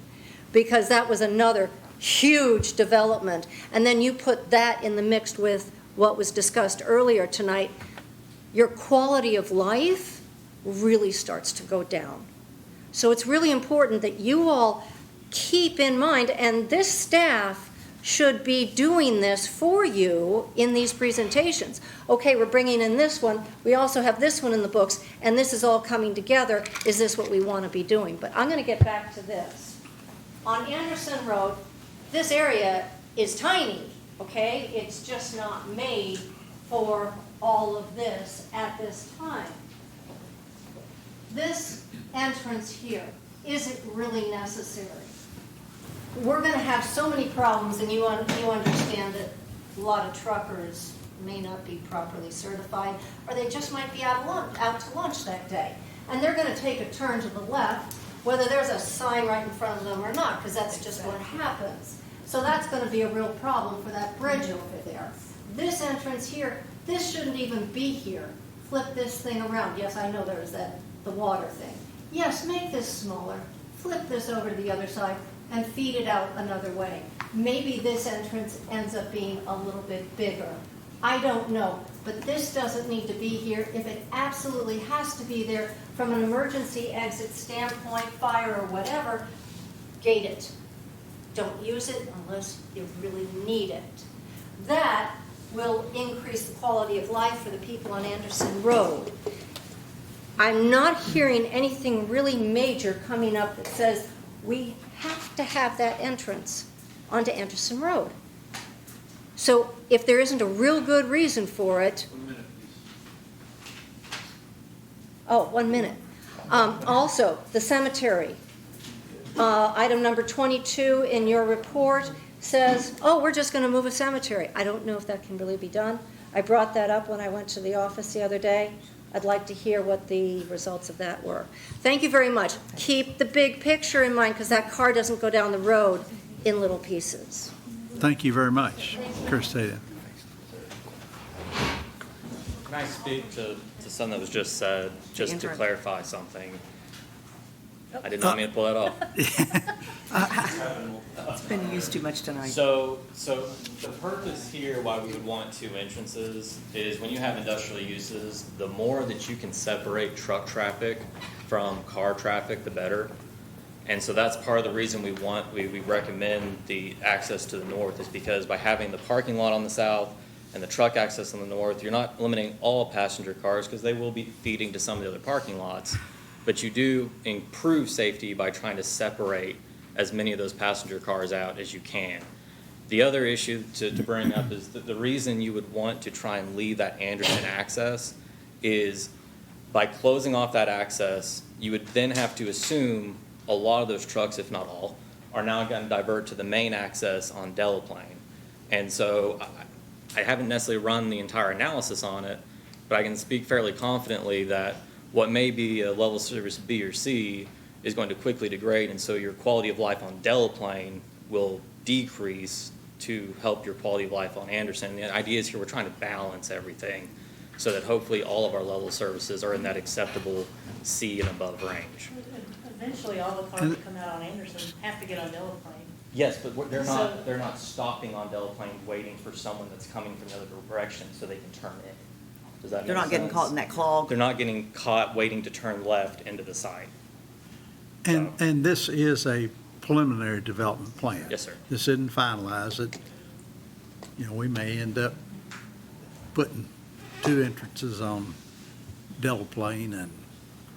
Speaker 10: Because that was another huge development. And then you put that in the mix with what was discussed earlier tonight, your quality of life really starts to go down. So it's really important that you all keep in mind, and this staff should be doing this for you in these presentations. Okay, we're bringing in this one, we also have this one in the books, and this is all coming together. Is this what we want to be doing? But I'm going to get back to this. On Anderson Road, this area is tiny, okay? It's just not made for all of this at this time. This entrance here, is it really necessary? We're going to have so many problems, and you understand that a lot of truckers may not be properly certified, or they just might be out to lunch that day. And they're going to take a turn to the left, whether there's a sign right in front of them or not, because that's just what happens. So that's going to be a real problem for that bridge over there. This entrance here, this shouldn't even be here. Flip this thing around. Yes, I know there's the water thing. Yes, make this smaller. Flip this over to the other side and feed it out another way. Maybe this entrance ends up being a little bit bigger. I don't know, but this doesn't need to be here. If it absolutely has to be there from an emergency exit standpoint, fire or whatever, gate it. Don't use it unless you really need it. That will increase the quality of life for the people on Anderson Road. I'm not hearing anything really major coming up that says we have to have that entrance onto Anderson Road. So if there isn't a real good reason for it.
Speaker 11: 1 minute, please.
Speaker 10: Oh, 1 minute. Also, the cemetery. Item number 22 in your report says, oh, we're just going to move a cemetery. I don't know if that can really be done. I brought that up when I went to the office the other day. I'd like to hear what the results of that were. Thank you very much. Keep the big picture in mind, because that car doesn't go down the road in little pieces.
Speaker 1: Thank you very much, Christina.
Speaker 17: Can I speak to something that was just said, just to
Speaker 2: Andrew.
Speaker 17: clarify something? I did not mean to pull that off.
Speaker 2: It's been used too much tonight.
Speaker 17: So the purpose here, why we would want two entrances, is when you have industrial uses, the more that you can separate truck traffic from car traffic, the better. And so that's part of the reason we recommend the access to the north, is because by having the parking lot on the south and the truck access on the north, you're not eliminating all passenger cars because they will be feeding to some of the other parking lots. But you do improve safety by trying to separate as many of those passenger cars out as you can. The other issue to bring up is that the reason you would want to try and leave that Anderson access is by closing off that access, you would then have to assume a lot of those trucks, if not all, are now going to divert to the main access on Delaplane. And so I haven't necessarily run the entire analysis on it, but I can speak fairly confidently that what may be a level service B or C is going to quickly degrade, and so your quality of life on Delaplane will decrease to help your quality of life on Anderson. The idea is here we're trying to balance everything so that hopefully all of our level services are in that acceptable C and above range.
Speaker 13: Eventually, all the cars that come out on Anderson have to get on Delaplane.
Speaker 17: Yes, but they're not stopping on Delaplane waiting for someone that's coming from the other direction so they can turn in. Does that make sense?
Speaker 2: They're not getting caught in that clog.
Speaker 17: They're not getting caught waiting to turn left into the site.
Speaker 1: And this is a preliminary development plan.
Speaker 17: Yes, sir.
Speaker 1: This isn't finalized. We may end up putting two entrances on Delaplane and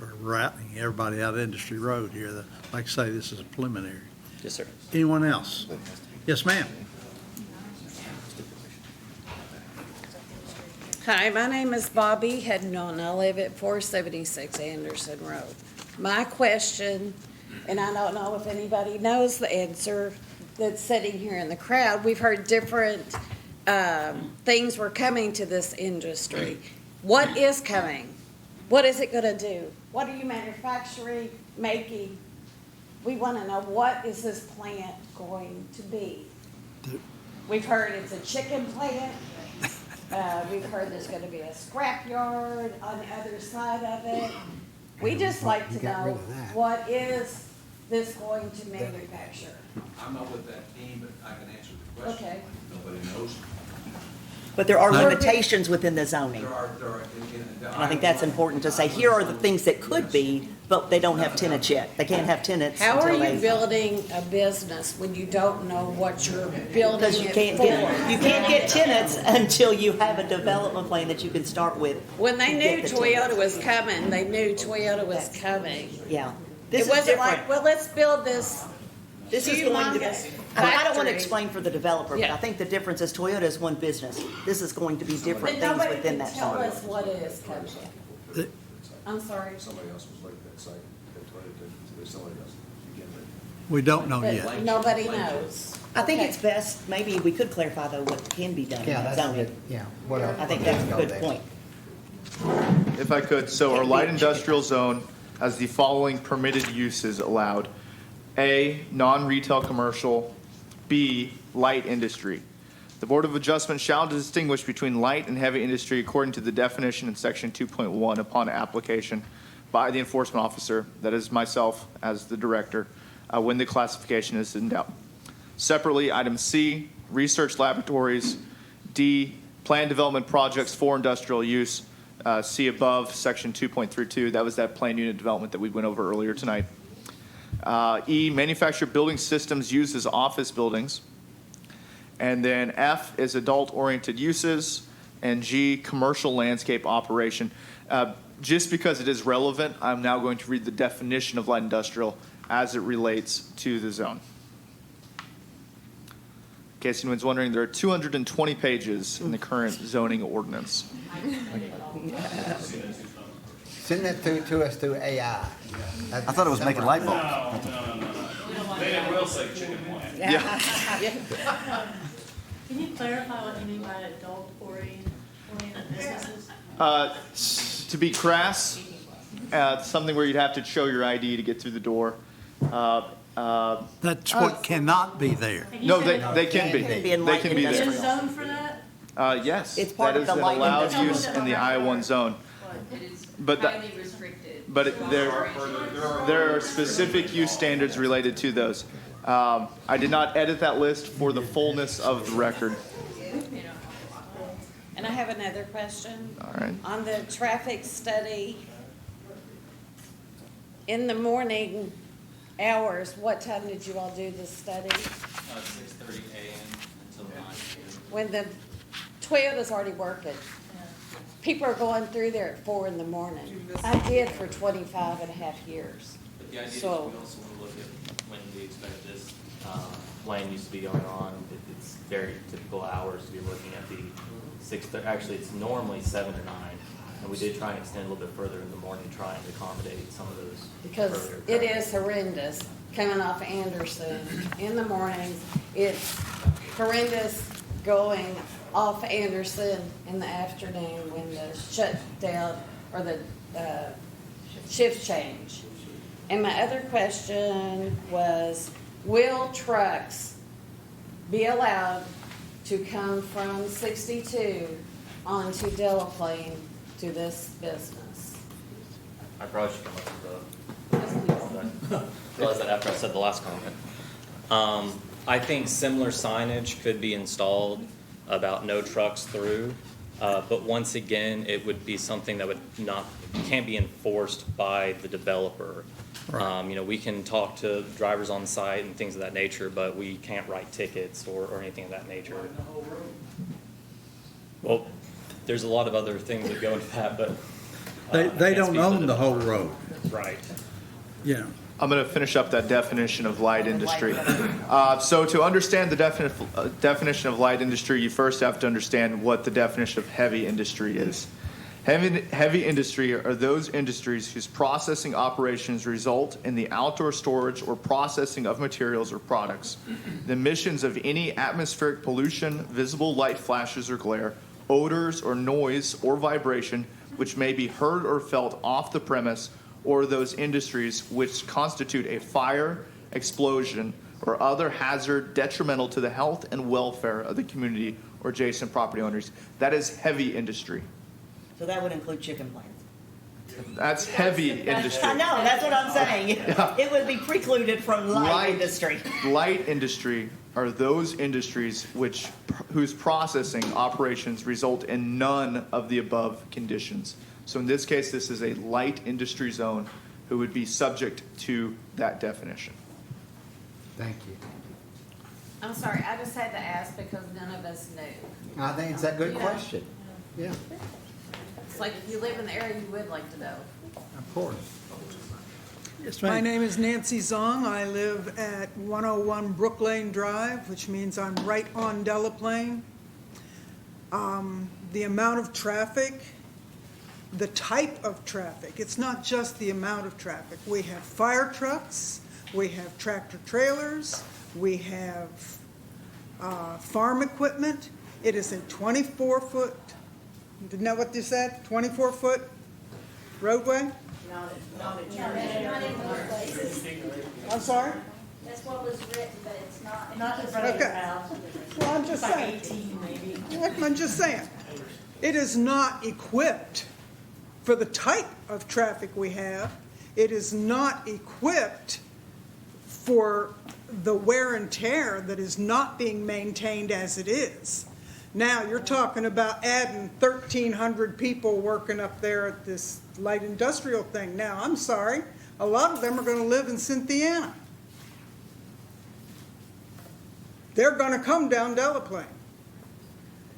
Speaker 1: or routing everybody out of Industry Road here. Like I say, this is a preliminary.
Speaker 17: Yes, sir.
Speaker 1: Anyone else? Yes, ma'am.
Speaker 22: Hi, my name is Bobby Hednon. I live at 476 Anderson Road. My question, and I don't know if anybody knows the answer that's sitting here in the crowd, we've heard different things were coming to this industry. What is coming? What is it going to do? What are you manufacturing, making? We want to know, what is this plant going to be? We've heard it's a chicken plant. We've heard there's going to be a scrap yard on the other side of it. We just like to know, what is this going to manufacture?
Speaker 11: I'm not with that team, but I can answer the question.
Speaker 22: Okay.
Speaker 11: Nobody knows.
Speaker 2: But there are limitations within the zoning.
Speaker 11: There are,
Speaker 2: And I think that's important to say, here are the things that could be, but they don't have tenants yet. They can't have tenants
Speaker 22: How are
Speaker 2: until
Speaker 22: you building a business when you don't know what you're building
Speaker 2: Because you
Speaker 22: it
Speaker 2: can't get tenants until you have a development plan that you can start with.
Speaker 22: When they
Speaker 2: to
Speaker 22: knew
Speaker 2: get the
Speaker 22: Toyota
Speaker 2: tenants.
Speaker 22: was coming, they knew Toyota was coming.
Speaker 2: Yeah.
Speaker 22: It
Speaker 2: This is
Speaker 22: wasn't like,
Speaker 2: different.
Speaker 22: well, let's build this
Speaker 2: This is going to,
Speaker 22: humongous
Speaker 2: I don't want to
Speaker 22: factory.
Speaker 2: explain for the developer, but
Speaker 22: Yeah.
Speaker 2: I think the difference is Toyota is one business. This is going to be different
Speaker 22: But
Speaker 2: things
Speaker 22: nobody
Speaker 2: within
Speaker 22: can
Speaker 2: that
Speaker 22: tell
Speaker 2: zone.
Speaker 22: us what is coming. I'm sorry.
Speaker 11: Somebody else was looking at that site, somebody else.
Speaker 1: We don't know
Speaker 22: But
Speaker 1: yet.
Speaker 22: nobody knows.
Speaker 2: I think
Speaker 22: Okay.
Speaker 2: it's best, maybe we could clarify though what can be done in
Speaker 16: Yeah,
Speaker 2: that
Speaker 16: that's
Speaker 2: zoning.
Speaker 16: good. Yeah, what else?
Speaker 2: I think that's a good point.
Speaker 15: If I could, so our light industrial zone has the following permitted uses allowed. A, non-retail commercial. B, light industry. The Board of Adjustment shall distinguish between light and heavy industry according to the definition in section 2.1 upon application by the enforcement officer, that is myself as the director, when the classification is in doubt. Separately, item C, research laboratories. D, planned development projects for industrial use. See above, section 2.32. That was that planned unit development that we went over earlier tonight. E, manufactured building systems used as office buildings. And then F is adult-oriented uses. And G, commercial landscape operation. Just because it is relevant, I'm now going to read the definition of light industrial as it relates to the zone. In case anyone's wondering, there are 220 pages in the current zoning ordinance.
Speaker 16: Send that to us through AI.
Speaker 3: I thought it was making light bulbs.
Speaker 17: Then it will say chicken plant.
Speaker 15: Yeah.
Speaker 13: Can you clarify what you mean by adult-oriented businesses?
Speaker 15: To be crass, something where you'd have to show your ID to get through the door.
Speaker 1: That's what cannot be there.
Speaker 15: No, they can be.
Speaker 2: Can be in
Speaker 15: They
Speaker 2: light
Speaker 15: can be
Speaker 13: Is there a
Speaker 15: there.
Speaker 13: zone for that?
Speaker 15: Yes.
Speaker 2: It's part
Speaker 15: that
Speaker 2: of
Speaker 15: is
Speaker 2: the
Speaker 15: an
Speaker 2: light
Speaker 15: allowed
Speaker 2: industrial.
Speaker 15: use in the I-1 zone.
Speaker 18: It is
Speaker 15: But that-
Speaker 18: highly restricted.
Speaker 15: but there are specific use standards related to those. I did not edit that list for the fullness of the record.
Speaker 22: And I have another question.
Speaker 15: All right.
Speaker 22: On the traffic study, in the morning hours, what time did you all do the study?
Speaker 17: 6:30 a.m. until 9 p.m.
Speaker 22: When the Toyota's already working. People are going through there at 4 in the morning. I did for 25 and a half years.
Speaker 17: But the idea is we
Speaker 22: So,
Speaker 17: also want to look at when we expect this lane used to be going on. It's very typical hours to be looking at the 6:30. Actually, it's normally 7 or 9. And we did try and extend a little bit further in the morning, trying to accommodate some of those.
Speaker 22: because
Speaker 17: earlier
Speaker 22: it
Speaker 17: traffic.
Speaker 22: is horrendous coming off Anderson in the mornings. It's horrendous going off Anderson in the afternoon when the shutdown or the shift change. And my other question was, will trucks be allowed to come from 62 onto Delaplane to this business?
Speaker 17: I probably should come up with I realized that after I said the last comment. I think similar signage could be installed about no trucks through, but once again, it would be something that can't be enforced by the developer. We can talk to drivers on site and things of that nature, but we can't write tickets or anything of that nature. Well, there's a lot of other things that go into that, but.
Speaker 1: They don't own the whole road.
Speaker 17: Right.
Speaker 1: Yeah.
Speaker 15: I'm going to finish up that definition of light industry. So to understand the definition of light industry, you first have to understand what the definition of heavy industry is. Heavy industry are those industries whose processing operations result in the outdoor storage or processing of materials or products, the emissions of any atmospheric pollution, visible light flashes or glare, odors or noise or vibration which may be heard or felt off the premise, or those industries which constitute a fire, explosion, or other hazard detrimental to the health and welfare of the community or adjacent property owners. That is heavy industry.
Speaker 2: So that would include chicken plants.
Speaker 15: That's heavy industry.
Speaker 2: I know, that's what I'm saying.
Speaker 15: Yeah.
Speaker 2: It would be precluded from light industry.
Speaker 15: Light industry are those industries whose processing operations result in none of the above conditions. So in this case, this is a light industry zone who would be subject to that definition.
Speaker 16: Thank you.
Speaker 22: I'm sorry, I just had to ask because none of us knew.
Speaker 16: I think it's a good
Speaker 22: Yeah.
Speaker 16: question. Yeah,
Speaker 22: It's like if you live in the area, you would like to know.
Speaker 16: of course.
Speaker 1: Yes,
Speaker 6: My name is Nancy Zong. I live at 101 Brook Lane Drive, which means I'm right on Delaplane. The amount of traffic, the type of traffic, it's not just the amount of traffic. We have fire trucks, we have tractor trailers, we have farm equipment. It is a 24-foot, didn't know what you said, 24-foot roadway? I'm sorry?
Speaker 7: That's what was written, but it's not.
Speaker 20: Not in front of your
Speaker 6: Okay.
Speaker 20: house.
Speaker 6: Well, I'm just
Speaker 20: It's like
Speaker 6: saying.
Speaker 20: 18 maybe.
Speaker 6: I'm just saying, it is not equipped for the type of traffic we have. It is not equipped for the wear and tear that is not being maintained as it is. Now, you're talking about adding 1,300 people working up there at this light industrial thing. Now, I'm sorry, a lot of them are gonna live in Cynthiana. They're gonna come down Delaplane.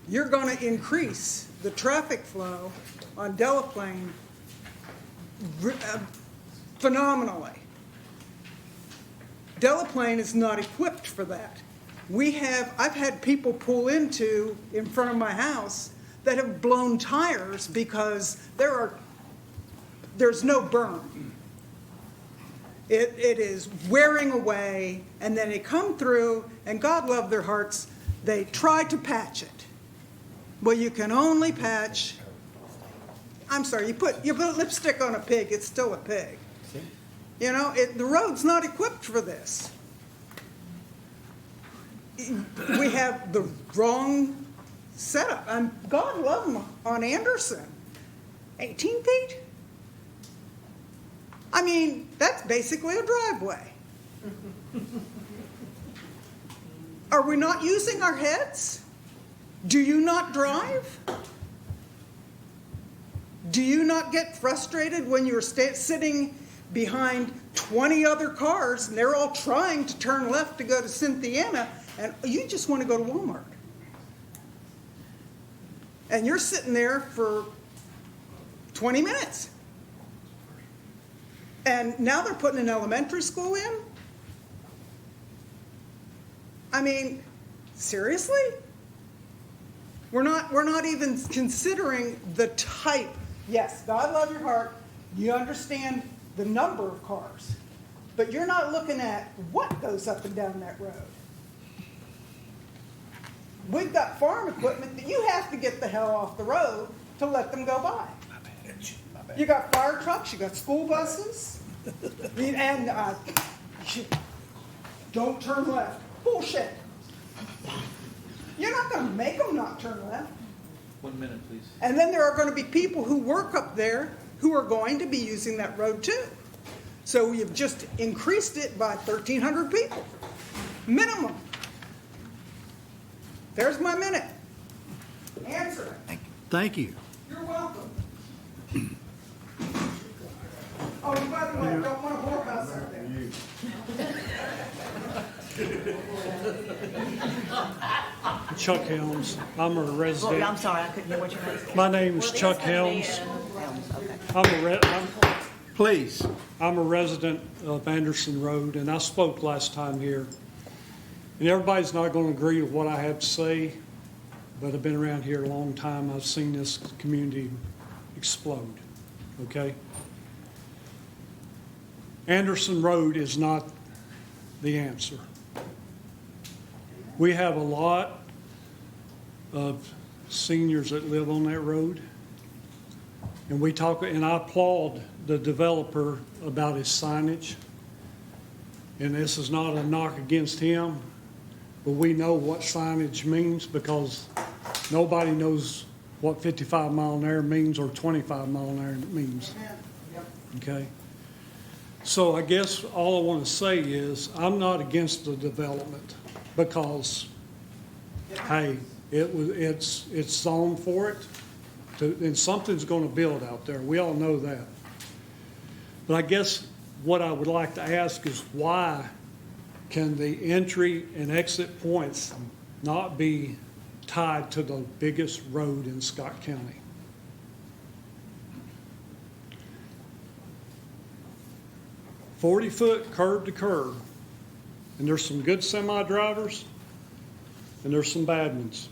Speaker 6: You're gonna increase the traffic flow on Delaplane phenomenally. Delaplane is not equipped for that. I've had people pull in front of my house that have blown tires because there's no berm. It is wearing away, and then they come through, and God love their hearts, they try to patch it. Well, you can only patch, I'm sorry, you put lipstick on a pig, it's still a pig. You know, the road's not equipped for this. We have the wrong setup. God love them on Anderson. 18 feet? I mean, that's basically a driveway. Are we not using our heads? Do you not drive? Do you not get frustrated when you're sitting behind 20 other cars and they're all trying to turn left to go to Cynthiana and you just want to go to Walmart? And you're sitting there for 20 minutes. And now they're putting an elementary school in? I mean, seriously? We're not even considering the type. Yes, God love your heart. You understand the number of cars. But you're not looking at what goes up and down that road. We've got farm equipment that you have to get the hell off the road to let them go by. You got fire trucks, you got school buses, and don't turn left. Bullshit. You're not going to make them not turn left.
Speaker 1: 1 minute, please.
Speaker 6: And then there are going to be people who work up there who are going to be using that road too. So you've just increased it by 1,300 people. Minimum. There's my minute. Answer it.
Speaker 1: Thank you.
Speaker 6: You're welcome. Oh, and by the way, I don't want a whorehouse out there.
Speaker 14: Chuck Helms. I'm a resident.
Speaker 2: I'm sorry, I couldn't hear what your name is.
Speaker 14: My name is Chuck Helms.
Speaker 1: Please.
Speaker 14: I'm a resident of Anderson Road, and I spoke last time here. And everybody's not going to agree with what I have to say, but I've been around here a long time. I've seen this community explode, okay? Anderson Road is not the answer. We have a lot of seniors that live on that road. And I applaud the developer about his signage. And this is not a knock against him, but we know what signage means because nobody knows what 55 mile an hour means or 25 mile an hour means. Okay? So I guess all I want to say is I'm not against the development because, hey, it's zoned for it, and something's going to build out there. We all know that. But I guess what I would like to ask is why can the entry and exit points not be tied to the biggest road in Scott County? "40-foot curb to curb," and there's some good semi-drivers, and there's some bad ones.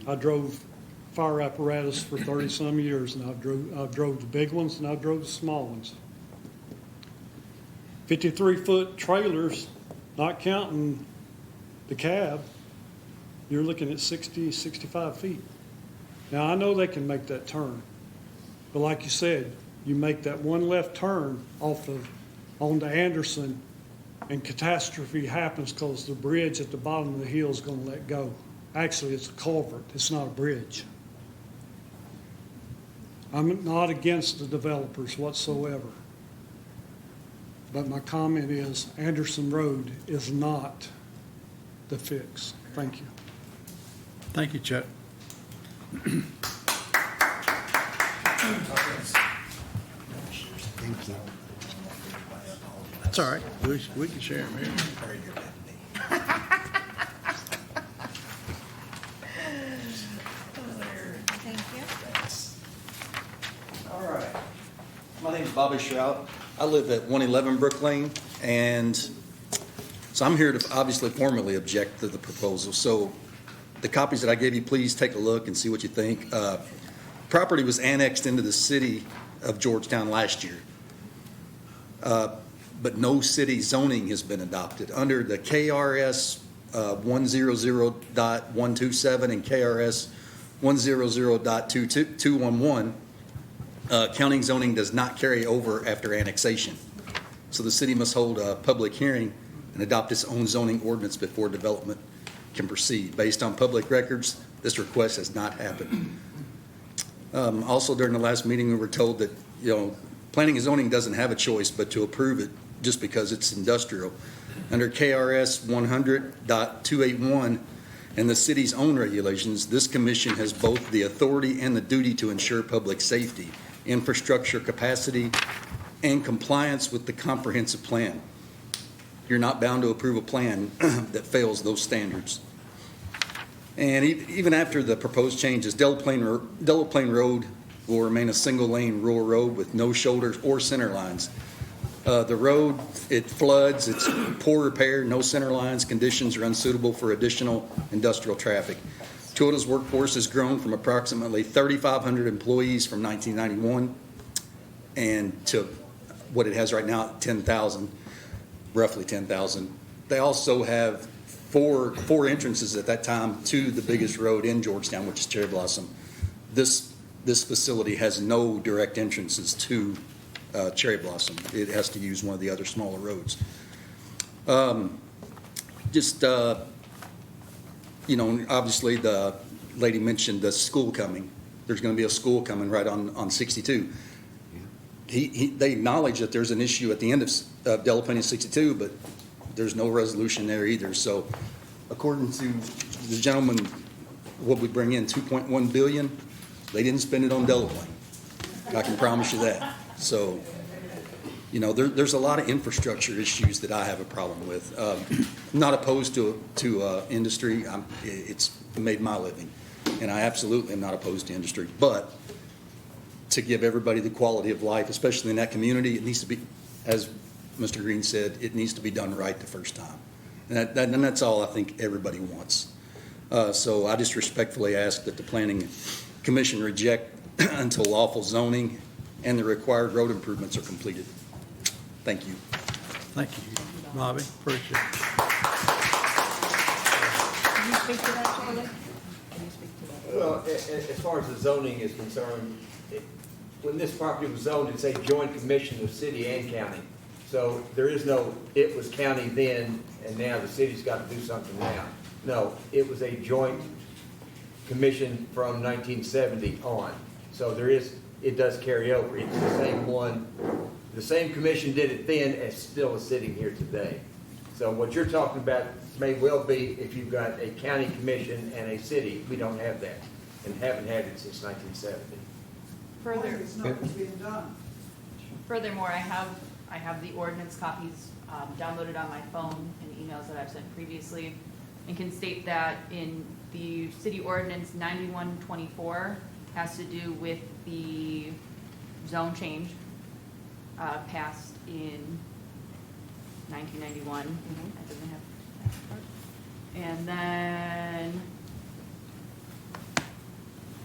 Speaker 14: I drove fire apparatus for 30-some years, and I've drove the big ones, and I've drove the small ones. 53-foot trailers, not counting the cab, you're looking at 60, 65 feet. Now, I know they can make that turn, but like you said, you make that one left turn onto Anderson, and catastrophe happens because the bridge at the bottom of the hill is going to let go. Actually, it's a culvert. It's not a bridge. I'm not against the developers whatsoever. But my comment is Anderson Road is not the fix. Thank you.
Speaker 1: Thank you, Chuck.
Speaker 16: Thank you.
Speaker 1: That's all right. We can share them here.
Speaker 19: Thank you.
Speaker 5: All right. My name is Bobby Shrout. I live at 111 Brook Lane, and so I'm here to obviously formally object to the proposal. So the copies that I gave you, please take a look and see what you think. Property was annexed into the city of Georgetown last year, but no city zoning has been adopted. Under the KRS 100.127 and KRS 100.211, county zoning does not carry over after annexation. So the city must hold a public hearing and adopt its own zoning ordinance before development can proceed. Based on public records, this request has not happened. Also, during the last meeting, we were told that, planning and zoning doesn't have a choice but to approve it just because it's industrial. Under KRS 100.281 and the city's own regulations, this commission has both the authority and the duty to ensure public safety, infrastructure capacity, and compliance with the comprehensive plan. You're not bound to approve a plan that fails those standards. And even after the proposed changes, Delaplane Road will remain a single-lane rural road with no shoulders or center lines. The road, it floods, it's poor repair, no center lines, conditions are unsuitable for additional industrial traffic. Toyota's workforce has grown from approximately 3,500 employees from 1991 and to what it has right now, 10,000, roughly 10,000. They also have four entrances at that time to the biggest road in Georgetown, which is Cherry Blossom. This facility has no direct entrances to Cherry Blossom. It has to use one of the other smaller roads. Obviously the lady mentioned the school coming. There's going to be a school coming right on 62. They acknowledge that there's an issue at the end of Delaplane and 62, but there's no resolution there either. So according to the gentleman, what we bring in, 2.1 billion, they didn't spend it on Delaplane. I can promise you that. So, there's a lot of infrastructure issues that I have a problem with. I'm not opposed to industry. It's made my living, and I absolutely am not opposed to industry. But to give everybody the quality of life, especially in that community, it needs to be, as Mr. Green said, it needs to be done right the first time. And that's all I think everybody wants. So I just respectfully ask that the Planning Commission reject until lawful zoning and the required road improvements are completed. Thank you.
Speaker 1: Thank you, Bobby. Appreciate it.
Speaker 2: Can you speak to that, Charlie? Can you speak to that?
Speaker 8: Well, as far as the zoning is concerned, when this property was zoned, it's a joint commission of city and county. So there is no, it was county then, and now the city's got to do something now. No, it was a joint commission from 1970 on. So it does carry over. It's the same one. The same commission did it then as still is sitting here today. So what you're talking about may well be if you've got a county commission and a city. We don't have that and haven't had it since 1970.
Speaker 18: Furthermore, I have the ordinance copies downloaded on my phone and emails that I've sent previously, and can state that in the city ordinance 9124 has to do with the zone change passed in 1991. That doesn't have that part. And then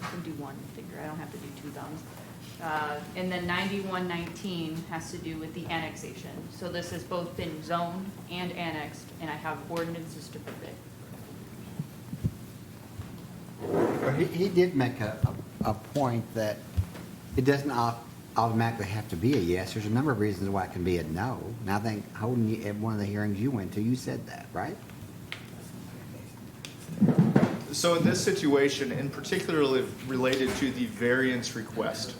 Speaker 18: I can do one finger. I don't have to do two thumbs. And then 9119 has to do with the annexation. So this has both been zoned and annexed, and I have ordinances to prove it.
Speaker 16: But he did make a point that it doesn't automatically have to be a yes. There's a number of reasons why it can be a no. And I think, Holden, at one of the hearings you went to, you said that, right?
Speaker 15: So in this situation, and particularly related to the variance request,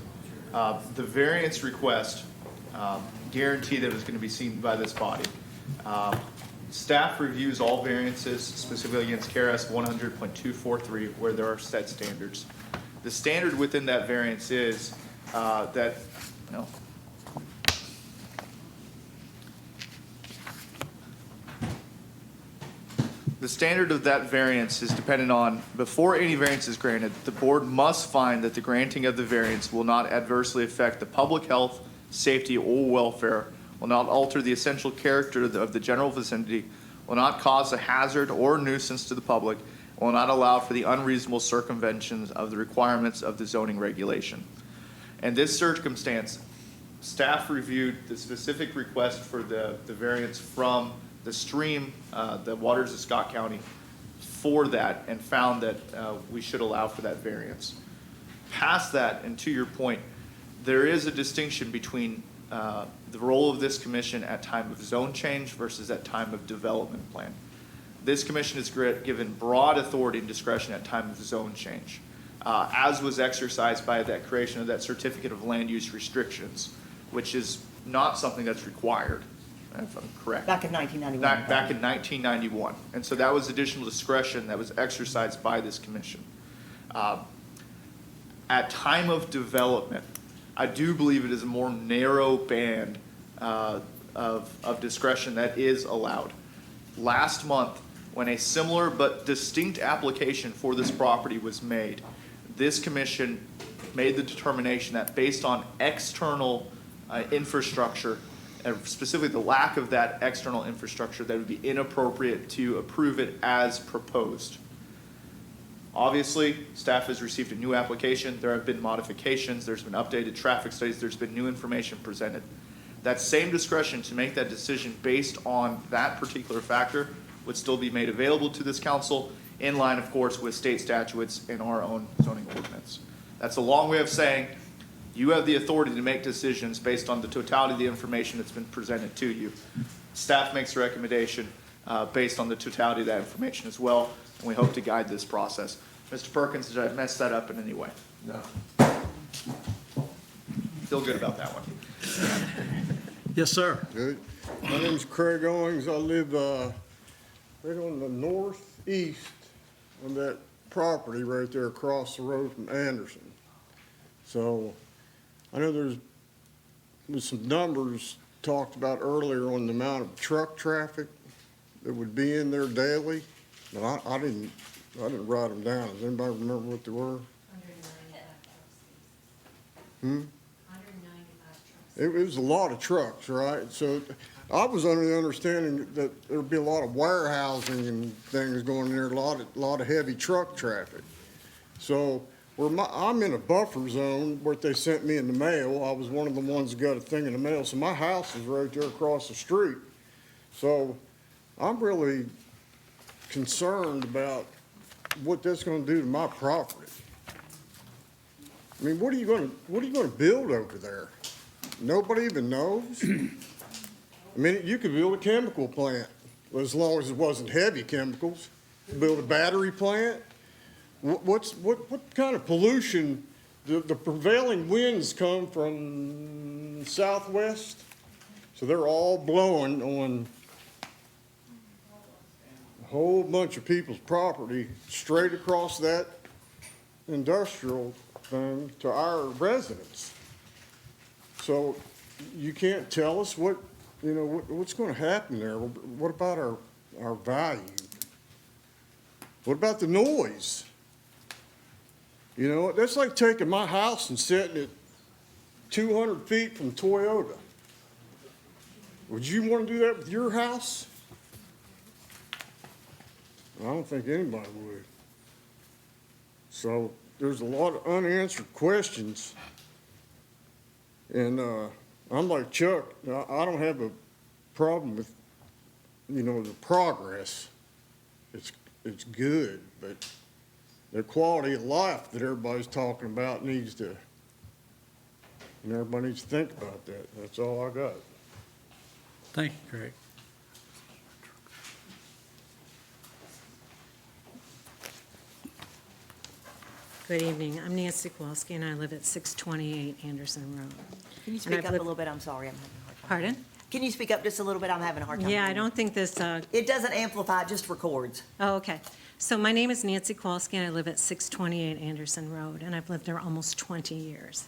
Speaker 15: the variance request guaranteed that it was going to be seen by this body. Staff reviews all variances, specifically against KRS 100.243, where there are set standards. The standard within that variance is that, the standard of that variance is dependent on, before any variance is granted, the board must find that the granting of the variance will not adversely affect the public health, safety, or welfare, will not alter the essential character of the general vicinity, will not cause a hazard or nuisance to the public, will not allow for the unreasonable circumvention of the requirements of the zoning regulation. In this circumstance, staff reviewed the specific request for the variance from the stream, the waters of Scott County, for that, and found that we should allow for that variance. Past that, and to your point, there is a distinction between the role of this commission at time of zone change versus at time of development plan. This commission is given broad authority and discretion at time of zone change, as was exercised by that creation of that certificate of land use restrictions. which is not something that's required, if I'm correct.
Speaker 2: Back in 1991.
Speaker 15: Back in 1991. And so that was additional discretion that was exercised by this commission. At time of development, I do believe it is a more narrow band of discretion that is allowed. Last month, when a similar but distinct application for this property was made, this commission made the determination that based on external infrastructure, specifically the lack of that external infrastructure, that it would be inappropriate to approve it as proposed. Obviously, staff has received a new application. There have been modifications. There's been updated traffic studies. There's been new information presented. That same discretion to make that decision based on that particular factor would still be made available to this council, in line, of course, with state statutes and our own zoning ordinance. That's a long way of saying you have the authority to make decisions based on the totality of the information that's been presented to you. Staff makes a recommendation based on the totality of that information as well, and we hope to guide this process. Mr. Perkins, did I mess that up in any way?
Speaker 8: No.
Speaker 15: Feel good about that one.
Speaker 1: Yes, sir.
Speaker 12: Good. My name's Craig Owings. I live right on the northeast of that property right there across the road from Anderson. So I know there's some numbers talked about earlier on the amount of truck traffic that would be in there daily, but I didn't write them down. Does anybody remember what they were? 195 trucks. It was a lot of trucks, right? So I was under the understanding that there'd be a lot of warehousing and things going in there, a lot of heavy truck traffic. So I'm in a buffer zone where they sent me in the mail. I was one of the ones that got a thing in the mail. So my house is right there across the street. So I'm really concerned about what that's going to do to my property. I mean, what are you going to build over there? Nobody even knows. I mean, you could build a chemical plant, as long as it wasn't heavy chemicals. Build a battery plant. What kind of pollution? The prevailing winds come from southwest, so they're all blowing on a whole bunch of people's property straight across that industrial thing to our residents. So you can't tell us what's going to happen there. What about our value? What about the noise? You know, that's like taking my house and setting it 200 feet from Toyota. Would you want to do that with your house? I don't think anybody would. So there's a lot of unanswered questions. And I'm like Chuck, I don't have a problem with, the progress. It's good, but the quality of life that everybody's talking about everybody needs to think about that. That's all I got.
Speaker 1: Thank you, Craig.
Speaker 19: Good evening. I'm Nancy Kowalski, and I live at 628 Anderson Road.
Speaker 2: Can you speak up a little bit? I'm sorry, I'm having a hard time.
Speaker 19: Pardon?
Speaker 2: Can you speak up just a little bit? I'm having a hard time.
Speaker 19: Yeah, I don't think this...
Speaker 2: It doesn't amplify, it just records.
Speaker 19: Oh, okay. So my name is Nancy Kowalski, and I live at 628 Anderson Road, and I've lived there almost 20 years.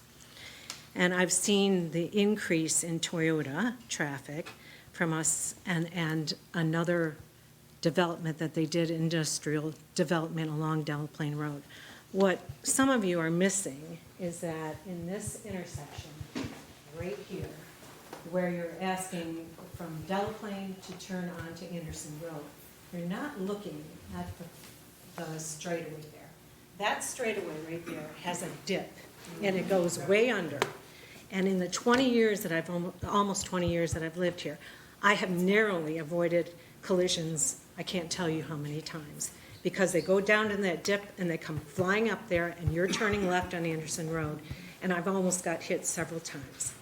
Speaker 19: And I've seen the increase in Toyota traffic from us and another development that they did, industrial development along Delaplane Road. What some of you are missing is that in this intersection, right here, where you're asking from Delaplane to turn onto Anderson Road, you're not looking at the straightaway there. That straightaway right there has a dip, and it goes way under. And in the 20 years that almost 20 years that I've lived here, I have narrowly avoided collisions, I can't tell you how many times, because they go down in that dip and they come flying up there, and you're turning left on Anderson Road, and I've almost got hit several times.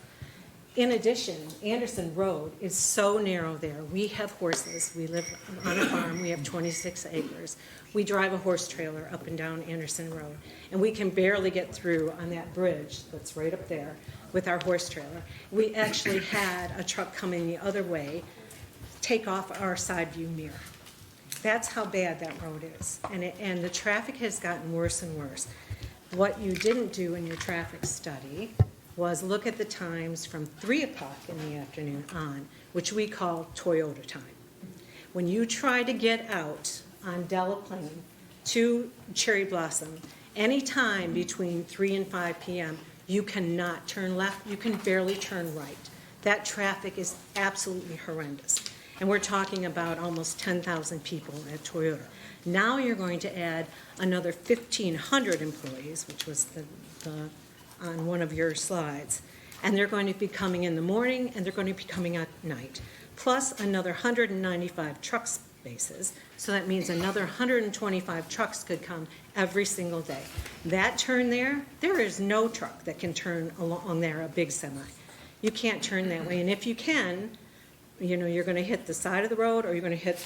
Speaker 19: In addition, Anderson Road is so narrow there. We have horses. We live on a farm. We have 26 acres. We drive a horse trailer up and down Anderson Road, and we can barely get through on that bridge that's right up there with our horse trailer. We actually had a truck coming the other way take off our side view mirror. That's how bad that road is. And the traffic has gotten worse and worse. What you didn't do in your traffic study was look at the times from 3 o'clock in the afternoon on, which we call Toyota time. When you try to get out on Delaplane to Cherry Blossom, any time between 3 and 5 p.m., you cannot turn left, you can barely turn right. That traffic is absolutely horrendous. And we're talking about almost 10,000 people at Toyota. Now you're going to add another 1,500 employees, which was on one of your slides, and they're going to be coming in the morning and they're going to be coming at night, plus another 195 truck spaces. So that means another 125 trucks could come every single day. That turn there is no truck that can turn along there, a big semi. You can't turn that way, and if you can, you're going to hit the side of the road or you're going to hit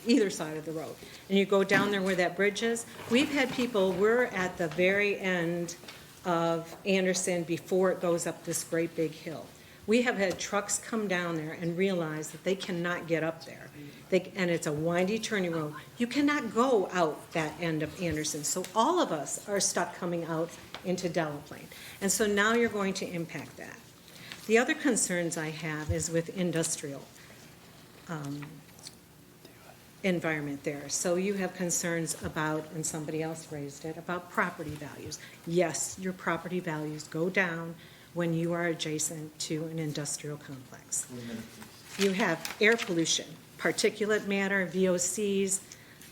Speaker 19: either side of the road. And you go down there where that bridge is. We've had people, we're at the very end of Anderson before it goes up this great big hill. We have had trucks come down there and realize that they cannot get up there. And it's a windy, turning road. You cannot go out that end of Anderson. So all of us are stuck coming out into Delaplane. And so now you're going to impact that. The other concerns I have is with industrial environment there. So you have concerns about, and somebody else raised it, about property values. Yes, your property values go down when you are adjacent to an industrial complex. You have air pollution, particulate matter, VOCs,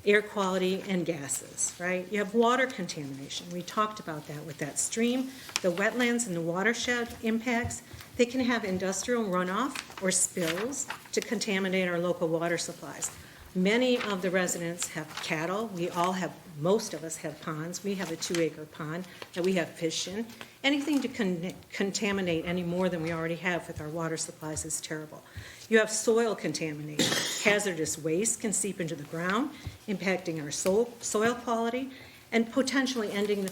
Speaker 19: air quality, and gases, right? You have water contamination. We talked about that with that stream, the wetlands and the watershed impacts. They can have industrial runoff or spills to contaminate our local water supplies. Many of the residents have cattle. Most of us have ponds. We have a 2-acre pond that we have fish in. Anything to contaminate any more than we already have with our water supplies is terrible. You have soil contamination. Hazardous waste can seep into the ground, impacting our soil quality and potentially entering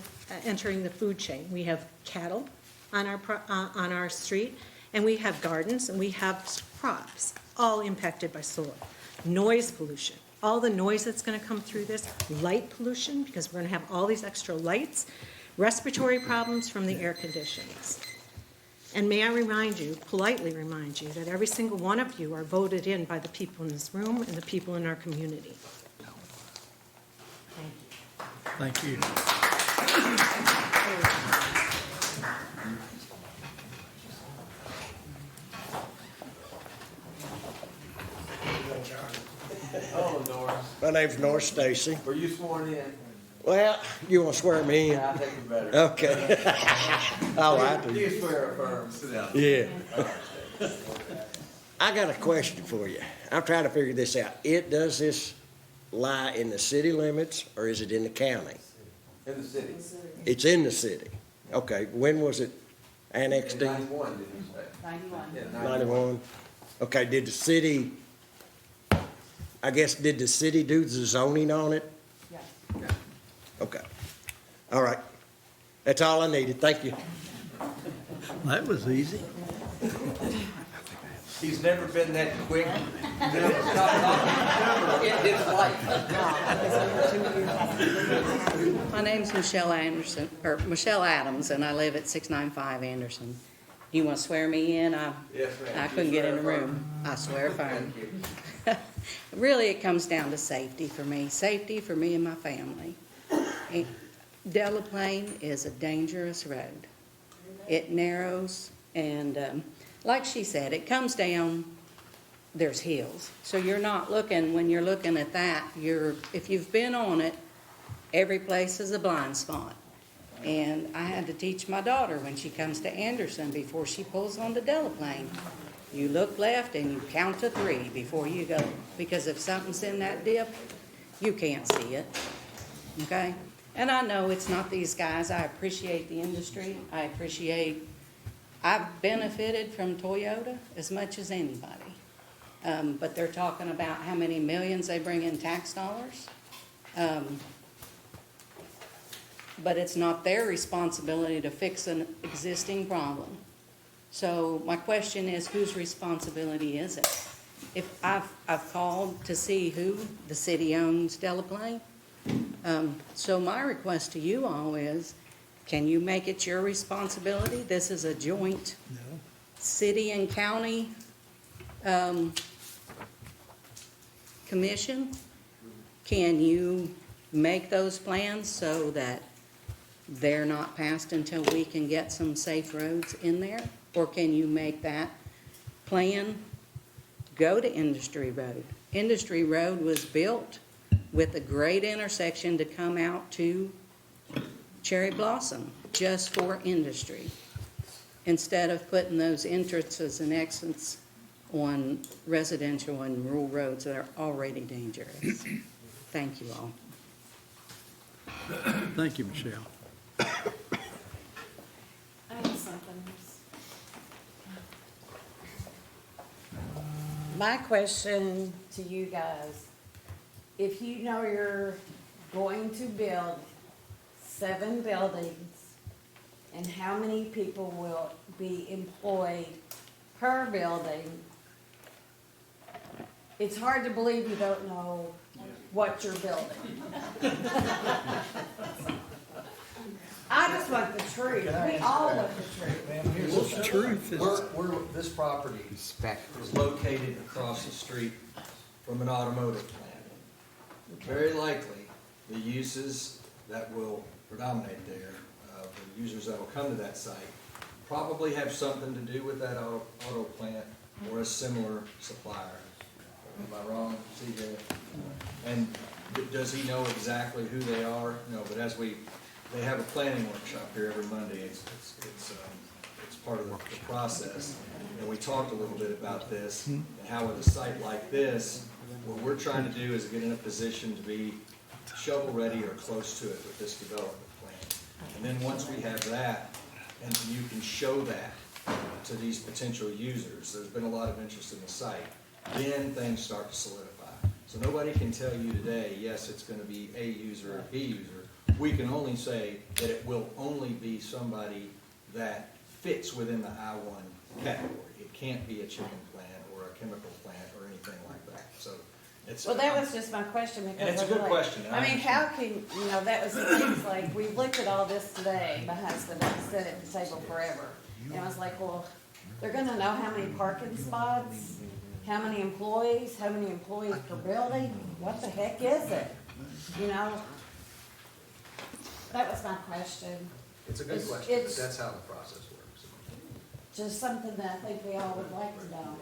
Speaker 19: the food chain. We have cattle on our street, and we have gardens, and we have crops, all impacted by soil. Noise pollution, all the noise that's going to come through this, light pollution, because we're going to have all these extra lights, respiratory problems from the air conditions. And may I politely remind you, that every single one of you are voted in by the people in this room and the people in our community.
Speaker 1: Thank you.
Speaker 8: Oh, Norris.
Speaker 4: My name's Norris Stacy.
Speaker 8: Were you sworn in?
Speaker 4: Well, you want to swear me in?
Speaker 8: Yeah, I think you better.
Speaker 4: Okay. All right.
Speaker 8: Do you swear or affirm? Sit down.
Speaker 4: Yeah. I got a question for you. I'm trying to figure this out. Does this lie in the city limits or is it in the county?
Speaker 8: In the city.
Speaker 4: It's in the city. Okay. When was it annexed
Speaker 8: In
Speaker 4: in?
Speaker 8: 91, did you say?
Speaker 22: 91.
Speaker 8: Yeah,
Speaker 4: 91. Okay. Did the city do the zoning on it?
Speaker 22: Yeah.
Speaker 4: Okay. All right. That's all I needed. Thank you.
Speaker 1: That was easy.
Speaker 8: He's never been that quick. Never stopped in his life.
Speaker 22: My name's Michelle Adams, and I live at 695 Anderson. You want to swear me in?
Speaker 8: Yes, ma'am.
Speaker 22: I couldn't get in the room. I swear firm. Really, it comes down to safety for me and my family. Delaplane is a dangerous road. It narrows, and like she said, it comes down, there's hills. So you're not looking, when you're looking at that, if you've been on it, every place is a blind spot. And I had to teach my daughter when she comes to Anderson before she pulls onto Delaplane. You look left and you count to 3 before you go. Because if something's in that dip, you can't see it. Okay? And I know it's not these guys. I appreciate the industry. I've benefited from Toyota as much as anybody. But they're talking about how many millions they bring in tax dollars. But it's not their responsibility to fix an existing problem.
Speaker 9: So my question is, whose responsibility is it? If I've called to see who the city owns Delaplane. So my request to you all is, can you make it your responsibility? This is a joint city and county commission. Can you make those plans so that they're not passed until we can get some safe roads in there? Or can you make that plan go to Industry Road? Industry Road was built with a great intersection to come out to Cherry Blossom, just for industry, instead of putting those entrances and exits on residential and rural roads that are already dangerous. Thank you all.
Speaker 1: Thank you, Michelle.
Speaker 22: I have something. My question to you guys, if you know you're going to build 7 buildings, and how many people will be employed per building, it's hard to believe you don't know what you're building. I just want the truth. We all want the truth.
Speaker 5: Ma'am, here's
Speaker 1: Well, the truth is-
Speaker 5: This property is located across the street from an automotive plant. Very likely, the uses that will predominate there, the users that will come to that site, probably have something to do with that auto plant or a similar supplier. Am I wrong, CJ? And does he know exactly who they are? No, but they have a planning workshop here every Monday. It's part of the process. And we talked a little bit about this and how with a site like this, what we're trying to do is get in a position to be shovel-ready or close to it with this development plan. And then once we have that, and you can show that to these potential users, there's been a lot of interest in the site, then things start to solidify. So nobody can tell you today, yes, it's gonna be A user or B user. We can only say that it will only be somebody that fits within the I-1 category. It can't be a chicken plant or a chemical plant or anything like that. So it's.
Speaker 22: Well, that was just my question because.
Speaker 5: And it's a good question.
Speaker 22: I mean, how can, that was the things like, we looked at all this today. My husband has sat at the table forever. And I was like, well, they're gonna know how many parking spots, how many employees per building. What the heck is it? That was my question.
Speaker 5: It's a good
Speaker 22: It's-
Speaker 5: question, but
Speaker 22: it's-
Speaker 5: that's how the process works.
Speaker 22: Just something that I think we all would like to know.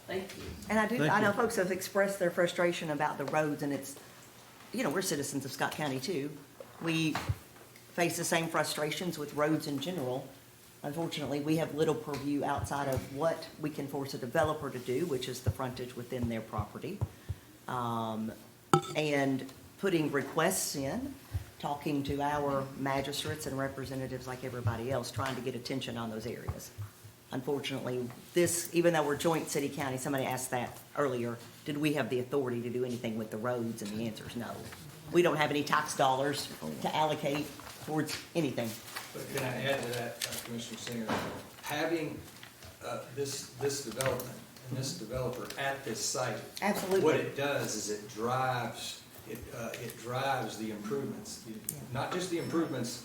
Speaker 22: Thank you.
Speaker 2: And
Speaker 1: Thank
Speaker 2: I know
Speaker 1: you.
Speaker 2: folks have expressed their frustration about the roads, and it's, we're citizens of Scott County too. We face the same frustrations with roads in general. Unfortunately, we have little purview outside of what we can force a developer to do, which is the frontage within their property. And putting requests in, talking to our magistrates and representatives like everybody else, trying to get attention on those areas. Unfortunately, even though we're joint city-county, somebody asked that earlier, did we have the authority to do anything with the roads? And the answer is no. We don't have any tax dollars to allocate towards anything.
Speaker 5: But can I add to that, Commissioner Singer, having this development and this developer at this site.
Speaker 2: Absolutely.
Speaker 5: What it does is it drives the improvements, not just the improvements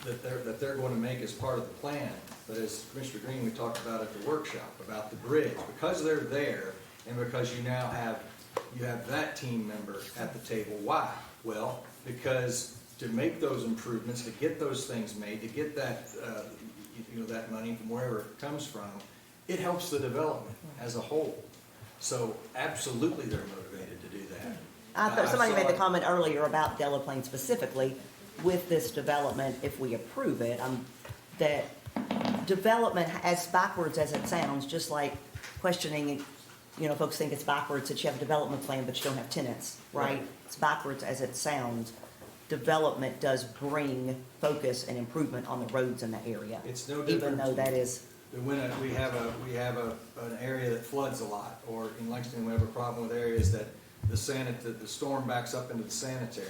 Speaker 5: that they're going to make as part of the plan, but as Commissioner Green, we talked about at the workshop, about the bridge. Because they're there and because you now have that team member at the table. Why? Well, because to make those improvements, to get those things made, to get that, that money from wherever it comes from, it helps the development as a whole. So absolutely they're motivated to do that.
Speaker 2: I thought somebody
Speaker 5: saw
Speaker 2: made the
Speaker 5: it.
Speaker 2: comment earlier about Delaplane specifically with this development, if we approve it, that development, as backwards as it sounds, just like questioning, folks think it's backwards that you have a development plan but you don't have tenants, right?
Speaker 5: Right.
Speaker 2: It's backwards as it sounds. Development does bring focus and improvement on the roads in the area.
Speaker 5: It's no
Speaker 2: Even
Speaker 5: different.
Speaker 2: though that is,
Speaker 5: When we have an area that floods a lot, or in Lexington, we have a problem with areas that the storm backs up into the sanitary.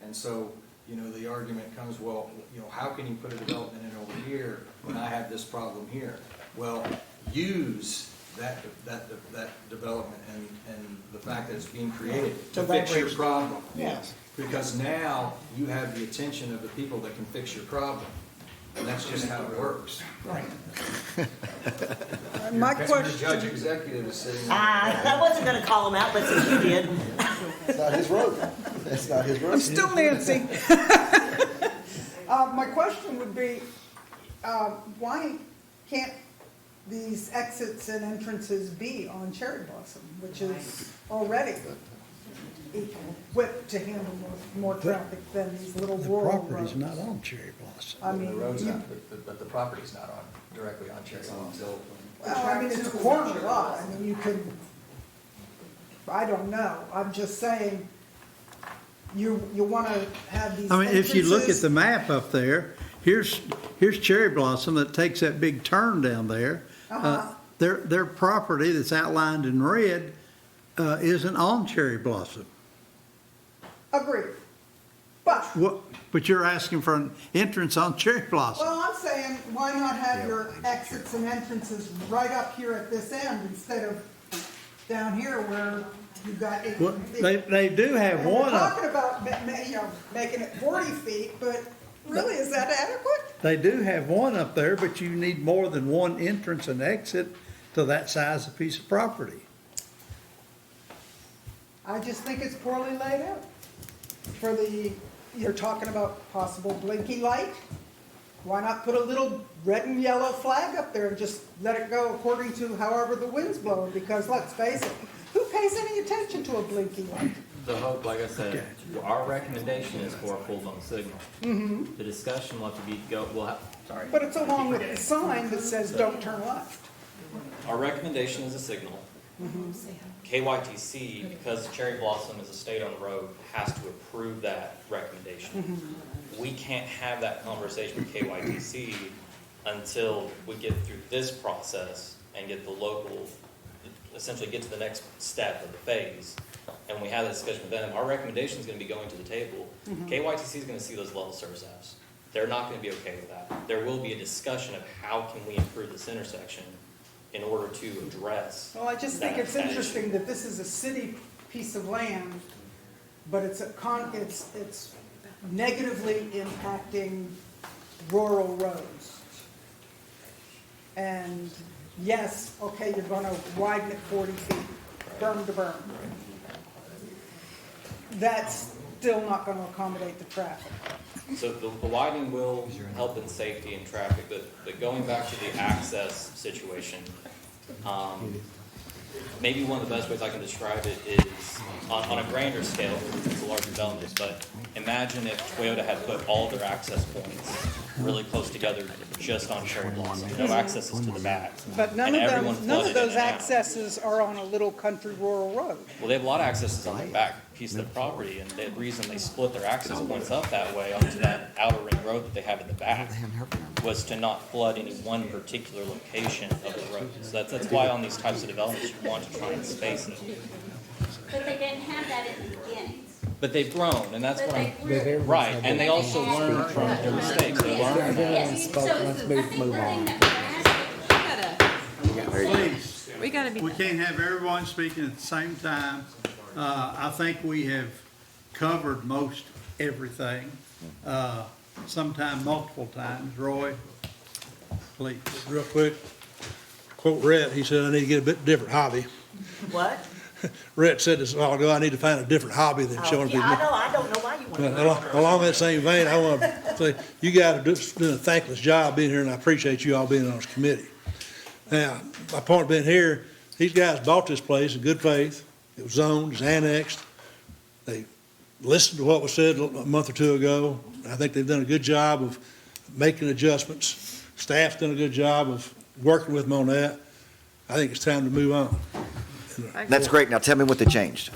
Speaker 5: And so the argument comes, well, how can you put a development in over here when I have this problem here? Well, use that development and the fact that it's being created to fix your problem.
Speaker 6: Yes.
Speaker 5: Because now you have the attention of the people that can fix your problem. And that's just how it works.
Speaker 6: Right. My
Speaker 5: That's when the
Speaker 6: question.
Speaker 5: judge executive is sitting there.
Speaker 2: I wasn't gonna call him out, but since you did.
Speaker 10: It's not his road. That's not his road.
Speaker 6: I'm still Nancy. My question would be, why can't these exits and entrances be on Cherry Blossom, which is already equipped to handle more traffic than these little
Speaker 1: The
Speaker 6: rural
Speaker 1: property's
Speaker 6: roads?
Speaker 1: not on Cherry Blossom.
Speaker 6: I mean,
Speaker 5: The road's not, but the property's not on, directly on Cherry Blossom.
Speaker 6: well, I mean, it's a corner lot. I mean, you could, I don't know. I'm just saying, you want to have these
Speaker 1: I mean, if you look at
Speaker 6: entrances-
Speaker 1: the map up there, here's Cherry Blossom that takes that big turn down there. Their property that's outlined in red isn't on Cherry Blossom.
Speaker 6: Agreed. But,
Speaker 1: But you're asking for an entrance on Cherry Blossom.
Speaker 6: well, I'm saying, why not have your exits and entrances right up here at this end instead of down here where you've got 8
Speaker 1: Well,
Speaker 6: feet?
Speaker 1: they do have
Speaker 6: And we're
Speaker 1: one up,
Speaker 6: talking about, making it 40 feet, but really, is that adequate?
Speaker 1: they do have one up there, but you need more than one entrance and exit to that size of piece of property.
Speaker 6: I just think it's poorly laid out. You're talking about possible blinky light? Why not put a little red and yellow flag up there and just let it go according to however the wind's blowing? Because let's face it, who pays any attention to a blinky light?
Speaker 17: The hope, like I said, our recommendation is for a full zone signal. The discussion will have to be, sorry.
Speaker 6: But it's along with the sign that says don't turn left.
Speaker 17: Our recommendation is a signal. KYTC, because Cherry Blossom is a state-owned road, has to approve that recommendation. We can't have that conversation with KYTC until we get through this process and get the local, essentially get to the next step of the phase. And we have that discussion with them. Our recommendation is going to be going to the table. KYTC is going to see those level service apps. They're not going to be okay with that. There will be a discussion of how can we improve this intersection in order to address.
Speaker 6: Well, I just think it's
Speaker 17: that
Speaker 6: interesting
Speaker 17: issue.
Speaker 6: that this is a city piece of land, but it's negatively impacting rural roads. And yes, okay, you're gonna widen it 40 feet, berm to berm. That's still not gonna accommodate the traffic.
Speaker 17: So the widening will help in safety and traffic, but going back to the access situation, maybe one of the best ways I can describe it is on a grander scale, because it's a larger development, but imagine if Toyota had put all their access points really close together just on Cherry Blossom, no accesses to the back.
Speaker 6: But none
Speaker 17: and
Speaker 6: of
Speaker 17: everyone
Speaker 6: them, none of
Speaker 17: flooded in
Speaker 6: those
Speaker 17: and out.
Speaker 6: accesses are on a little country rural road.
Speaker 17: Well, they have a lot of accesses on their back piece of their property, and the reason they split their access points up that way onto that outer ring road that they have in the back was to not flood any one particular location of the road. So that's why on these types of developments, you want to try and space it.
Speaker 7: But they didn't have that in the beginning.
Speaker 17: But they've grown, and that's
Speaker 7: But
Speaker 17: what
Speaker 7: they grew.
Speaker 17: right, and they also learn from their mistakes, they learn that.
Speaker 7: Yes, so I think the thing that
Speaker 1: Please,
Speaker 19: We gotta be.
Speaker 1: we can't have everyone speaking at the same time. I think we have covered most everything, sometime multiple times. Roy, please.
Speaker 10: Real quick, quote Rhett, he said, I need to get a bit different hobby.
Speaker 2: What?
Speaker 10: Rhett said this a while ago, I need to find a different hobby than showing people.
Speaker 2: I don't know why you want to.
Speaker 10: Along that same vein, I want to say, you guys are doing a thankless job being here, and I appreciate you all being on this committee. Now, my point being here, these guys bought this place in good faith. It was zoned, it was annexed. They listened to what was said a month or two ago. I think they've done a good job of making adjustments. Staff's done a good job of working with them on that. I think it's time to move on.
Speaker 3: That's great. Now tell me what they changed.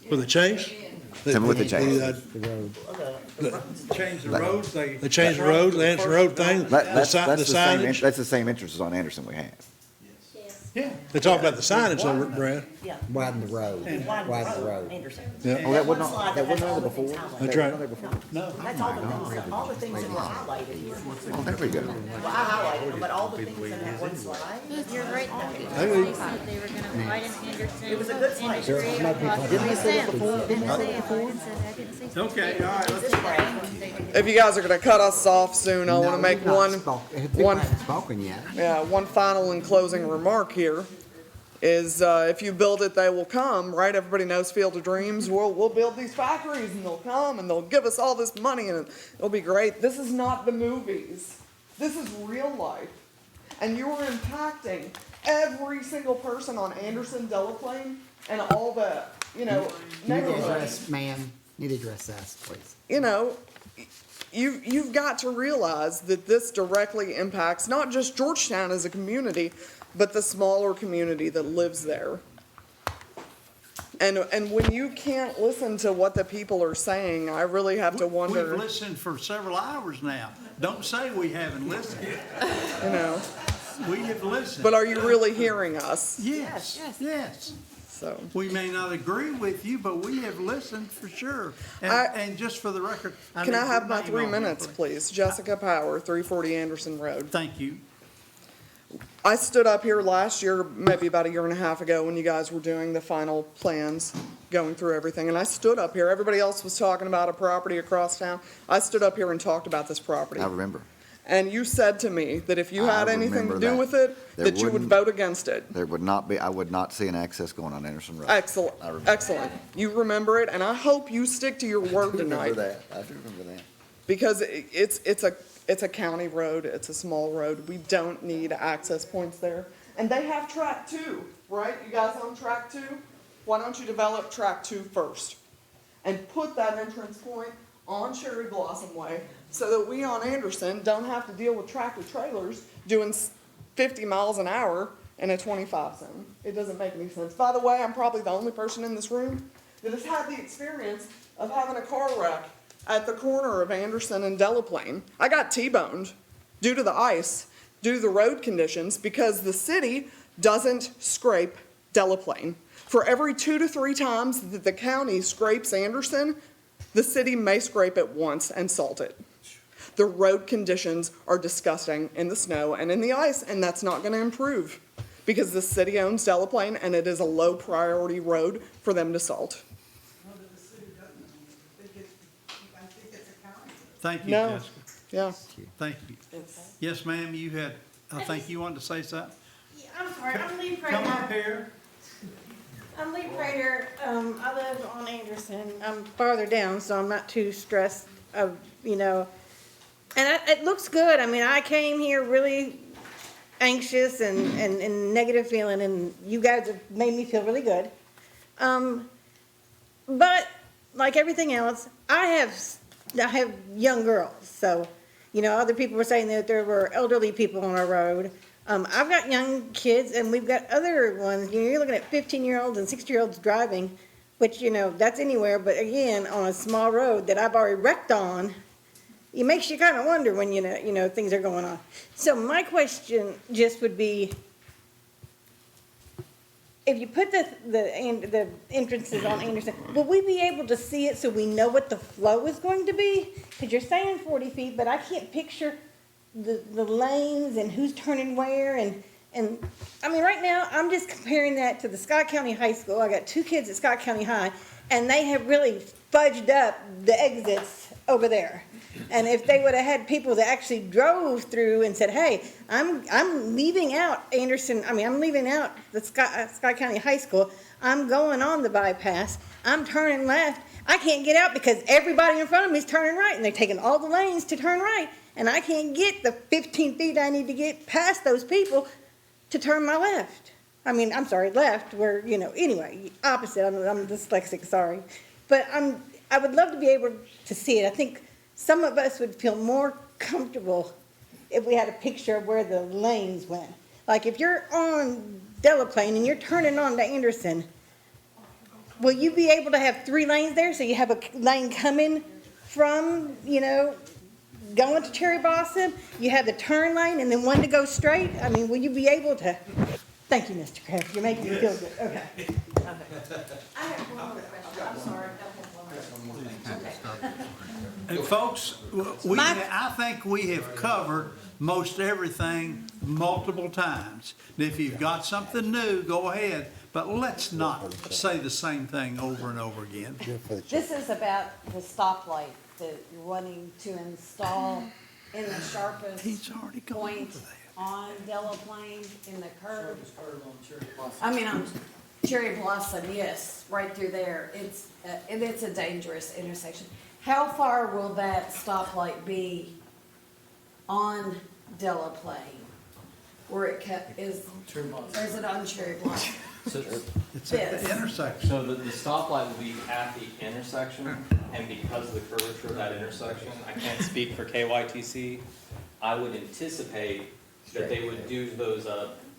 Speaker 10: With the change?
Speaker 3: Tell me what they changed.
Speaker 1: Change the roads,
Speaker 10: They changed the roads, they answered the road thing.
Speaker 3: That's
Speaker 10: The
Speaker 3: the same,
Speaker 10: signage.
Speaker 3: that's the same entrances on Anderson we have.
Speaker 1: Yeah.
Speaker 10: They talk about the signage over it, Brad.
Speaker 2: Yeah.
Speaker 16: Widen the road,
Speaker 2: Widen the road. Anderson.
Speaker 10: Yeah.
Speaker 3: Oh, that wasn't,
Speaker 2: One slide
Speaker 3: that wasn't
Speaker 2: has all
Speaker 3: there
Speaker 2: the things
Speaker 3: before?
Speaker 2: highlighted.
Speaker 10: That's
Speaker 3: That
Speaker 10: right.
Speaker 3: wasn't there before?
Speaker 1: No.
Speaker 2: That's all the things that were highlighted here.
Speaker 3: Oh, there we go.
Speaker 2: Well, I highlighted them, but all the things in that one slide.
Speaker 7: You're right, they were gonna widen Anderson.
Speaker 2: It was a good slide.
Speaker 7: Industry across
Speaker 3: Didn't we say that
Speaker 7: Sam.
Speaker 3: before? Didn't we say
Speaker 7: I
Speaker 3: that before?
Speaker 7: didn't say that. I didn't say that.
Speaker 1: Okay, all right, let's.
Speaker 11: If you guys are gonna cut us off soon, I wanna make one
Speaker 16: Spoken yet.
Speaker 11: Yeah, one final and closing remark here is, if you build it, they will come, right? Everybody knows Field of Dreams. We'll build these factories and they'll come and they'll give us all this money and it'll be great. This is not the movies. This is real life. And you are impacting every single person on Anderson, Delaplane, and all the, neighborhoods.
Speaker 16: Ma'am, need to address that, please.
Speaker 11: You've got to realize that this directly impacts not just Georgetown as a community, but the smaller community that lives there. And when you can't listen to what the people are saying, I really have to wonder.
Speaker 1: We've listened for several hours now. Don't say we haven't listened. We have listened.
Speaker 11: But are you really hearing us?
Speaker 1: Yes, yes.
Speaker 11: So.
Speaker 1: We may not agree with you, but we have listened for sure. And just for the record.
Speaker 11: Can I have my
Speaker 1: name
Speaker 11: 3
Speaker 1: on here,
Speaker 11: minutes, please? Jessica Power, 340 Anderson Road.
Speaker 1: Thank you.
Speaker 11: I stood up here last year, maybe about a year and a half ago, when you guys were doing the final plans, going through everything, and I stood up here. Everybody else was talking about a property across town. I stood up here and talked about this property.
Speaker 3: I remember.
Speaker 11: And you said to me that if you had
Speaker 3: I
Speaker 11: anything to
Speaker 3: remember
Speaker 11: do
Speaker 3: that.
Speaker 11: with it,
Speaker 3: There
Speaker 11: that you would
Speaker 3: wouldn't-
Speaker 11: vote against it.
Speaker 3: There would not be, I would not see an access going on Anderson Road.
Speaker 11: Excellent,
Speaker 3: I remember.
Speaker 11: excellent. You remember it, and I hope you stick to your word tonight.
Speaker 3: I do remember that.
Speaker 11: Because it's a county road, it's a small road, we don't need access points there. And they have track 2, right? You guys own track 2? Why don't you develop track 2 first? And put that entrance point on Cherry Blossom Way, so that we on Anderson don't have to deal with tractor trailers doing 50 miles an hour in a 25 zone. It doesn't make any sense. By the way, I'm probably the only person in this room that has had the experience of having a car wreck at the corner of Anderson and Delaplane. I got T-boned due to the ice, due to the road conditions, because the city doesn't scrape Delaplane. For every 2 to 3 times that the county scrapes Anderson, the city may scrape it once and salt it. The road conditions are disgusting in the snow and in the ice, and that's not gonna improve because the city owns Delaplane and it is a low priority road for them to salt.
Speaker 1: Thank you,
Speaker 11: No.
Speaker 1: Jessica.
Speaker 11: Yeah.
Speaker 1: Thank you. Yes, ma'am, you had, I think you wanted to say something?
Speaker 20: I'm sorry, I'm Lee
Speaker 1: Come up
Speaker 20: Prater.
Speaker 1: here.
Speaker 20: I'm Lee Prater. I live on Anderson. I'm farther down, so I'm not too stressed of, and it looks good. I mean, I came here really anxious and negative feeling, and you guys have made me feel really good. But like everything else, I have young girls, so, other people were saying that there were elderly people on our road. I've got young kids, and we've got other ones, you're looking at 15-year-olds and 60-year-olds driving, which, that's anywhere, but again, on a small road that I've already wrecked on, it makes you kind of wonder when, things are going on. So my question just would be, if you put the entrances on Anderson, will we be able to see it so we know what the flow is going to be? Because you're saying 40 feet, but I can't picture the lanes and who's turning where. And I mean, right now, I'm just comparing that to the Scott County High School. I got 2 kids at Scott County High, and they have really fudged up the exits over there. And if they would have had people that actually drove through and said, hey, I'm leaving out Anderson, I'm leaving out the Scott County High School, I'm going on the bypass, I'm turning left, I can't get out because everybody in front of me is turning right, and they're taking all the lanes to turn right, and I can't get the 15 feet I need to get past those people to turn my left. I'm sorry, left, where, anyway, opposite, I'm dyslexic, sorry. But I would love to be able to see it. I think some of us would feel more comfortable if we had a picture of where the lanes went. Like if you're on Delaplane and you're turning on to Anderson, will you be able to have 3 lanes there? So you have a lane coming from, going to Cherry Blossom, you have the turn lane and then one to go straight? Will you be able to Thank you, Mr. Kraft, you're making me feel good, okay.
Speaker 2: I have one more question, I'm sorry,
Speaker 1: And folks, I think we have covered most everything multiple times. And if you've got something new, go ahead, but let's not say the same thing over and over again.
Speaker 22: This is about the stoplight that you're wanting to install in the sharpest point on Delaplane in the curve. I mean, on Cherry Blossom, yes, right through there. And it's a dangerous intersection. How far will that stoplight be on Delaplane? Where it is, or is it on Cherry Blossom?
Speaker 1: It's at the intersection.
Speaker 17: So the stoplight will be at the intersection, and because of the curvature of that intersection, I can't speak for KYTC. I would anticipate that they would do those,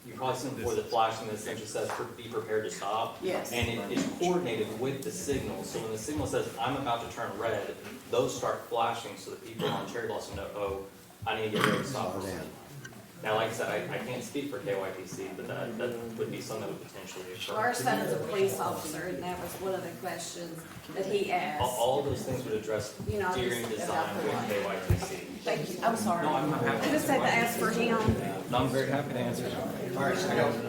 Speaker 17: you probably seen before, the flashing that essentially says, be prepared to stop.
Speaker 22: Yes.
Speaker 17: And it is coordinated with the signal, so when the signal says, I'm about to turn red, those start flashing so that people on Cherry Blossom know, oh, I need to get ready to stop. Now, like I said, I can't speak for KYTC, but that would be something that would potentially occur.
Speaker 22: Our son is a police officer, and that was one of the questions that he asked.
Speaker 17: All of those things would address
Speaker 22: You know,
Speaker 17: during
Speaker 22: just
Speaker 17: design
Speaker 22: about the
Speaker 17: with
Speaker 22: light.
Speaker 17: KYTC.
Speaker 22: Thank you, I'm sorry.
Speaker 17: No, I'm happy.
Speaker 22: I just had to ask for him.
Speaker 17: No, I'm very happy to answer.
Speaker 5: All right,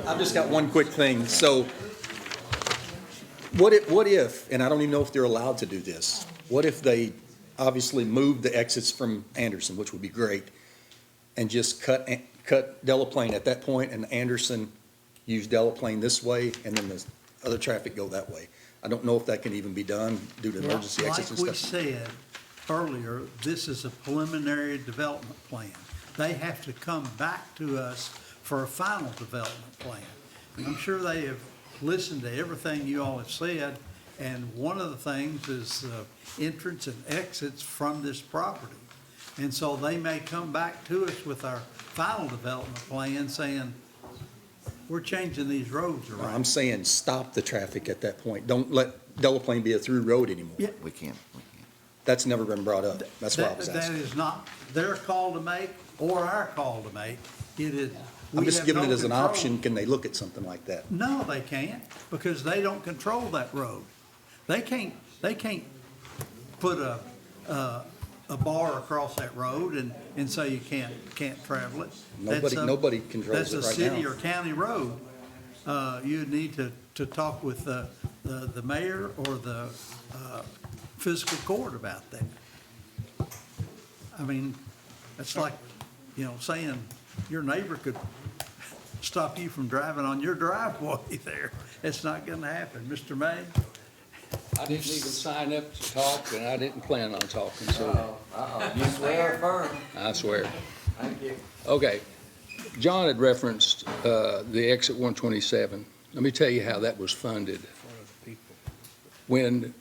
Speaker 5: I've just got one quick thing. So what if, and I don't even know if they're allowed to do this, what if they obviously move the exits from Anderson, which would be great, and just cut Delaplane at that point, and Anderson use Delaplane this way, and then the other traffic go that way? I don't know if that can even be done due to emergency exits and
Speaker 1: Like we
Speaker 5: stuff.
Speaker 1: said earlier, this is a preliminary development plan. They have to come back to us for a final development plan. And I'm sure they have listened to everything you all have said, and one of the things is entrance and exits from this property. And so they may come back to us with our final development plan saying, we're changing these roads around.
Speaker 5: I'm saying stop the traffic at that point. Don't let Delaplane be a through road anymore.
Speaker 1: Yeah.
Speaker 3: We can't.
Speaker 5: That's never been brought up. That's why I was
Speaker 1: That
Speaker 5: asking.
Speaker 1: is not their call to make or our call to make. It is.
Speaker 5: I'm
Speaker 1: we
Speaker 5: just
Speaker 1: have
Speaker 5: giving
Speaker 1: no
Speaker 5: it as an
Speaker 1: control.
Speaker 5: option. Can they look at something like that?
Speaker 1: No, they can't, because they don't control that road. They can't put a bar across that road and say you can't travel it.
Speaker 5: Nobody controls
Speaker 1: That's
Speaker 5: it
Speaker 1: a
Speaker 5: right
Speaker 1: city
Speaker 5: now.
Speaker 1: or county road. You need to talk with the mayor or the fiscal court about that. I mean, it's like, saying your neighbor could stop you from driving on your driveway there. It's not gonna happen. Mr. May?
Speaker 13: I didn't even sign up to talk, and I didn't plan on talking, so.
Speaker 8: You swear firm.
Speaker 13: I swear.
Speaker 8: Thank you.
Speaker 13: Okay. John had referenced the exit 127. Let me tell you how that was funded. When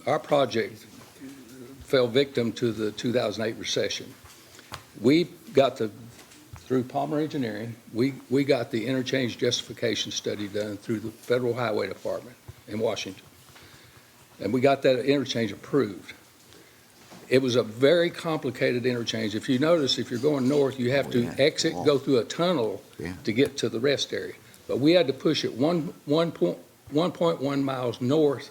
Speaker 13: our project fell victim to the 2008 recession, we got through Palmer Engineering, we got the interchange justification study done through the Federal Highway Department in Washington. And we got that interchange approved. It was a very complicated interchange. If you notice, if you're going north, you have to exit, go through a tunnel to get to the rest area. But we had to push it 1.1 miles north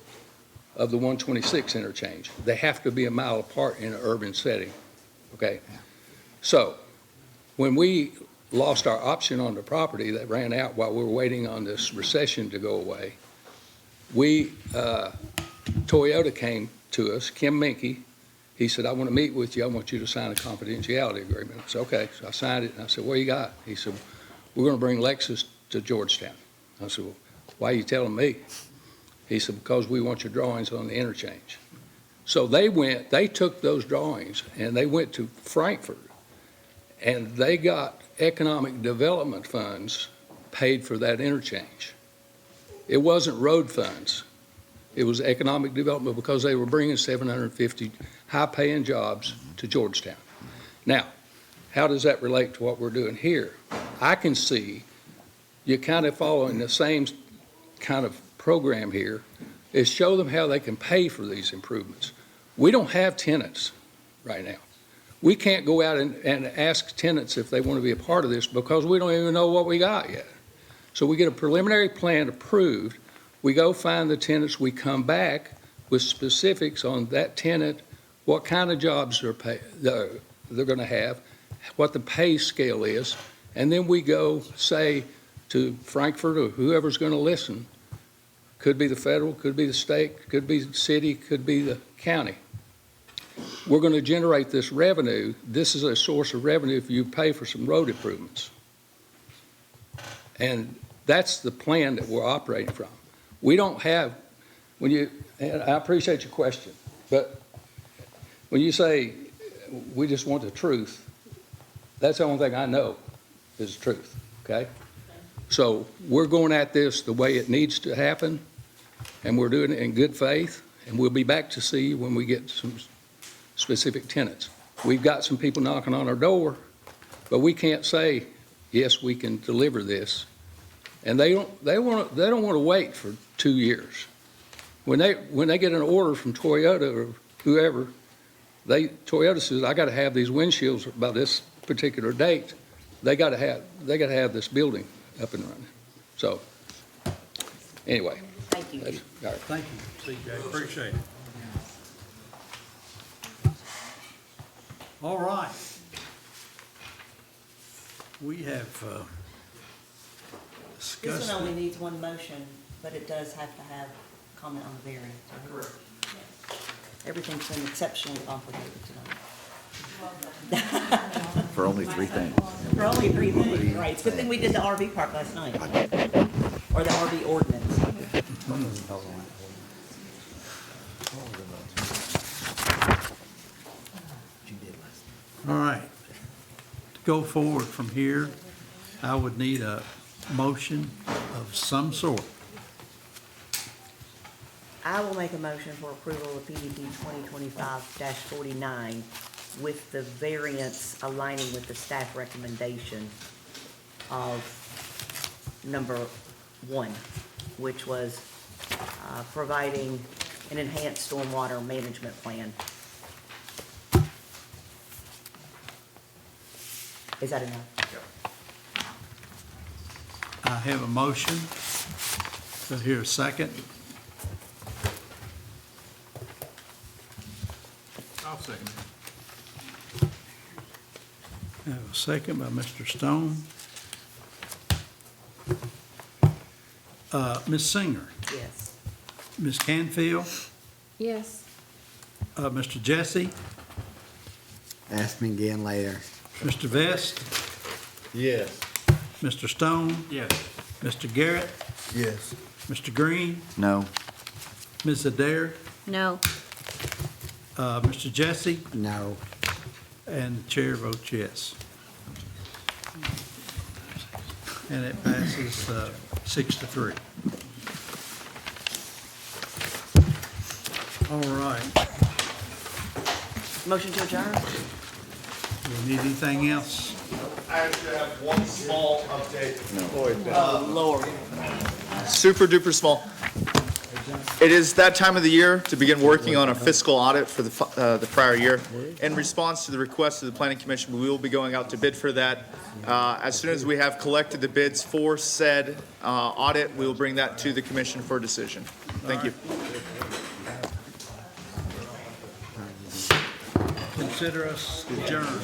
Speaker 13: of the 126 interchange. They have to be a mile apart in an urban setting, okay? So when we lost our option on the property that ran out while we were waiting on this recession to go away, Toyota came to us, Kim Minke. He said, I want to meet with you. I want you to sign a confidentiality agreement. I said, okay. So I signed it, and I said, what you got? He said, we're going to bring Lexus to Georgetown. I said, well, why are you telling me? He said, because we want your drawings on the interchange. So they took those drawings, and they went to Frankfurt, and they got economic development funds paid for that interchange. It wasn't road funds. It was economic development because they were bringing 750 high-paying jobs to Georgetown. Now, how does that relate to what we're doing here? I can see you're kind of following the same kind of program here, is show them how they can pay for these improvements. We don't have tenants right now. We can't go out and ask tenants if they want to be a part of this because we don't even know what we got yet. So we get a preliminary plan approved, we go find the tenants, we come back with specifics on that tenant, what kind of jobs they're going to have, what the pay scale is, and then we go say to Frankfurt or whoever's going to listen, could be the federal, could be the state, could be the city, could be the county. We're going to generate this revenue. This is a source of revenue if you pay for some road improvements. And that's the plan that we're operating from. We don't have, and I appreciate your question, but when you say we just want the truth, that's the only thing I know is the truth, okay? So we're going at this the way it needs to happen, and we're doing it in good faith, and we'll be back to see you when we get some specific tenants. We've got some people knocking on our door, but we can't say, yes, we can deliver this. And they don't want to wait for 2 years. When they get an order from Toyota or whoever, Toyota says, I got to have these windshields by this particular date. They got to have this building up and running. So anyway.
Speaker 2: Thank you.
Speaker 13: All right.
Speaker 1: Thank you, CJ, appreciate it. All right. We have
Speaker 2: This
Speaker 1: discussed.
Speaker 2: one only needs one motion, but it does have to have comment on the variance. Right? Correct. Everything's been exceptionally complicated tonight.
Speaker 3: For only 3 things.
Speaker 2: For only 3 things, right. It's a good thing we did the RV park last night. Or the RV ordinance.
Speaker 1: All right. To go forward from here, I would need a motion of some sort.
Speaker 2: I will make a motion for approval of PDP 2025-49 with the variance aligning with the staff recommendation of number 1, which was providing an enhanced stormwater management plan. Is that enough?
Speaker 1: I have a motion. Do I hear a second?
Speaker 10: I'll second
Speaker 1: I have a second by Mr. Stone. Ms. Singer,
Speaker 2: Yes.
Speaker 1: Ms. Canfield,
Speaker 22: Yes.
Speaker 1: Mr. Jesse,
Speaker 16: Ask me again later.
Speaker 1: Mr. Vest,
Speaker 10: Yes.
Speaker 1: Mr. Stone,
Speaker 10: Yes.
Speaker 1: Mr. Garrett,
Speaker 10: Yes.
Speaker 1: Mr. Green,
Speaker 3: No.
Speaker 1: Ms. Adair,
Speaker 7: No.
Speaker 1: Mr. Jesse,
Speaker 16: No.
Speaker 1: and the chair votes yes. And it passes 6-3. All right.
Speaker 2: Motion to adjourn?
Speaker 1: Do we need anything else?
Speaker 15: I actually have one small update.
Speaker 2: Oh, Lord.
Speaker 15: Super duper small. It is that time of the year to begin working on a fiscal audit for the prior year. In response to the request of the Planning Commission, we will be going out to bid for that. As soon as we have collected the bids for said audit, we will bring that to the commission for decision. Thank you.
Speaker 1: Consider us adjourned.